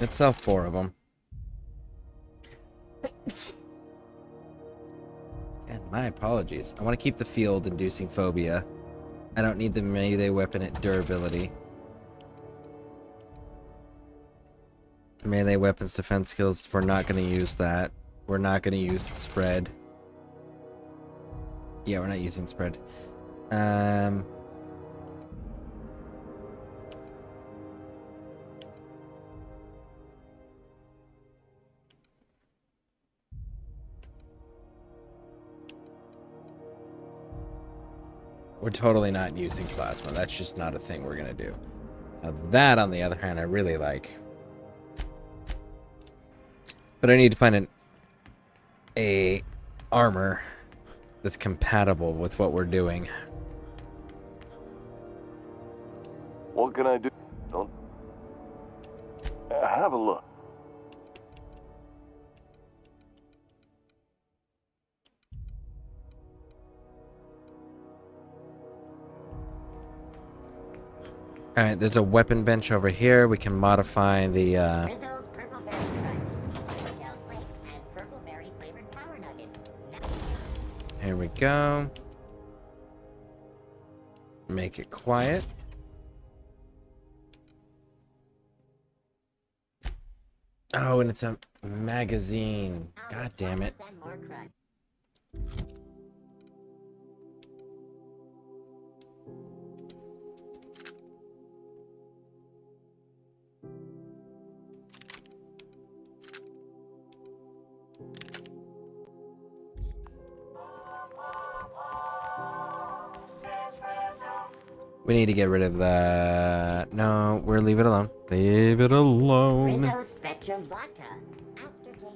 Let's sell 4 of them. And my apologies. I want to keep the field inducing phobia. I don't need the melee weapon at durability. Melee weapons defense skills, we're not going to use that. We're not going to use the spread. Yeah, we're not using spread. We're totally not using plasma. That's just not a thing we're going to do. Now that, on the other hand, I really like. But I need to find a armor that's compatible with what we're doing. What can I do? Don't... have a look. Alright, there's a weapon bench over here. We can modify the, Rizzo's Purple Berry Crunch, Oreo Flakes, and Purple Berry flavored Power Nuggets. Here we go. Make it quiet. Oh, and it's a magazine. God damn it. More crunch. We need to get rid of that. No, we'll leave it alone. Leave it alone. Rizzo Spectrum Vodka.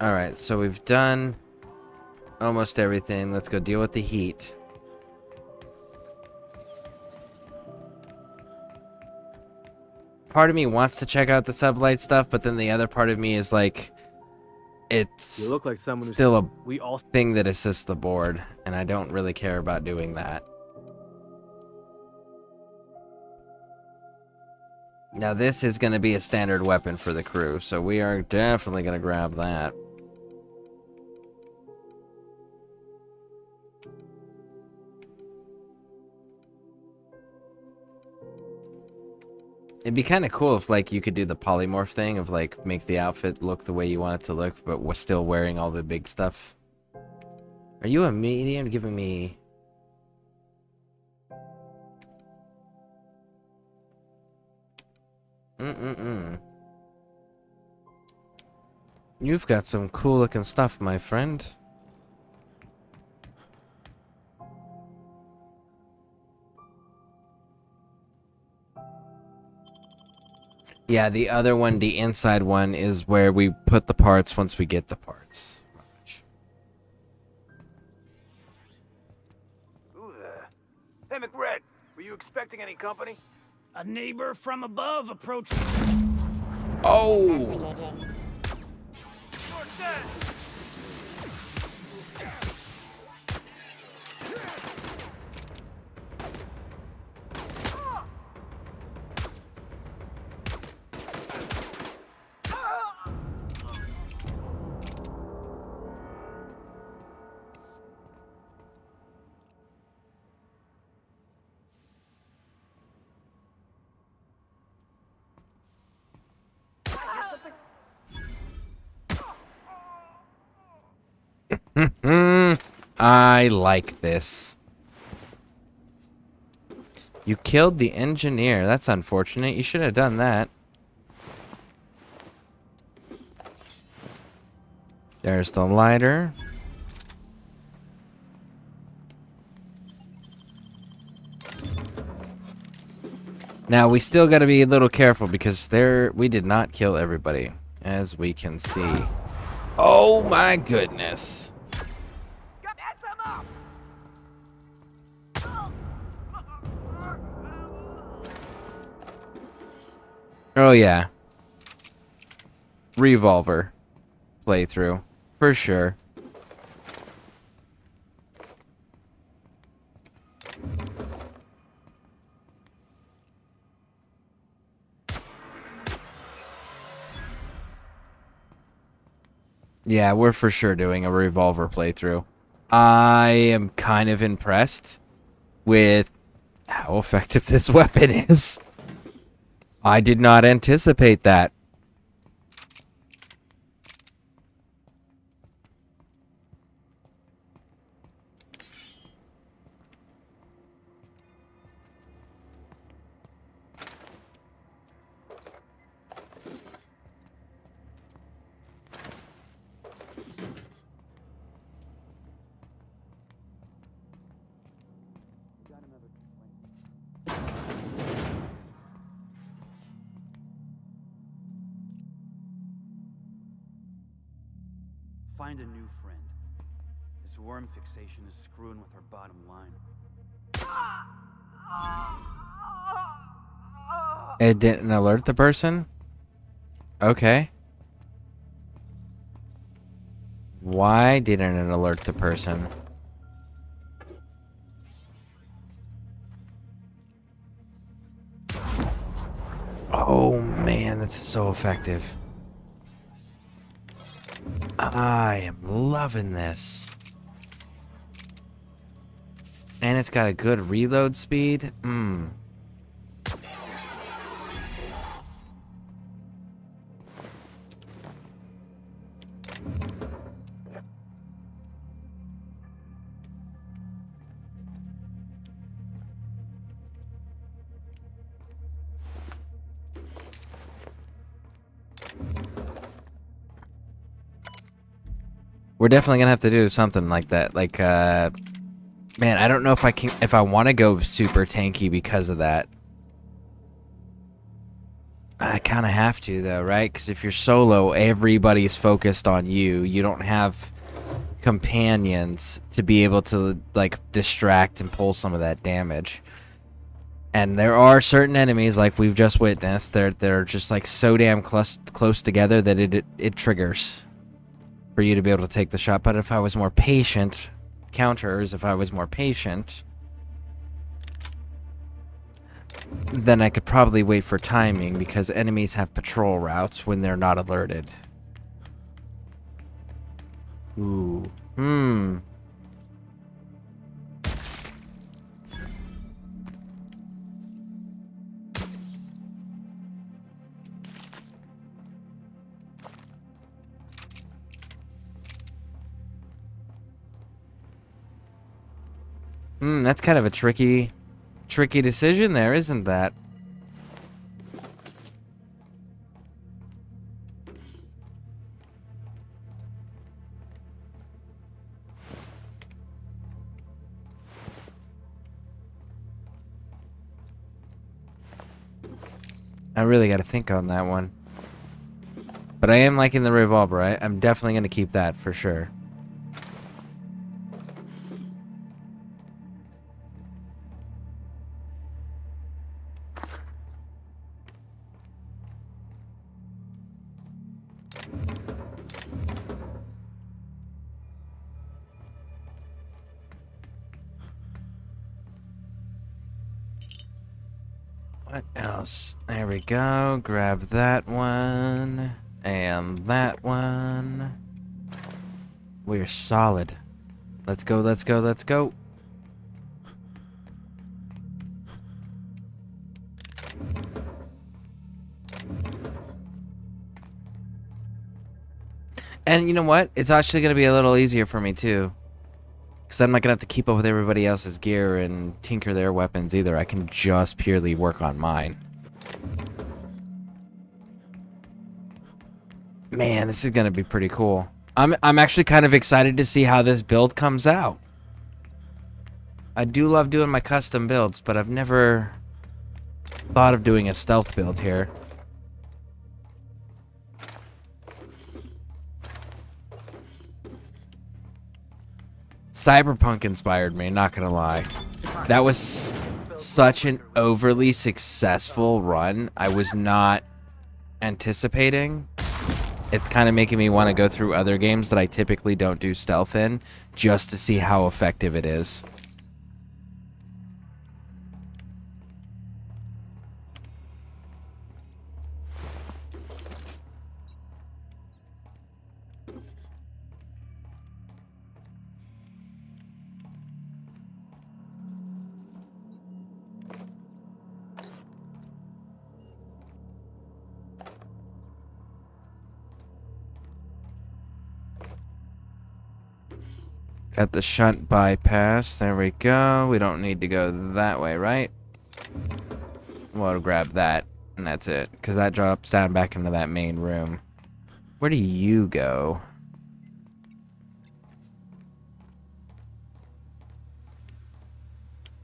Alright, so we've done almost everything. Let's go deal with the heat. Part of me wants to check out the sublight stuff, but then the other part of me is like, it's You look like someone who's- still a we all- thing that assists the board, and I don't really care about doing that. Now this is going to be a standard weapon for the crew, so we are definitely going to grab that. It'd be kind of cool if, like, you could do the polymorph thing of, like, make the outfit look the way you want it to look, but we're still wearing all the big stuff. Are you a medium giving me... You've got some cool looking stuff, my friend. Yeah, the other one, the inside one, is where we put the parts once we get the parts. Who the... Hey, McRed, were you expecting any company? A neighbor from above approached. Oh! I like this. You killed the engineer. That's unfortunate. You should have done that. There's the lighter. Now we still got to be a little careful because we did not kill everybody, as we can see. Oh my goodness. Oh yeah. Revolver playthrough, for sure. Yeah, we're for sure doing a revolver playthrough. I am kind of impressed with how effective this weapon is. I did not anticipate that. Find a new friend. This worm fixation is screwing with our bottom line. It didn't alert the person? Okay. Why didn't it alert the person? Oh man, this is so effective. I am loving this. And it's got a good reload speed. We're definitely gonna have to do something like that. Like, man, I don't know if I want to go super tanky because of that. I kind of have to though, right? Because if you're solo, everybody's focused on you. You don't have companions to be able to like distract and pull some of that damage. And there are certain enemies, like we've just witnessed, they're just like so damn close together that it triggers for you to be able to take the shot. But if I was more patient, if I was more patient, then I could probably wait for timing, because enemies have patrol routes when they're not alerted. Ooh. That's kind of a tricky decision there, isn't that? I really got to think on that one. But I am liking the revolver. I'm definitely going to keep that for sure. What else? There we go. Grab that one. And that one. We're solid. Let's go, let's go, let's go. And you know what? It's actually going to be a little easier for me too. Because I'm not going to have to keep up with everybody else's gear and tinker their weapons either. I can just purely work on mine. Man, this is going to be pretty cool. I'm actually kind of excited to see how this build comes out. I do love doing my custom builds, but I've never thought of doing a stealth build here. Cyberpunk inspired me, not gonna lie. That was such an overly successful run. I was not anticipating. It's kind of making me want to go through other games that I typically don't do stealth in, just to see how effective it is. Got the shunt bypass. There we go. We don't need to go that way, right? We'll grab that, and that's it. Because that drops down back into that main room. Where do you go?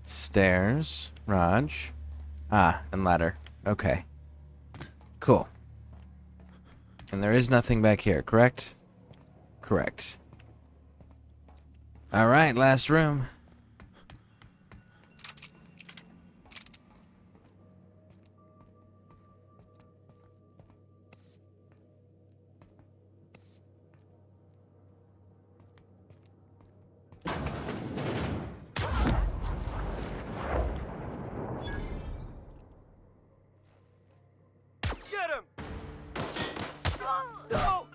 Stairs. Raj. Ah, and ladder. Okay. Cool. And there is nothing back here, correct? Correct. All right, last room. Get him! No!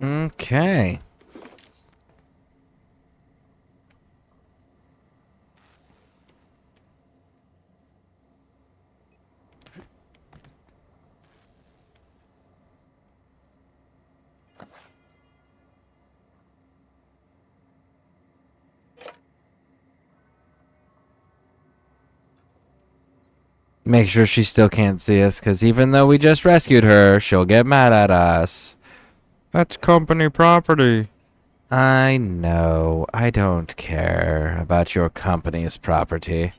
Okay. Make sure she still can't see us, because even though we just rescued her, she'll get mad at us. That's company property. I know. I don't care about your company's property.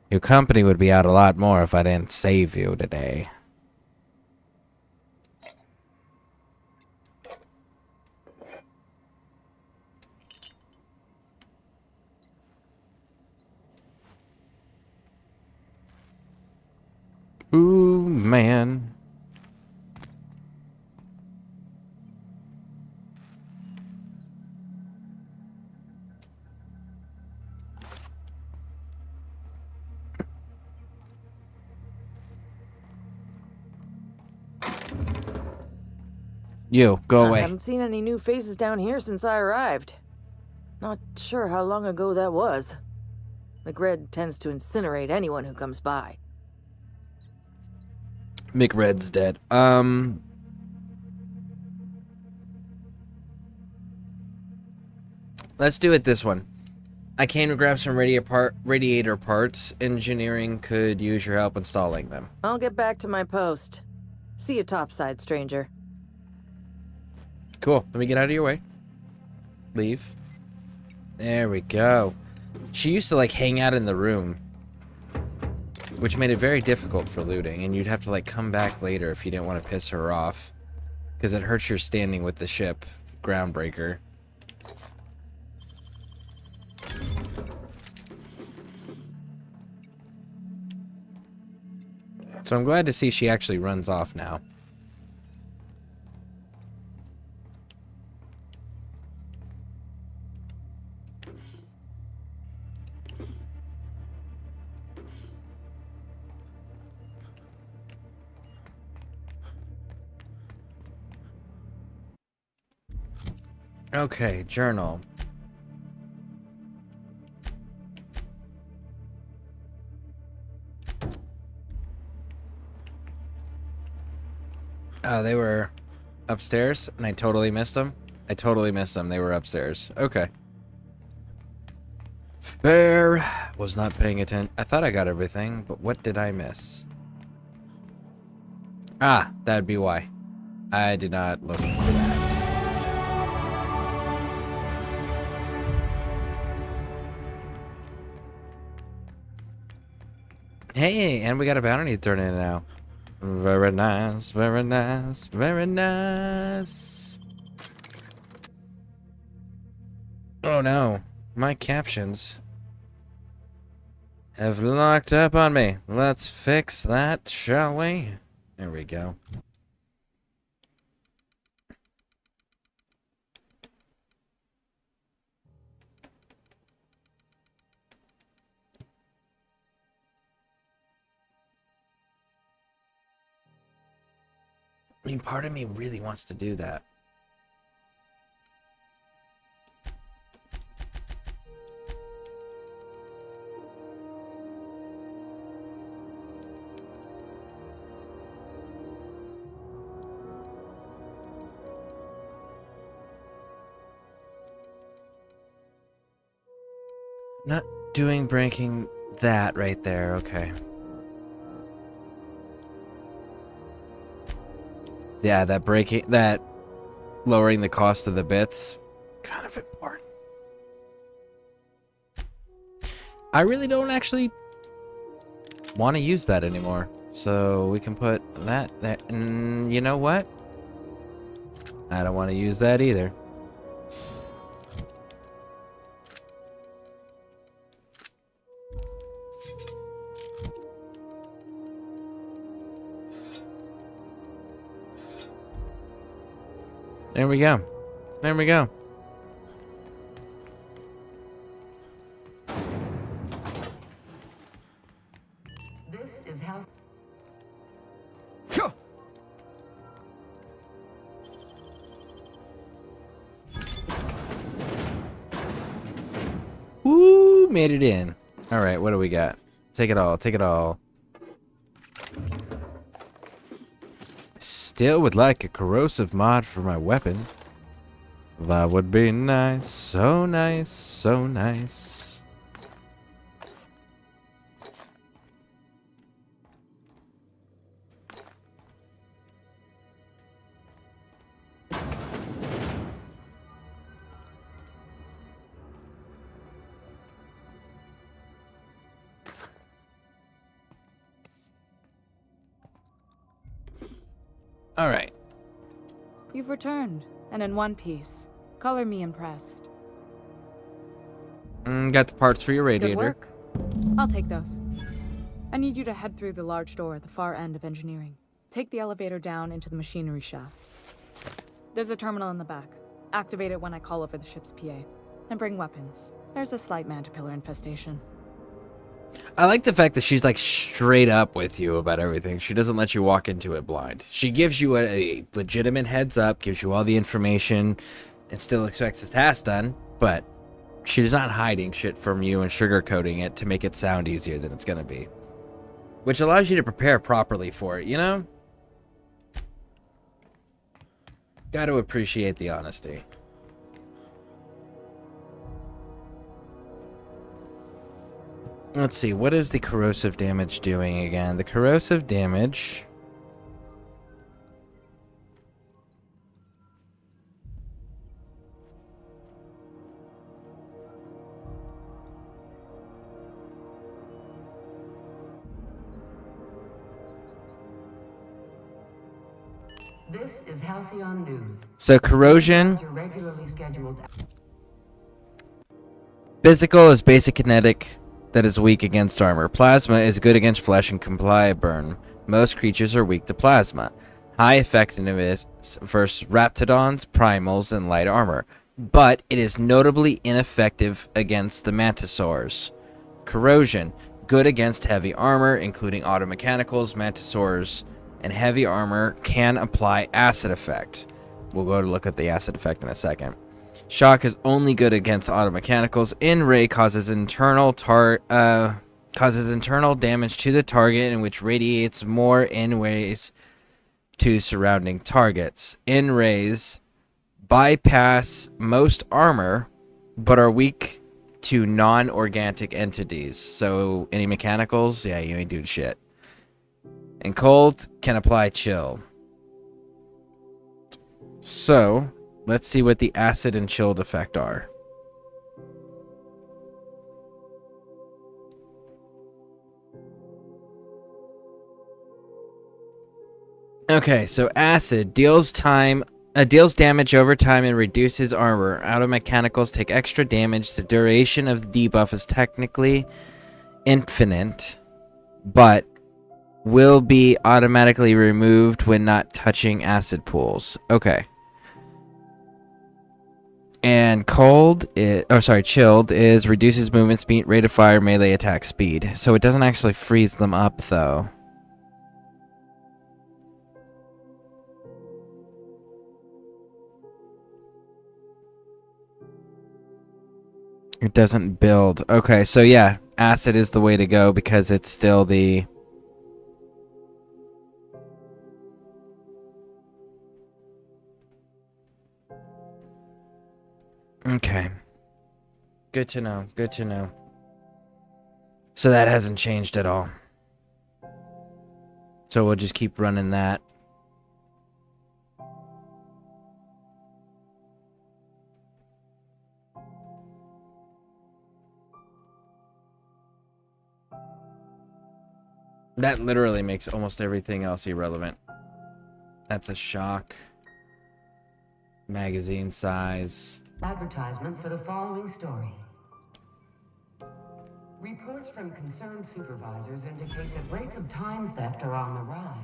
Your company would be out a lot more if I didn't save you today. Ooh, man. You, go away. I haven't seen any new faces down here since I arrived. Not sure how long ago that was. McRed tends to incinerate anyone who comes by. McRed's dead. Let's do it this one. I came to grab some radiator parts. Engineering could use your help installing them. I'll get back to my post. See you topside, stranger. Cool. Let me get out of your way. Leave. There we go. She used to like hang out in the room, which made it very difficult for looting, and you'd have to like come back later if you didn't want to piss her off, because it hurts your standing with the ship. Groundbreaker. So I'm glad to see she actually runs off now. Okay, journal. Oh, they were upstairs, and I totally missed them. I totally missed them. They were upstairs. Okay. Fair. Was not paying attention. I thought I got everything, but what did I miss? Ah, that'd be why. I did not look for that. Hey, and we got a bounty to turn in now. Very nice, very nice, very nice. Oh no, my captions have locked up on me. Let's fix that, shall we? There we go. I mean, part of me really wants to do that. Not doing breaking that right there, okay. Yeah, that lowering the cost of the bits, kind of important. I really don't actually want to use that anymore. So we can put that there. You know what? I don't want to use that either. There we go. There we go. This is how. Woo! Made it in. All right, what do we got? Take it all. Take it all. Still would like a corrosive mod for my weapon. That would be nice. So nice. So nice. All right. You've returned, and in one piece. Color me impressed. Got the parts for your radiator. Good work. I'll take those. I need you to head through the large door at the far end of engineering. Take the elevator down into the machinery shaft. There's a terminal in the back. Activate it when I call over the ship's PA. And bring weapons. There's a slight Mantipillar infestation. I like the fact that she's like straight up with you about everything. She doesn't let you walk into it blind. She gives you a legitimate heads up, gives you all the information, and still expects the task done, but she's not hiding shit from you and sugarcoating it to make it sound easier than it's gonna be. Which allows you to prepare properly for it, you know? Gotta appreciate the honesty. Let's see, what is the corrosive damage doing again? The corrosive damage... This is Halcyon News. So corrosion... Your regularly scheduled. Physical is basic kinetic that is weak against armor. Plasma is good against flesh and comply burn. Most creatures are weak to plasma. High effectiveness versus raptidons, primals, and light armor. But it is notably ineffective against the mantisaurs. Corrosion. Good against heavy armor, including automechanicals, mantisaurs, and heavy armor can apply acid effect. We'll go to look at the acid effect in a second. Shock is only good against automechanicals. In-ray causes internal damage to the target, in which radiates more in-rays to surrounding targets. In-rays bypass most armor, but are weak to non-organic entities. So any mechanicals, yeah, you ain't doing shit. And cold can apply chill. So let's see what the acid and chilled effect are. Okay, so acid deals damage over time and reduces armor. Automechanicals take extra damage. The duration of the debuff is technically infinite, but will be automatically removed when not touching acid pools. Okay. And chilled is reduces movement speed, rate of fire, melee attack speed. So it doesn't actually freeze them up, though. It doesn't build. Okay, so yeah, acid is the way to go because it's still the... Okay. Good to know. Good to know. So that hasn't changed at all. So we'll just keep running that. That literally makes almost everything else irrelevant. That's a shock. Magazine size. Advertisement for the following story. Reports from concerned supervisors indicate that rates of time theft are on the rise.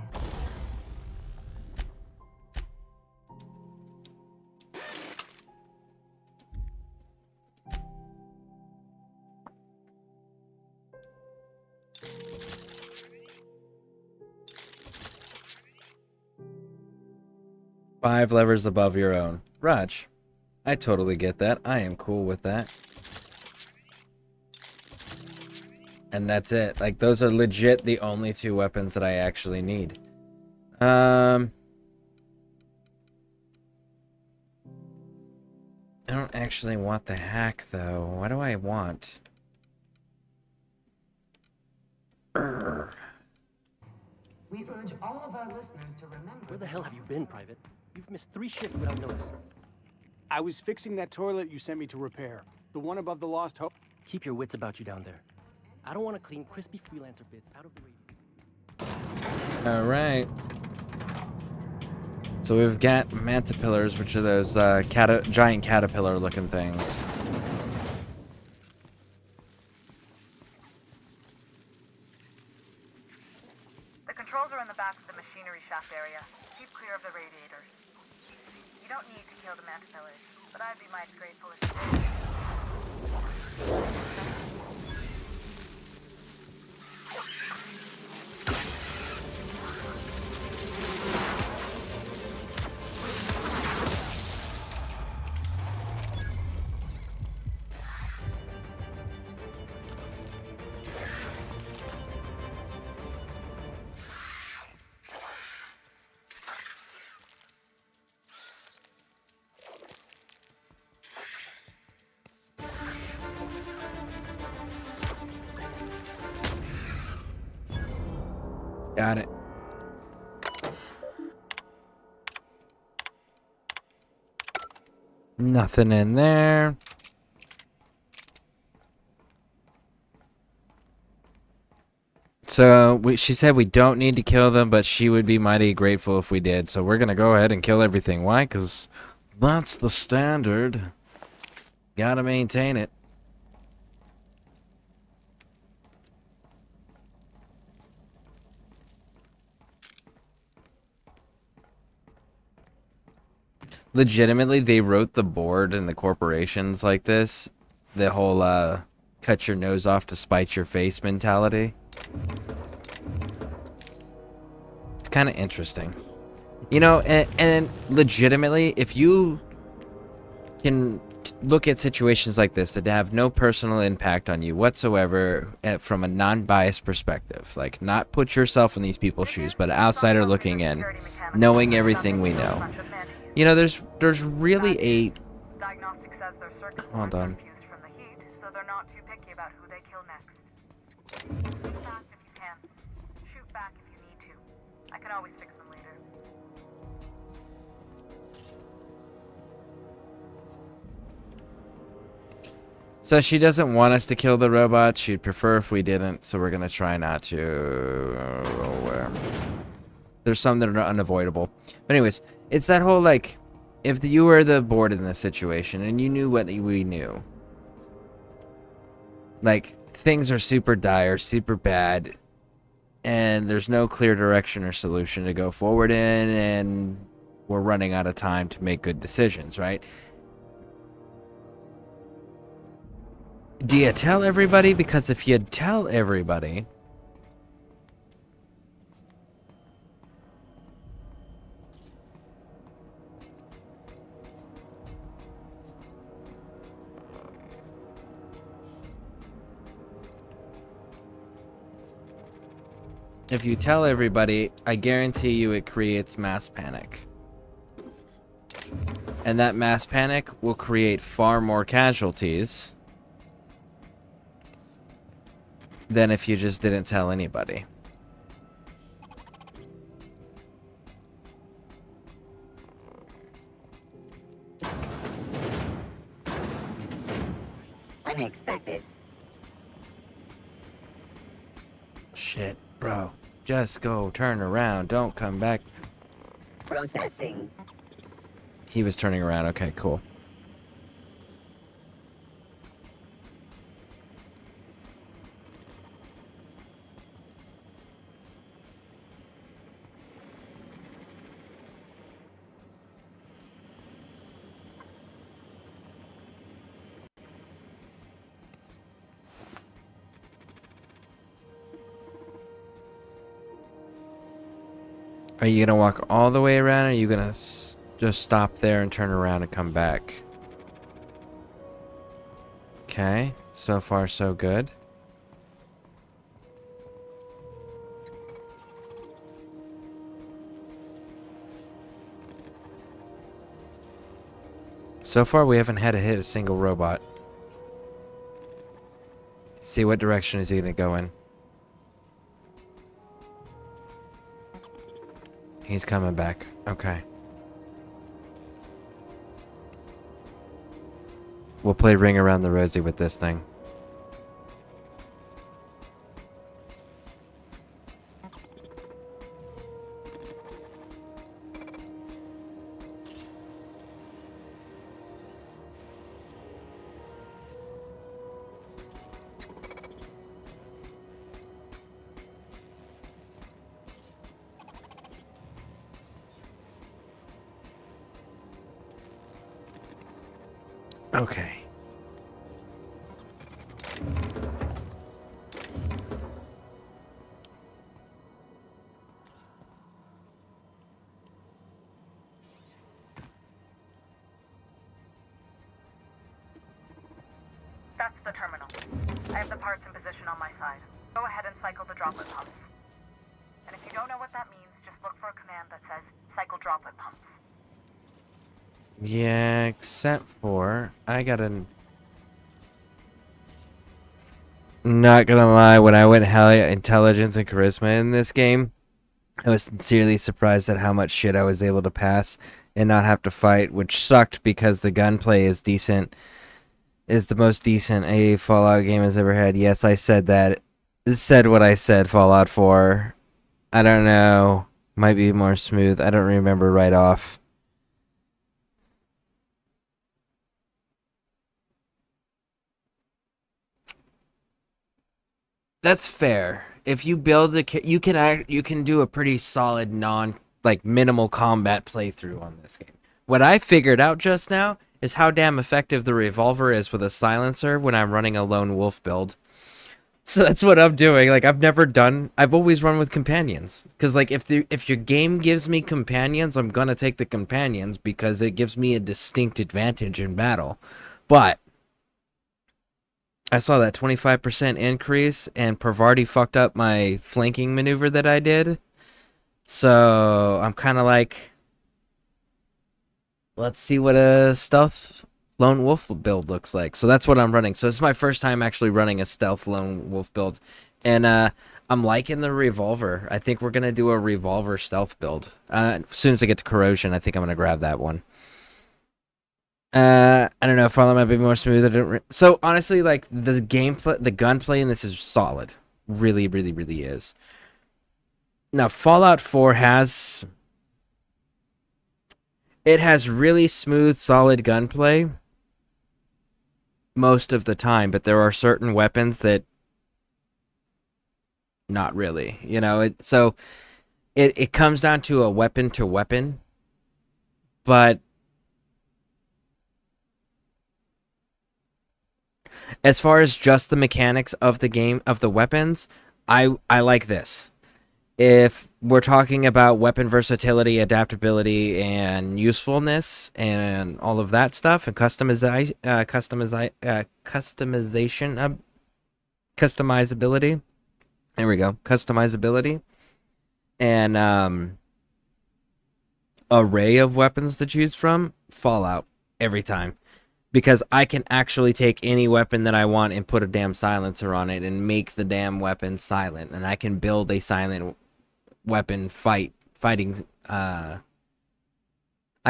5 levers above your own. Raj, I totally get that. I am cool with that. And that's it. Like, those are legit the only 2 weapons that I actually need. I don't actually want the hack, though. What do I want? Urgh. We urge all of our listeners to remember... Where the hell have you been, Private? You've missed 3 shifts without notice. I was fixing that toilet you sent me to repair. The one above the Lost Hope. Keep your wits about you down there. I don't want to clean crispy freelancer bits out of the radio. Alright. So we've got mantipillars, which are those giant caterpillar looking things. The controls are in the back of the machinery shaft area. Keep clear of the radiators. You don't need to kill the mantipillars, but I'd be mighty grateful if you did. Got it. Nothing in there. So she said we don't need to kill them, but she would be mighty grateful if we did. So we're gonna go ahead and kill everything. Why? Because that's the standard. Gotta maintain it. Legitimately, they wrote the board and the corporations like this. The whole cut your nose off to spite your face mentality. It's kind of interesting. You know, and legitimately, if you can look at situations like this that have no personal impact on you whatsoever from a non-biased perspective, like not put yourself in these people's shoes, but an outsider looking in, knowing everything we know. You know, there's really a... Hold on. From the heat, so they're not too picky about who they kill next. Shoot fast if you can. Shoot back if you need to. I can always fix them later. So she doesn't want us to kill the robots. She'd prefer if we didn't, so we're gonna try not to. There's some that are unavoidable. But anyways, it's that whole, like, if you were the board in this situation and you knew what we knew, like, things are super dire, super bad, and there's no clear direction or solution to go forward in, and we're running out of time to make good decisions, right? Do you tell everybody? Because if you tell everybody... If you tell everybody, I guarantee you it creates mass panic. And that mass panic will create far more casualties than if you just didn't tell anybody. Unexpected. Shit, bro. Just go turn around. Don't come back. Processing. He was turning around. Okay, cool. Are you gonna walk all the way around, or are you gonna just stop there and turn around and come back? Okay, so far so good. So far we haven't had to hit a single robot. See, what direction is he gonna go in? He's coming back. Okay. We'll play Ring Around the Rosie with this thing. Okay. That's the terminal. I have the parts in position on my side. Go ahead and cycle the droplet pumps. And if you don't know what that means, just look for a command that says cycle droplet pumps. Yeah, except for I gotta. Not gonna lie, when I went hell intelligence and charisma in this game, I was sincerely surprised at how much shit I was able to pass and not have to fight, which sucked because the gunplay is decent. Is the most decent a Fallout game has ever had. Yes, I said that. Said what I said, Fallout 4. I don't know. Might be more smooth. I don't remember right off. That's fair. If you build a, you can do a pretty solid minimal combat playthrough on this game. What I figured out just now is how damn effective the revolver is with a silencer when I'm running a lone wolf build. So that's what I'm doing. Like, I've always run with companions, because like if your game gives me companions, I'm gonna take the companions because it gives me a distinct advantage in battle. But I saw that 25% increase, and Parvati fucked up my flanking maneuver that I did. So I'm kind of like, let's see what a stealth lone wolf build looks like. So that's what I'm running. So this is my first time actually running a stealth lone wolf build, and I'm liking the revolver. I think we're gonna do a revolver stealth build. As soon as I get to corrosion, I think I'm gonna grab that one. I don't know. Fallout might be more smooth. So honestly, like, the gameplay, the gunplay in this is solid. Really, really, really is. Now, Fallout 4 has really smooth, solid gunplay most of the time, but there are certain weapons that not really. You know, it comes down to a weapon to weapon, but as far as just the mechanics of the game, of the weapons, I like this. If we're talking about weapon versatility, adaptability, and usefulness, and all of that stuff, and customization, customizability. There we go, customizability, and array of weapons to choose from. Fallout every time. Because I can actually take any weapon that I want and put a damn silencer on it and make the damn weapon silent. And I can build a silent weapon fighting. I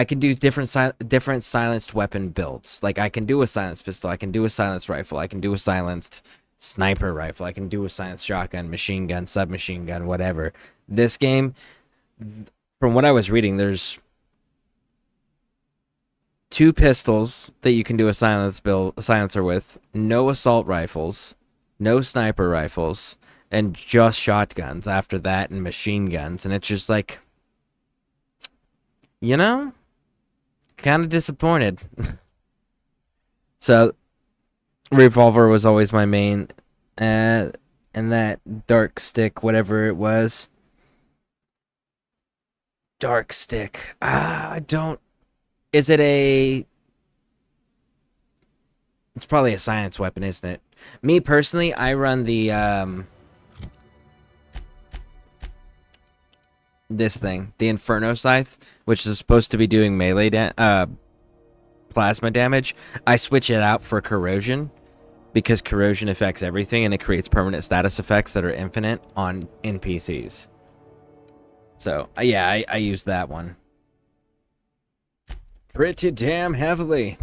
can do different silenced weapon builds. Like, I can do a silenced pistol. I can do a silenced rifle. I can do a silenced sniper rifle. I can do a science shotgun, machine gun, submachine gun, whatever. This game, from what I was reading, there's 2 pistols that you can do a silencer with, no assault rifles, no sniper rifles, and just shotguns after that, and machine guns. And it's just like, you know, kind of disappointed. So revolver was always my main, and that dark stick, whatever it was. Dark stick. I don't. Is it a? It's probably a science weapon, isn't it? Me personally, I run the this thing, the Inferno Scythe, which is supposed to be doing melee plasma damage. I switch it out for corrosion because corrosion affects everything and it creates permanent status effects that are infinite on NPCs. So yeah, I use that one pretty damn heavily.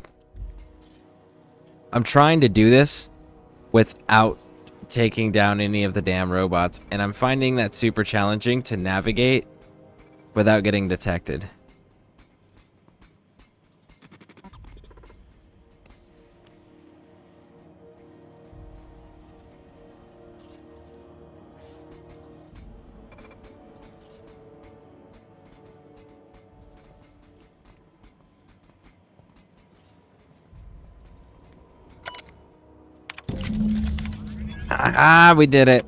I'm trying to do this without taking down any of the damn robots, and I'm finding that super challenging to navigate without getting detected. We did it.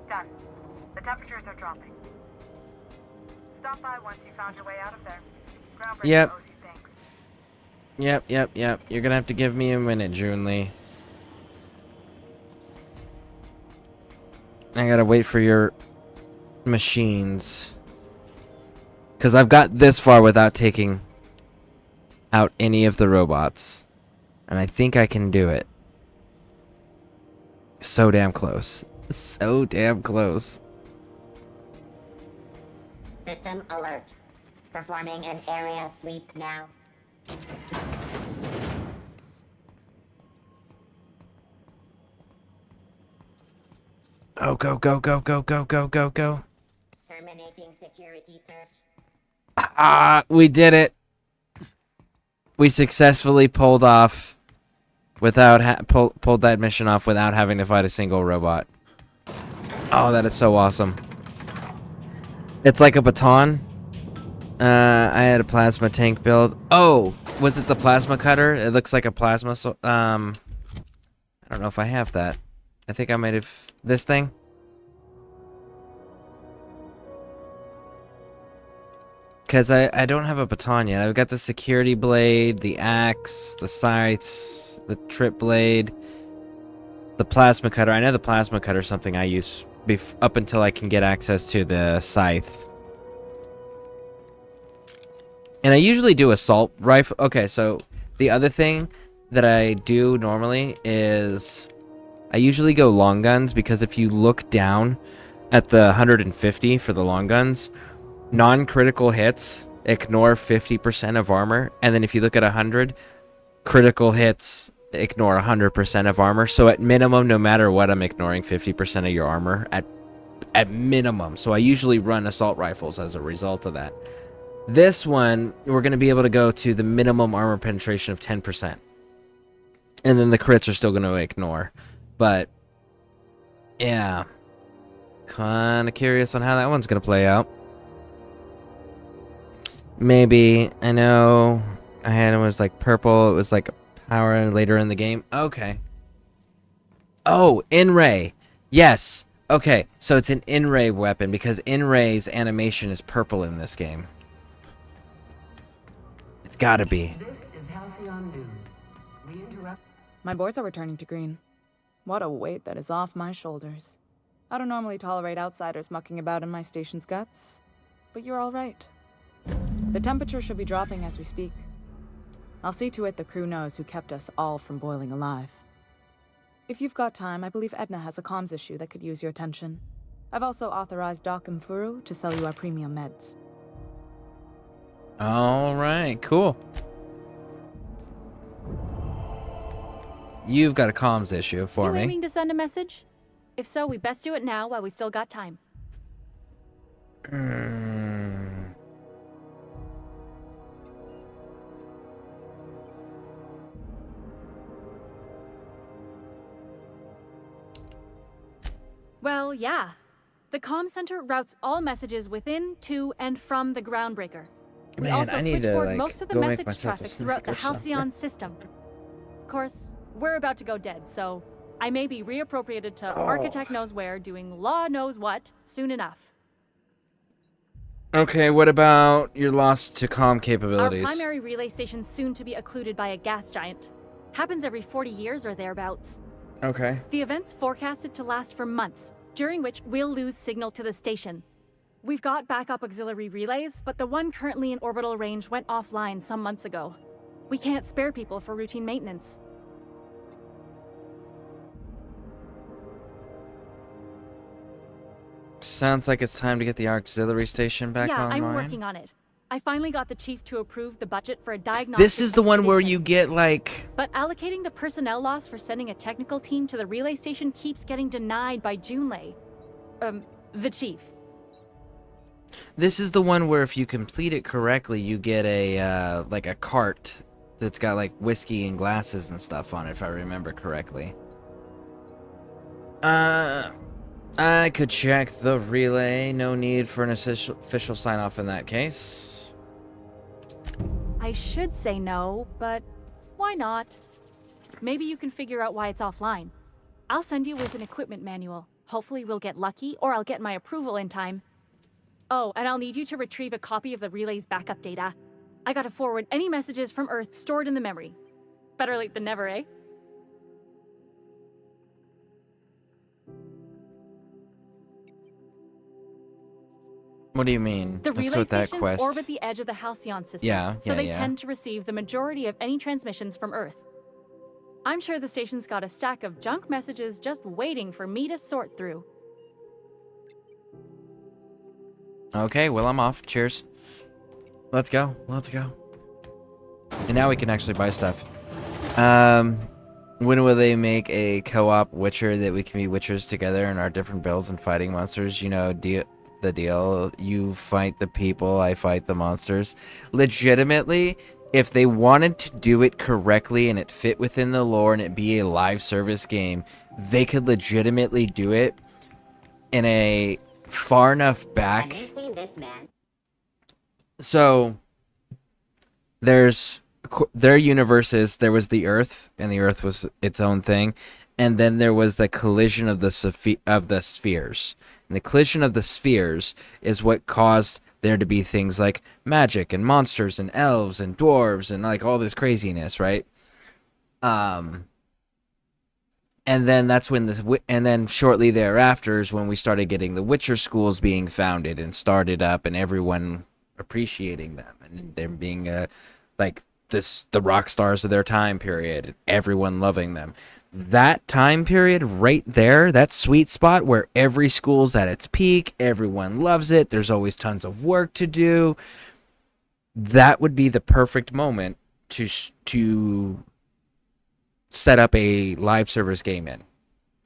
Done. The temperatures are dropping. Stop by once you found your way out of there. Groundbreaker Yep. owes you thanks. Yep. You're gonna have to give me a minute, Junli. I gotta wait for your machines. Because I've got this far without taking out any of the robots. And I think I can do it. So damn close. So damn close. System alert. Performing an area sweep now. Oh, go. Terminating security search. We did it. We successfully pulled off without pulled that mission off without having to fight a single robot. Oh, that is so awesome. It's like a baton. I had a plasma tank build. Oh, was it the plasma cutter? It looks like a plasma. I don't know if I have that. I think I might have this thing. Because I don't have a baton yet. I've got the security blade, the axe, the scythe, the trip blade, the plasma cutter. I know the plasma cutter is something I use up until I can get access to the scythe. And I usually do assault rifle. Okay, so the other thing that I do normally is I usually go long guns, because if you look down at the 150 for the long guns, non-critical hits ignore 50% of armor, and then if you look at 100, critical hits ignore 100% of armor. So at minimum, no matter what, I'm ignoring 50% of your armor at minimum. So I usually run assault rifles as a result of that. This one, we're going to be able to go to the minimum armor penetration of 10%. And then the crits are still going to ignore. But, yeah. Kind of curious on how that one's going to play out. Maybe, I know I had it was like purple, it was like a power later in the game. Okay. Oh, in-ray. Yes. Okay, so it's an in-ray weapon, because in-ray's animation is purple in this game. It's gotta be. This is Halcyon News. We interrupt. My boards are returning to green. What a weight that is off my shoulders. I don't normally tolerate outsiders mucking about in my station's guts, but you're all right. The temperature should be dropping as we speak. I'll see to it the crew knows who kept us all from boiling alive. If you've got time, I believe Edna has a comms issue that could use your attention. I've also authorized Doc and Furu to sell you our premium meds. All right, cool. you've got a comms issue for You me. aiming to send a message? If so, we best do it now while we still got time. Well, yeah. The comm center routes all messages within, to, and from the Groundbreaker. We Man, also I need to, switchboard like, most of the go make message myself a traffic throughout the snack or something. Halcyon system. Of course, we're about to go dead, so I may be reappropriated to Architect knows where, doing law knows what, soon enough. Okay, what about your loss to comm Our capabilities? primary relay station's soon to be occluded by a gas giant. Happens every 40 years or thereabouts. Okay. The event's forecasted to last for months, during which we'll lose signal to the station. We've got backup auxiliary relays, but the one currently in orbital range went offline some months ago. We can't spare people for routine maintenance. Sounds like it's time to get the auxiliary station back Yeah, online. I'm working on it. I finally got the chief to approve the budget for a diagnostic This is the one where expedition. you get like But allocating the personnel loss for sending a technical team to the relay station keeps getting denied by Junlei. The chief. this is the one where if you complete it correctly, you get a like a cart that's got like whiskey and glasses and stuff on it, if I remember correctly. I could check the relay. No need for an official sign off in that case. I should say no, but why not? Maybe you can figure out why it's offline. I'll send you with an equipment manual. Hopefully we'll get lucky, or I'll get my approval in time. Oh, and I'll need you to retrieve a copy of the relay's backup data. I gotta forward any messages from Earth stored in the memory. Better late than never, eh? What do you mean? The Let's go relay with that stations quest. orbit the edge of the Halcyon system, Yeah, so yeah, they yeah. tend to receive the majority of any transmissions from Earth. I'm sure the station's got a stack of junk messages just waiting for me to sort through. Okay, well, I'm off. Cheers. Let's go. Let's go. And now we can actually buy stuff. When will they make a co-op Witcher that we can be Witchers together in our different builds and fighting monsters? You know, the deal. You fight the people, I fight the monsters. Legitimately, if they wanted to do it correctly and it fit within the lore and it be a live service game, they could legitimately do it in a far enough back. Have you seen this man? So their universes, there was the Earth, and the Earth was its own thing, and then there was the collision of the spheres. And the collision of the spheres is what caused there to be things like magic and monsters and elves and dwarves and like all this craziness, right? And then that's when and then shortly thereafter is when we started getting the Witcher schools being founded and started up, and everyone appreciating them and them being like the rock stars of their time period, and everyone loving them. That time period right there, that sweet spot where every school's at its peak, everyone loves it, there's always tons of work to do. That would be the perfect moment to set up a live service game in.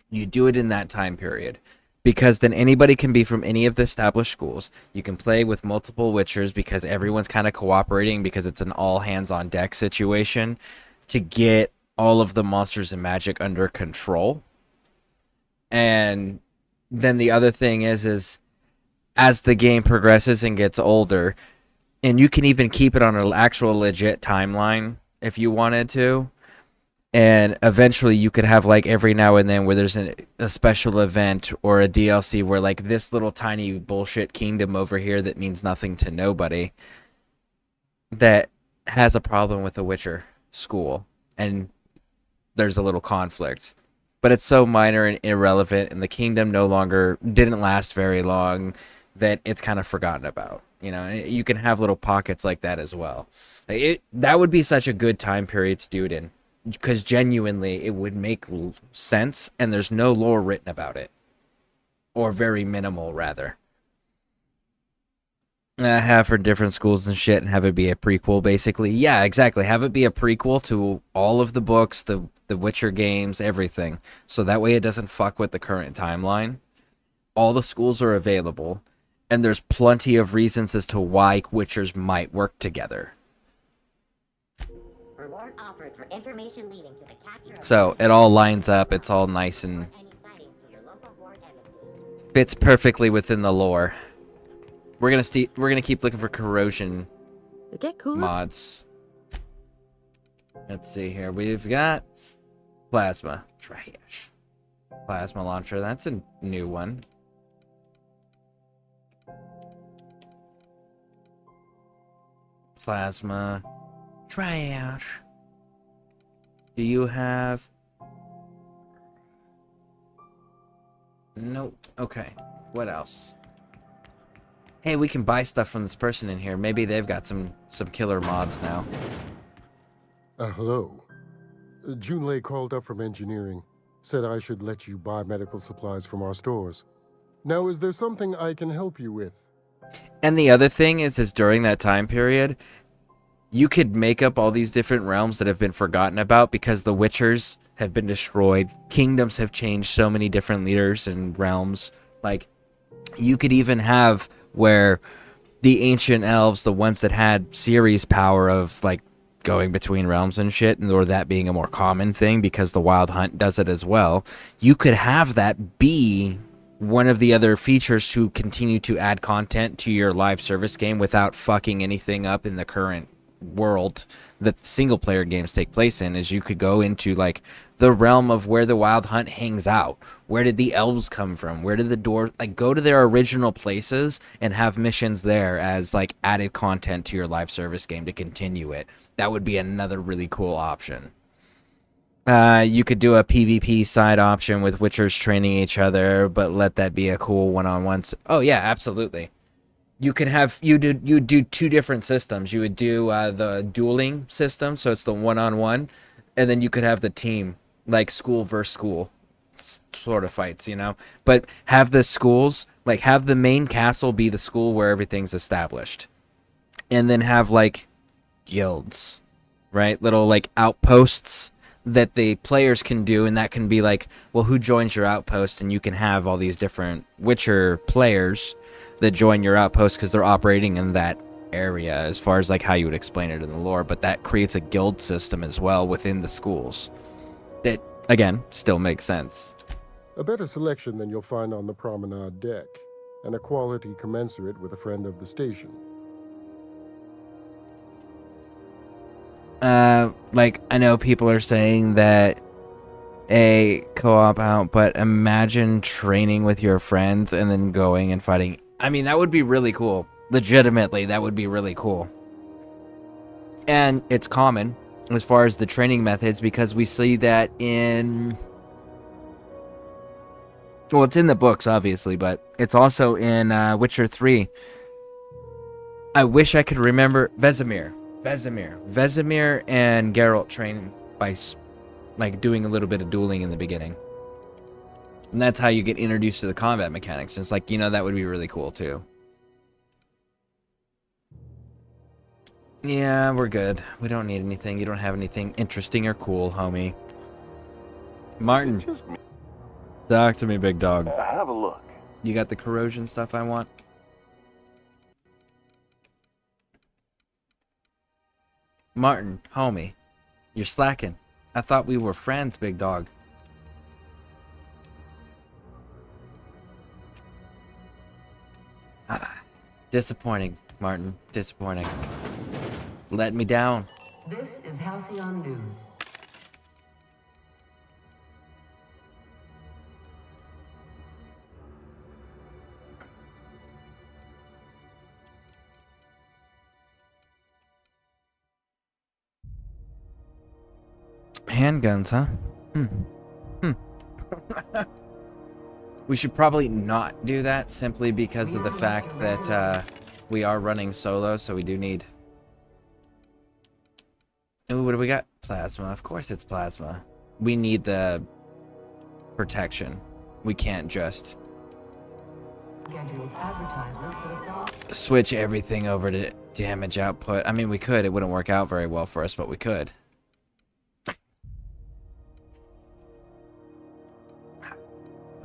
You do it in that time period, because then anybody can be from any of the established schools. You can play with multiple Witchers because everyone's kind of cooperating, because it's an all hands on deck situation to get all of the monsters and magic under control. And then the other thing is as the game progresses and gets older, and you can even keep it on an actual legit timeline if you wanted to, and eventually you could have like every now and then where there's a special event or a DLC where like this little tiny bullshit kingdom over here that means nothing to nobody that has a problem with the Witcher school, and there's a little conflict, but it's so minor and irrelevant, and the kingdom didn't last very long, that it's kind of forgotten about. You know, you can have little pockets like that as well. That would be such a good time period to do it in, because genuinely it would make sense, and there's no lore written about it, or very minimal rather. Have for different schools and shit, and have it be a prequel, basically. Yeah, exactly. Have it be a prequel to all of the books, the Witcher games, everything. So that way it doesn't fuck with the current timeline. All the schools are available, and there's plenty of reasons as to why Witchers might work together. Reward offered for information leading to the capture of So it all lines up. It's all nice and fits perfectly within the lore. We're gonna keep looking for corrosion They get cooler. mods. Let's see here. We've got plasma trash, plasma launcher. That's a new one. Plasma trash. Do you have? Nope. Okay. What else? Hey, we can buy stuff from this person in here. Maybe they've got some killer mods now. Hello. Junlei called up from engineering. Said I should let you buy medical supplies from our stores. Now, is there something I can help you with? And the other thing is during that time period, you could make up all these different realms that have been forgotten about because the Witchers have been destroyed. Kingdoms have changed, so many different leaders and realms. Like, you could even have where the ancient elves, the ones that had series power of like going between realms and shit, or that being a more common thing because the Wild Hunt does it as well, you could have that be one of the other features to continue to add content to your live service game without fucking anything up in the current world that single player games take place in. Is you could go into like the realm of where the Wild Hunt hangs out. Where did the elves come from? Where did the door, like, go to their original places and have missions there as like added content to your live service game to continue it. That would be another really cool option. You could do a PvP side option with Witchers training each other, but let that be a cool one-on-one. Oh yeah, absolutely. You can have you do two different systems. You would do the dueling system, so it's the one-on-one, and then you could have the team, like school versus school sort of fights, you know. But have the schools, like have the main castle be the school where everything's established, and then have like guilds, right? Little like outposts that the players can do, and that can be like, well, who joins your outpost, and you can have all these different Witcher players that join your outpost because they're operating in that area, as far as like how you would explain it in the lore. But that creates a guild system as well within the schools that, again, still makes sense. A better selection than you'll find on the promenade deck, and a quality commensurate with a friend of the station. Like, I know people are saying that a co-op out, but imagine training with your friends and then going and fighting. I mean, that would be really cool. Legitimately, that would be really cool. And it's common as far as the training methods, because we see that in... Well, it's in the books, obviously, but it's also in Witcher 3. I wish I could remember Vesemir and Geralt train by like doing a little bit of dueling in the beginning. And that's how you get introduced to the combat mechanics. And it's like, you know, that would be really cool too. Yeah, we're good. We don't need anything. You don't have anything interesting or cool, homie. Martin. Talk to me, big dog. Have a look. You got the corrosion stuff I want? Martin, homie. You're slacking. I thought we were friends, big dog. Disappointing, Martin. Disappointing. Let me down. This is Halcyon News. Handguns, huh? We should probably not do that, simply because of the fact that we are running solo, so we do need... Ooh, what do we got? Plasma. Of course it's plasma. We need the protection. We can't just... Scheduled advertisement for the fall. Switch everything over to damage output. I mean, we could. It wouldn't work out very well for us, but we could.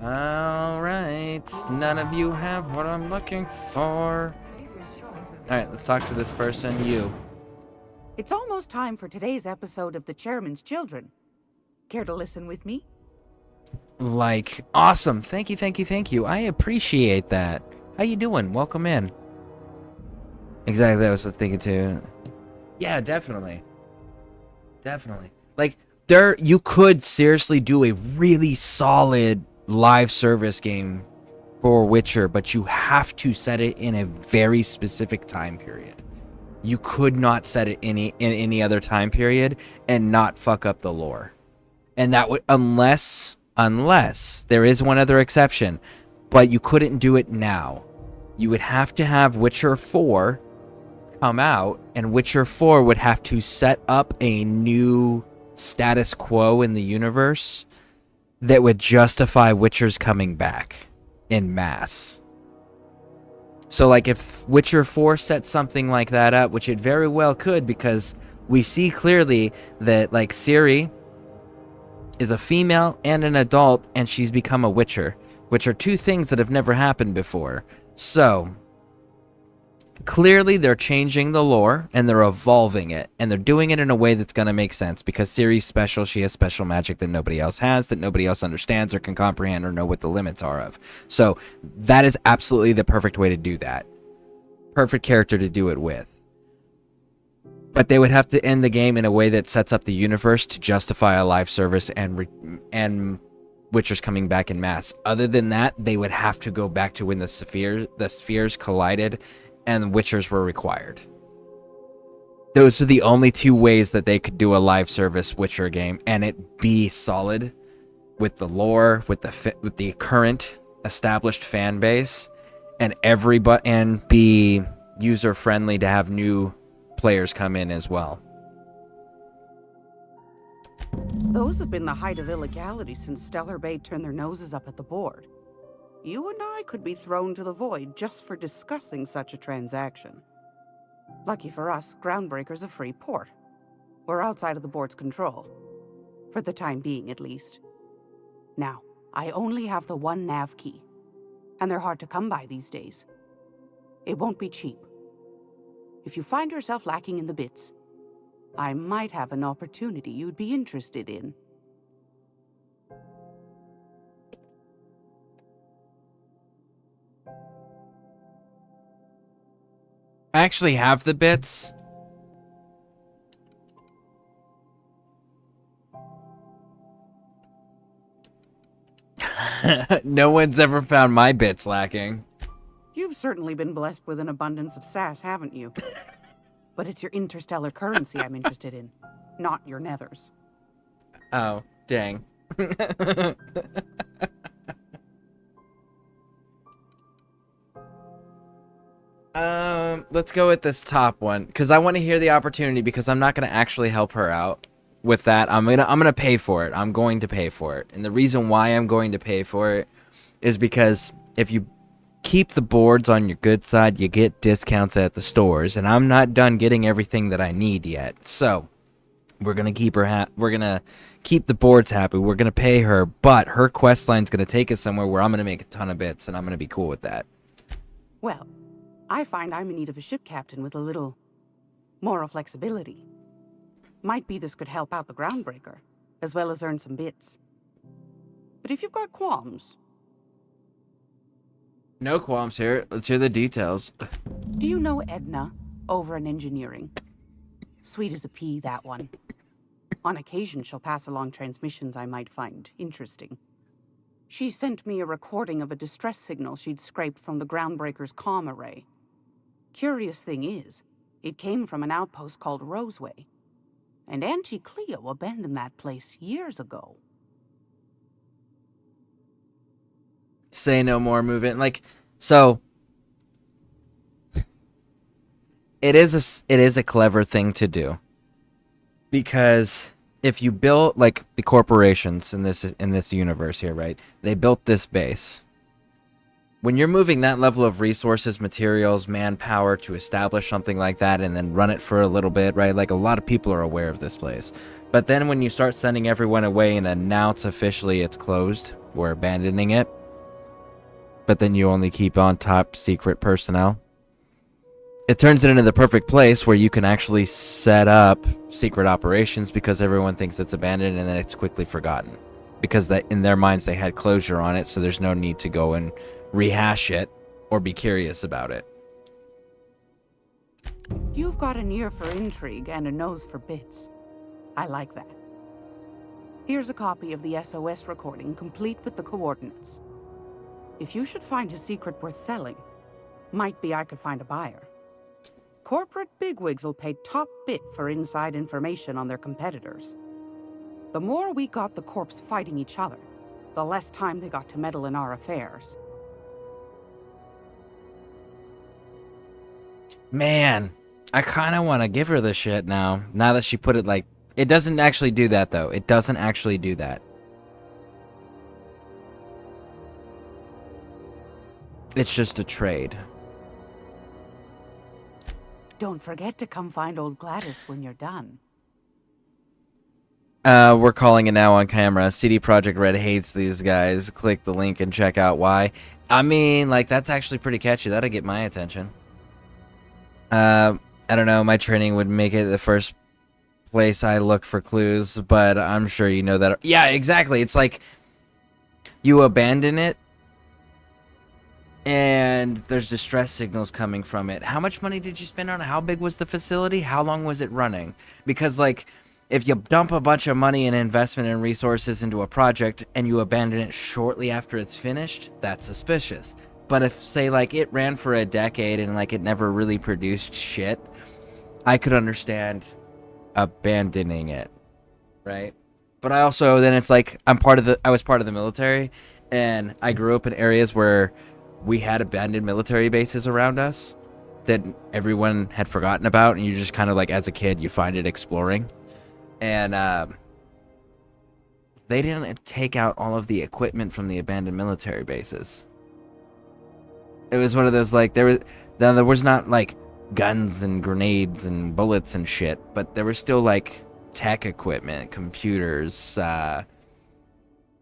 Alright. None of you have what I'm looking for. Alright, let's talk to this person. You. It's almost time for today's episode of The Chairman's Children. Care to listen with me? Like, awesome. Thank you, thank you, thank you. I appreciate that. How you doing? Welcome in. Exactly, I was thinking too. Yeah, definitely. Definitely. Like, you could seriously do a really solid live service game for Witcher, but you have to set it in a very specific time period. You could not set it in any other time period and not fuck up the lore. And that would, unless there is one other exception, but you couldn't do it now. You would have to have Witcher 4 come out, and Witcher 4 would have to set up a new status quo in the universe that would justify Witchers coming back in mass. So like if Witcher 4 set something like that up, which it very well could, because we see clearly that like Ciri is a female and an adult, and she's become a Witcher, which are two things that have never happened before. So clearly they're changing the lore and they're evolving it, and they're doing it in a way that's going to make sense because Ciri's special. She has special magic that nobody else has, that nobody else understands or can comprehend or know what the limits are of. So that is absolutely the perfect way to do that. Perfect character to do it with. But they would have to end the game in a way that sets up the universe to justify a live service and Witchers coming back in mass. Other than that, they would have to go back to when the spheres collided and Witchers were required. Those are the only two ways that they could do a live service Witcher game and it be solid with the lore, with the current established fan base, and and be user friendly to have new players come in as well. Those have been the height of illegality since Stellar Bay turned their noses up at the board. You and I could be thrown to the void just for discussing such a transaction. Lucky for us, Groundbreaker's a free port. We're outside of the board's control. For the time being, at least. Now, I only have the one nav key. And they're hard to come by these days. It won't be cheap. If you find yourself lacking in the bits, I might have an opportunity you'd be interested in. I actually have the bits. No one's ever found my bits lacking. You've certainly been blessed with an abundance of sass, haven't you? But it's your interstellar currency I'm interested in, not your nethers. Oh, dang. Let's go with this top one because I want to hear the opportunity, because I'm not going to actually help her out with that. I'm gonna pay for it. I'm going to pay for it. And the reason why I'm going to pay for it is because if you keep the boards on your good side, you get discounts at the stores, and I'm not done getting everything that I need yet. So we're gonna keep her we're gonna keep the boards happy. We're gonna pay her, but her quest line's gonna take us somewhere where I'm gonna make a ton of bits, and I'm gonna be cool with that. Well, I find I'm in need of a ship captain with a little moral flexibility. Might be this could help out the Groundbreaker, as well as earn some bits. But if you've got qualms... No qualms here. Let's hear the details. Do you know Edna, over in engineering? Sweet as a pea, that one. On occasion, she'll pass along transmissions I might find interesting. She sent me a recording of a distress signal she'd scraped from the Groundbreaker's comm array. Curious thing is, it came from an outpost called Roseway. And Auntie Cleo abandoned that place years ago. Say no more, move in. Like, so it is a clever thing to do, because if you build, like, the corporations in this universe here, right? They built this base, when you're moving that level of resources, materials, manpower to establish something like that and then run it for a little bit, right? Like, a lot of people are aware of this place. But then when you start sending everyone away and announce officially it's closed, we're abandoning it, but then you only keep on top secret personnel, it turns it into the perfect place where you can actually set up secret operations because everyone thinks it's abandoned, and then it's quickly forgotten because that in their minds they had closure on it, so there's no need to go and rehash it or be curious about it. You've got an ear for intrigue and a nose for bits. I like that. Here's a copy of the SOS recording, complete with the coordinates. If you should find a secret worth selling, might be I could find a buyer. Corporate bigwigs will pay top bit for inside information on their competitors. The more we got the corps fighting each other, the less time they got to meddle in our affairs. Man, I kind of want to give her the shit now that she put it like... It doesn't actually do that, though. It doesn't actually do that. It's just a trade. Don't forget to come find old Gladys when you're done. We're calling it now on camera. CD Projekt Red hates these guys. Click the link and check out why. I mean, like, that's actually pretty catchy. That'll get my attention. I don't know. My training would make it the first place I look for clues, but I'm sure you know that. Yeah, exactly. It's like you abandon it, and there's distress signals coming from it. How much money did you spend on it? How big was the facility? How long was it running? Because, like, if you dump a bunch of money and investment and resources into a project and you abandon it shortly after it's finished, that's suspicious. But if, say, like, it ran for a decade and, like, it never really produced shit, I could understand abandoning it, right? But I also, then it's like, I was part of the military, and I grew up in areas where we had abandoned military bases around us that everyone had forgotten about, and you just kind of, like, as a kid, you find it exploring. And they didn't take out all of the equipment from the abandoned military bases. It was one of those, like, there was not, like, guns and grenades and bullets and shit, but there was still, like, tech equipment, computers,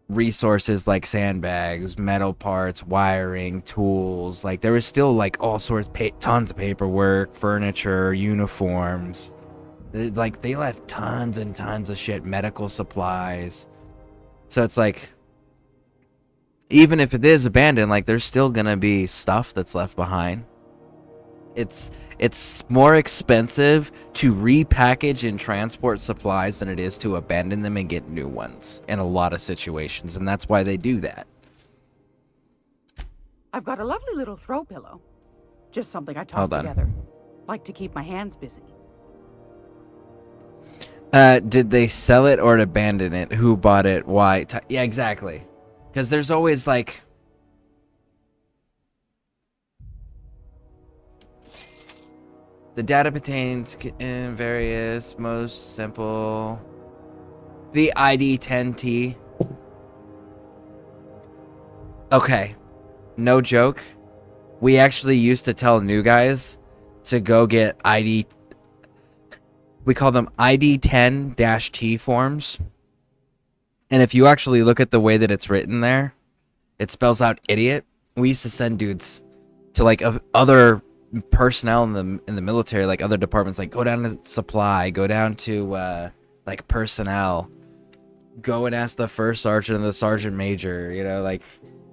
resources like sandbags, metal parts, wiring, tools. Like, there was still, like, all sorts, tons of paperwork, furniture, uniforms. Like, they left tons and tons of shit, medical supplies. So it's like, even if it is abandoned, like, there's still gonna be stuff that's left behind. It's more expensive to repackage and transport supplies than it is to abandon them and get new ones in a lot of situations, and that's why they do that. I've got a lovely little throw pillow. Just something I toss Hold on. together. Like to keep my hands busy. Did they sell it or abandon it? Who bought it? Why? Yeah, exactly. Because there's always, like... The data pertains in various, most simple... The ID10T. Okay. No joke. We actually used to tell new guys to go get ID... We call them ID10-T forms. And if you actually look at the way that it's written there, it spells out idiot. We used to send dudes to, like, other personnel in the military, like other departments, like go down to supply, go down to like personnel, go and ask the first sergeant and the sergeant major, you know, like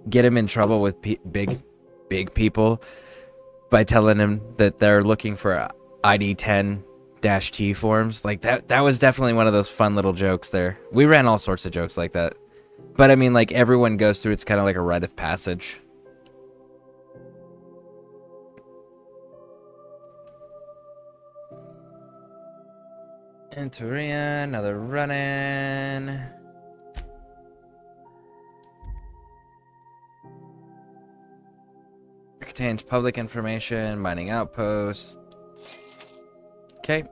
get him in trouble with big people by telling him that they're looking for ID10-T forms. Like that was definitely one of those fun little jokes there. We ran all sorts of jokes like that. But I mean, like, everyone goes through, it's kind of like a rite of passage. Enteria, another run-in. Contains public information, mining outposts. Okay.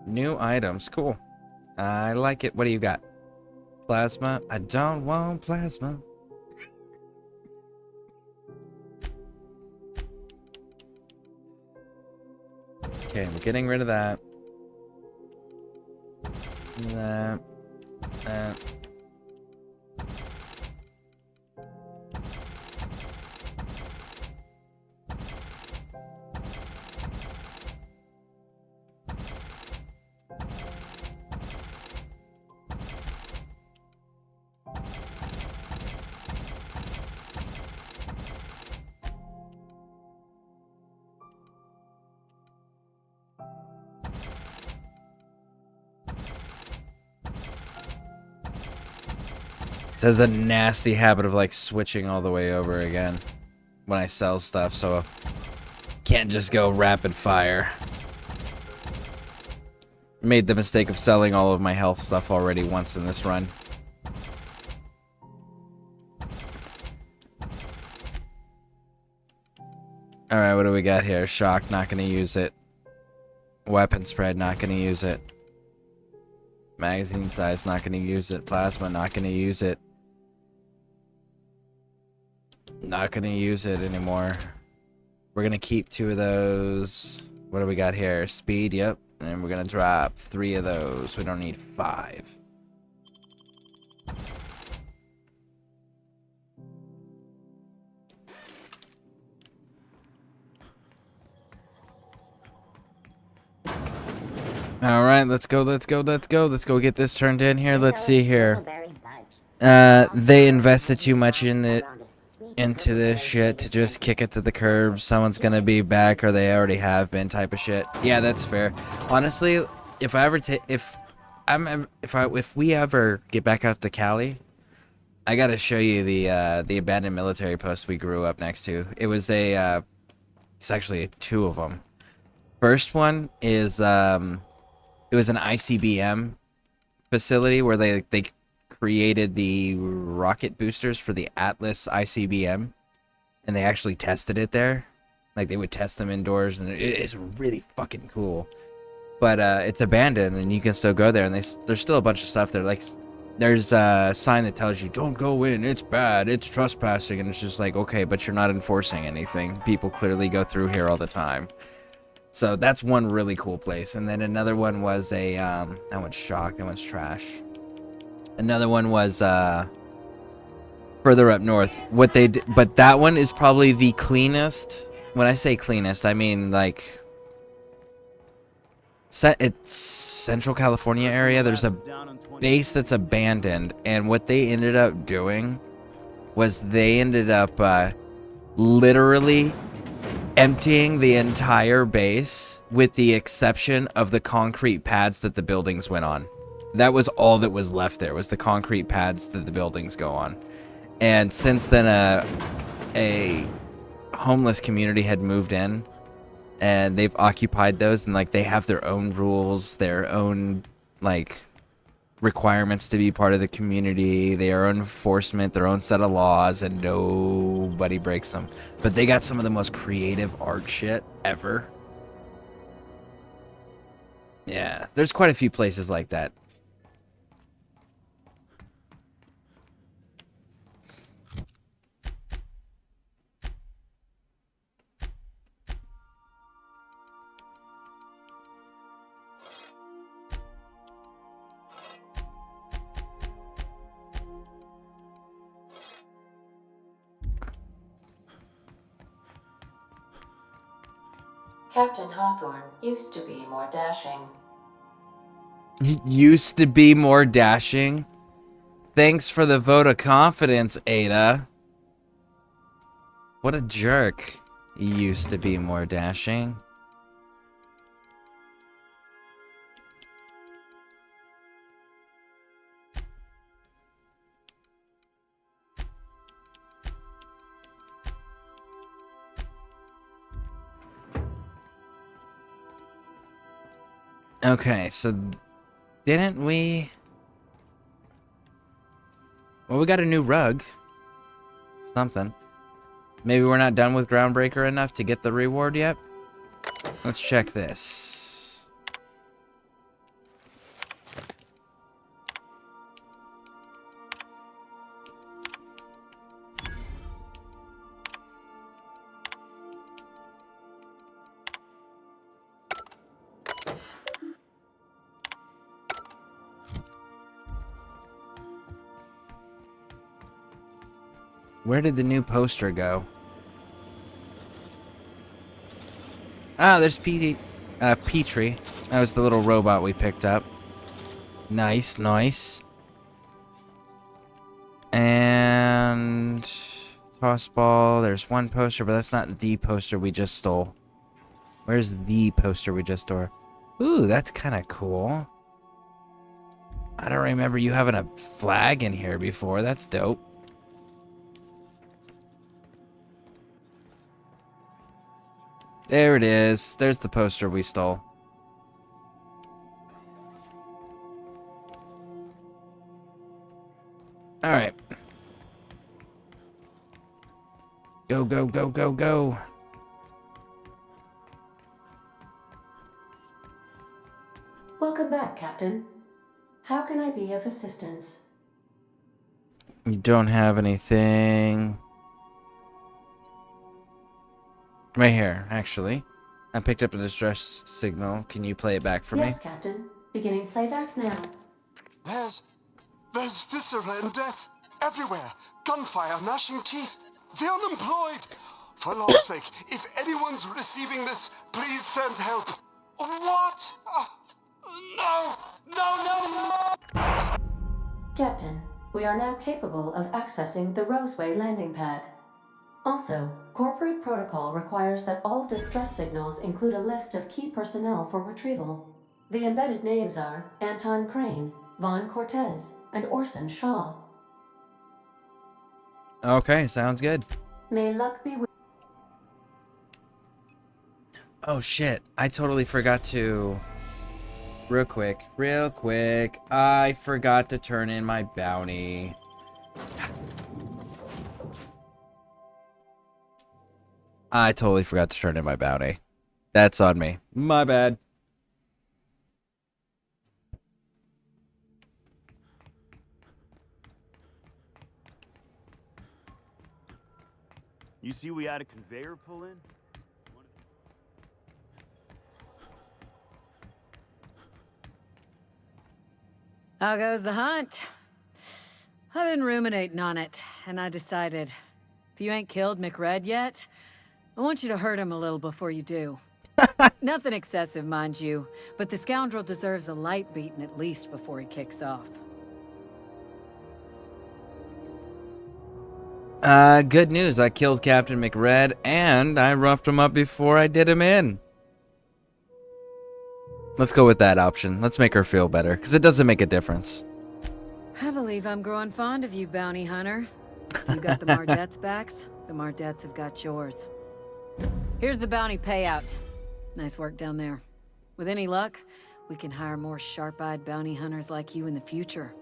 New items, cool. I like it. What do you got? Plasma? I don't want plasma. Okay, we're getting rid of that. That. It has a nasty habit of like switching all the way over again when I sell stuff, so can't just go rapid fire. Made the mistake of selling all of my health stuff already once in this run. Alright, what do we got here? Shock, not gonna use it. Weapon spread, not gonna use it. Magazine size, not gonna use it. Plasma, not gonna use it. Not gonna use it anymore. We're gonna keep 2 of those. What do we got here? Speed, yep. And we're gonna drop 3 of those. We don't need 5. Alright, let's go get this turned in here. Let's see here. They invested too much into this shit to just kick it to the curb. Someone's gonna be back, or they already have been, type of shit. Yeah, that's fair. Honestly, if we ever get back out to Cali, I gotta show you the abandoned military post we grew up next to. It was it's actually 2 of them. First one is it was an ICBM facility where they created the rocket boosters for the Atlas ICBM, and they actually tested it there. Like, they would test them indoors, and it's really fucking cool. But it's abandoned, and you can still go there, and there's still a bunch of stuff there. Like, there's a sign that tells you, don't go in, it's bad, it's trespassing, and it's just like, okay, but you're not enforcing anything. People clearly go through here all the time. So that's one really cool place. And then another one was that one's shock, that one's trash. Another one was further up north. But that one is probably the cleanest. When I say cleanest, I mean like it's Central California area. There's a base that's abandoned, and what they ended up doing was they ended up literally emptying the entire base with the exception of the concrete pads that the buildings went on. That was all that was left there, was the concrete pads that the buildings go on. And since then, a homeless community had moved in, and they've occupied those, and like they have their own rules, their own like requirements to be part of the community, their own enforcement, their own set of laws, and nobody breaks them. But they got some of the most creative art shit ever. Yeah, there's quite a few places like that. Captain Hawthorne used to be more dashing. Used to be more dashing? Thanks for the vote of confidence, Ada. What a jerk. Used to be more dashing. Okay, so didn't we... Well, we got a new rug. Something. Maybe we're not done with Groundbreaker enough to get the reward yet? Let's check this. Where did the new poster go? Ah, there's Petrie. That was the little robot we picked up. Nice, nice. And toss ball. There's one poster, but that's not the poster we just stole. Where's the poster we just stole? Ooh, that's kind of cool. I don't remember you having a flag in here before. That's dope. There it is. There's the poster we stole. Alright. Go, go, go, go, go. Welcome back, Captain. How can I be of assistance? You don't have anything. Right here, actually. I picked up a distress signal. Can you play it back for me? Yes, Captain. Beginning playback now. There's viscera and death everywhere. Gunfire, gnashing teeth. The unemployed. For Lord's sake, if anyone's receiving this, please send help. What? No! No, no, no! Captain, we are now capable of accessing the Roseway landing pad. Also, corporate protocol requires that all distress signals include a list of key personnel for retrieval. The embedded names are Anton Crane, Vaughn Cortez, and Orson Shaw. Okay, sounds good. May luck be with Oh shit, I totally forgot to... Real quick. I forgot to turn in my bounty. I totally forgot to turn in my bounty. That's on me. My bad. You see we had a conveyor pull in? How goes the hunt? I've been ruminating on it, and I decided, if you ain't killed McRed yet, I want you to hurt him a little before you do. Nothing excessive, mind you, but the scoundrel deserves a light beating at least before he kicks off. Good news. I killed Captain McRed, and I roughed him up before I did him in. Let's go with that option. Let's make her feel better, because it doesn't make a difference. I believe I'm growing fond of you, bounty hunter. If you got the Mardets' backs, the Mardets have got yours. Here's the bounty payout. Nice work down there. With any luck, we can hire more sharp-eyed bounty hunters like you in the future.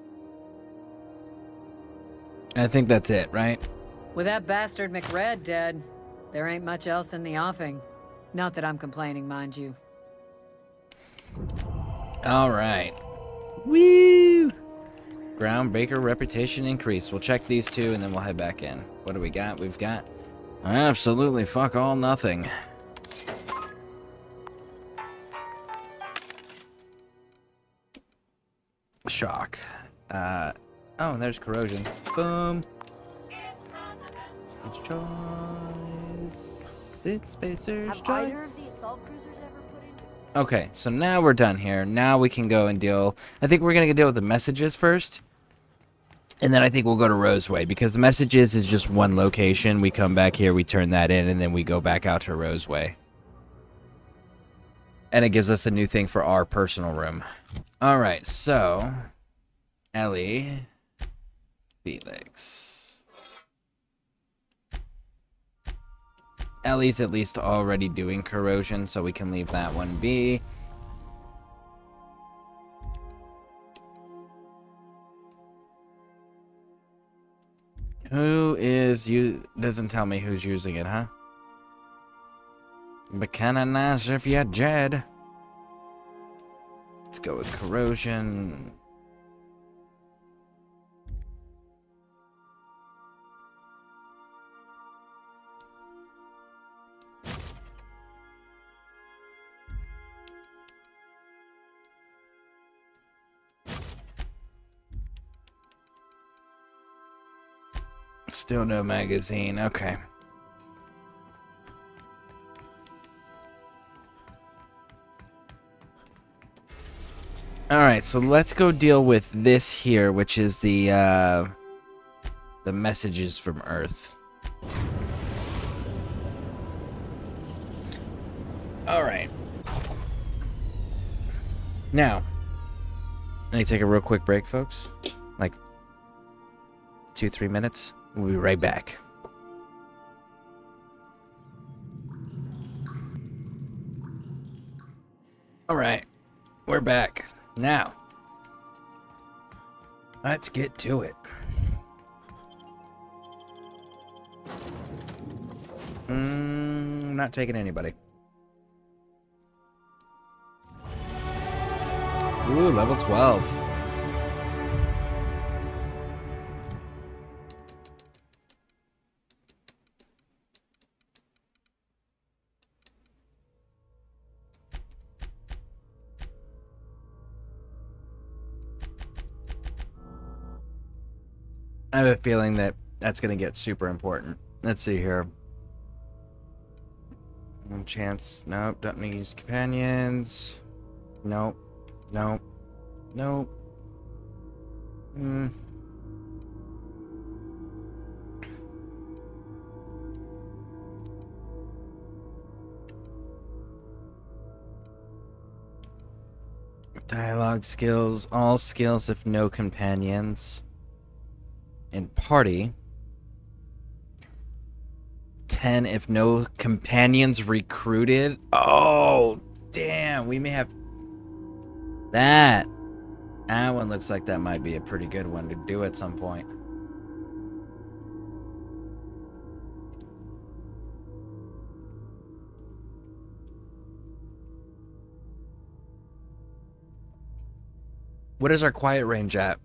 I think that's it, right? With that bastard McRed dead, there ain't much else in the offing. Not that I'm complaining, mind you. All right. Woo! Groundbreaker reputation increase. We'll check these two and then we'll head back in. What do we got? We've got absolutely fuck all nothing. Shock. Oh, there's corrosion. Boom. It's choice. It's Spacer's choice. Either of the assault cruisers ever put in? Okay, so now we're done here. Now we can go and deal... I think we're going to deal with the messages first. And then I think we'll go to Roseway, because the messages is just one location. We come back here, we turn that in, and then we go back out to Roseway. And it gives us a new thing for our personal room. Alright, so... Ellie... Felix... Ellie's at least already doing corrosion, so we can leave that one be. Who is you? Doesn't tell me who's using it, huh? But kinda nice if you're Jed. Let's go with corrosion. Still no magazine. Okay. Alright, so let's go deal with this here, which is the messages from Earth. Alright. Now, let me take a real quick break, folks. Like 2-3 minutes. We'll be right back. Alright, we're back. Now, let's get to it. Not taking anybody. Ooh, level 12. I have a feeling that that's going to get super important. Let's see here. Chance. Nope. Don't need to use companions. Nope. Nope. Nope. Dialogue skills. All skills if no companions. In party. 10 if no companions recruited. Oh, damn. We may have... That one looks like that might be a pretty good one to do at some point. What is our quiet range at?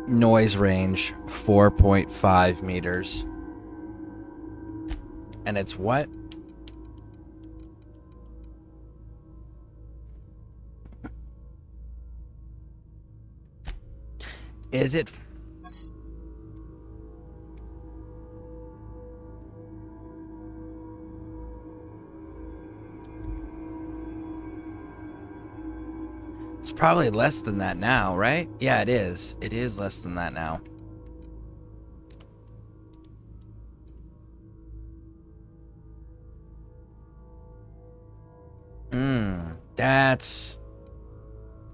Noise range 4.5 meters. And it's what? Is it? It's probably less than that now, right? Yeah, it is. It is less than that now. That's...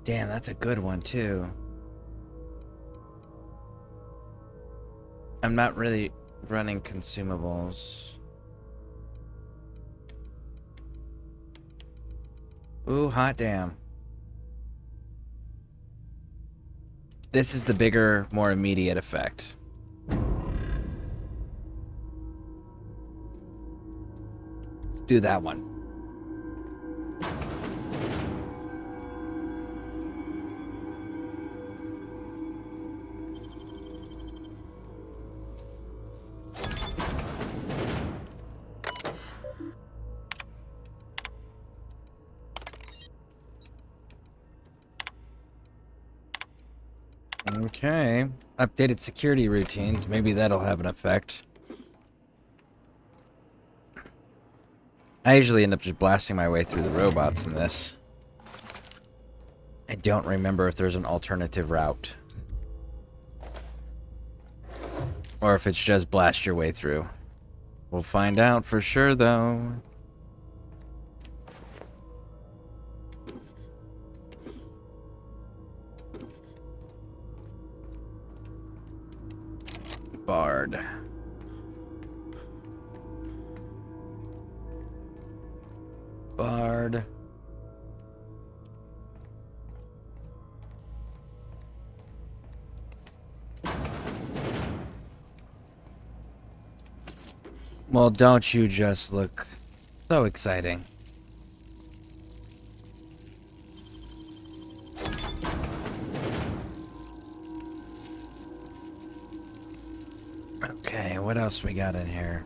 Damn, that's a good one, too. I'm not really running consumables. Ooh, hot damn. This is the bigger, more immediate effect. Do that one. Okay. Updated security routines. Maybe that'll have an effect. I usually end up just blasting my way through the robots in this. I don't remember if there's an alternative route. Or if it's just blast your way through. We'll find out for sure, though. Bard. Bard. Well, don't you just look so exciting? Okay, what else we got in here?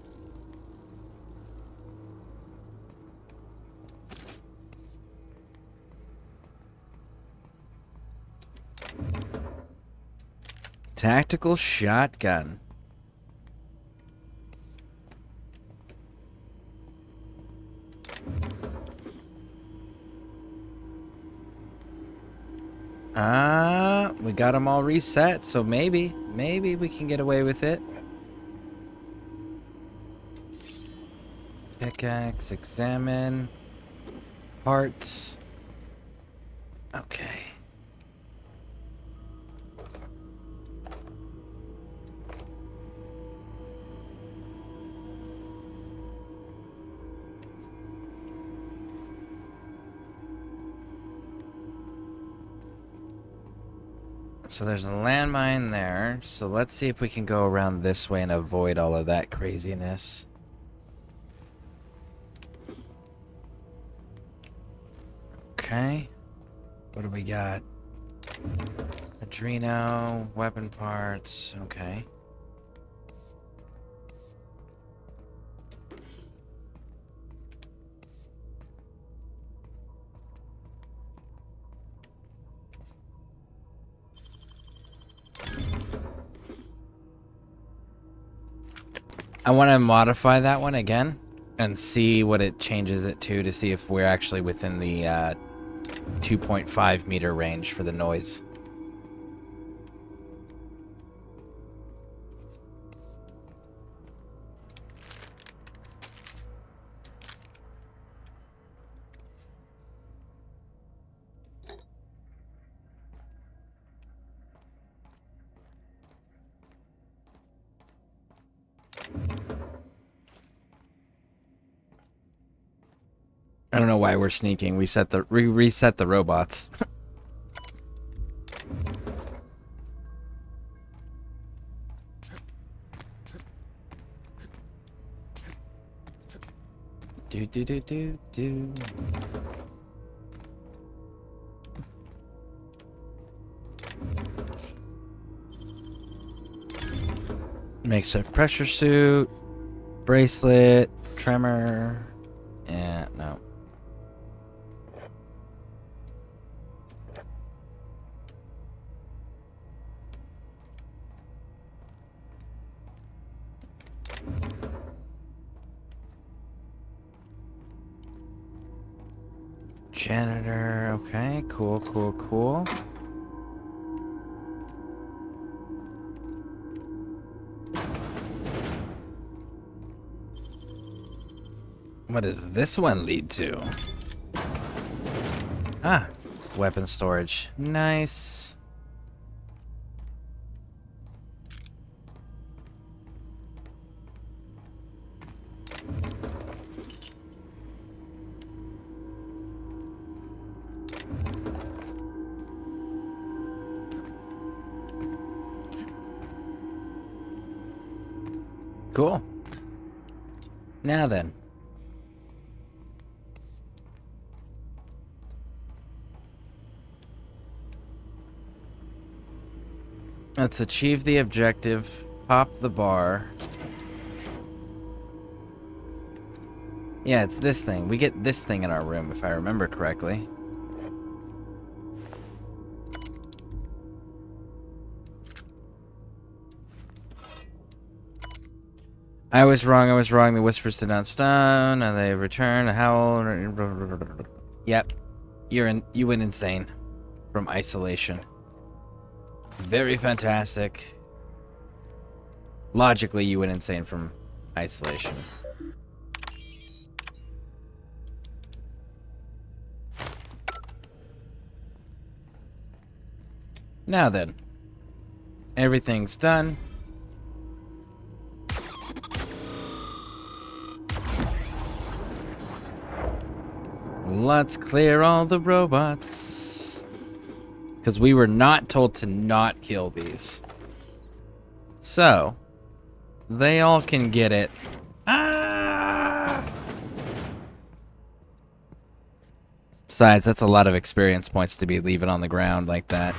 Tactical shotgun. We got them all reset, so maybe we can get away with it. Pickaxe, examine. Parts. Okay. So there's a landmine there. So let's see if we can go around this way and avoid all of that craziness. Okay. What do we got? Adreno, weapon parts. Okay. I want to modify that one again and see what it changes it to see if we're actually within the 2.5 meter range for the noise. I don't know why we're sneaking. We reset the robots. do. Makeshift pressure suit, bracelet, tremor, and no. Janitor, okay, cool. What does this one lead to? Ah, weapon storage. Nice. Cool. Now then. Let's achieve the objective. Pop the bar. Yeah, it's this thing. We get this thing in our room, if I remember correctly. I was wrong. The whispers did not stun, and they return a howl. Yep. You went insane from isolation. Very fantastic. Logically, you went insane from isolation. Now then. Everything's done. Let's clear all the robots. Because we were not told to not kill these. So, they all can get it. Ah! Besides, that's a lot of experience points to be leaving on the ground like that.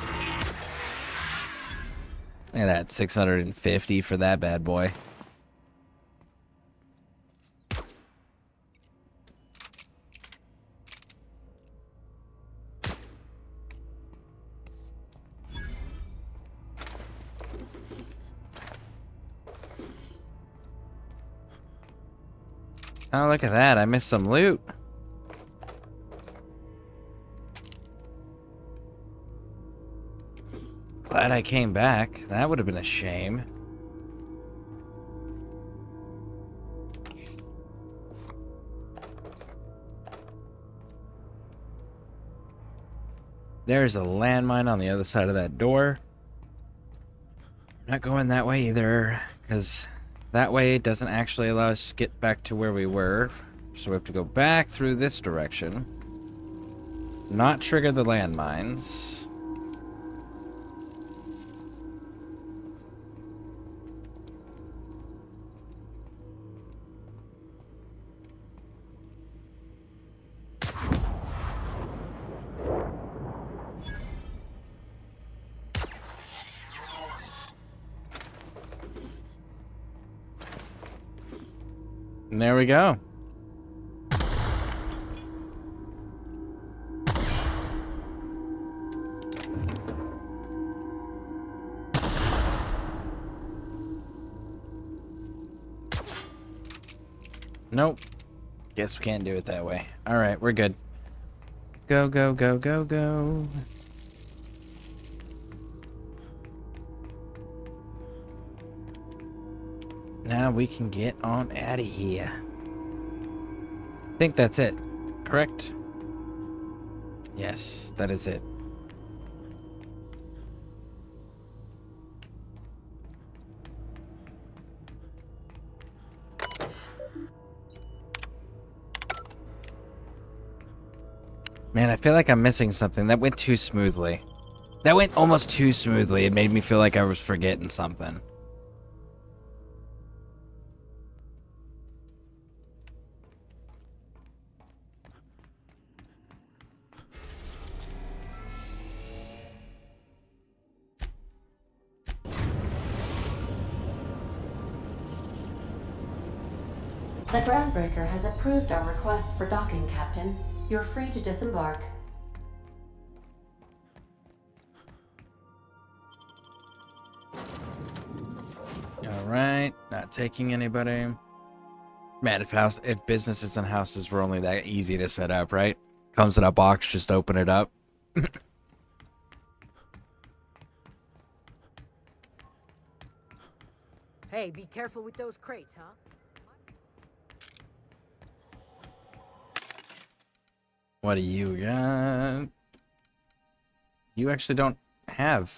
Look at that, 650 for that bad boy. Oh, look at that. I missed some loot. Glad I came back. That would have been a shame. There's a landmine on the other side of that door. Not going that way either, because that way doesn't actually allow us to get back to where we were. So we have to go back through this direction. Not trigger the landmines. And there we go. Nope. Guess we can't do it that way. Alright, we're good. Go, go, go, go, go. Now we can get on out of here. I think that's it. Correct? Yes, that is it. Man, I feel like I'm missing something. That went too smoothly. That went almost too smoothly. It made me feel like I was forgetting something. The Groundbreaker has approved our request for docking, Captain. You're free to disembark. Alright, not taking anybody. Man, if businesses and houses were only that easy to set up, right? Comes in a box, just open it up. Hey, be careful with those crates, huh? What do you got? You actually don't have...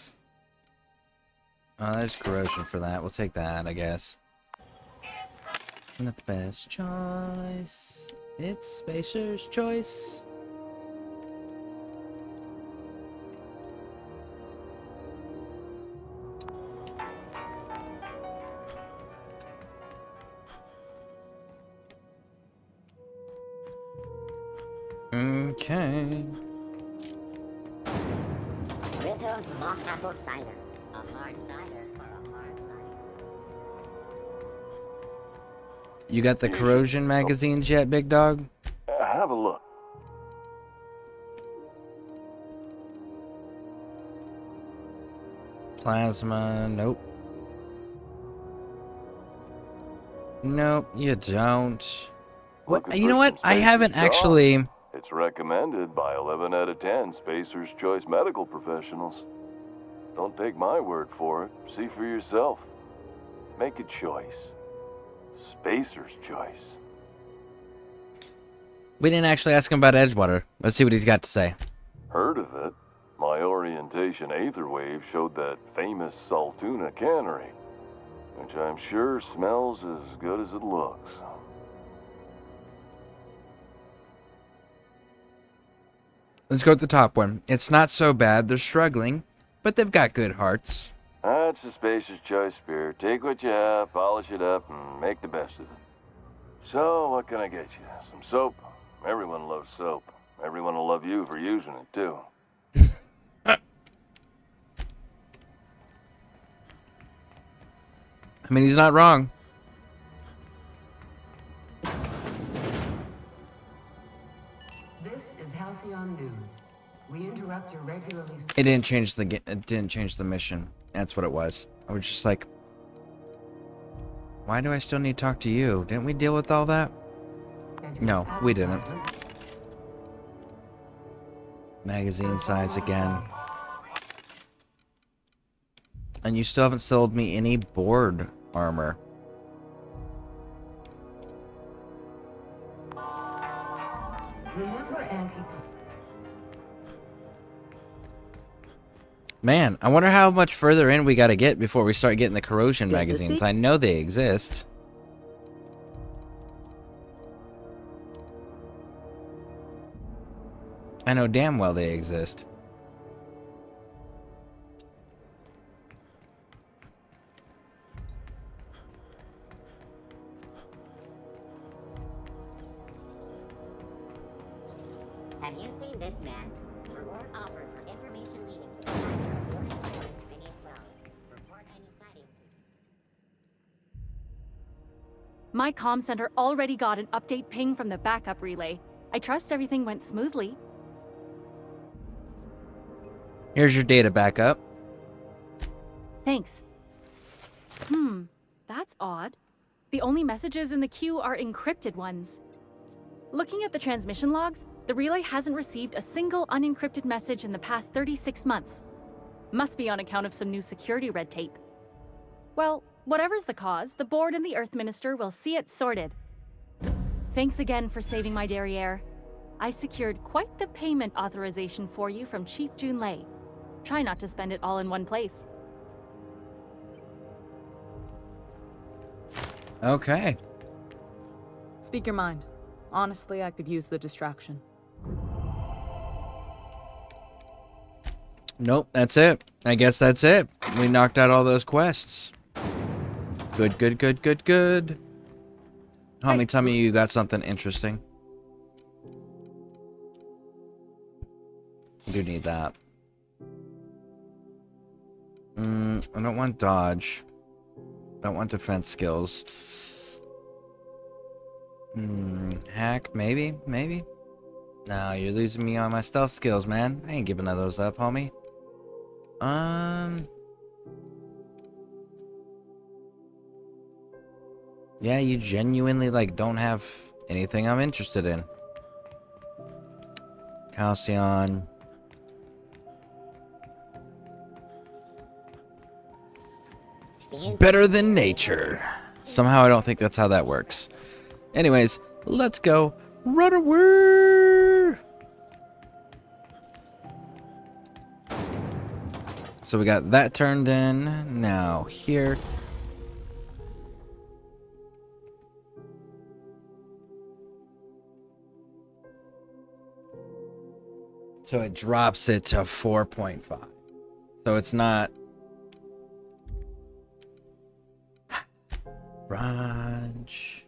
there's corrosion for that. We'll take that, I guess. Not the best choice. It's Spacer's choice. Okay. Rizzo's mock apple cider. A hard cider for a hard life. You got the corrosion magazines yet, big dog? Have a look. Plasma, nope. Nope, you don't. What? You know what? I haven't actually... It's recommended by 11 out of 10 Spacer's Choice medical professionals. Don't take my word for it. See for yourself. Make a choice. Spacer's Choice. We didn't actually ask him about Edgewater. Let's see what he's got to say. Heard of it? My orientation aether wave showed that famous Saltuna cannery, which I'm sure smells as good as it looks. Let's go with the top one. It's not so bad. They're struggling, but they've got good hearts. That's the Spacer's Choice spirit. Take what you have, polish it up, and make the best of it. So, what can I get you? Some soap? Everyone loves soap. Everyone will love you for using it, too. I mean, he's not wrong. This is Halcyon News. We interrupt your regularly... It didn't change the mission. That's what it was. I was just like, why do I still need to talk to you? Didn't we deal with all that? No, we didn't. Magazine size again. And you still haven't sold me any board armor. Remember Man, I wonder how much further in we gotta get before we start getting the corrosion Good to magazines. see. I know they exist. I know damn well they exist. Have you seen this man? Reward offered for information leading to the finding of your employees beneath ground. Report any sightings. My comm center already got an update ping from the backup relay. I trust everything went smoothly. Here's your data backup. Thanks. That's odd. The only messages in the queue are encrypted ones. Looking at the transmission logs, the relay hasn't received a single unencrypted message in the past 36 months. Must be on account of some new security red tape. Well, whatever's the cause, the board and the Earth Minister will see it sorted. Thanks again for saving my derriere. I secured quite the payment authorization for you from Chief Junlei. Try not to spend it all in one place. Okay. Speak your mind. Honestly, I could use the distraction. Nope, that's it. I guess that's it. We knocked out all those quests. Good, good, good, good, good. Homie, tell me you got something interesting. I do need that. I don't want dodge. I don't want defense skills. Hack, maybe? Maybe? No, you're losing me on my stealth skills, man. I ain't giving those up, homie. Yeah, you genuinely, like, don't have anything I'm interested in. Halcyon. Better than nature. Somehow I don't think that's how that works. Anyways, let's go run away. So we got that turned in. Now here. So it drops it to 4.5. So it's not. Raj.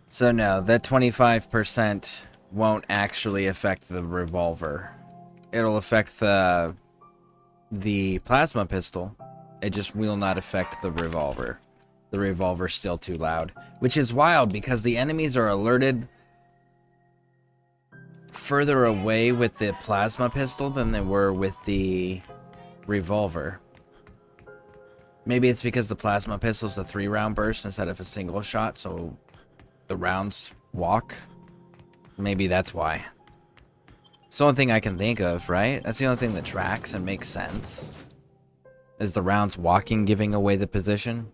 So no, that 25% won't actually affect the revolver. It'll affect the plasma pistol. It just will not affect the revolver. The revolver's still too loud, which is wild because the enemies are alerted further away with the plasma pistol than they were with the revolver. Maybe it's because the plasma pistol's a 3-round burst instead of a single shot, so the rounds walk. Maybe that's why. It's the only thing I can think of, right? That's the only thing that tracks and makes sense. Is the rounds walking giving away the position?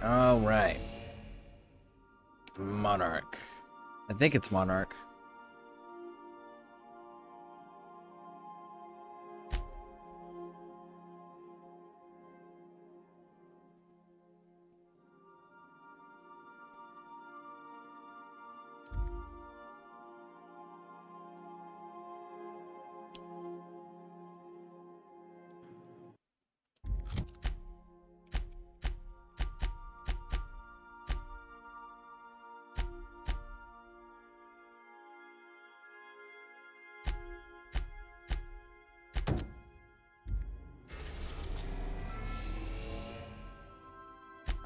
All right. Monarch. I think it's Monarch.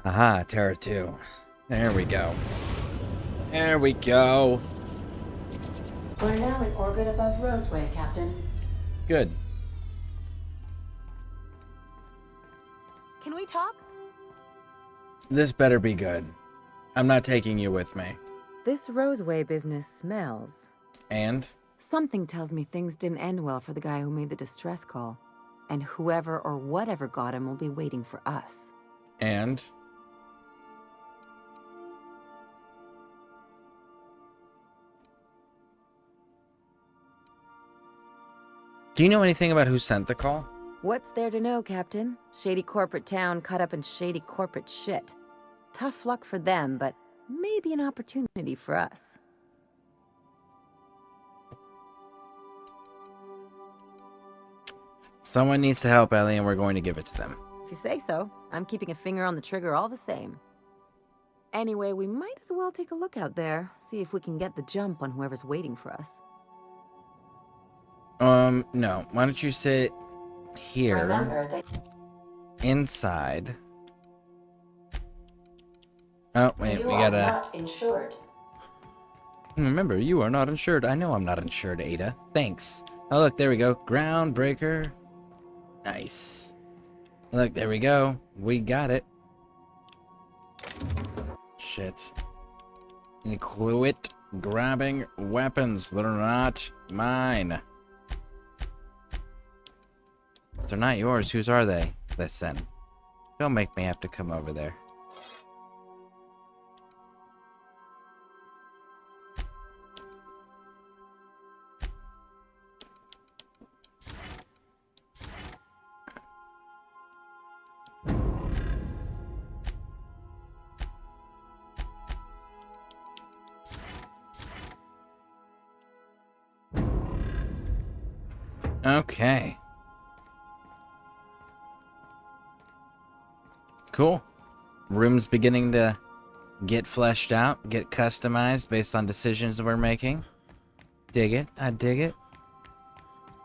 Aha, Terra 2. There we go. There we go. We're now in orbit above Roseway, Captain. Good. Can we talk? This better be good. I'm not taking you with me. This Roseway business smells. And? Something tells me things didn't end well for the guy who made the distress call. And whoever or whatever got him will be waiting for us. And? Do you know anything about who sent the call? What's there to know, Captain? Shady corporate town caught up in shady corporate shit. Tough luck for them, but maybe an opportunity for us. Someone needs to help Ellie, and we're going to give it to them. If you say so, I'm keeping a finger on the trigger all the same. Anyway, we might as well take a look out there, see if we can get the jump on whoever's waiting for us. No. Why don't you sit here, inside. Oh, wait, we gotta... not insured. Remember, you are not insured. I know I'm not insured, Ada. Thanks. Oh, look, there we go. Groundbreaker. Nice. Look, there we go. We got it. Shit. Quit grabbing weapons that are not mine. If they're not yours, whose are they? Listen. Don't make me have to come over there. Okay. Cool. Room's beginning to get fleshed out, get customized based on decisions we're making. Dig it. I dig it.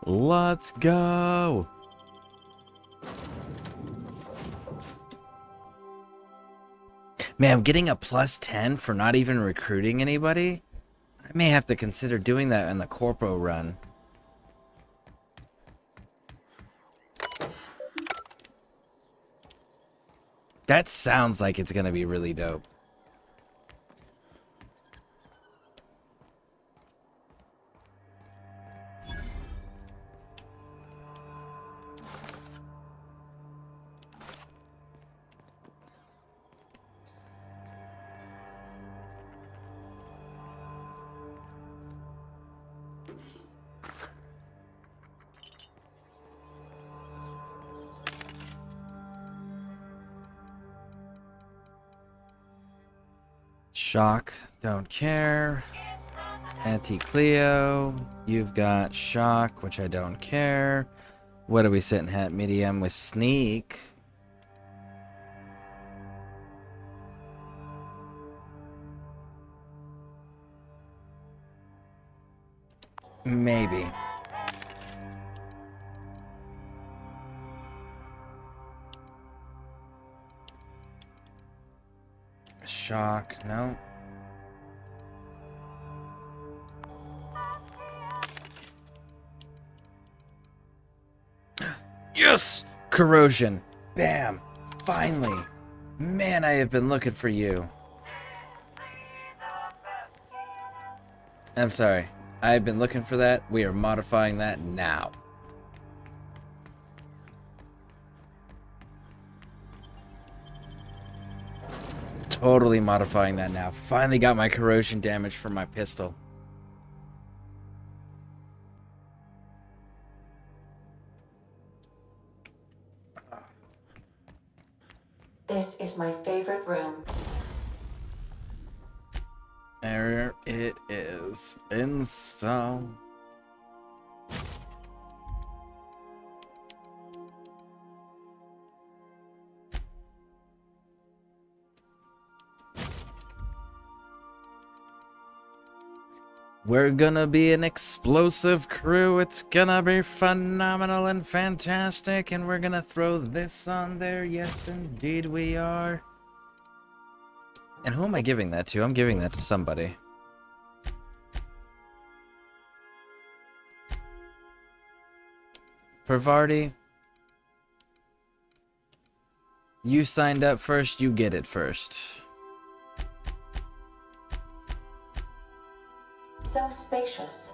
Let's go. Man, I'm getting a +10 for not even recruiting anybody. I may have to consider doing that in the Corpo run. That sounds like it's gonna be really dope. Shock, don't care. Anti-Cleo, you've got Shock, which I don't care. What are we sitting at? Medium with Sneak. Maybe. Shock, no. Yes! Corrosion. Bam. Finally. Man, I have been looking for you. I'm sorry. I've been looking for that. We are modifying that now. Totally modifying that now. Finally got my corrosion damage from my pistol. This is my favorite room. There it is. Install. We're gonna be an explosive crew. It's gonna be phenomenal and fantastic. And we're gonna throw this on there. Yes, indeed we are. And who am I giving that to? I'm giving that to somebody. Pervardi, you signed up first, you get it first. So spacious.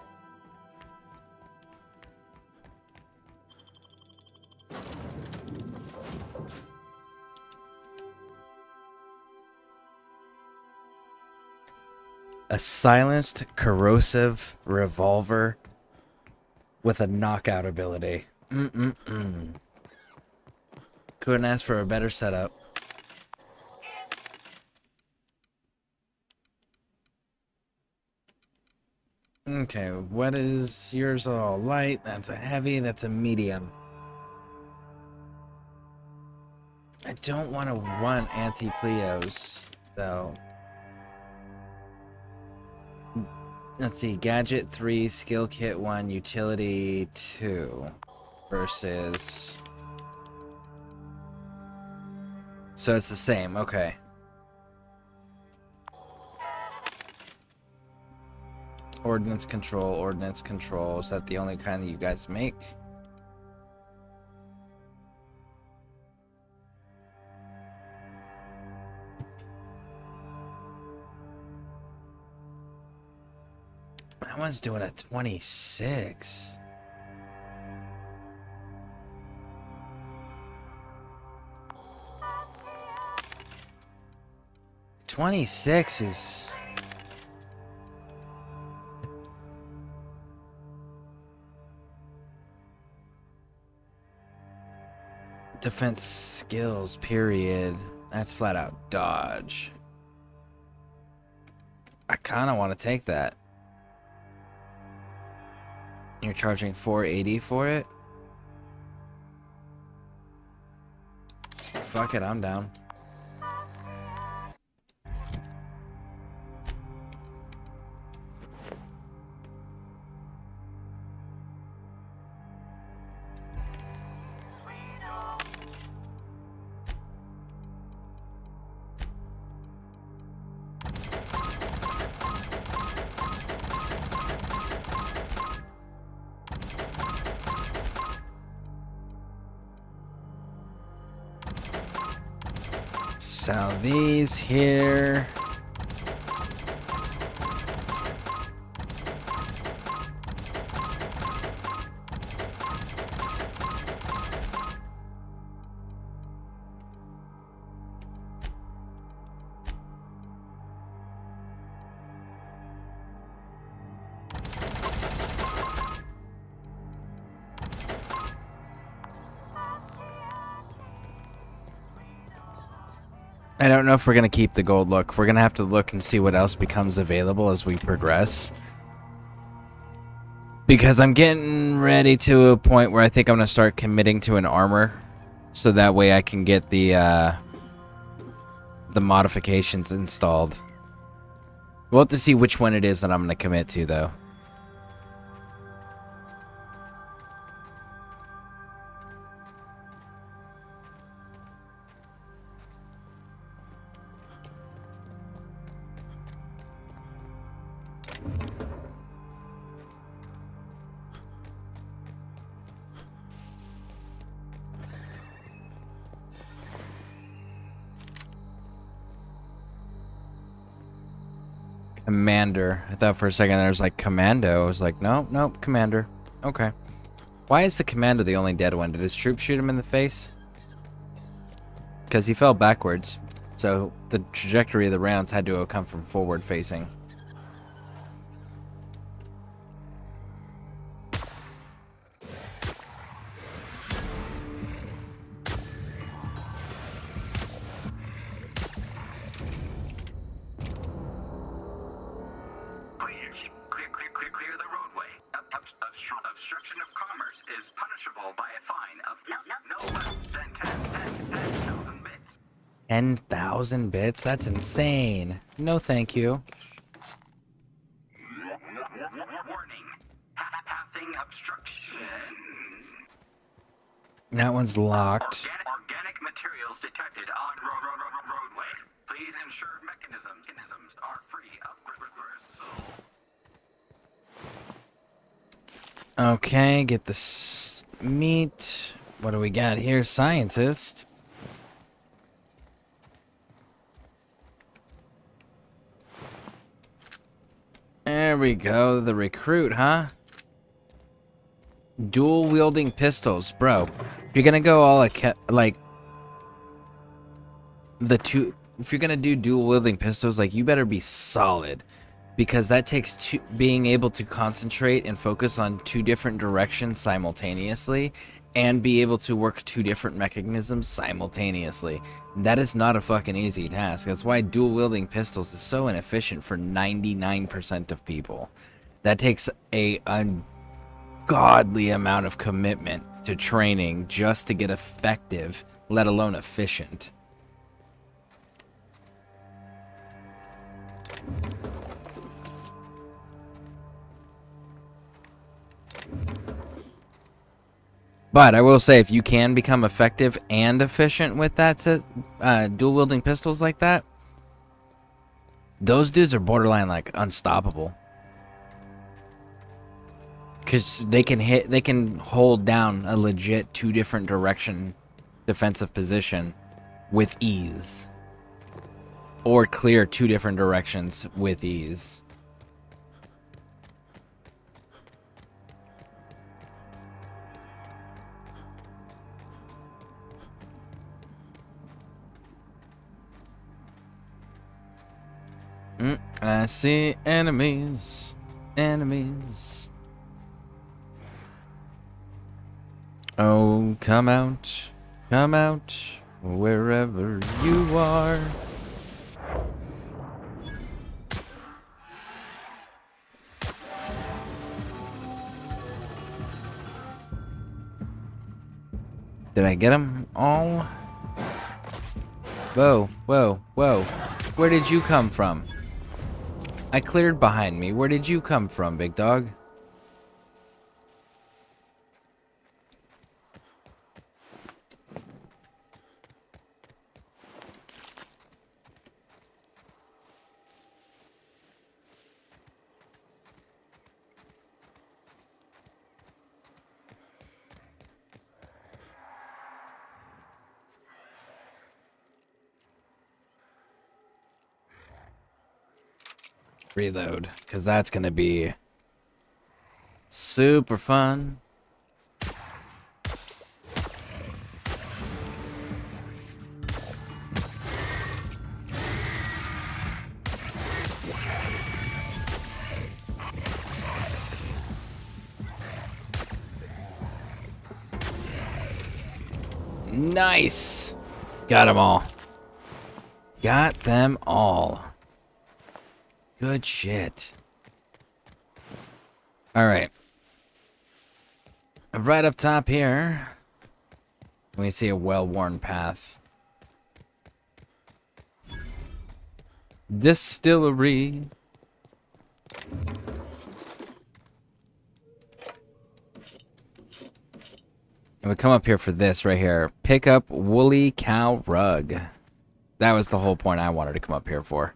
A silenced, corrosive revolver with a knockout ability. Couldn't ask for a better setup. Okay, what is yours? All light. That's a heavy. That's a medium. I don't want to run anti-Cleos, though. Let's see, Gadget 3, Skill Kit 1, Utility 2 versus... So it's the same, okay. Ordnance Control, Is that the only kind that you guys make? That one's doing a 26. $26 is... Defense skills, period. That's flat out dodge. I kind of want to take that. You're charging $480 for it? Fuck it, I'm down. Sell these here. I don't know if we're going to keep the gold look. We're going to have to look and see what else becomes available as we progress. Because I'm getting ready to a point where I think I'm going to start committing to an armor. So that way I can get the modifications installed. We'll have to see which one it is that I'm going to commit to, though. Commander. I thought for a second there was like Commando. I was like, no, nope, Commander. Okay. Why is the Commander the only dead one? Did his troop shoot him in the face? Because he fell backwards. So the trajectory of the rounds had to have come from forward facing. Clear the roadway. Obstruction of commerce is punishable by a fine of no less than 10,000 bits. 10,000 bits? That's insane. No thank you. Warning. Pathing obstruction. That one's locked. Organic materials detected on roadway. Please ensure mechanisms are free of gristle. Okay, get this meat. What do we got here? Scientist. There we go. The recruit, huh? Dual wielding pistols, bro. If you're gonna go all like the two, if you're gonna do dual wielding pistols, like you better be solid, because that takes being able to concentrate and focus on two different directions simultaneously, and be able to work two different mechanisms simultaneously. That is not a fucking easy task. That's why dual wielding pistols is so inefficient for 99% of people. That takes a ungodly amount of commitment to training just to get effective, let alone efficient. But I will say, if you can become effective and efficient with that dual wielding pistols like that, those dudes are borderline like unstoppable. Because they can hold down a legit two different direction defensive position with ease. Or clear two different directions with ease. I see enemies. Enemies. Oh, come out. Come out. Wherever you are. Did I get them all? Whoa, whoa, whoa. Where did you come from? I cleared behind me. Where did you come from, big dog? Reload, because that's going to be super fun. Nice. Got them all. Got them all. Good shit. Alright. Right up top here, we see a well-worn path. Distillery. And we come up here for this right here. Pick up woolly cow rug. That was the whole point I wanted to come up here for.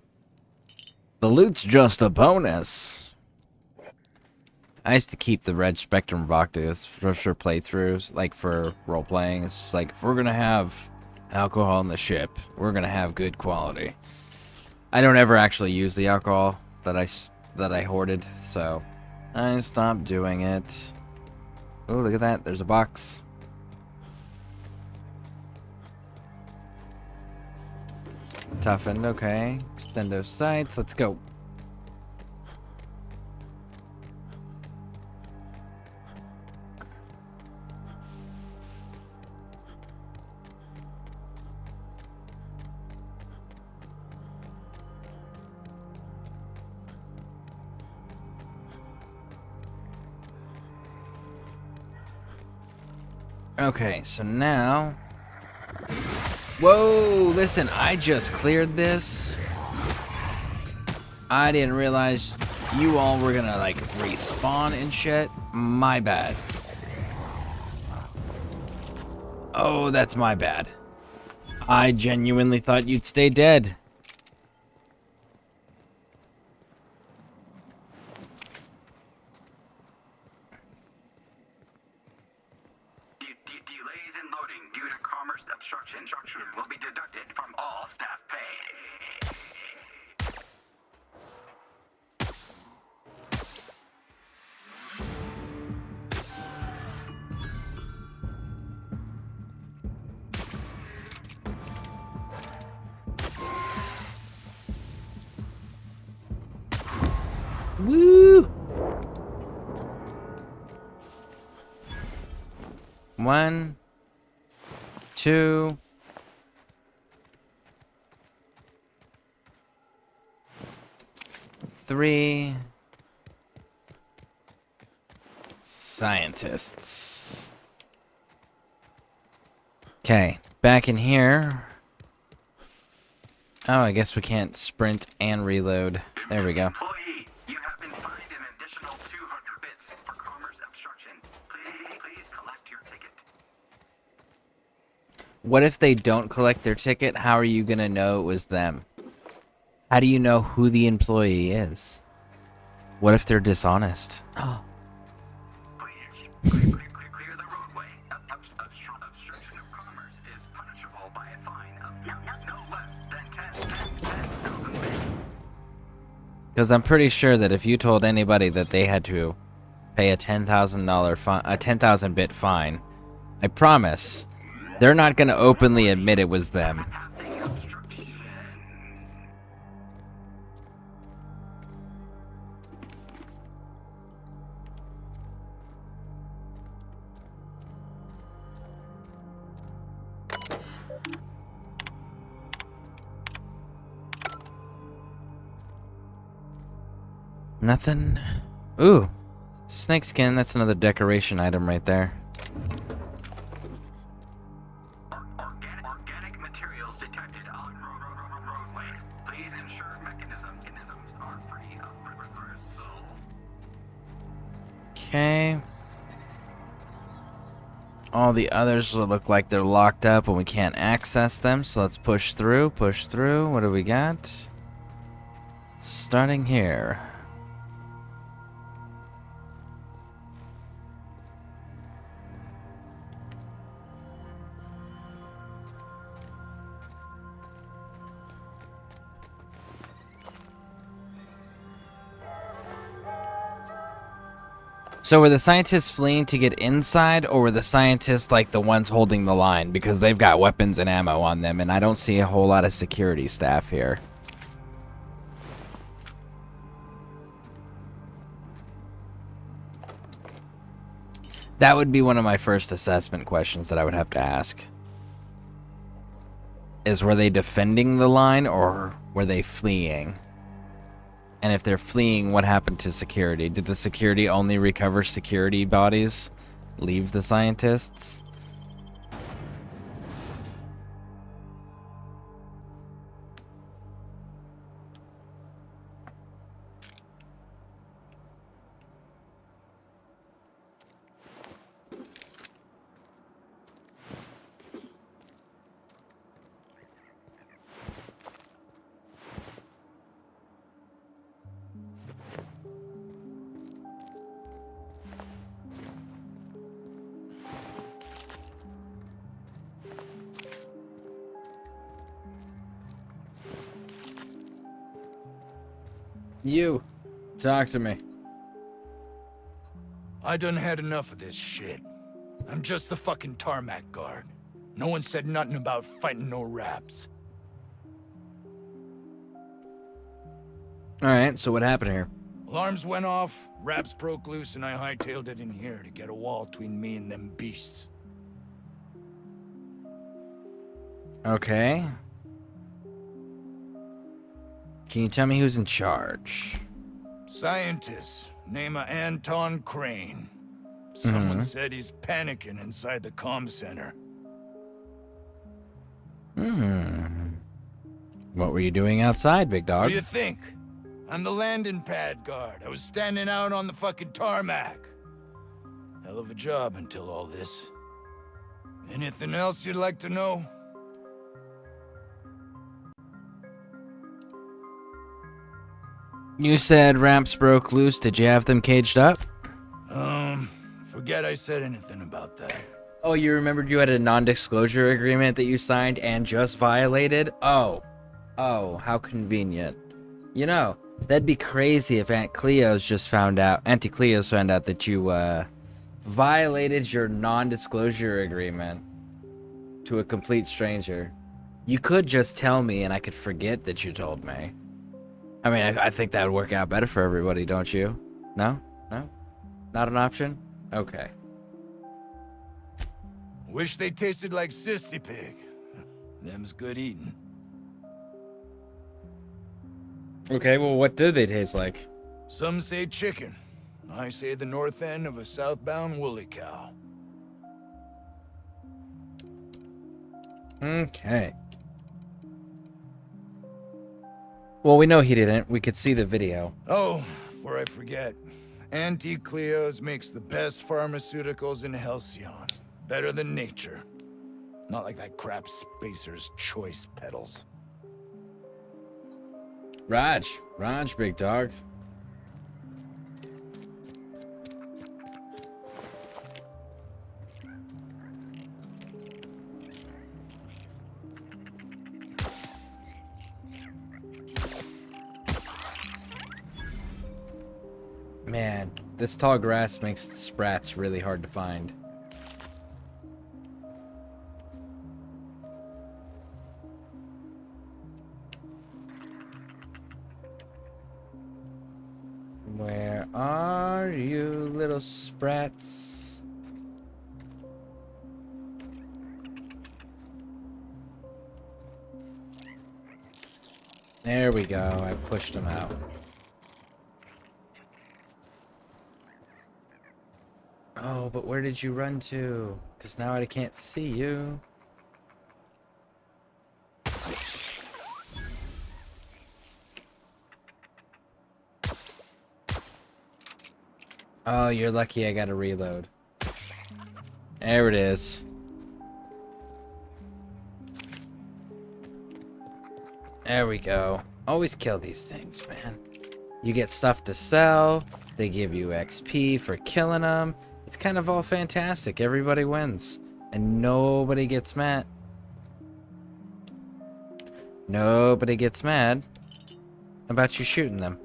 The loot's just a bonus. I used to keep the Red Spectrum Vodkas for playthroughs, like for role-playing. It's just like, if we're gonna have alcohol on the ship, we're gonna have good quality. I don't ever actually use the alcohol that I hoarded, so I stopped doing it. Oh, look at that. There's a box. Toughened, okay. Extend those sights. Let's go. Okay, so now... Whoa, listen, I just cleared this. I didn't realize you all were gonna, like, respawn and shit. My bad. Oh, that's my bad. I genuinely thought you'd stay dead. Delays in loading due to commerce obstruction will be deducted from all staff pay. Woo! 1, 2, 3 scientists. Okay, back in here. Oh, I guess we can't sprint and reload. There we go. Employee, you have been fined an additional 200 bits for commerce obstruction. Please collect your ticket. What if they don't collect their ticket? How are you gonna know it was them? How do you know who the employee is? What if they're dishonest? Oh. Clear the roadway. Obstruction of commerce is punishable by a fine of no less than 10,000 bits. Because I'm pretty sure that if you told anybody that they had to pay a $10,000 fine, a 10,000 bit fine, I promise they're not going to openly admit it was them. Nothing. Ooh, snake skin. That's another decoration item right there. Organic materials detected on roadway. Please ensure mechanisms are free of reversal. Okay. All the others look like they're locked up and we can't access them, so let's push through, push through. What do we got? Starting here. So were the scientists fleeing to get inside, or were the scientists like the ones holding the line? Because they've got weapons and ammo on them, and I don't see a whole lot of security staff here. That would be one of my first assessment questions that I would have to ask. Is were they defending the line, or were they fleeing? And if they're fleeing, what happened to security? Did the security only recover security bodies? Leave the scientists? You, talk to me. I done had enough of this shit. I'm just the fucking tarmac guard. No one said nothing about fighting no raps. Alright, so what happened here? Alarms went off, raps broke loose, and I hightailed it in here to get a wall between me and them beasts. Okay. Can you tell me who's in charge? Scientist, name of Anton Crane. Someone said he's panicking inside the comm center. What were you doing outside, big dog? What do you think? I'm the landing pad guard. I was standing out on the fucking tarmac. Hell of a job until all this. Anything else you'd like to know? You said ramps broke loose. Did you have them caged up? Forget I said anything about that. Oh, you remembered you had a non-disclosure agreement that you signed and just violated? Oh, how convenient. You know, that'd be crazy if Auntie Cleo's found out that you, violated your non-disclosure agreement to a complete stranger. You could just tell me and I could forget that you told me. I mean, I think that would work out better for everybody, don't you? No? No? Not an option? Okay. Wish they tasted like Sissy Pig. Them's good eating. Okay, well, what do they taste like? Some say chicken. I say the north end of a southbound woolly cow. Okay. Well, we know he didn't. We could see the video. Oh, before I forget. Auntie Cleo's makes the best pharmaceuticals in Halcyon. Better than nature. Not like that crap Spacer's Choice peddles. Raj, big dog. Man, this tall grass makes the sprats really hard to find. Where are you, little sprats? There we go. I pushed them out. Oh, but where did you run to? Because now I can't see you. Oh, you're lucky I gotta reload. There it is. There we go. Always kill these things, man. You get stuff to sell. They give you XP for killing them. It's kind of all fantastic. Everybody wins. And nobody gets mad. Nobody gets mad about you shooting them.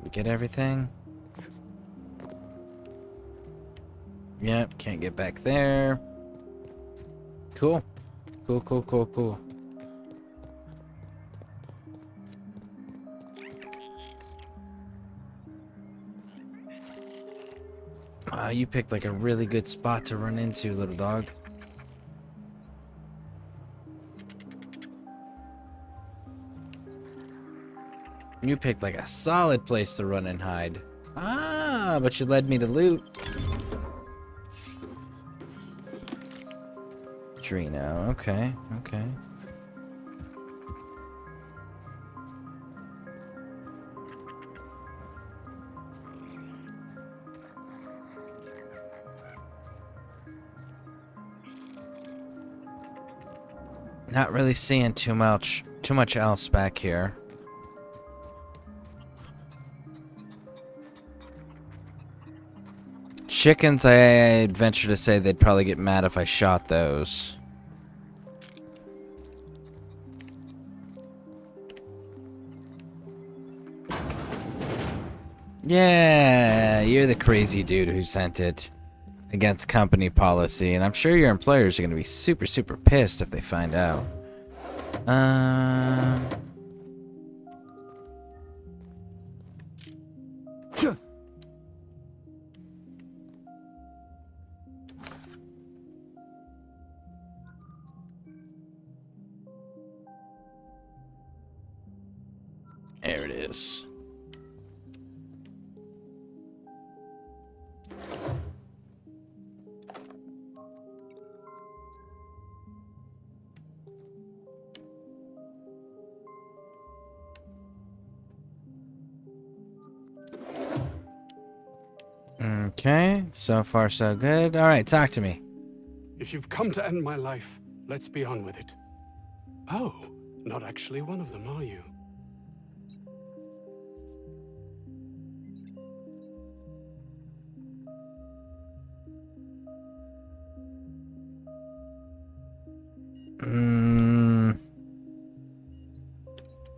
We get everything. Yep, can't get back there. Cool. Cool. You picked like a really good spot to run into, little dog. You picked like a solid place to run and hide. Ah, but you led me to loot. Drino, okay. Not really seeing too much else back here. Chickens, I'd venture to say they'd probably get mad if I shot those. Yeah, you're the crazy dude who sent it against company policy, and I'm sure your employers are going to be super, super pissed if they find out. There it is. Okay, so far so good. All right, talk to me. If you've come to end my life, let's be on with it. Oh, not actually one of them, are you?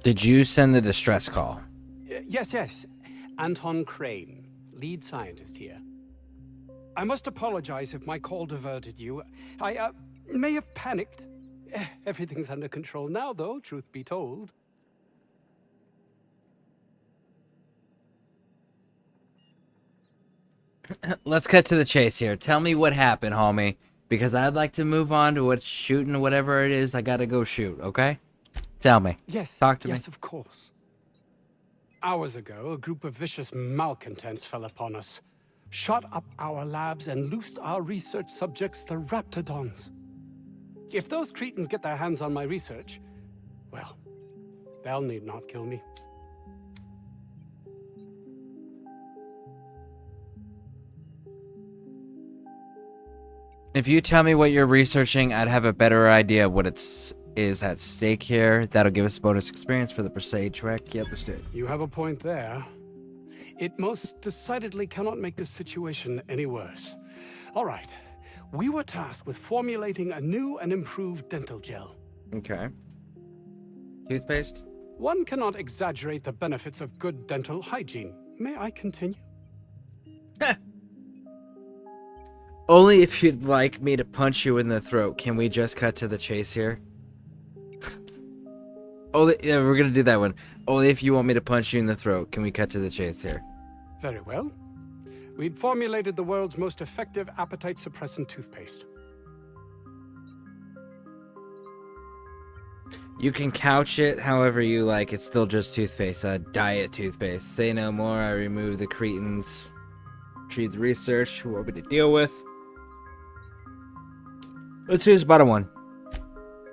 Did you send the distress call? Yes. Anton Crane, lead scientist here. I must apologize if my call diverted you. I may have panicked. Everything's under control now, though, truth be told. Let's cut to the chase here. Tell me what happened, homie. Because I'd like to move on to what's shooting whatever it is I gotta go shoot, okay? Tell me. Yes. Talk to me. Yes, of course. Hours ago, a group of vicious malcontents fell upon us, shot up our labs, and loosed our research subjects, the Raptidons. If those cretins get their hands on my research, well, they'll need not kill me. If you tell me what you're researching, I'd have a better idea of what is at stake here. That'll give us bonus experience for the Presage track. Yep, let's do it. You have a point there. It most decidedly cannot make the situation any worse. All right. We were tasked with formulating a new and improved dental gel. Okay. Toothpaste? One cannot exaggerate the benefits of good dental hygiene. May I continue? Only if you'd like me to punch you in the throat. Can we just cut to the chase here? Only, yeah, we're gonna do that one. Only if you want me to punch you in the throat. Can we cut to the chase here? Very well. We've formulated the world's most effective appetite suppressant toothpaste. You can couch it however you like. It's still just toothpaste. Diet toothpaste. Say no more. I remove the cretins. Retrieve the research. Who want me to deal with? Let's use bottom one.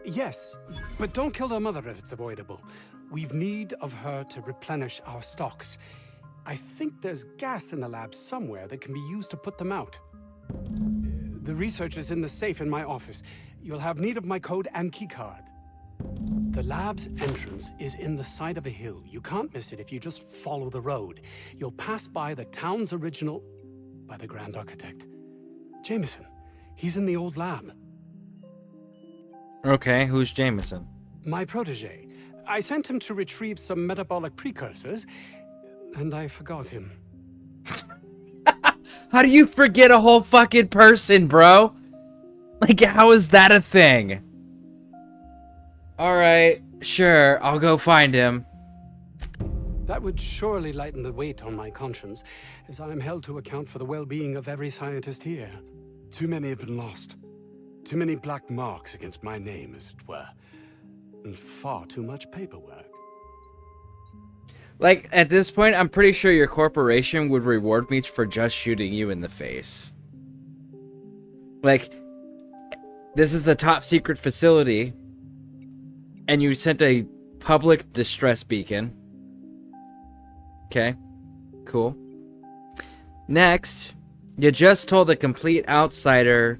Yes, but don't kill their mother if it's avoidable. We've need of her to replenish our stocks. I think there's gas in the lab somewhere that can be used to put them out. The research is in the safe in my office. You'll have need of my code and keycard. The lab's entrance is in the side of a hill. You can't miss it if you just follow the road. You'll pass by the town's original by the Grand Architect. Jameson. He's in the old lab. Okay, who's Jameson? My protege. I sent him to retrieve some metabolic precursors, and I forgot him. How do you forget a whole fucking person, bro? Like, how is that a thing? Alright, sure, I'll go find him. That would surely lighten the weight on my conscience, as I am held to account for the well-being of every scientist here. Too many have been lost. Too many black marks against my name, as it were. And far too much paperwork. Like, at this point, I'm pretty sure your corporation would reward me for just shooting you in the face. Like, this is a top secret facility, and you sent a public distress beacon. Okay, cool. Next, you just told a complete outsider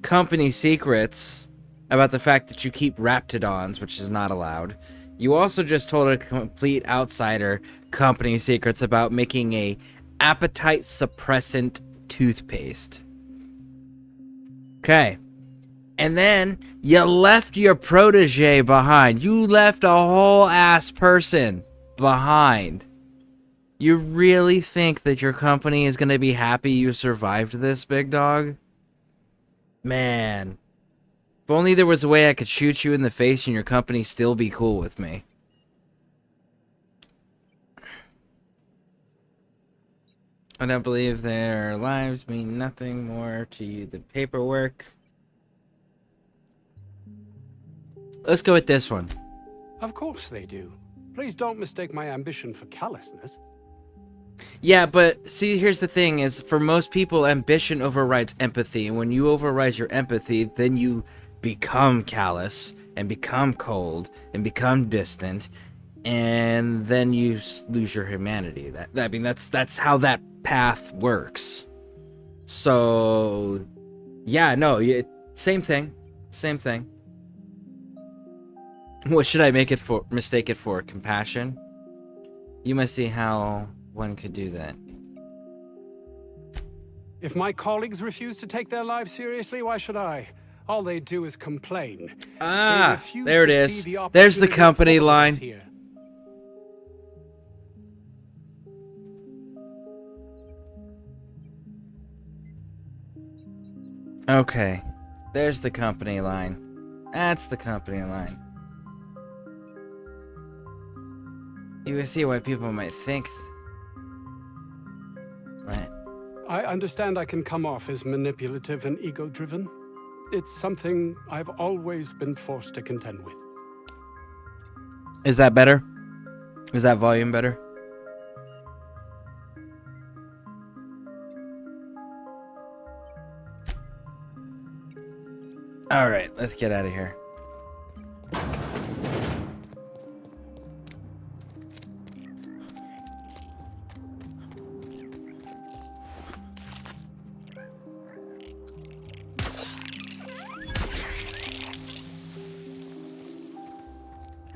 company secrets about the fact that you keep Raptidons, which is not allowed. You also just told a complete outsider company secrets about making a appetite suppressant toothpaste. Okay. And then you left your protege behind. You left a whole ass person behind. You really think that your company is going to be happy you survived this, big dog? Man. If only there was a way I could shoot you in the face and your company still be cool with me. I don't believe their lives mean nothing more to you than paperwork. Let's go with this one. Of course they do. Please don't mistake my ambition for callousness. Yeah, but see, here's the thing is, for most people, ambition overrides empathy. And when you override your empathy, then you become callous and become cold and become distant, and then you lose your humanity. I mean, that's how that path works. So, yeah, no, same thing. Same thing. What should I mistake it for? Compassion? You must see how one could do that. If my colleagues refuse to take their lives seriously, why should I? All they do is complain. Ah, They refuse there it to is. see the There's the opportunity company for us line. here. Okay. There's the company line. That's the company line. You can see why people might think. Right. I understand I can come off as manipulative and ego-driven. It's something I've always been forced to contend with. Is that better? Is that volume better? Alright, let's get out of here.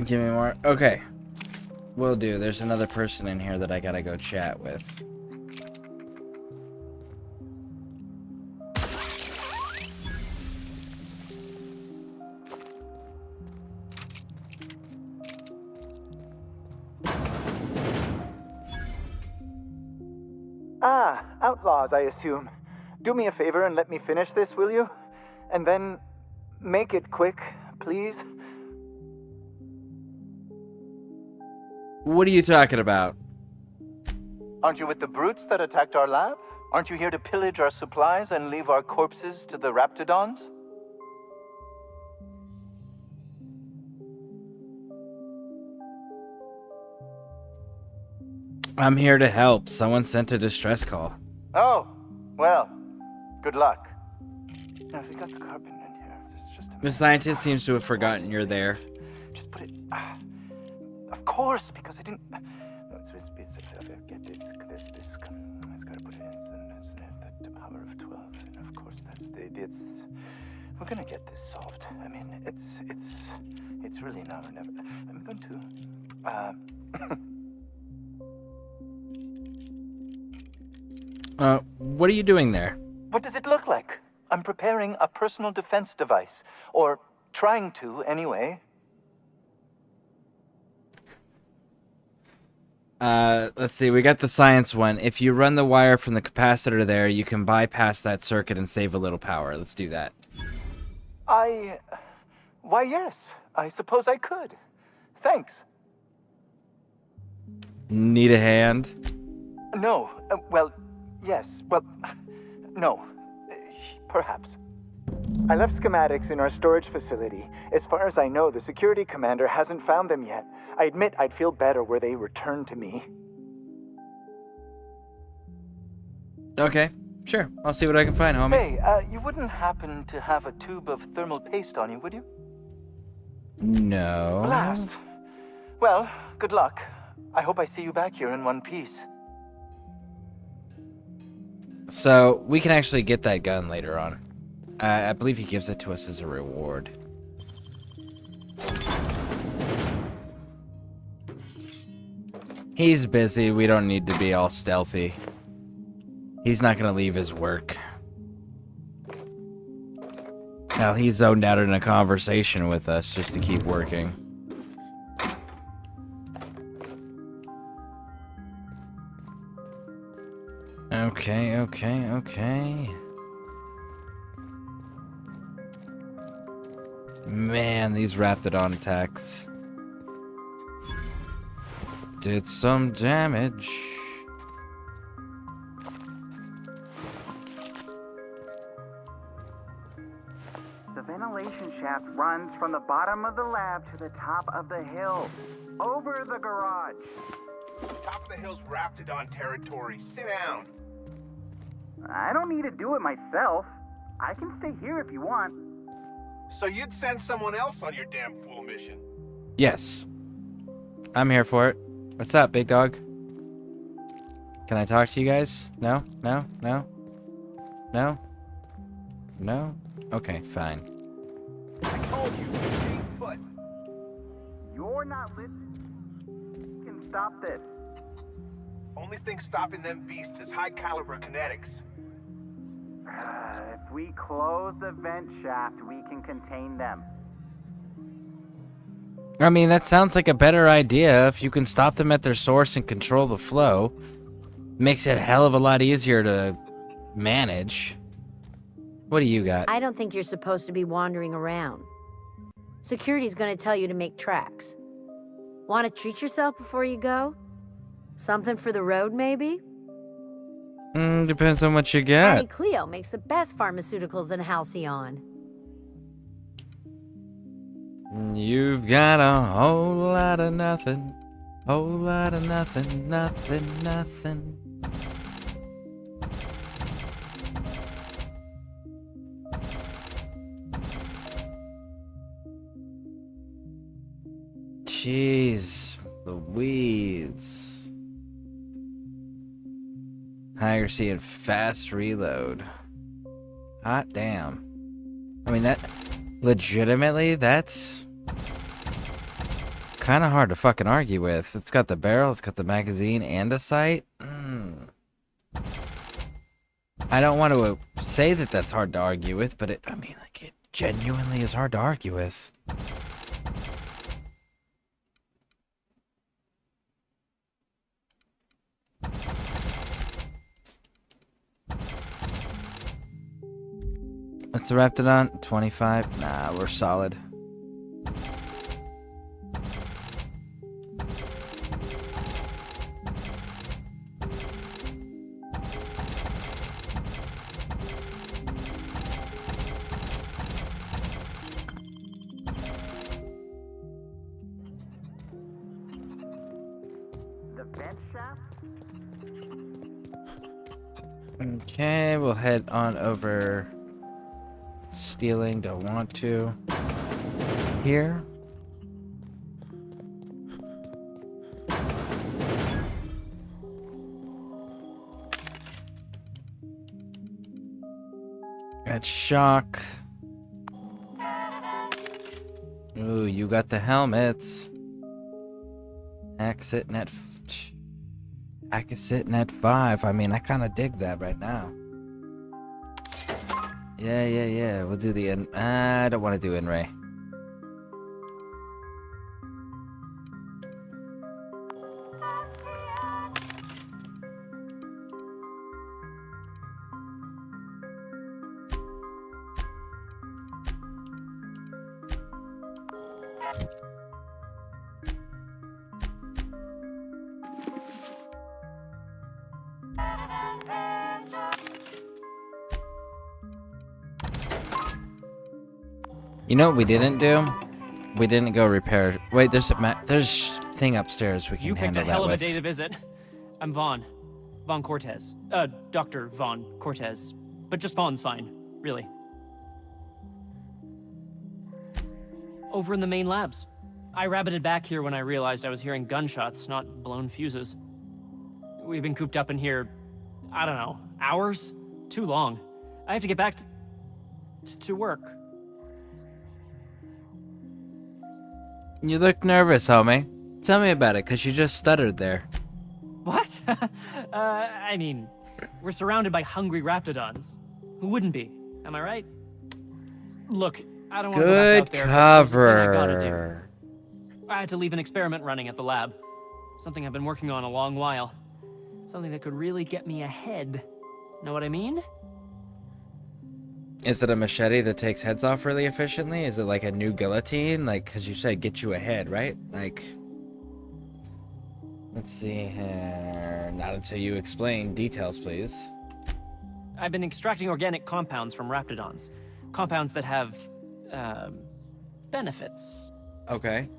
Give me more. Okay. Will do. There's another person in here that I gotta go chat with. Ah, outlaws, I assume. Do me a favor and let me finish this, will you? And then make it quick, please. What are you talking about? Aren't you with the brutes that attacked our lab? Aren't you here to pillage our supplies and leave our corpses to the Raptidons? I'm here to help. Someone sent a distress call. Oh, well, good luck. Now, if you got the carbon in here, it's just a... The scientist seems to have forgotten you're there. Just put it... of course, because I didn't... No, get this... It's got to put it in the power of 12. And of course, that's it's... We're gonna get this solved. I mean, it's really now or never. I'm going to... What are you doing there? What does it look like? I'm preparing a personal defense device. Or trying to, anyway. Let's see. We got the science one. If you run the wire from the capacitor there, you can bypass that circuit and save a little power. Let's do that. Why, yes. I suppose I could. Thanks. Need a hand? No. Well, yes. Well, no. Perhaps. I left schematics in our storage facility. As far as I know, the security commander hasn't found them yet. I admit I'd feel better were they returned to me. Okay, sure. I'll see what I can find, homie. Say, you wouldn't happen to have a tube of thermal paste on you, would you? No. Blast. Well, good luck. I hope I see you back here in one piece. So, we can actually get that gun later on. I believe he gives it to us as a reward. He's busy. We don't need to be all stealthy. He's not gonna leave his work. Hell, he's zoned out in a conversation with us just to keep working. Okay. Man, these Raptidon attacks did some damage. The ventilation shaft runs from the bottom of the lab to the top of the hill, over the garage. Top of the hill's Raptidon territory. Sit down. I don't need to do it myself. I can stay here if you want. So you'd send someone else on your damn fool mission? Yes. I'm here for it. What's up, big dog? Can I talk to you guys? No? No? No? No? No? Okay, fine. I told you, stay put. You're not listening. You can stop this. Only thing stopping them beasts is high caliber kinetics. If we close the vent shaft, we can contain them. I mean, that sounds like a better idea. If you can stop them at their source and control the flow, makes it a hell of a lot easier to manage. What do you got? I don't think you're supposed to be wandering around. Security's gonna tell you to make tracks. Want to treat yourself before you go? Something for the road, maybe? Depends on what you Annie get. Cleo makes the best pharmaceuticals in Halcyon. You've got a whole lot of nothing. Whole lot of nothing, nothing. Jeez, Louise. Accuracy and fast reload. Hot damn. I mean, that legitimately, that's kind of hard to fucking argue with. It's got the barrel, it's got the magazine, and a sight. I don't want to say that that's hard to argue with, but I mean, like, it genuinely is hard to argue with. What's the Raptidon? 25? Nah, we're solid. The vent shaft? Okay, we'll head on over. Stealing, don't want to. Here. Got shock. Ooh, you got the helmets. Exit net. I can sit net 5. I mean, I kind of dig that right now. Yeah. We'll do the I don't want to do in-ray. You know what we didn't do? We didn't go repair. Wait, there's thing upstairs we can You picked handle a hell that of a with. day to visit. I'm Vaughn. Vaughn Cortez. Dr. Vaughn Cortez. But just Vaughn's fine, really. Over in the main labs. I rabbited back here when I realized I was hearing gunshots, not blown fuses. We've been cooped up in here, I don't know, hours? Too long. I have to get back to work. You look nervous, homie. Tell me about it, cause you just stuttered there. What? I mean, we're surrounded by hungry raptidons. Who wouldn't be? Am I right? Look, I don't want to go back out there. But there's a thing I gotta do. I had to leave an experiment running at the lab. Something I've been working on a long while. Something that could really get me ahead. Know what I mean? Is it a machete that takes heads off really efficiently? Is it like a new guillotine? Like, cause you said get you ahead, right? Like, let's see here. Not until you explain details, please. I've been extracting organic compounds from raptidons. Compounds that have, benefits. Okay.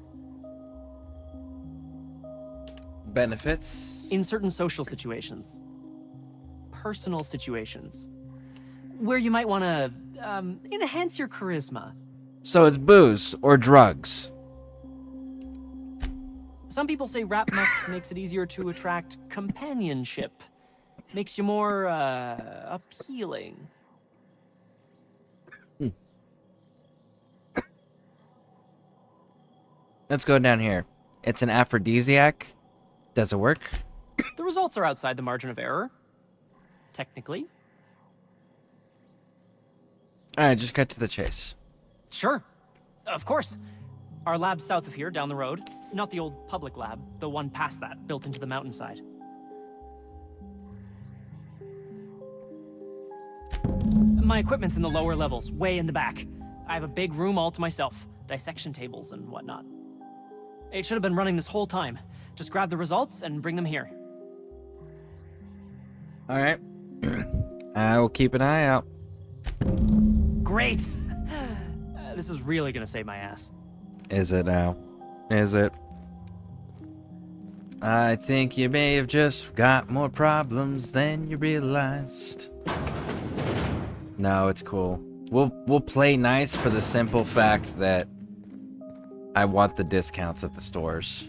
Benefits? In certain social situations. Personal situations. Where you might want to, enhance your charisma. So it's booze or drugs. Some people say rap musk makes it easier to attract companionship. Makes you more, appealing. Let's go down here. It's an aphrodisiac. Does it work? The results are outside the margin of error. Technically. Alright, just cut to the chase. Sure. Of course. Our lab's south of here, down the road. Not the old public lab, the one past that, built into the mountainside. My equipment's in the lower levels, way in the back. I have a big room all to myself, dissection tables and whatnot. It should have been running this whole time. Just grab the results and bring them here. Alright. I will keep an eye out. Great! This is really gonna save my ass. Is it now? Is it? I think you may have just got more problems than you realized. No, it's cool. We'll play nice for the simple fact that I want the discounts at the stores.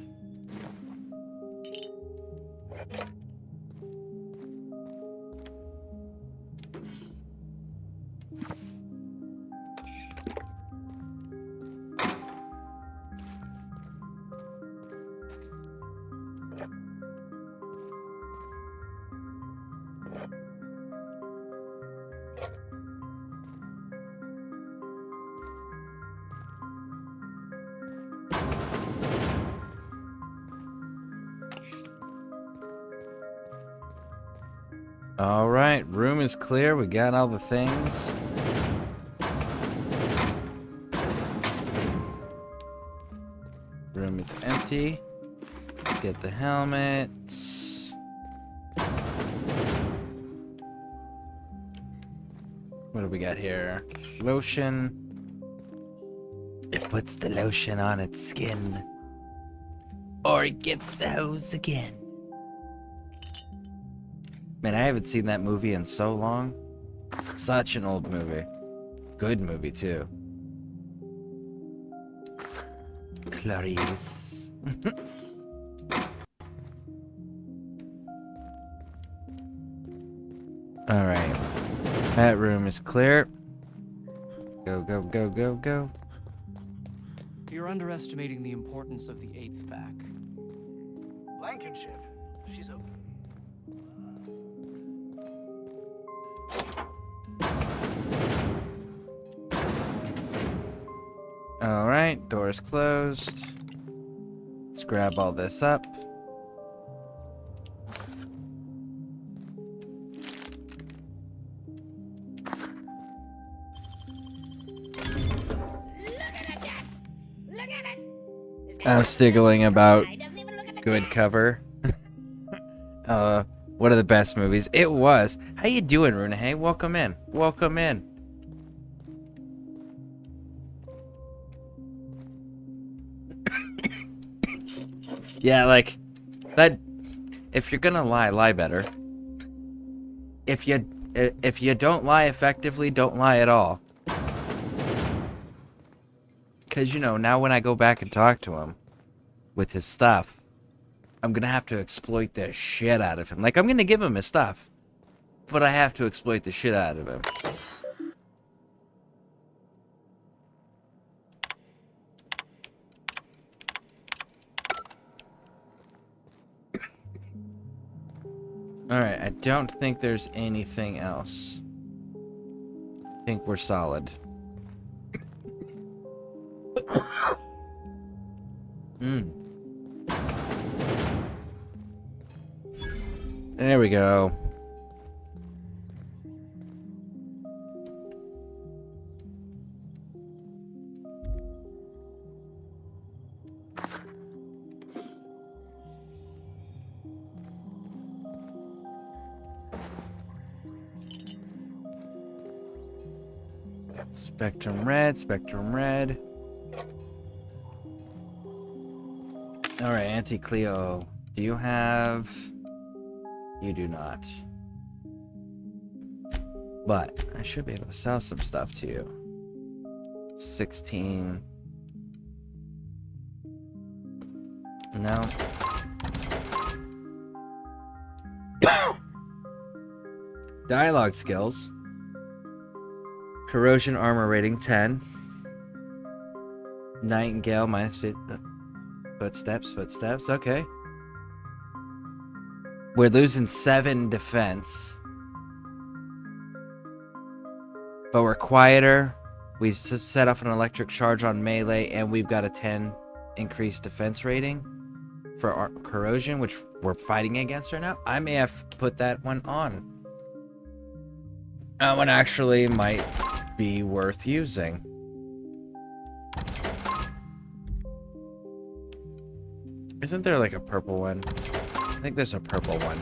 Alright, room is clear. We got all the things. Room is empty. Get the helmets. What do we got here? Lotion. It puts the lotion on its skin. Or it gets the hose again. Man, I haven't seen that movie in so long. Such an old movie. Good movie, too. Clarice. Alright. That room is clear. Go, go, go, go, go. You're underestimating the importance of the 8th pack. Blankenship. She's a... Alright, door's closed. Let's grab all this up. I'm stiggling about good cover. One of the best movies. It was. How you doing, Runa? Hey, welcome in. Welcome in. Yeah, like that. If you're gonna lie, lie better. If you don't lie effectively, don't lie at all. Cause you know, now when I go back and talk to him with his stuff, I'm gonna have to exploit the shit out of him. Like, I'm gonna give him his stuff, but I have to exploit the shit out of him. Alright, I don't think there's anything else. I think we're solid. There we go. Spectrum red, spectrum red. Alright, Auntie Cleo, do you have... You do not. But I should be able to sell some stuff to you. 16. No. Dialogue skills. Corrosion armor rating 10. Nightingale minus 50. Footsteps, okay. We're losing 7 defense. but we're quieter. We've set off an electric charge on melee, and we've got a 10 increased defense rating for our corrosion, which we're fighting against right now. I may have put that one on. That one actually might be worth using. Isn't there like a purple one? I think there's a purple one.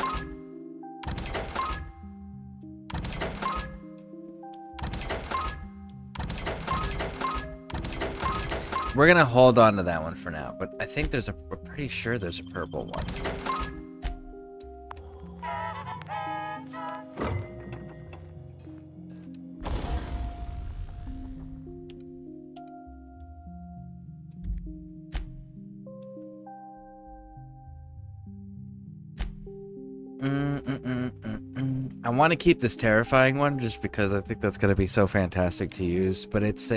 We're gonna hold on to that one for now, but I think we're pretty sure there's a purple one. I want to keep this terrifying one just because I think that's going to be so fantastic to use, but it's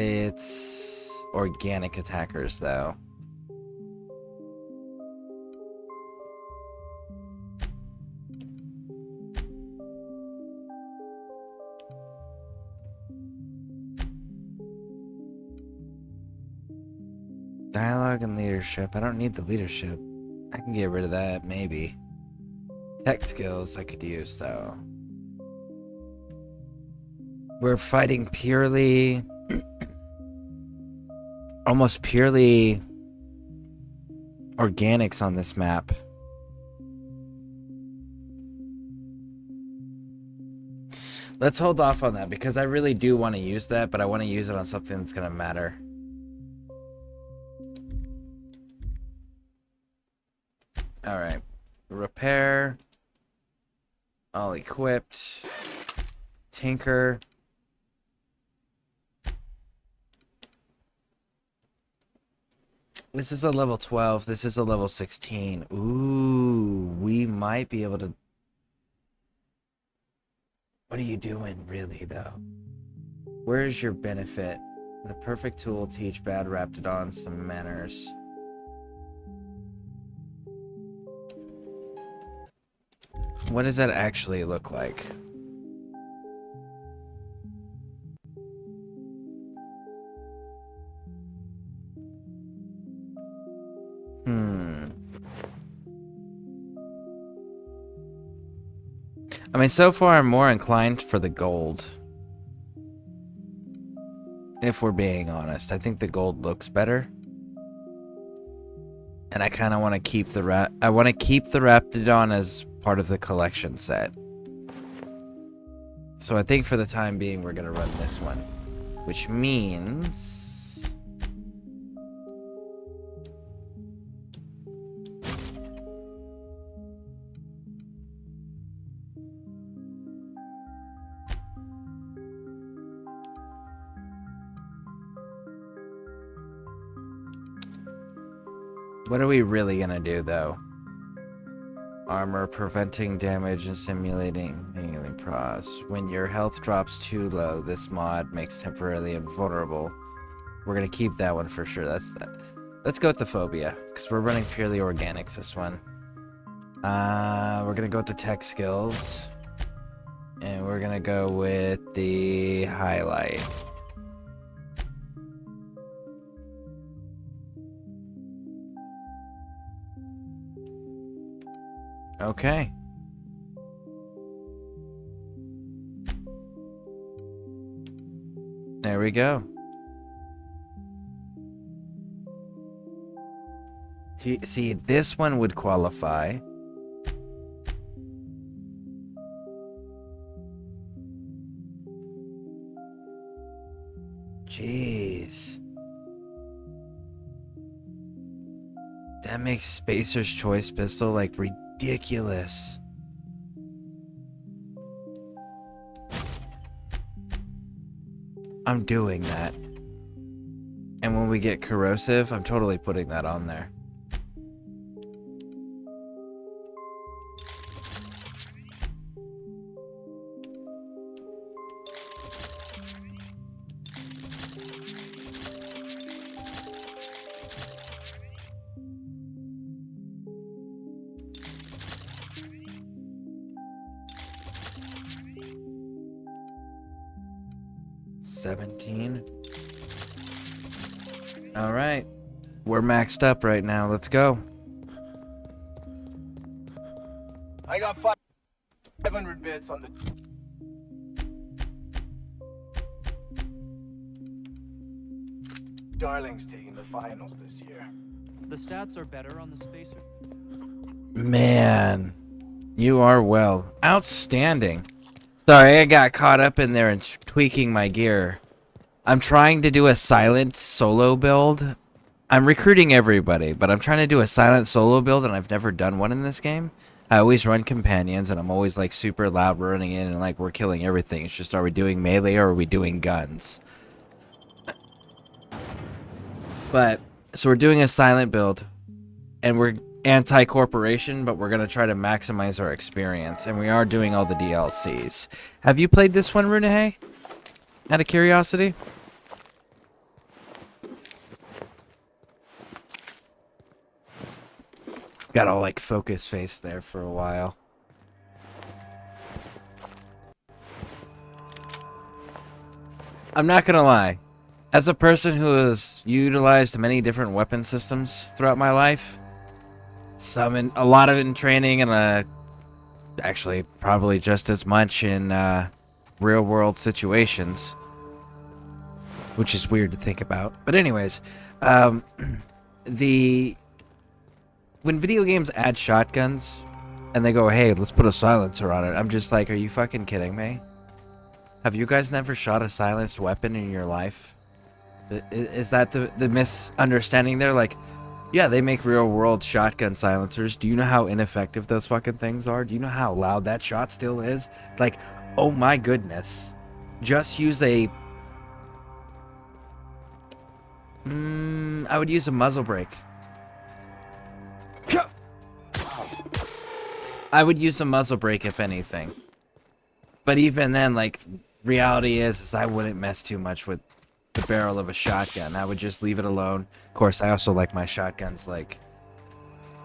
organic attackers though. Dialogue and leadership. I don't need the leadership. I can get rid of that, maybe. Tech skills I could use though. We're fighting purely, almost purely organics on this map. Let's hold off on that because I really do want to use that, but I want to use it on something that's going to matter. All right. Repair. All equipped. Tinker. This is a level 12. This is a level 16. Ooh, we might be able to... What are you doing, really, though? Where's your benefit? The perfect tool to teach bad Raptidon some manners. What does that actually look like? I mean, so far I'm more inclined for the gold. If we're being honest, I think the gold looks better. And I kind of want to keep the Raptidon as part of the collection set. So I think for the time being we're going to run this one, which means what are we really gonna do, though? Armor, preventing damage and simulating healing pros. When your health drops too low, this mod makes temporarily invulnerable. We're gonna keep that one for sure. That's that. Let's go with the phobia, because we're running purely organics this one. We're gonna go with the tech skills. And we're gonna go with the highlight. Okay. There we go. See, this one would qualify. Jeez. That makes Spacer's Choice Pistol like ridiculous. I'm doing that. And when we get corrosive, I'm totally putting that on there. 17. All right. We're maxed up right now. Let's go. I got 500 bits on the... Darling's taking the finals this year. The stats are better on the spacer. Man, you are well. Outstanding. Sorry, I got caught up in there and tweaking my gear. I'm trying to do a silent solo build. I'm recruiting everybody, but I'm trying to do a silent solo build, and I've never done one in this game. I always run companions, and I'm always like super loud running in, and like we're killing everything. It's just, are we doing melee or are we doing guns? But, so we're doing a silent build, and we're anti-corporation, but we're going to try to maximize our experience, and we are doing all the DLCs. Have you played this one, Runehay? Out of curiosity? Got all like focus face there for a while. I'm not gonna lie. As a person who has utilized many different weapon systems throughout my life, a lot of it in training, and actually probably just as much in real world situations, which is weird to think about. But anyways, when video games add shotguns and they go, hey, let's put a silencer on it, I'm just like, are you fucking kidding me? Have you guys never shot a silenced weapon in your life? Is that the misunderstanding there? Like, yeah, they make real world shotgun silencers. Do you know how ineffective those fucking things are? Do you know how loud that shot still is? Like, oh my goodness. Just use I would use a muzzle brake. I would use a muzzle brake if anything. But even then, like, reality is I wouldn't mess too much with the barrel of a shotgun. I would just leave it alone. Of course, I also like my shotguns, like,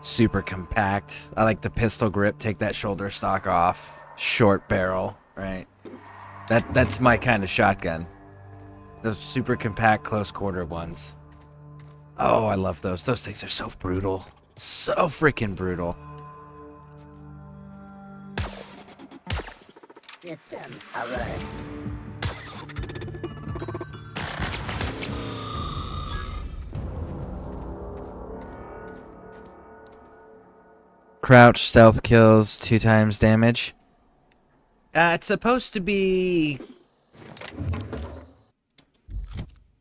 super compact. I like the pistol grip, take that shoulder stock off. Short barrel, right? That's my kind of shotgun. Those super compact, close quarter ones. Oh, I love those. Those things are so brutal. So freaking brutal. System alert. Crouch stealth kills 2 times damage. It's supposed to be...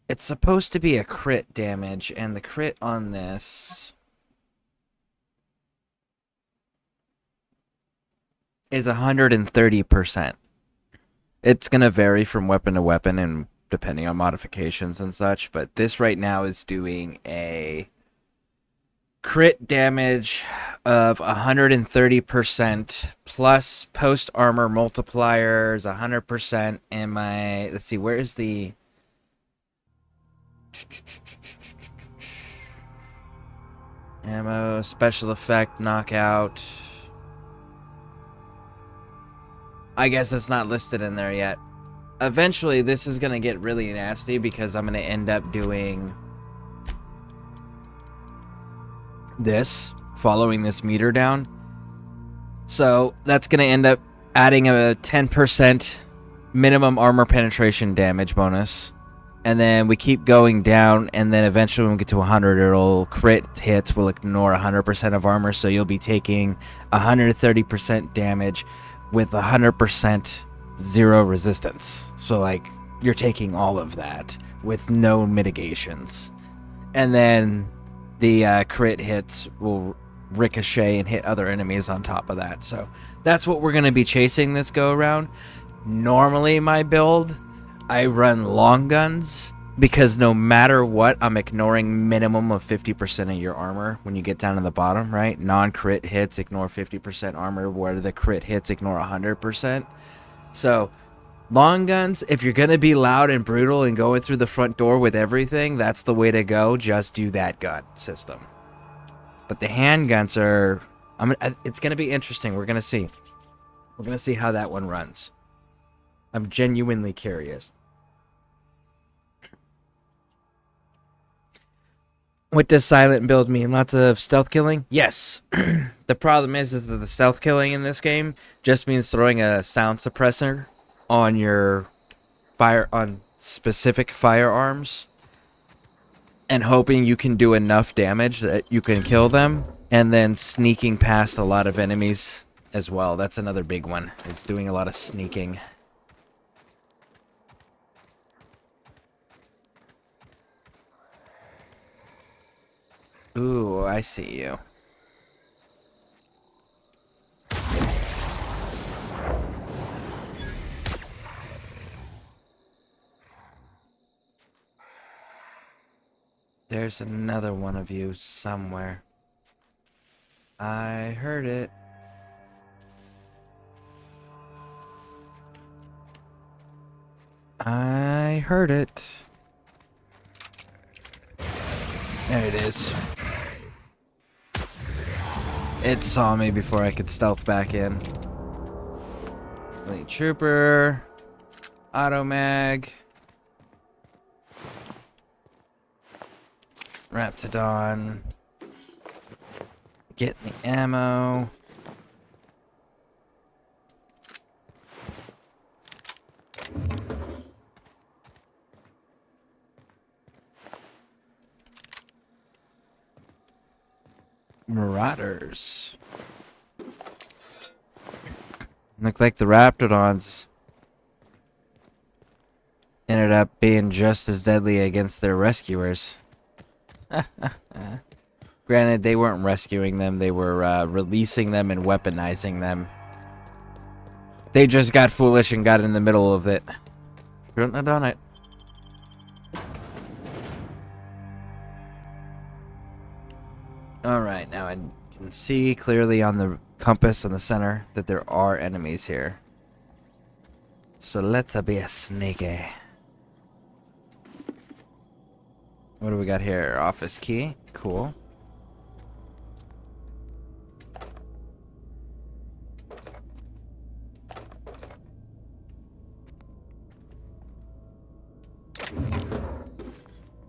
It's supposed to be a crit damage, and the crit on this is 130%. It's going to vary from weapon to weapon and depending on modifications and such, but this right now is doing a crit damage of 130% plus post armor multipliers 100%. And my, let's see, where is the ammo, special effect, knockout? I guess it's not listed in there yet. Eventually, this is going to get really nasty because I'm going to end up doing this, following this meter down. So that's going to end up adding a 10% minimum armor penetration damage bonus. And then we keep going down, and then eventually when we get to 100, it'll crit hits will ignore 100% of armor, so you'll be taking 130% damage with 100% zero resistance. So, like, you're taking all of that with no mitigations. And then the crit hits will ricochet and hit other enemies on top of that. So that's what we're going to be chasing this go-around. Normally, my build, I run long guns because no matter what, I'm ignoring minimum of 50% of your armor when you get down to the bottom, right? Non-crit hits ignore 50% armor, where the crit hits ignore 100%. So long guns, if you're going to be loud and brutal and going through the front door with everything, that's the way to go. Just do that gun system. But the handguns are... it's going to be interesting. We're going to see. We're going to see how that one runs. I'm genuinely curious. What does silent build mean? Lots of stealth killing? Yes. The problem is that the stealth killing in this game just means throwing a sound suppressor on your on specific firearms and hoping you can do enough damage that you can kill them, and then sneaking past a lot of enemies as well. That's another big one. It's doing a lot of sneaking. Ooh, I see you. There's another one of you somewhere. I heard it. I heard it. There it is. It saw me before I could stealth back in. Elite Trooper. Auto mag. Raptidon. Get the ammo. Marauders. Look like the Raptidons ended up being just as deadly against their rescuers. Granted, they weren't rescuing them, they were releasing them and weaponizing them. They just got foolish and got in the middle of it. Shouldn't have done it. Alright, now I can see clearly on the compass in the center that there are enemies here. So let's be a sneaky. What do we got here? Office key. Cool.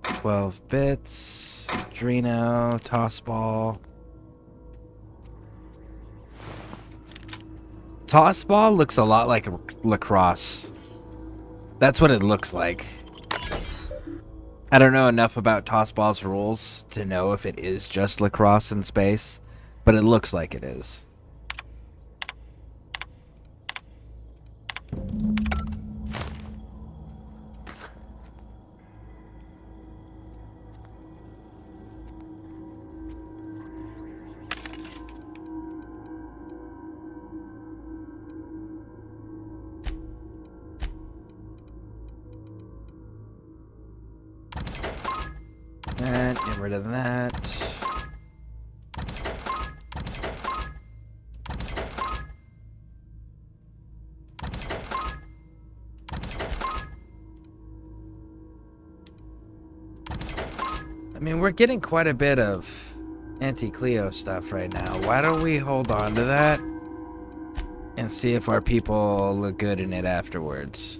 $12 bits. Drino. Tossball. Tossball looks a lot like lacrosse. That's what it looks like. I don't know enough about Tossball's rules to know if it is just lacrosse in space, but it looks like it is. And get rid of that. I mean, we're getting quite a bit of anti-Cleo stuff right now. Why don't we hold on to that and see if our people look good in it afterwards?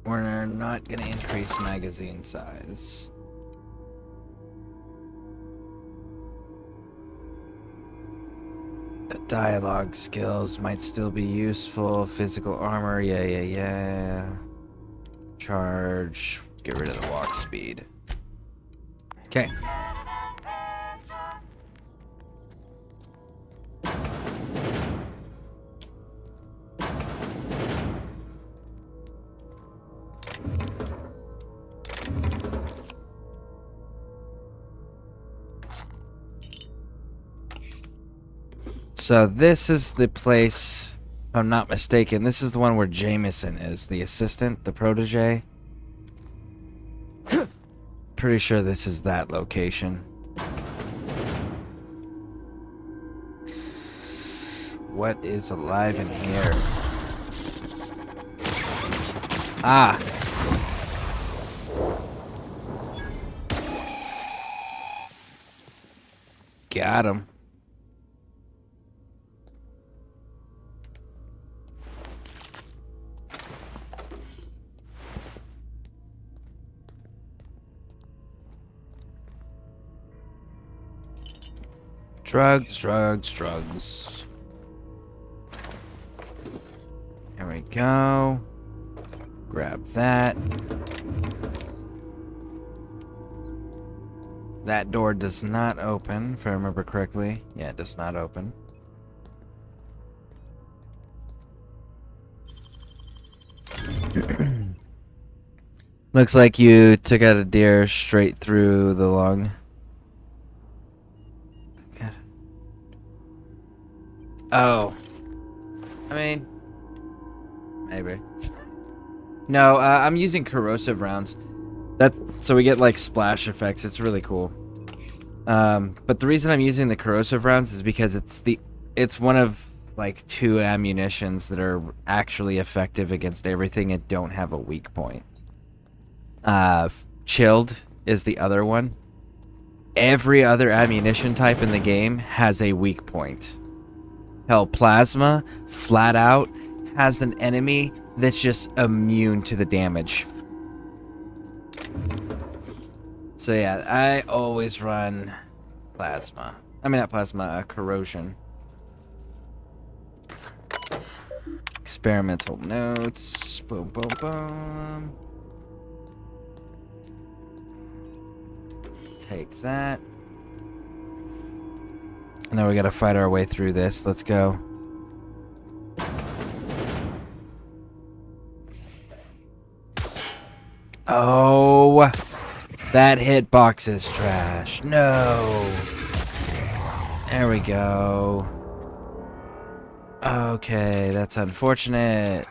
We're not going to increase magazine size. The dialogue skills might still be useful. Physical armor, yeah. Charge. Get rid of the walk speed. Okay. So this is the place, if I'm not mistaken, this is the one where Jameson is, the assistant, the protege. Pretty sure this is that location. What is alive in here? Ah! Got him. Drugs, drugs, drugs. There we go. Grab that. That door does not open, if I remember correctly. Yeah, it does not open. Looks like you took out a deer straight through the lung. God. Oh. I mean, maybe. No, I'm using corrosive rounds. That's so we get like splash effects. It's really cool. But the reason I'm using the corrosive rounds is because it's one of like 2 ammunitions that are actually effective against everything and don't have a weak point. Chilled is the other one. Every other ammunition type in the game has a weak point. Hell, plasma, flat out, has an enemy that's just immune to the damage. So yeah, I always run plasma. I mean, not plasma, corrosion. Experimental notes. Boom, boom, boom. Take that. Now we gotta fight our way through this. Let's go. Oh, that hitbox is trash. No. There we go. Okay, that's unfortunate.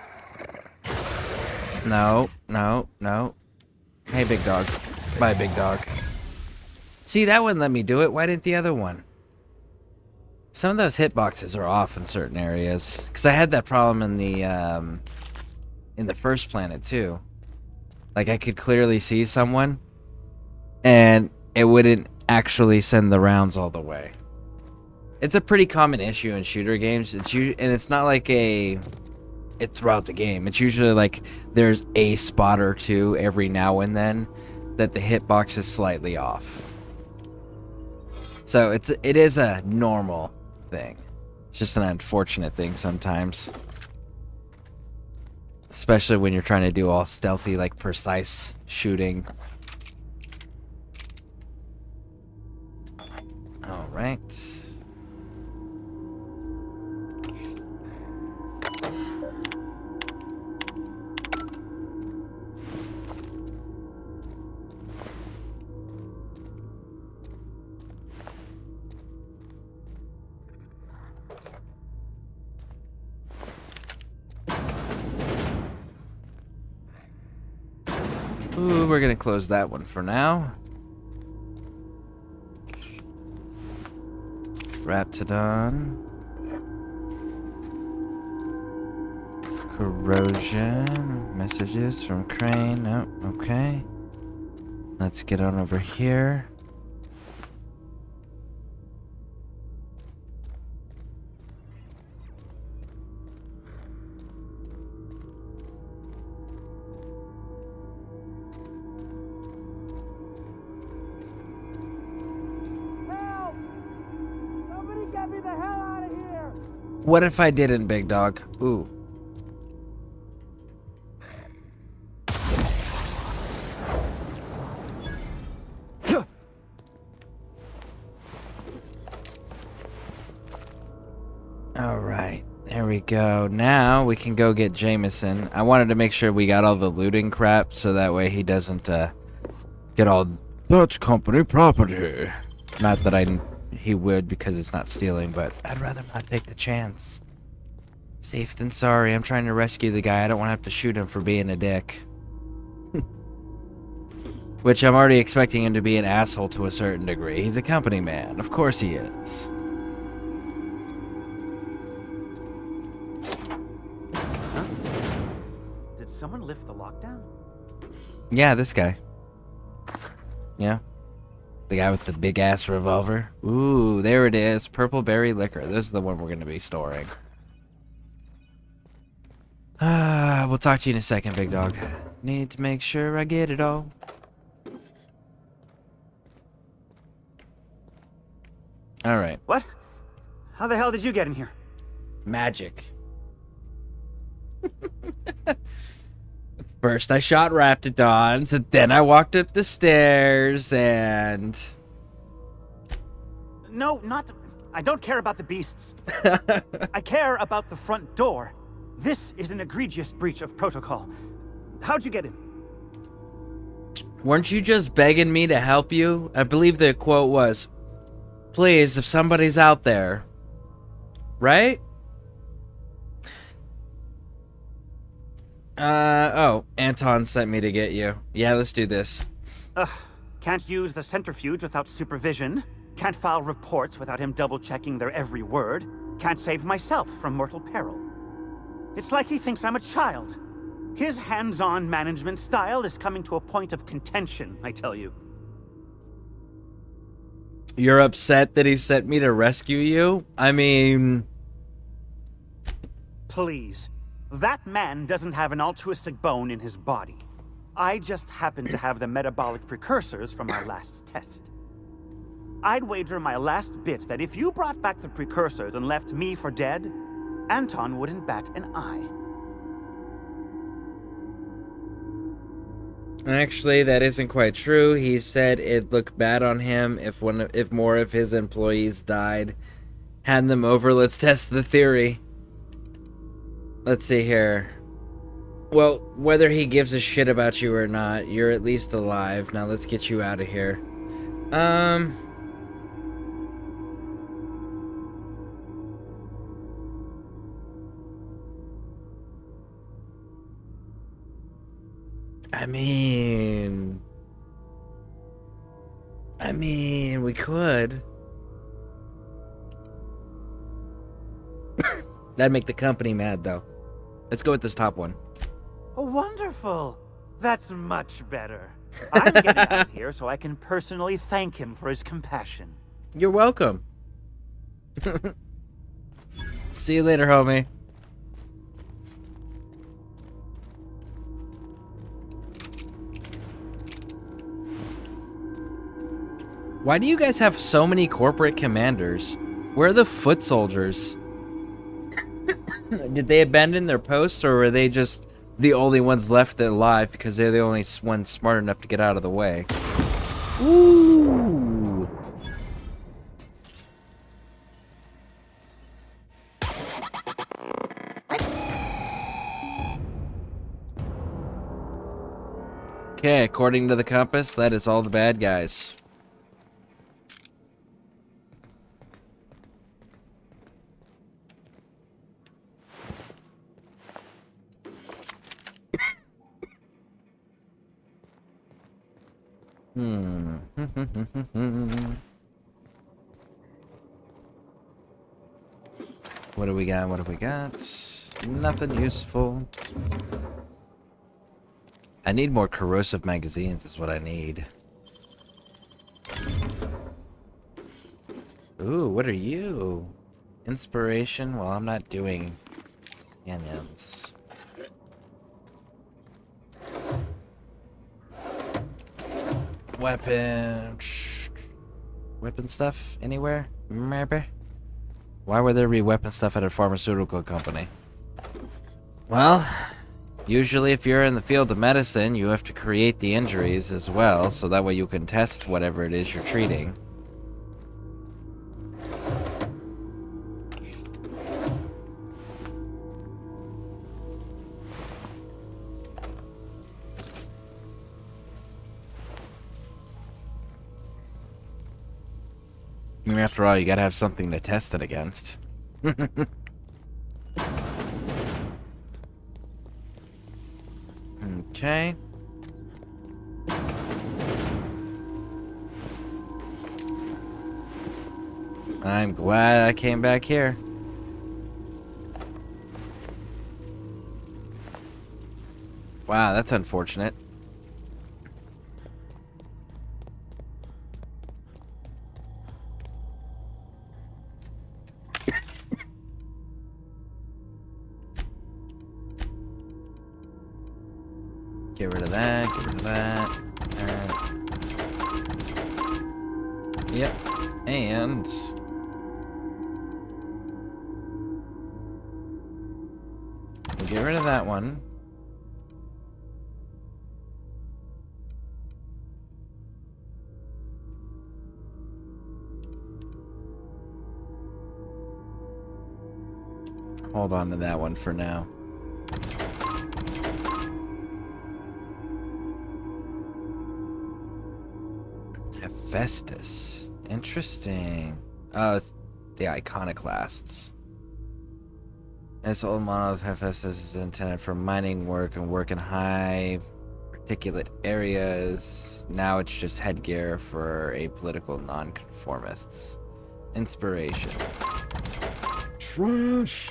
No, no, no. Hey, big dog. Bye, big dog. See, that wouldn't let me do it. Why didn't the other one? Some of those hitboxes are off in certain areas. Because I had that problem in the first planet, too. Like, I could clearly see someone, and it wouldn't actually send the rounds all the way. It's a pretty common issue in shooter games. And it's not like it's throughout the game. It's usually like there's a spot or two every now and then that the hitbox is slightly off. So it is a normal thing. It's just an unfortunate thing sometimes. Especially when you're trying to do all stealthy, like precise shooting. Alright. Ooh, we're gonna close that one for now. Raptidon. Corrosion. Messages from Crane. Oh, okay. Let's get on over here. What if I didn't, big dog? Ooh. Alright, there we go. Now we can go get Jameson. I wanted to make sure we got all the looting crap so that way he doesn't get all Dutch company property. Not that he would because it's not stealing, but I'd rather not take the chance. Safe than sorry. I'm trying to rescue the guy. I don't want to have to shoot him for being a dick. Which I'm already expecting him to be an asshole to a certain degree. He's a company man. Of course he is. Huh? Did someone lift the lockdown? Yeah, this guy. Yeah. The guy with the big ass revolver. Ooh, there it is. Purple berry liquor. This is the one we're going to be storing. We'll talk to you in a second, big dog. Need to make sure I get it all. All right. What? How the hell did you get in here? Magic. First I shot Raptidons, and then I walked up the stairs, and... No, not... I don't care about the beasts. I care about the front door. This is an egregious breach of protocol. How'd you get in? Weren't you just begging me to help you? I believe the quote was, please, if somebody's out there. Right? Oh, Anton sent me to get you. Yeah, let's do this. Can't use the centrifuge without supervision. Can't file reports without him double-checking their every word. Can't save myself from mortal peril. It's like he thinks I'm a child. His hands-on management style is coming to a point of contention, I tell you. You're upset that he sent me to rescue you? I mean... Please. That man doesn't have an altruistic bone in his body. I just happen to have the metabolic precursors from our last test. I'd wager my last bit that if you brought back the precursors and left me for dead, Anton wouldn't bat an eye. Actually, that isn't quite true. He said it'd look bad on him if more of his employees died. Hand them over, let's test the theory. Let's see here. Well, whether he gives a shit about you or not, you're at least alive. Now let's get you out of here. I mean, we could. That'd make the company mad, though. Let's go with this top one. Oh, wonderful! That's much better. I'm getting out of here so I can personally thank him for his compassion. You're welcome. See you later, homie. Why do you guys have so many corporate commanders? Where are the foot soldiers? Did they abandon their posts, or were they just the only ones left alive because they're the only ones smart enough to get out of the way? Ooh! Okay, according to the compass, that is all the bad guys. What do we got? What do we got? Nothing useful. I need more corrosive magazines is what I need. Ooh, what are you? Inspiration? Well, I'm not doing cannons. Weapon stuff anywhere? Maybe? Why would there be weapon stuff at a pharmaceutical company? Well, usually if you're in the field of medicine, you have to create the injuries as well, so that way you can test whatever it is you're treating. I mean, after all, you gotta have something to test it against. Okay. I'm glad I came back here. Wow, that's unfortunate. Get rid of that, get rid of that. Yep. And that one. Hold on to that one for now. Hephaestus. Interesting. Oh, it's the iconoclasts. This old model of Hephaestus is intended for mining work and work in high particulate areas. Now it's just headgear for apolitical nonconformists. Inspiration. Trash.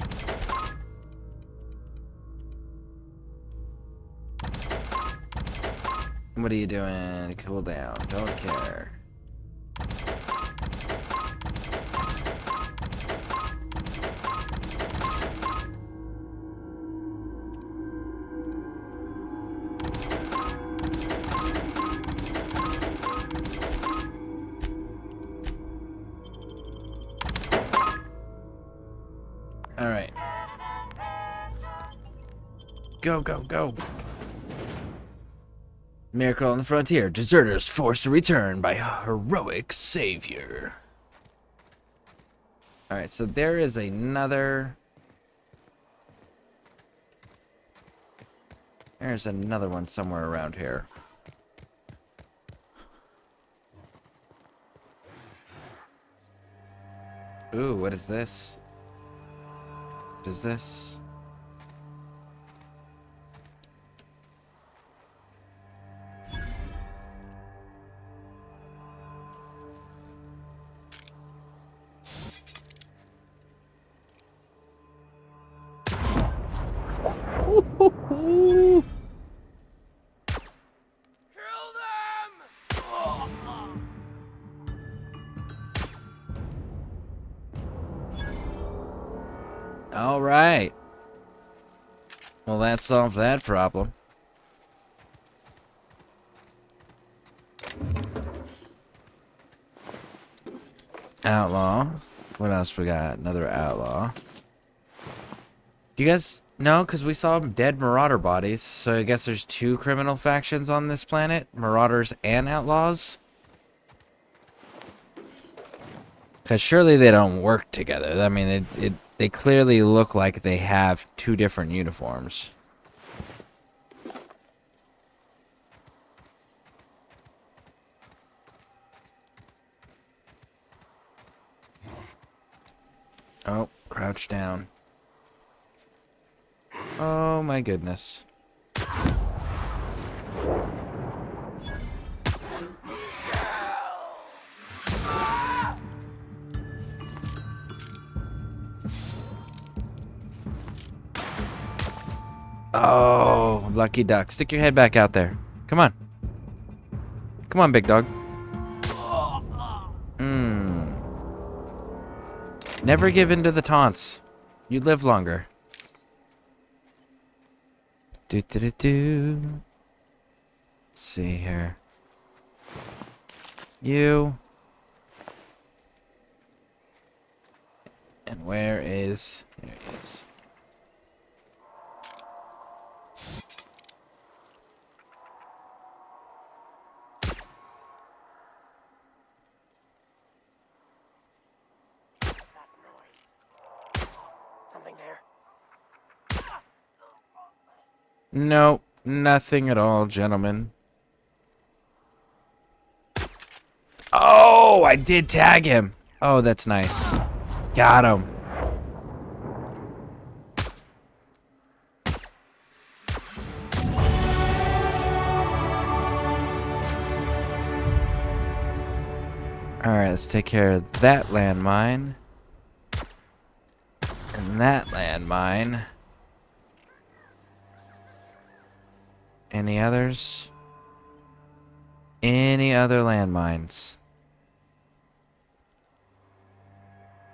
What are you doing? Cool down. Don't care. All right. Go, go, go. Miracle on the Frontier. Deserters forced to return by heroic savior. Alright, so there is another... There's another one somewhere around here. Ooh, what is this? What is this? All right. Well, that solved that problem. Outlaw. What else we got? Another outlaw. Do you guys know? Because we saw dead marauder bodies. So I guess there's two criminal factions on this planet. Marauders and outlaws. Because surely they don't work together. I mean, they clearly look like they have two different uniforms. Oh, crouch down. Oh my goodness. Oh, lucky duck. Stick your head back out there. Come on. Come on, big dog. Never give in to the taunts. You live longer. Do. Let's see here. You. And where is... There he is. Nope, nothing at all, gentlemen. Oh, I did tag him. Oh, that's nice. Got him. Alright, let's take care of that landmine. And that landmine. Any others? Any other landmines?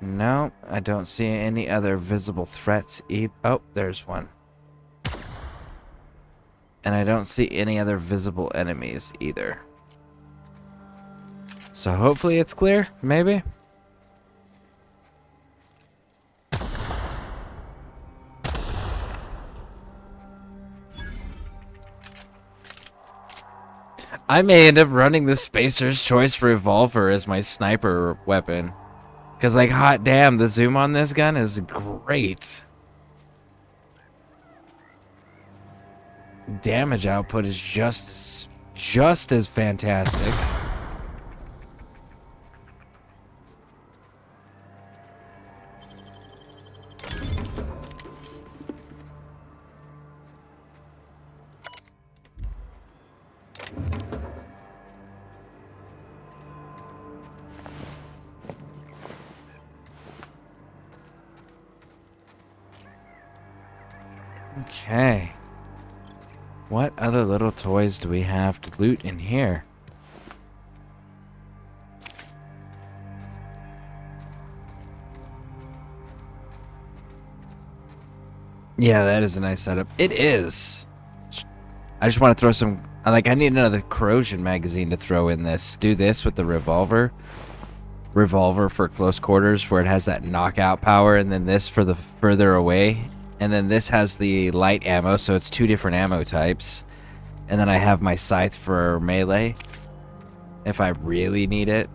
No, I don't see any other visible threats either. Oh, there's one. And I don't see any other visible enemies either. So hopefully it's clear, maybe? I may end up running the Spacer's Choice revolver as my sniper weapon. Because, like, hot damn, the zoom on this gun is great. Damage output is just as fantastic. Okay. What other little toys do we have to loot in here? Yeah, that is a nice setup. It is. I just want to throw some... Like, I need another corrosion magazine to throw in this. Do this with the revolver. Revolver for close quarters where it has that knockout power, and then this for the further away. And then this has the light ammo, so it's 2 different ammo types. And then I have my scythe for melee, if I really need it.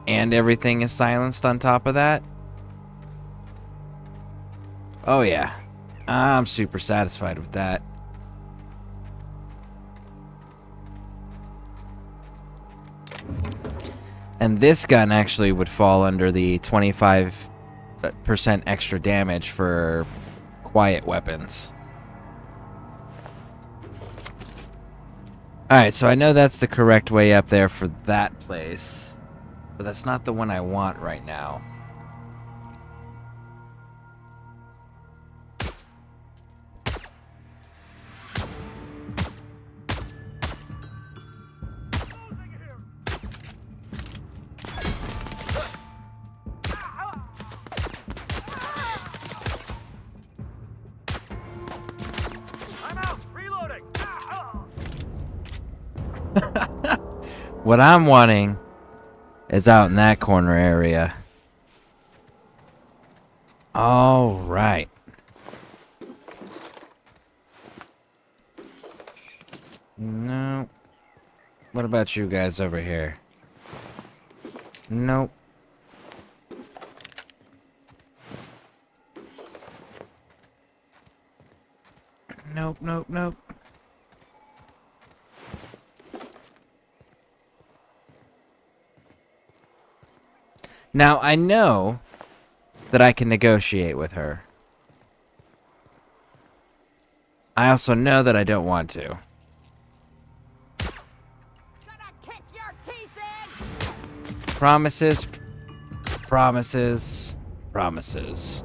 And everything is silenced on top of that. Oh yeah, I'm super satisfied with that. And this gun actually would fall under the 25% extra damage for quiet weapons. Alright, so I know that's the correct way up there for that place. But that's not the one I want right now. What I'm wanting is out in that corner area. All right. No. What about you guys over here? Nope. Nope, nope, nope. Now, I know that I can negotiate with her. I also know that I don't want to. Promises, promises, promises.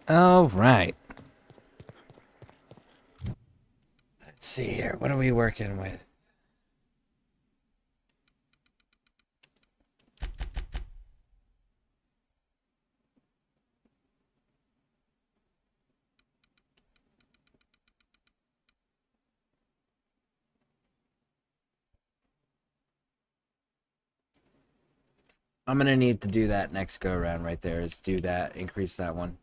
All right. Let's see here. What are we working with? I'm gonna need to do that next go around right there. Is do that, increase that one.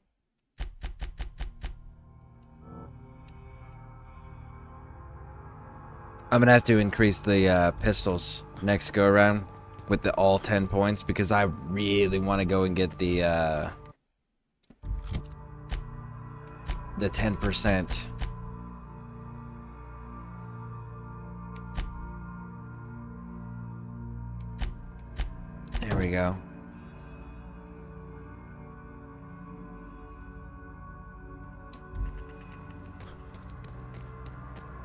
I'm gonna have to increase the pistols next go around with the all 10 points because I really want to go and get the 10%. There we go.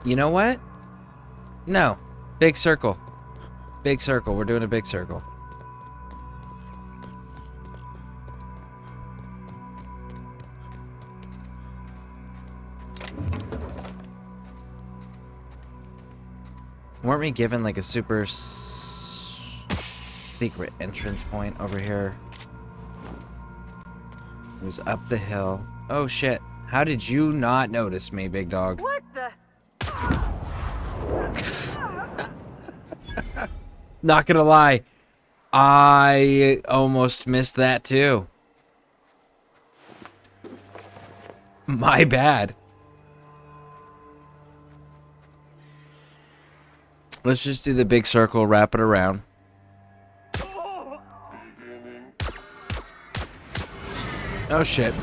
You know what? No. Big circle. Big circle. We're doing a big circle. Weren't we given like a super secret entrance point over here? It was up the hill. Oh shit. How did you not notice me, big dog? What the? Not gonna lie, I almost missed that too. My bad. Let's just do the big circle, wrap it around. Oh shit.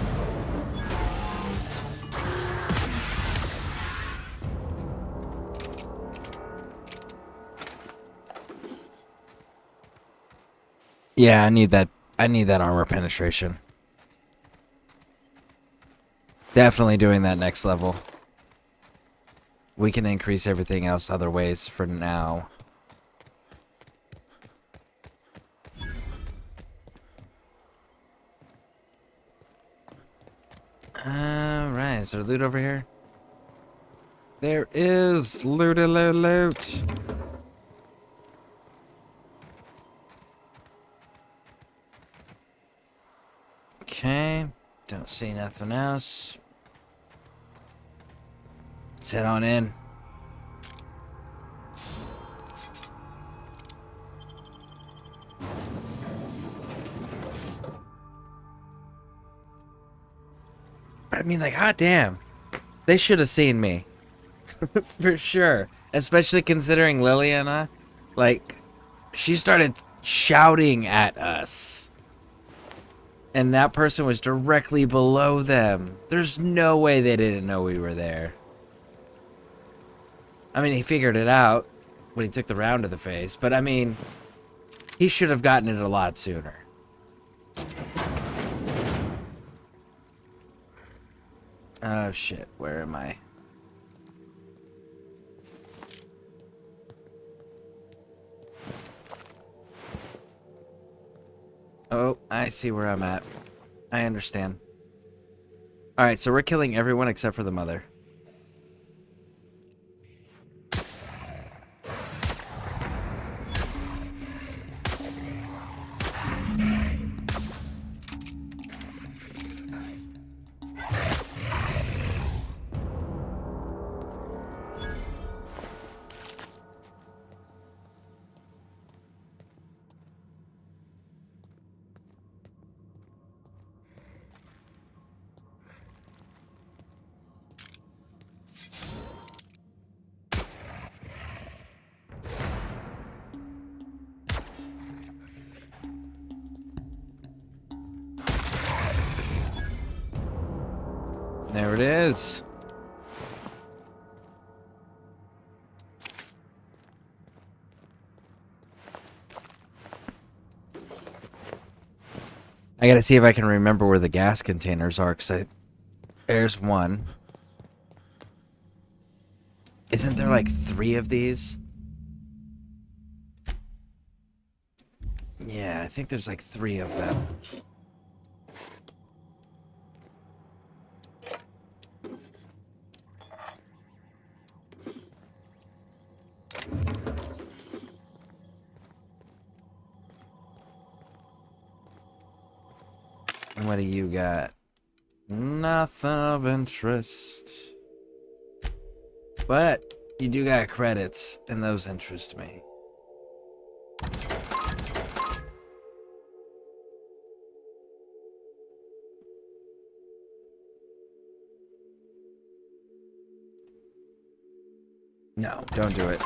Yeah, I need that armor penetration. Definitely doing that next level. We can increase everything else other ways for now. Alright, is there loot over here? There is loot. Okay, don't see nothing else. Let's head on in. I mean, like, hot damn. They should have seen me. For sure. Especially considering Liliana, like, she started shouting at us. And that person was directly below them. There's no way they didn't know we were there. I mean, he figured it out when he took the round to the face, but I mean, he should have gotten it a lot sooner. Oh shit, where am I? Oh, I see where I'm at. I understand. Alright, so we're killing everyone except for the mother. There it is. I gotta see if I can remember where the gas containers are, because there's one. Isn't there like 3 of these? Yeah, I think there's like 3 of them. What do you got? Nothing of interest. But you do got credits, and those interest me. No, don't do it.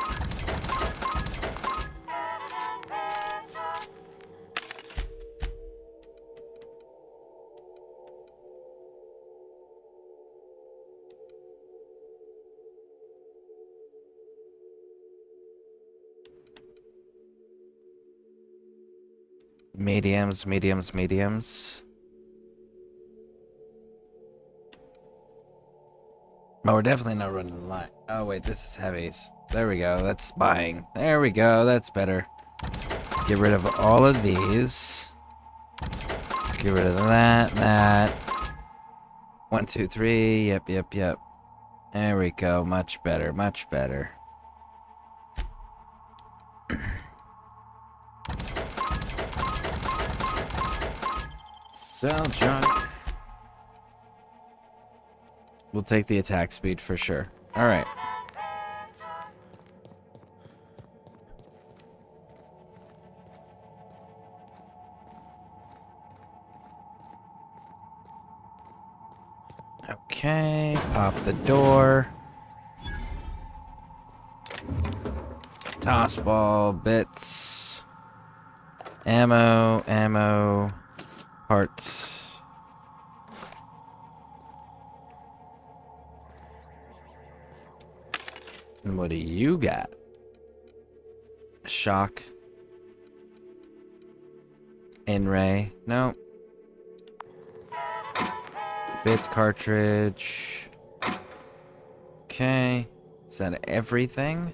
Mediums, mediums, mediums. Oh, we're definitely not running the line. Oh, wait, this is heavies. There we go. That's buying. There we go. That's better. Get rid of all of these. Get rid of that. 1, 2, 3. Yep, yep, yep. There we go. Much better, much better. Sell junk. We'll take the attack speed for sure. Alright. Okay, pop the door. Toss ball, bits. Ammo, parts. And what do you got? Shock. N-ray. No. Bits cartridge. Okay. Is that everything?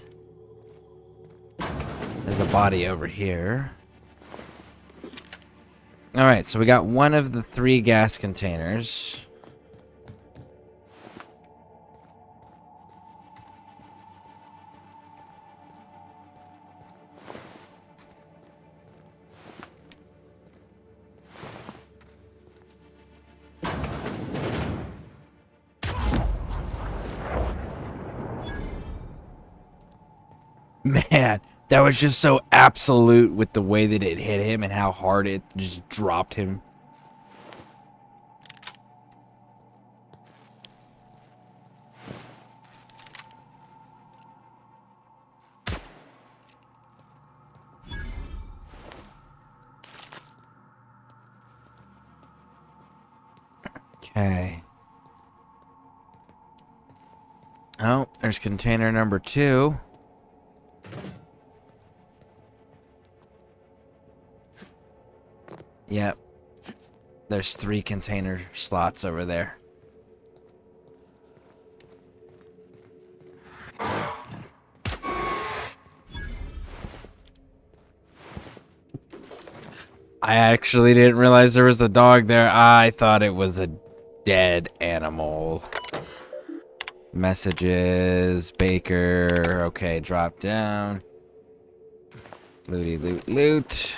There's a body over here. Alright, so we got one of the 3 gas containers. Man, that was just so absolute with the way that it hit him and how hard it just dropped him. Okay. Oh, there's container number 2. Yep. There's 3 container slots over there. I actually didn't realize there was a dog there. I thought it was a dead animal. Messages, Baker. Okay, drop down. Looty loot loot.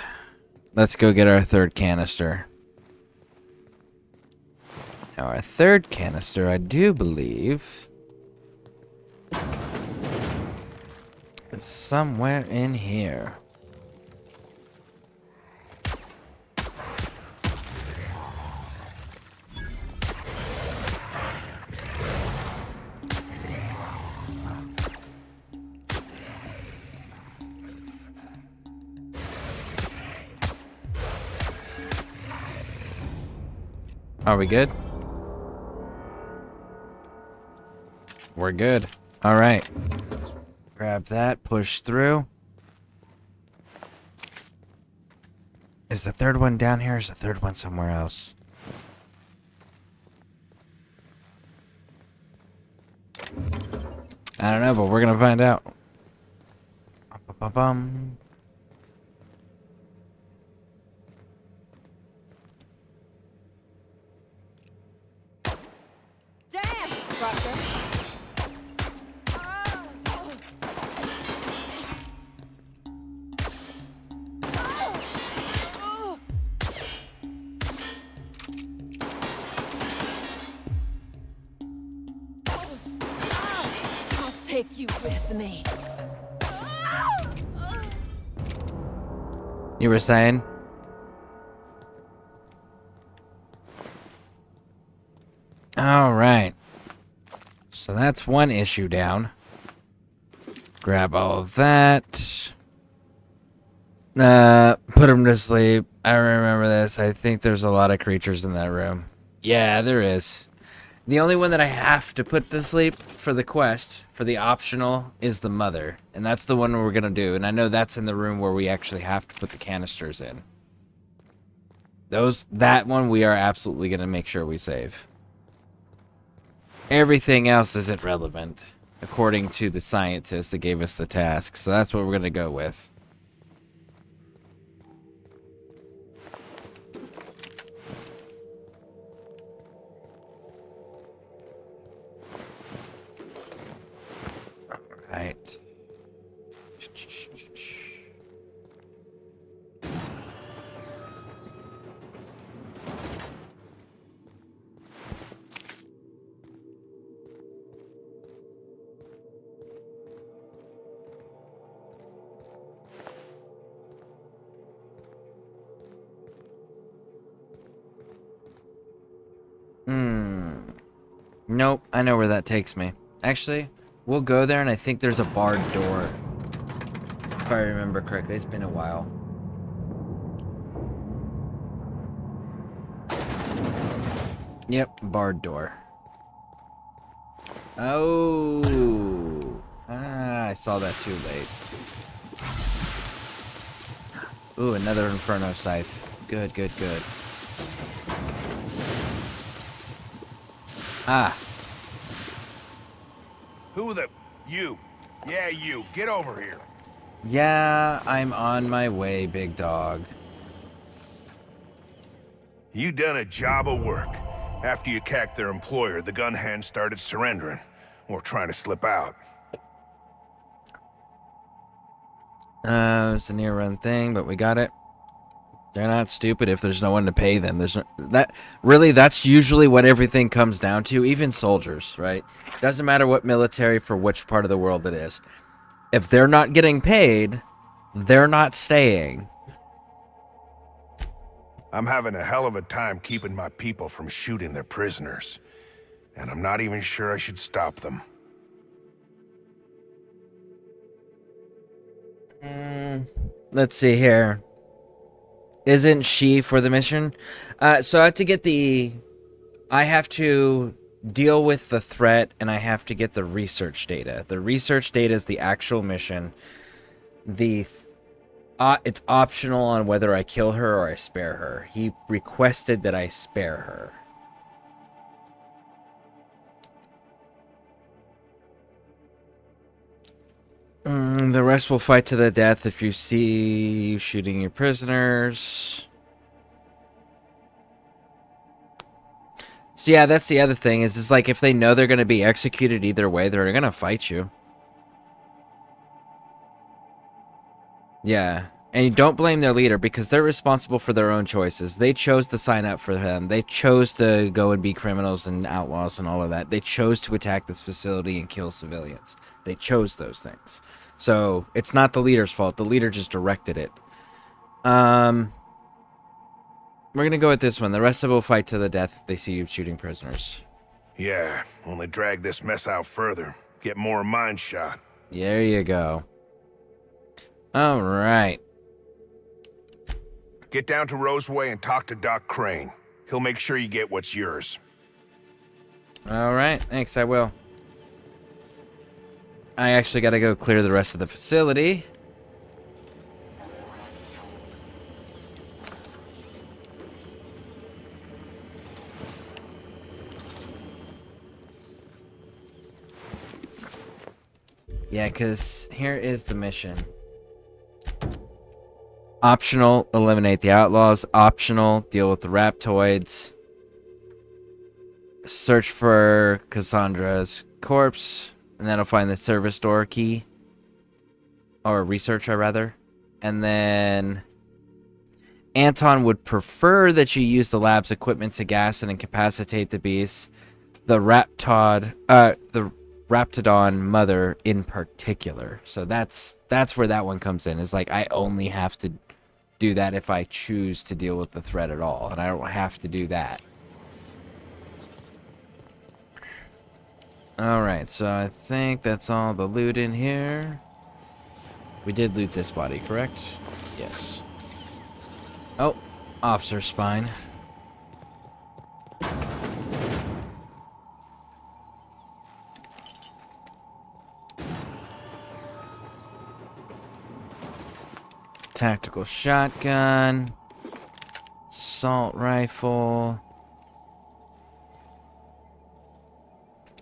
Let's go get our 3rd canister. Now our 3rd canister, I do believe, is somewhere in here. Are we good? We're good. All right. Grab that, push through. Is the 3rd one down here or is the 3rd one somewhere else? I don't know, but we're gonna find out. Bum. Take you with me. You were saying? All right. So that's one issue down. Grab all of that. Put him to sleep. I remember this. I think there's a lot of creatures in that room. Yeah, there is. The only one that I have to put to sleep for the quest, for the optional, is the mother. And that's the one we're going to do. And I know that's in the room where we actually have to put the canisters in. That one we are absolutely going to make sure we save. Everything else isn't relevant, according to the scientist that gave us the task. So that's what we're going to go with. Right. Nope, I know where that takes me. Actually, we'll go there, and I think there's a barred door. If I remember correctly, it's been a while. Yep, barred door. Oh, I saw that too late. Ooh, another Inferno Scythe. Good, good, good. Ah. Who the... You. Yeah, you. Get over here. Yeah, I'm on my way, big dog. You done a job of work. After you cacked their employer, the gun hands started surrendering. Or trying to slip out. It's a near run thing, but we got it. They're not stupid if there's no one to pay them. There's no, that's usually what everything comes down to, even soldiers, right? Doesn't matter what military for which part of the world it is. If they're not getting paid, they're not staying. I'm having a hell of a time keeping my people from shooting their prisoners. And I'm not even sure I should stop them. Let's see here. Isn't she for the mission? So I have to get I have to deal with the threat, and I have to get the research data. The research data is the actual mission. It's optional on whether I kill her or I spare her. He requested that I spare her. The rest will fight to the death if you see you shooting your prisoners. So yeah, that's the other thing is like if they know they're going to be executed either way, they're going to fight you. Yeah, and you don't blame their leader because they're responsible for their own choices. They chose to sign up for them. They chose to go and be criminals and outlaws and all of that. They chose to attack this facility and kill civilians. They chose those things. So it's not the leader's fault. The leader just directed it. We're going to go with this one. The rest of them will fight to the death if they see you shooting prisoners. Yeah, only drag this mess out further. Get more of mine shot. There you go. All right. Get down to Roseway and talk to Doc Crane. He'll make sure you get what's yours. All right. Thanks, I will. I actually got to go clear the rest of the facility. Yeah, because here is the mission. Optional, eliminate the outlaws. Optional, deal with the Raptoids. Search for Cassandra's corpse. And that'll find the service door key. Or researcher, rather. And then Anton would prefer that you use the lab's equipment to gas and incapacitate the beast. The Raptidon mother in particular. So that's where that one comes in. Is like I only have to do that if I choose to deal with the threat at all. And I don't have to do that. Alright, so I think that's all the loot in here. We did loot this body, correct? Yes. Oh, officer spine. Tactical shotgun. Assault rifle.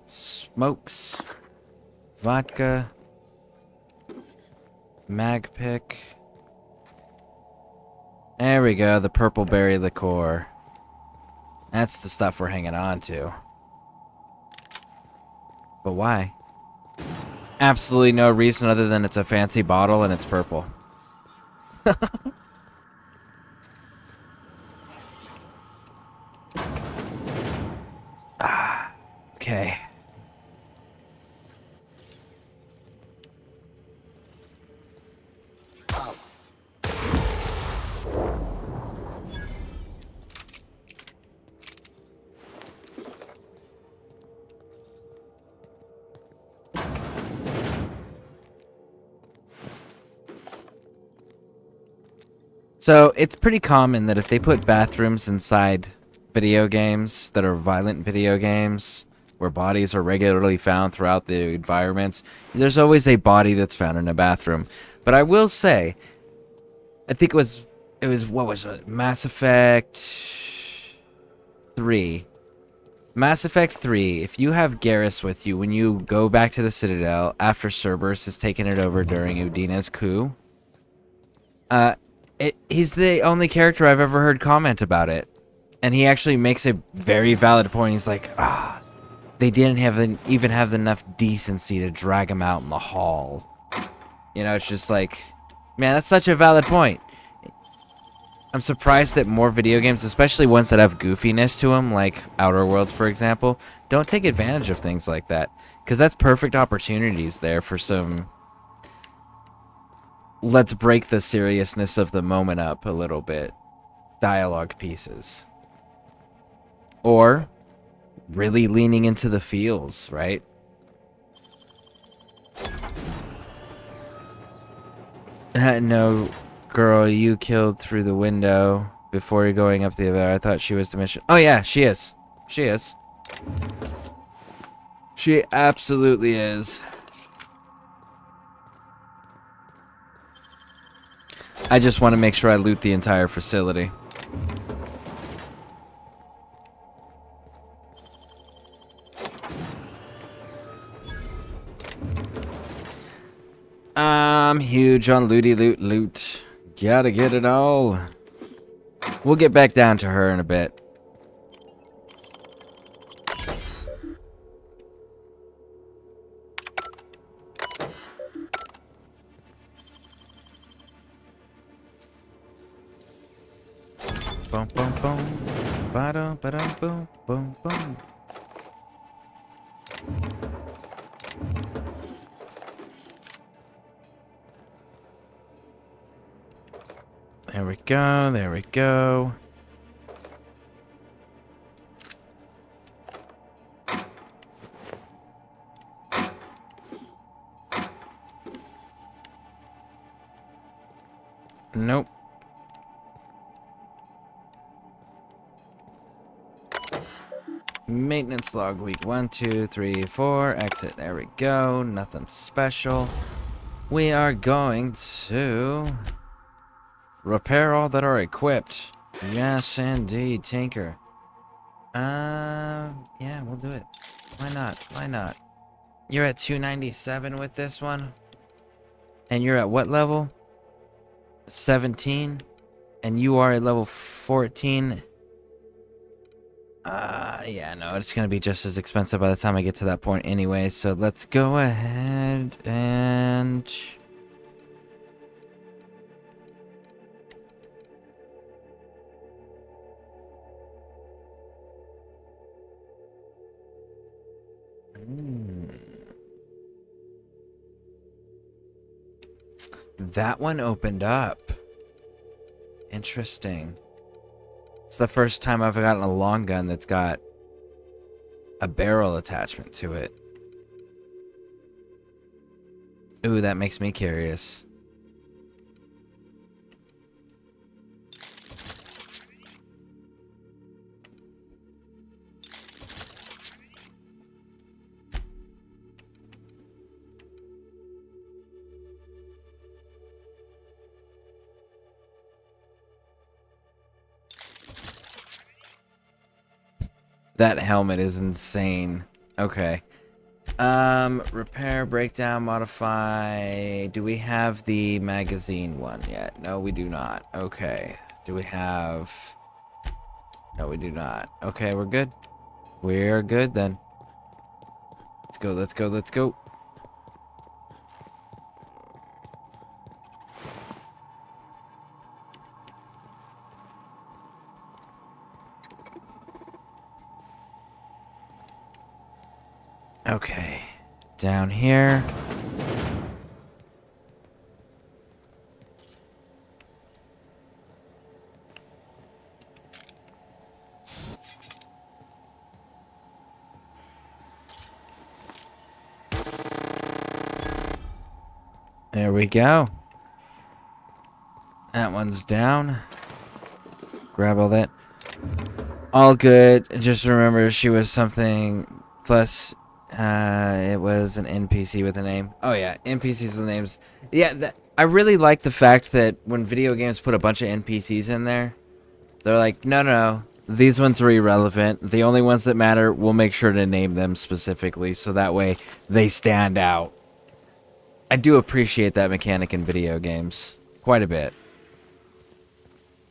Smokes. Vodka. Mag pick. There we go, the purple berry liqueur. That's the stuff we're hanging on to. But why? Absolutely no reason other than it's a fancy bottle and it's purple. Okay. So it's pretty common that if they put bathrooms inside video games that are violent video games, where bodies are regularly found throughout the environments, there's always a body that's found in a bathroom. But I will say, I think it was what was it? Mass Effect 3. Mass Effect 3, if you have Garrus with you when you go back to the Citadel after Cerberus has taken it over during Udina's coup, he's the only character I've ever heard comment about it. And he actually makes a very valid point. He's like, they didn't even have enough decency to drag him out in the hall. You know, it's just like, man, that's such a valid point. I'm surprised that more video games, especially ones that have goofiness to them, like Outer Worlds, for example, don't take advantage of things like that. Because that's perfect opportunities there for some... let's break the seriousness of the moment up a little bit. Dialogue pieces. Or really leaning into the feels, right? No, girl, you killed through the window before going up the elevator. I thought she was the mission. Oh yeah, she is. She is. She absolutely is. I just want to make sure I loot the entire facility. I'm huge on looty loot loot. Gotta get it all. We'll get back down to her in a bit. Boom, boom, boom. Ba-dum, ba-dum, boom, boom, boom. There we go, there we go. Nope. Maintenance log week 1, 2, 3, 4. Exit. There we go. Nothing special. We are going to repair all that are equipped. Yes, indeed, Tinker. Yeah, we'll do it. Why not? Why not? You're at 297 with this one. And you're at what level? 17. And you are at level 14. Yeah, no, it's gonna be just as expensive by the time I get to that point anyway, so let's go ahead and... That one opened up. Interesting. It's the first time I've gotten a long gun that's got a barrel attachment to it. Ooh, that makes me curious. That helmet is insane. Okay. Repair, breakdown, modify. Do we have the magazine one yet? No, we do not. Okay. Do we have... No, we do not. Okay, we're good. We're good then. Let's go, let's go, let's go. Okay, down here. There we go. That one's down. Grab all that. All good. Just remember she was something plus it was an NPC with a name. Oh yeah, NPCs with names. Yeah, I really like the fact that when video games put a bunch of NPCs in there, they're like, no, these ones are irrelevant. The only ones that matter, we'll make sure to name them specifically so that way they stand out. I do appreciate that mechanic in video games quite a bit.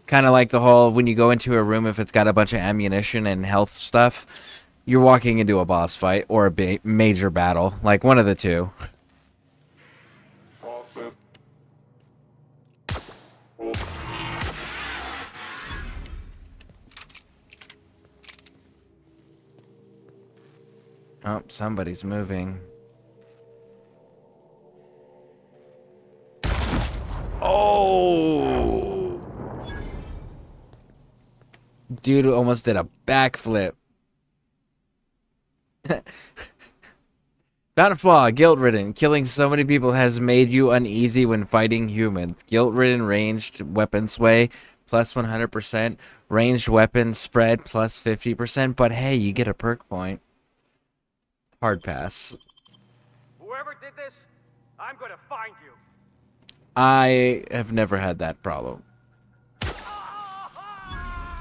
Kind of like the whole, when you go into a room, if it's got a bunch of ammunition and health stuff, you're walking into a boss fight or a major battle. Like one of the two. Oh, somebody's moving. Oh! Dude almost did a backflip. Found a flaw. Guilt-ridden. Killing so many people has made you uneasy when fighting humans. Guilt-ridden ranged weapon sway plus 100%. Ranged weapon spread plus 50%. But hey, you get a perk point. Hard pass. Whoever did this, I'm gonna find you. I have never had that problem.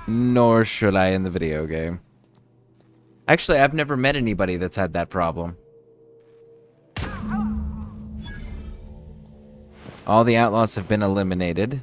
Nor should I in the video game. Actually, I've never met anybody that's had that problem. All the outlaws have been eliminated.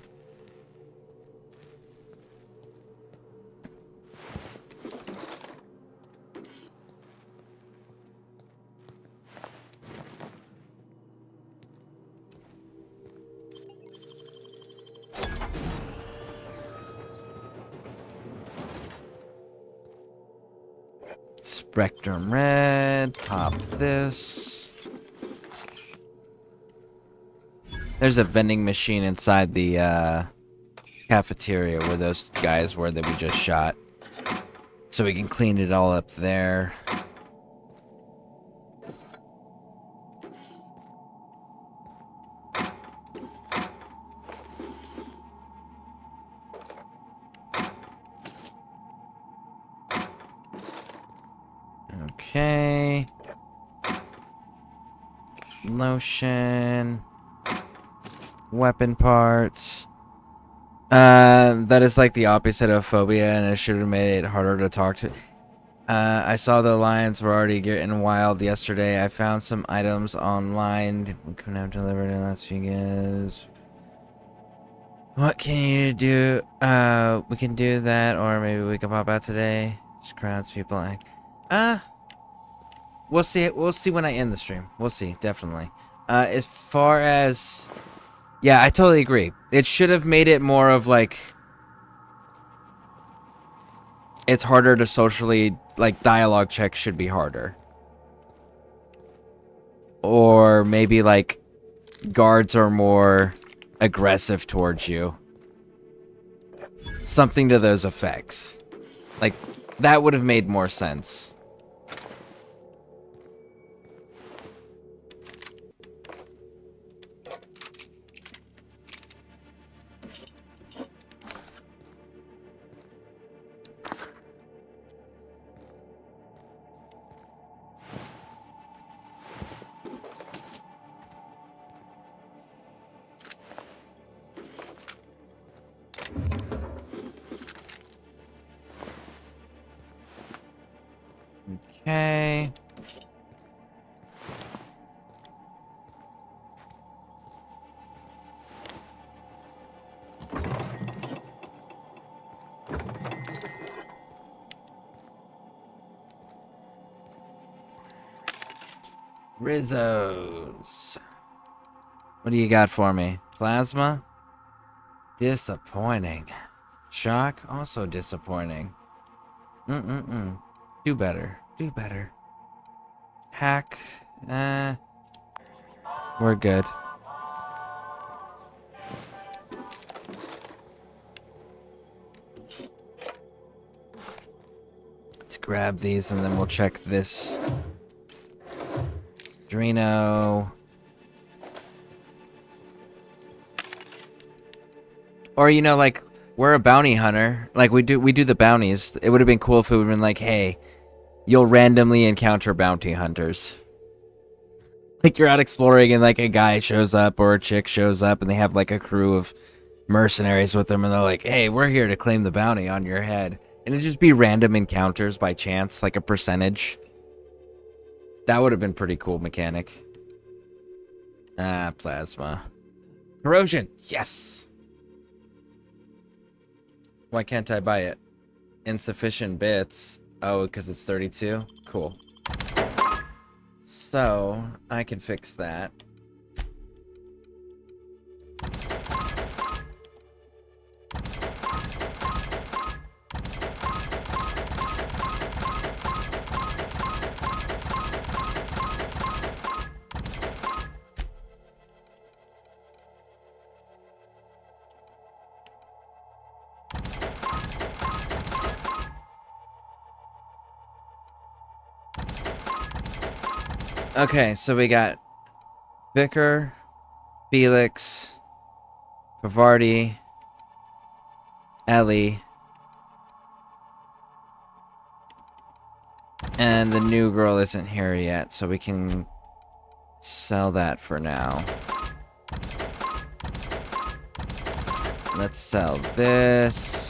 Spectrum Red, pop this. There's a vending machine inside the cafeteria where those guys were that we just shot. So we can clean it all up there. Okay. Lotion. Weapon parts. That is like the opposite of phobia, and it should have made it harder to talk to. I saw the lions were already getting wild yesterday. I found some items online we couldn't have delivered in the last few years. What can you do? We can do that, or maybe we can pop out today. Just crowds people like. We'll see. We'll see when I end the stream. We'll see, definitely. As far as, yeah, I totally agree. It should have made it more of like, it's harder to socially, like dialogue checks should be harder. Or maybe like guards are more aggressive towards you. Something to those effects. Like that would have made more sense. Okay. Rizzo's. What do you got for me? Plasma? Disappointing. Shock? Also disappointing. Do better. Do better. Hack. We're good. Let's grab these and then we'll check this. Drino. Or, you know, like, we're a bounty hunter. Like, we do the bounties. It would have been cool if it would have been like, hey, you'll randomly encounter bounty hunters. Like, you're out exploring and, like, a guy shows up or a chick shows up and they have, like, a crew of mercenaries with them and they're like, hey, we're here to claim the bounty on your head. And it'd just be random encounters by chance, like a percentage. That would have been pretty cool mechanic. Ah, plasma. Corrosion! Yes! Why can't I buy it? Insufficient bits. Oh, because it's 32? Cool. So, I can fix that. Okay, so we got Vicar, Felix, Bavardi, Ellie, and the new girl isn't here yet, so we can sell that for now. Let's sell this.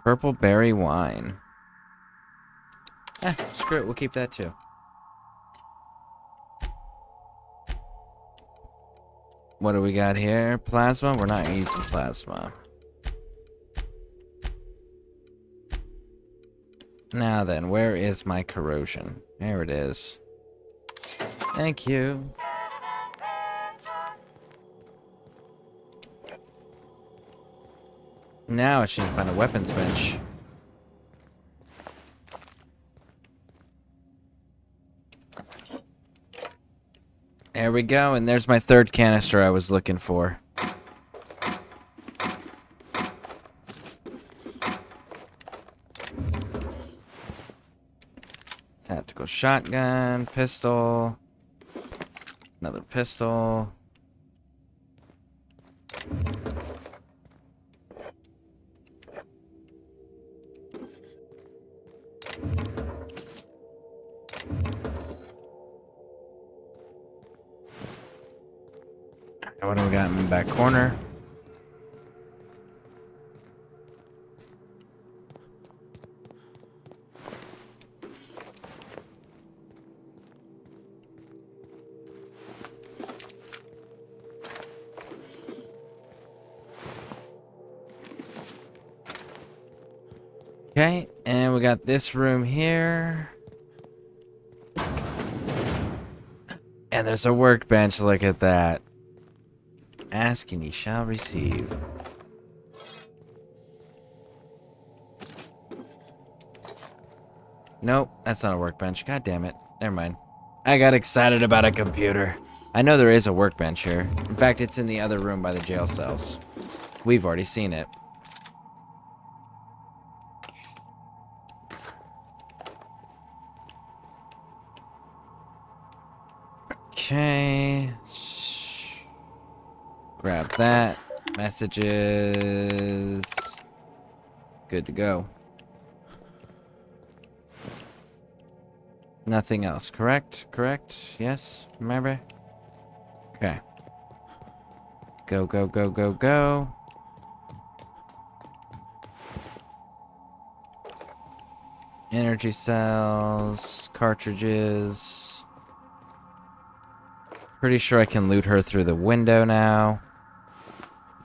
Purple berry wine. Screw it, we'll keep that too. What do we got here? Plasma? We're not using plasma. Now then, where is my corrosion? There it is. Thank you. Now I should find a weapons bench. There we go, and there's my third canister I was looking for. Tactical shotgun, pistol, another pistol. What do we got in the back corner? Okay, and we got this room here. And there's a workbench, look at that. Ask and ye shall receive. Nope, that's not a workbench. God damn it. Never mind. I got excited about a computer. I know there is a workbench here. In fact, it's in the other room by the jail cells. We've already seen it. Okay. Grab that. Messages. Good to go. Nothing else, correct? Correct? Yes? Remember? Okay. Go, go, go, go, go. Energy cells, cartridges. Pretty sure I can loot her through the window now.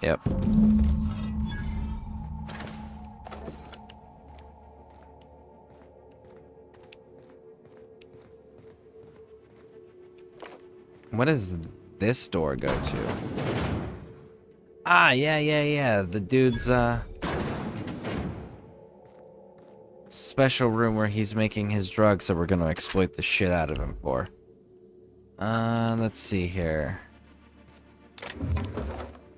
Yep. What does this door go to? Ah, yeah. The dude's, special room where he's making his drugs that we're gonna exploit the shit out of him for. Let's see here.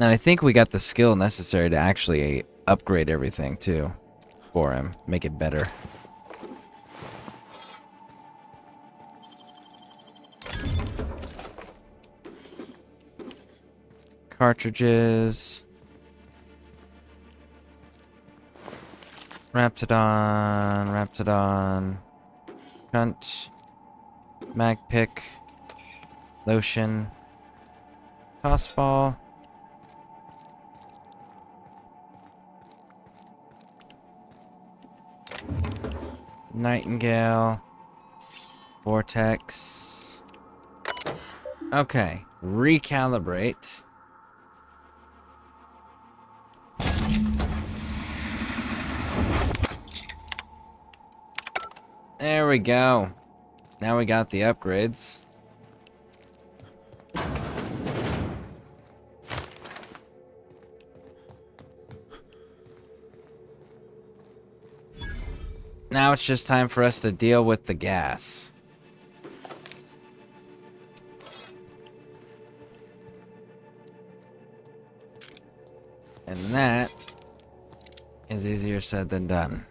And I think we got the skill necessary to actually upgrade everything, too, for him. Make it better. Cartridges. Raptidon. Cunt. Mag pick. Lotion. Tossball. Nightingale. Vortex. Okay. Recalibrate. There we go. Now we got the upgrades. Now it's just time for us to deal with the gas. And that is easier said than done.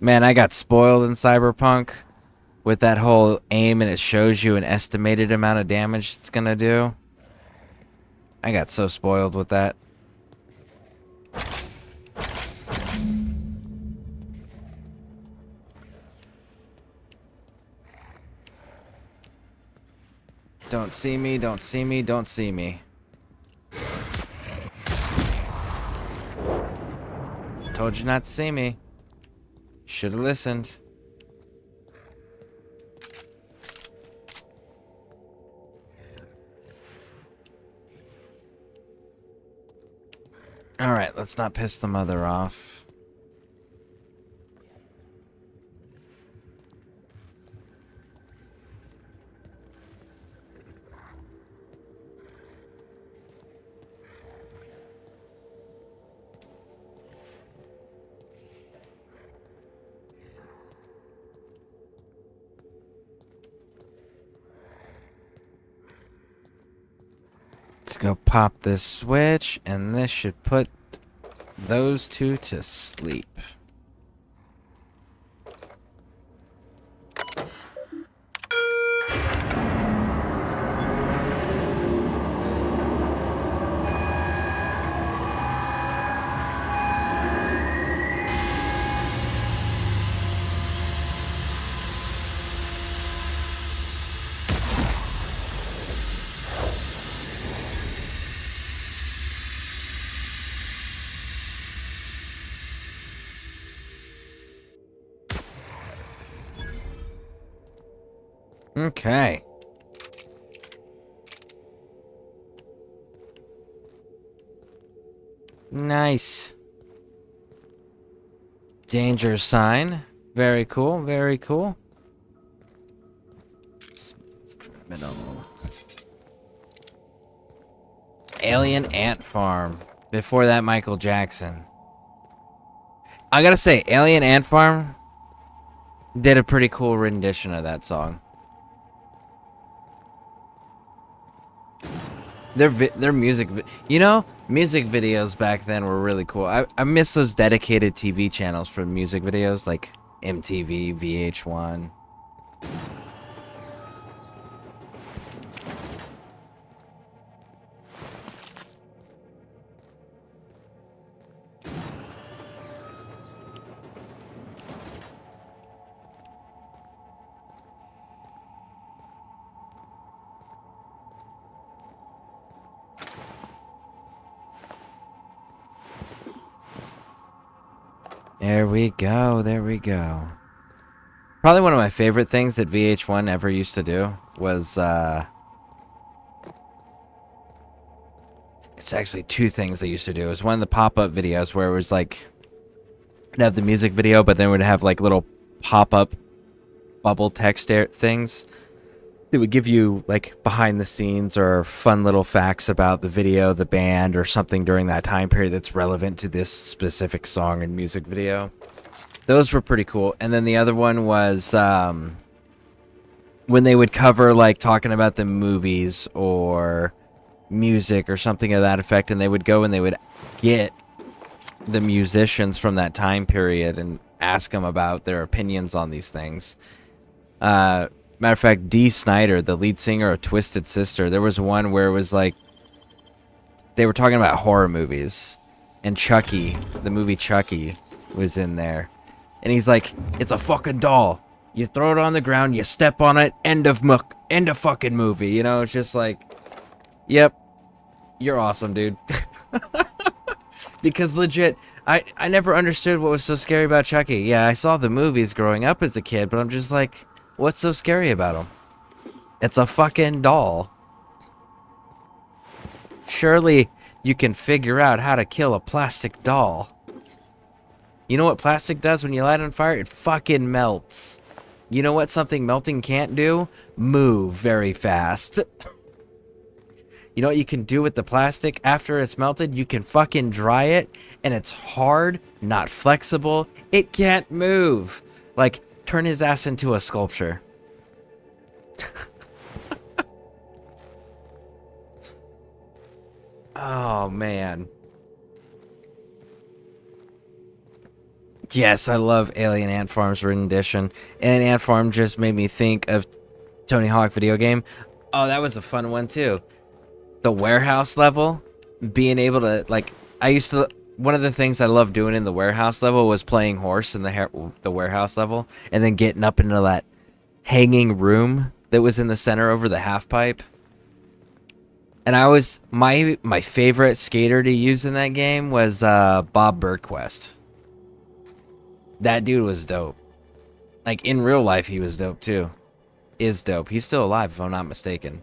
Man, I got spoiled in Cyberpunk with that whole aim, and it shows you an estimated amount of damage it's gonna do. I got so spoiled with that. Don't see me, don't see me, don't see me. Told you not to see me. Should have listened. Alright, let's not piss the mother off. Let's go pop this switch, and this should put those two to sleep. Okay. Nice. Danger sign. Very cool, very cool. It's criminal. Alien Ant Farm. Before that, Michael Jackson. I gotta say, Alien Ant Farm did a pretty cool rendition of that song. Their music, you know, music videos back then were really cool. I miss those dedicated TV channels for music videos like MTV, VH1. There we go, there we go. Probably one of my favorite things that VH1 ever used to do was, it's actually two things they used to do. It was one of the pop-up videos where it was like, it'd have the music video, but then it would have like little pop-up bubble text things. It would give you like behind the scenes or fun little facts about the video, the band, or something during that time period that's relevant to this specific song and music video. Those were pretty cool. And then the other one was when they would cover like talking about the movies or music or something of that effect, and they would go and they would get the musicians from that time period and ask them about their opinions on these things. Matter of fact, Dee Snider, the lead singer of Twisted Sister, there was one where it was like they were talking about horror movies, and Chucky, the movie Chucky, was in there, and he's like, "It's a fucking doll. You throw it on the ground, you step on it, end of fucking movie." You know, it's just like, yep, you're awesome, dude. Because legit, I never understood what was so scary about Chucky. Yeah, I saw the movies growing up as a kid, but I'm just like, what's so scary about him? It's a fucking doll. Surely you can figure out how to kill a plastic doll. You know what plastic does when you light it on fire? It fucking melts. You know what something melting can't do? Move very fast. You know what you can do with the plastic after it's melted? You can fucking dry it, and it's hard, not flexible. It can't move. Like, turn his ass into a sculpture. Oh, man. Yes, I love Alien Ant Farm's rendition. And Ant Farm just made me think of Tony Hawk video game. Oh, that was a fun one, too. The warehouse level, being able to, like, one of the things I loved doing in the warehouse level was playing horse in the warehouse level, and then getting up into that hanging room that was in the center over the half pipe. And my favorite skater to use in that game was Bob Burnquist. That dude was dope. Like, in real life, he was dope, too. Is dope. He's still alive, if I'm not mistaken.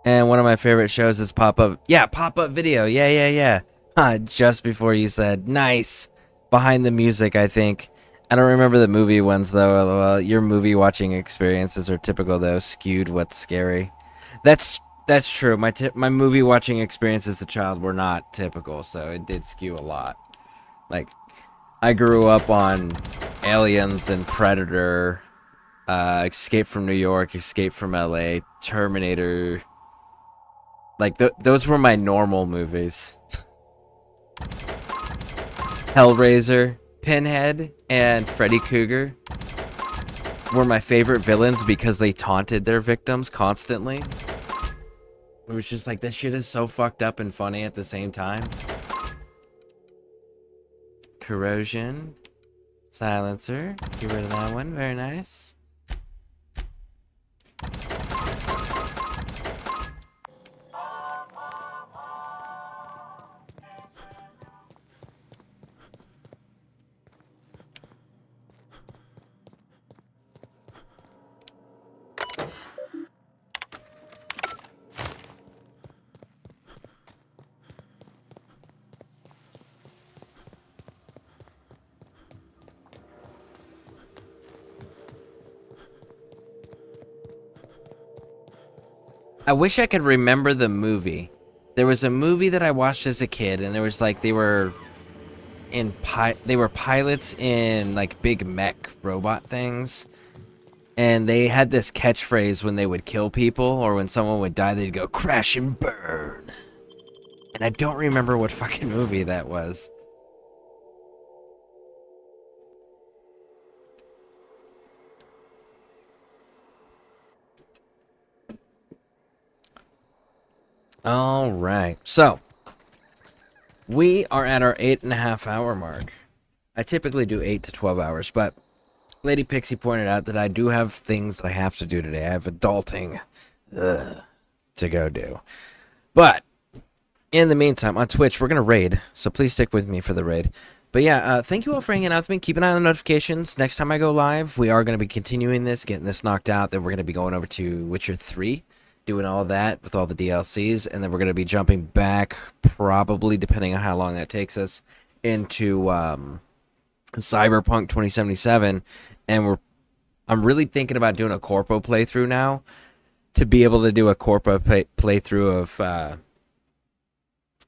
And one of my favorite shows is Pop-Up. Yeah, Pop-Up Video. Yeah. Just before you said, nice. Behind the music, I think. I don't remember the movie ones, though. Well, your movie watching experiences are typical, though. Skewed what's scary. That's true. My movie watching experiences as a child were not typical, so it did skew a lot. Like, I grew up on Aliens and Predator, Escape from New York, Escape from LA, Terminator. Like, those were my normal movies. Hellraiser, Pinhead, and Freddy Krueger were my favorite villains because they taunted their victims constantly. It was just like, this shit is so fucked up and funny at the same time. Corrosion. Silencer. Get rid of that one. Very nice. I wish I could remember the movie. There was a movie that I watched as a kid, and there was like they were pilots in like big mech robot things, and they had this catchphrase when they would kill people or when someone would die, they'd go crash and burn. And I don't remember what fucking movie that was. All right, so We are at our 8.5 hour mark. I typically do 8 to 12 hours, but Lady Pixie pointed out that I do have things that I have to do today. I have adulting to go do. But in the meantime, on Twitch, we're going to raid, so please stick with me for the raid. But yeah, thank you all for hanging out with me. Keep an eye on the notifications. Next time I go live, we are going to be continuing this, getting this knocked out. Then we're going to be going over to Witcher 3, doing all that with all the DLCs. And then we're going to be jumping back, probably, depending on how long that takes us, into Cyberpunk 2077. And I'm really thinking about doing a Corpo playthrough now, to be able to do a Corpo playthrough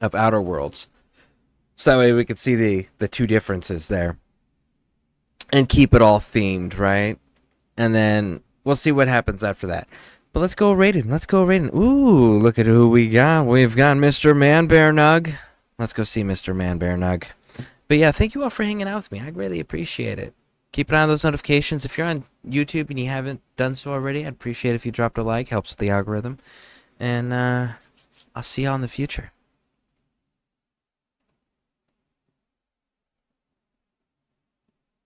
of Outer Worlds. So that way we could see the two differences there. And keep it all themed, right? And then we'll see what happens after that. But let's go raiding. Let's go raiding. Ooh, look at who we got. We've got Mr. Man-Bear-Nug. Let's go see Mr. Man-Bear-Nug. But yeah, thank you all for hanging out with me. I greatly appreciate it. Keep an eye on those notifications. If you're on YouTube and you haven't done so already, I'd appreciate if you dropped a like. Helps with the algorithm. And I'll see y'all in the future.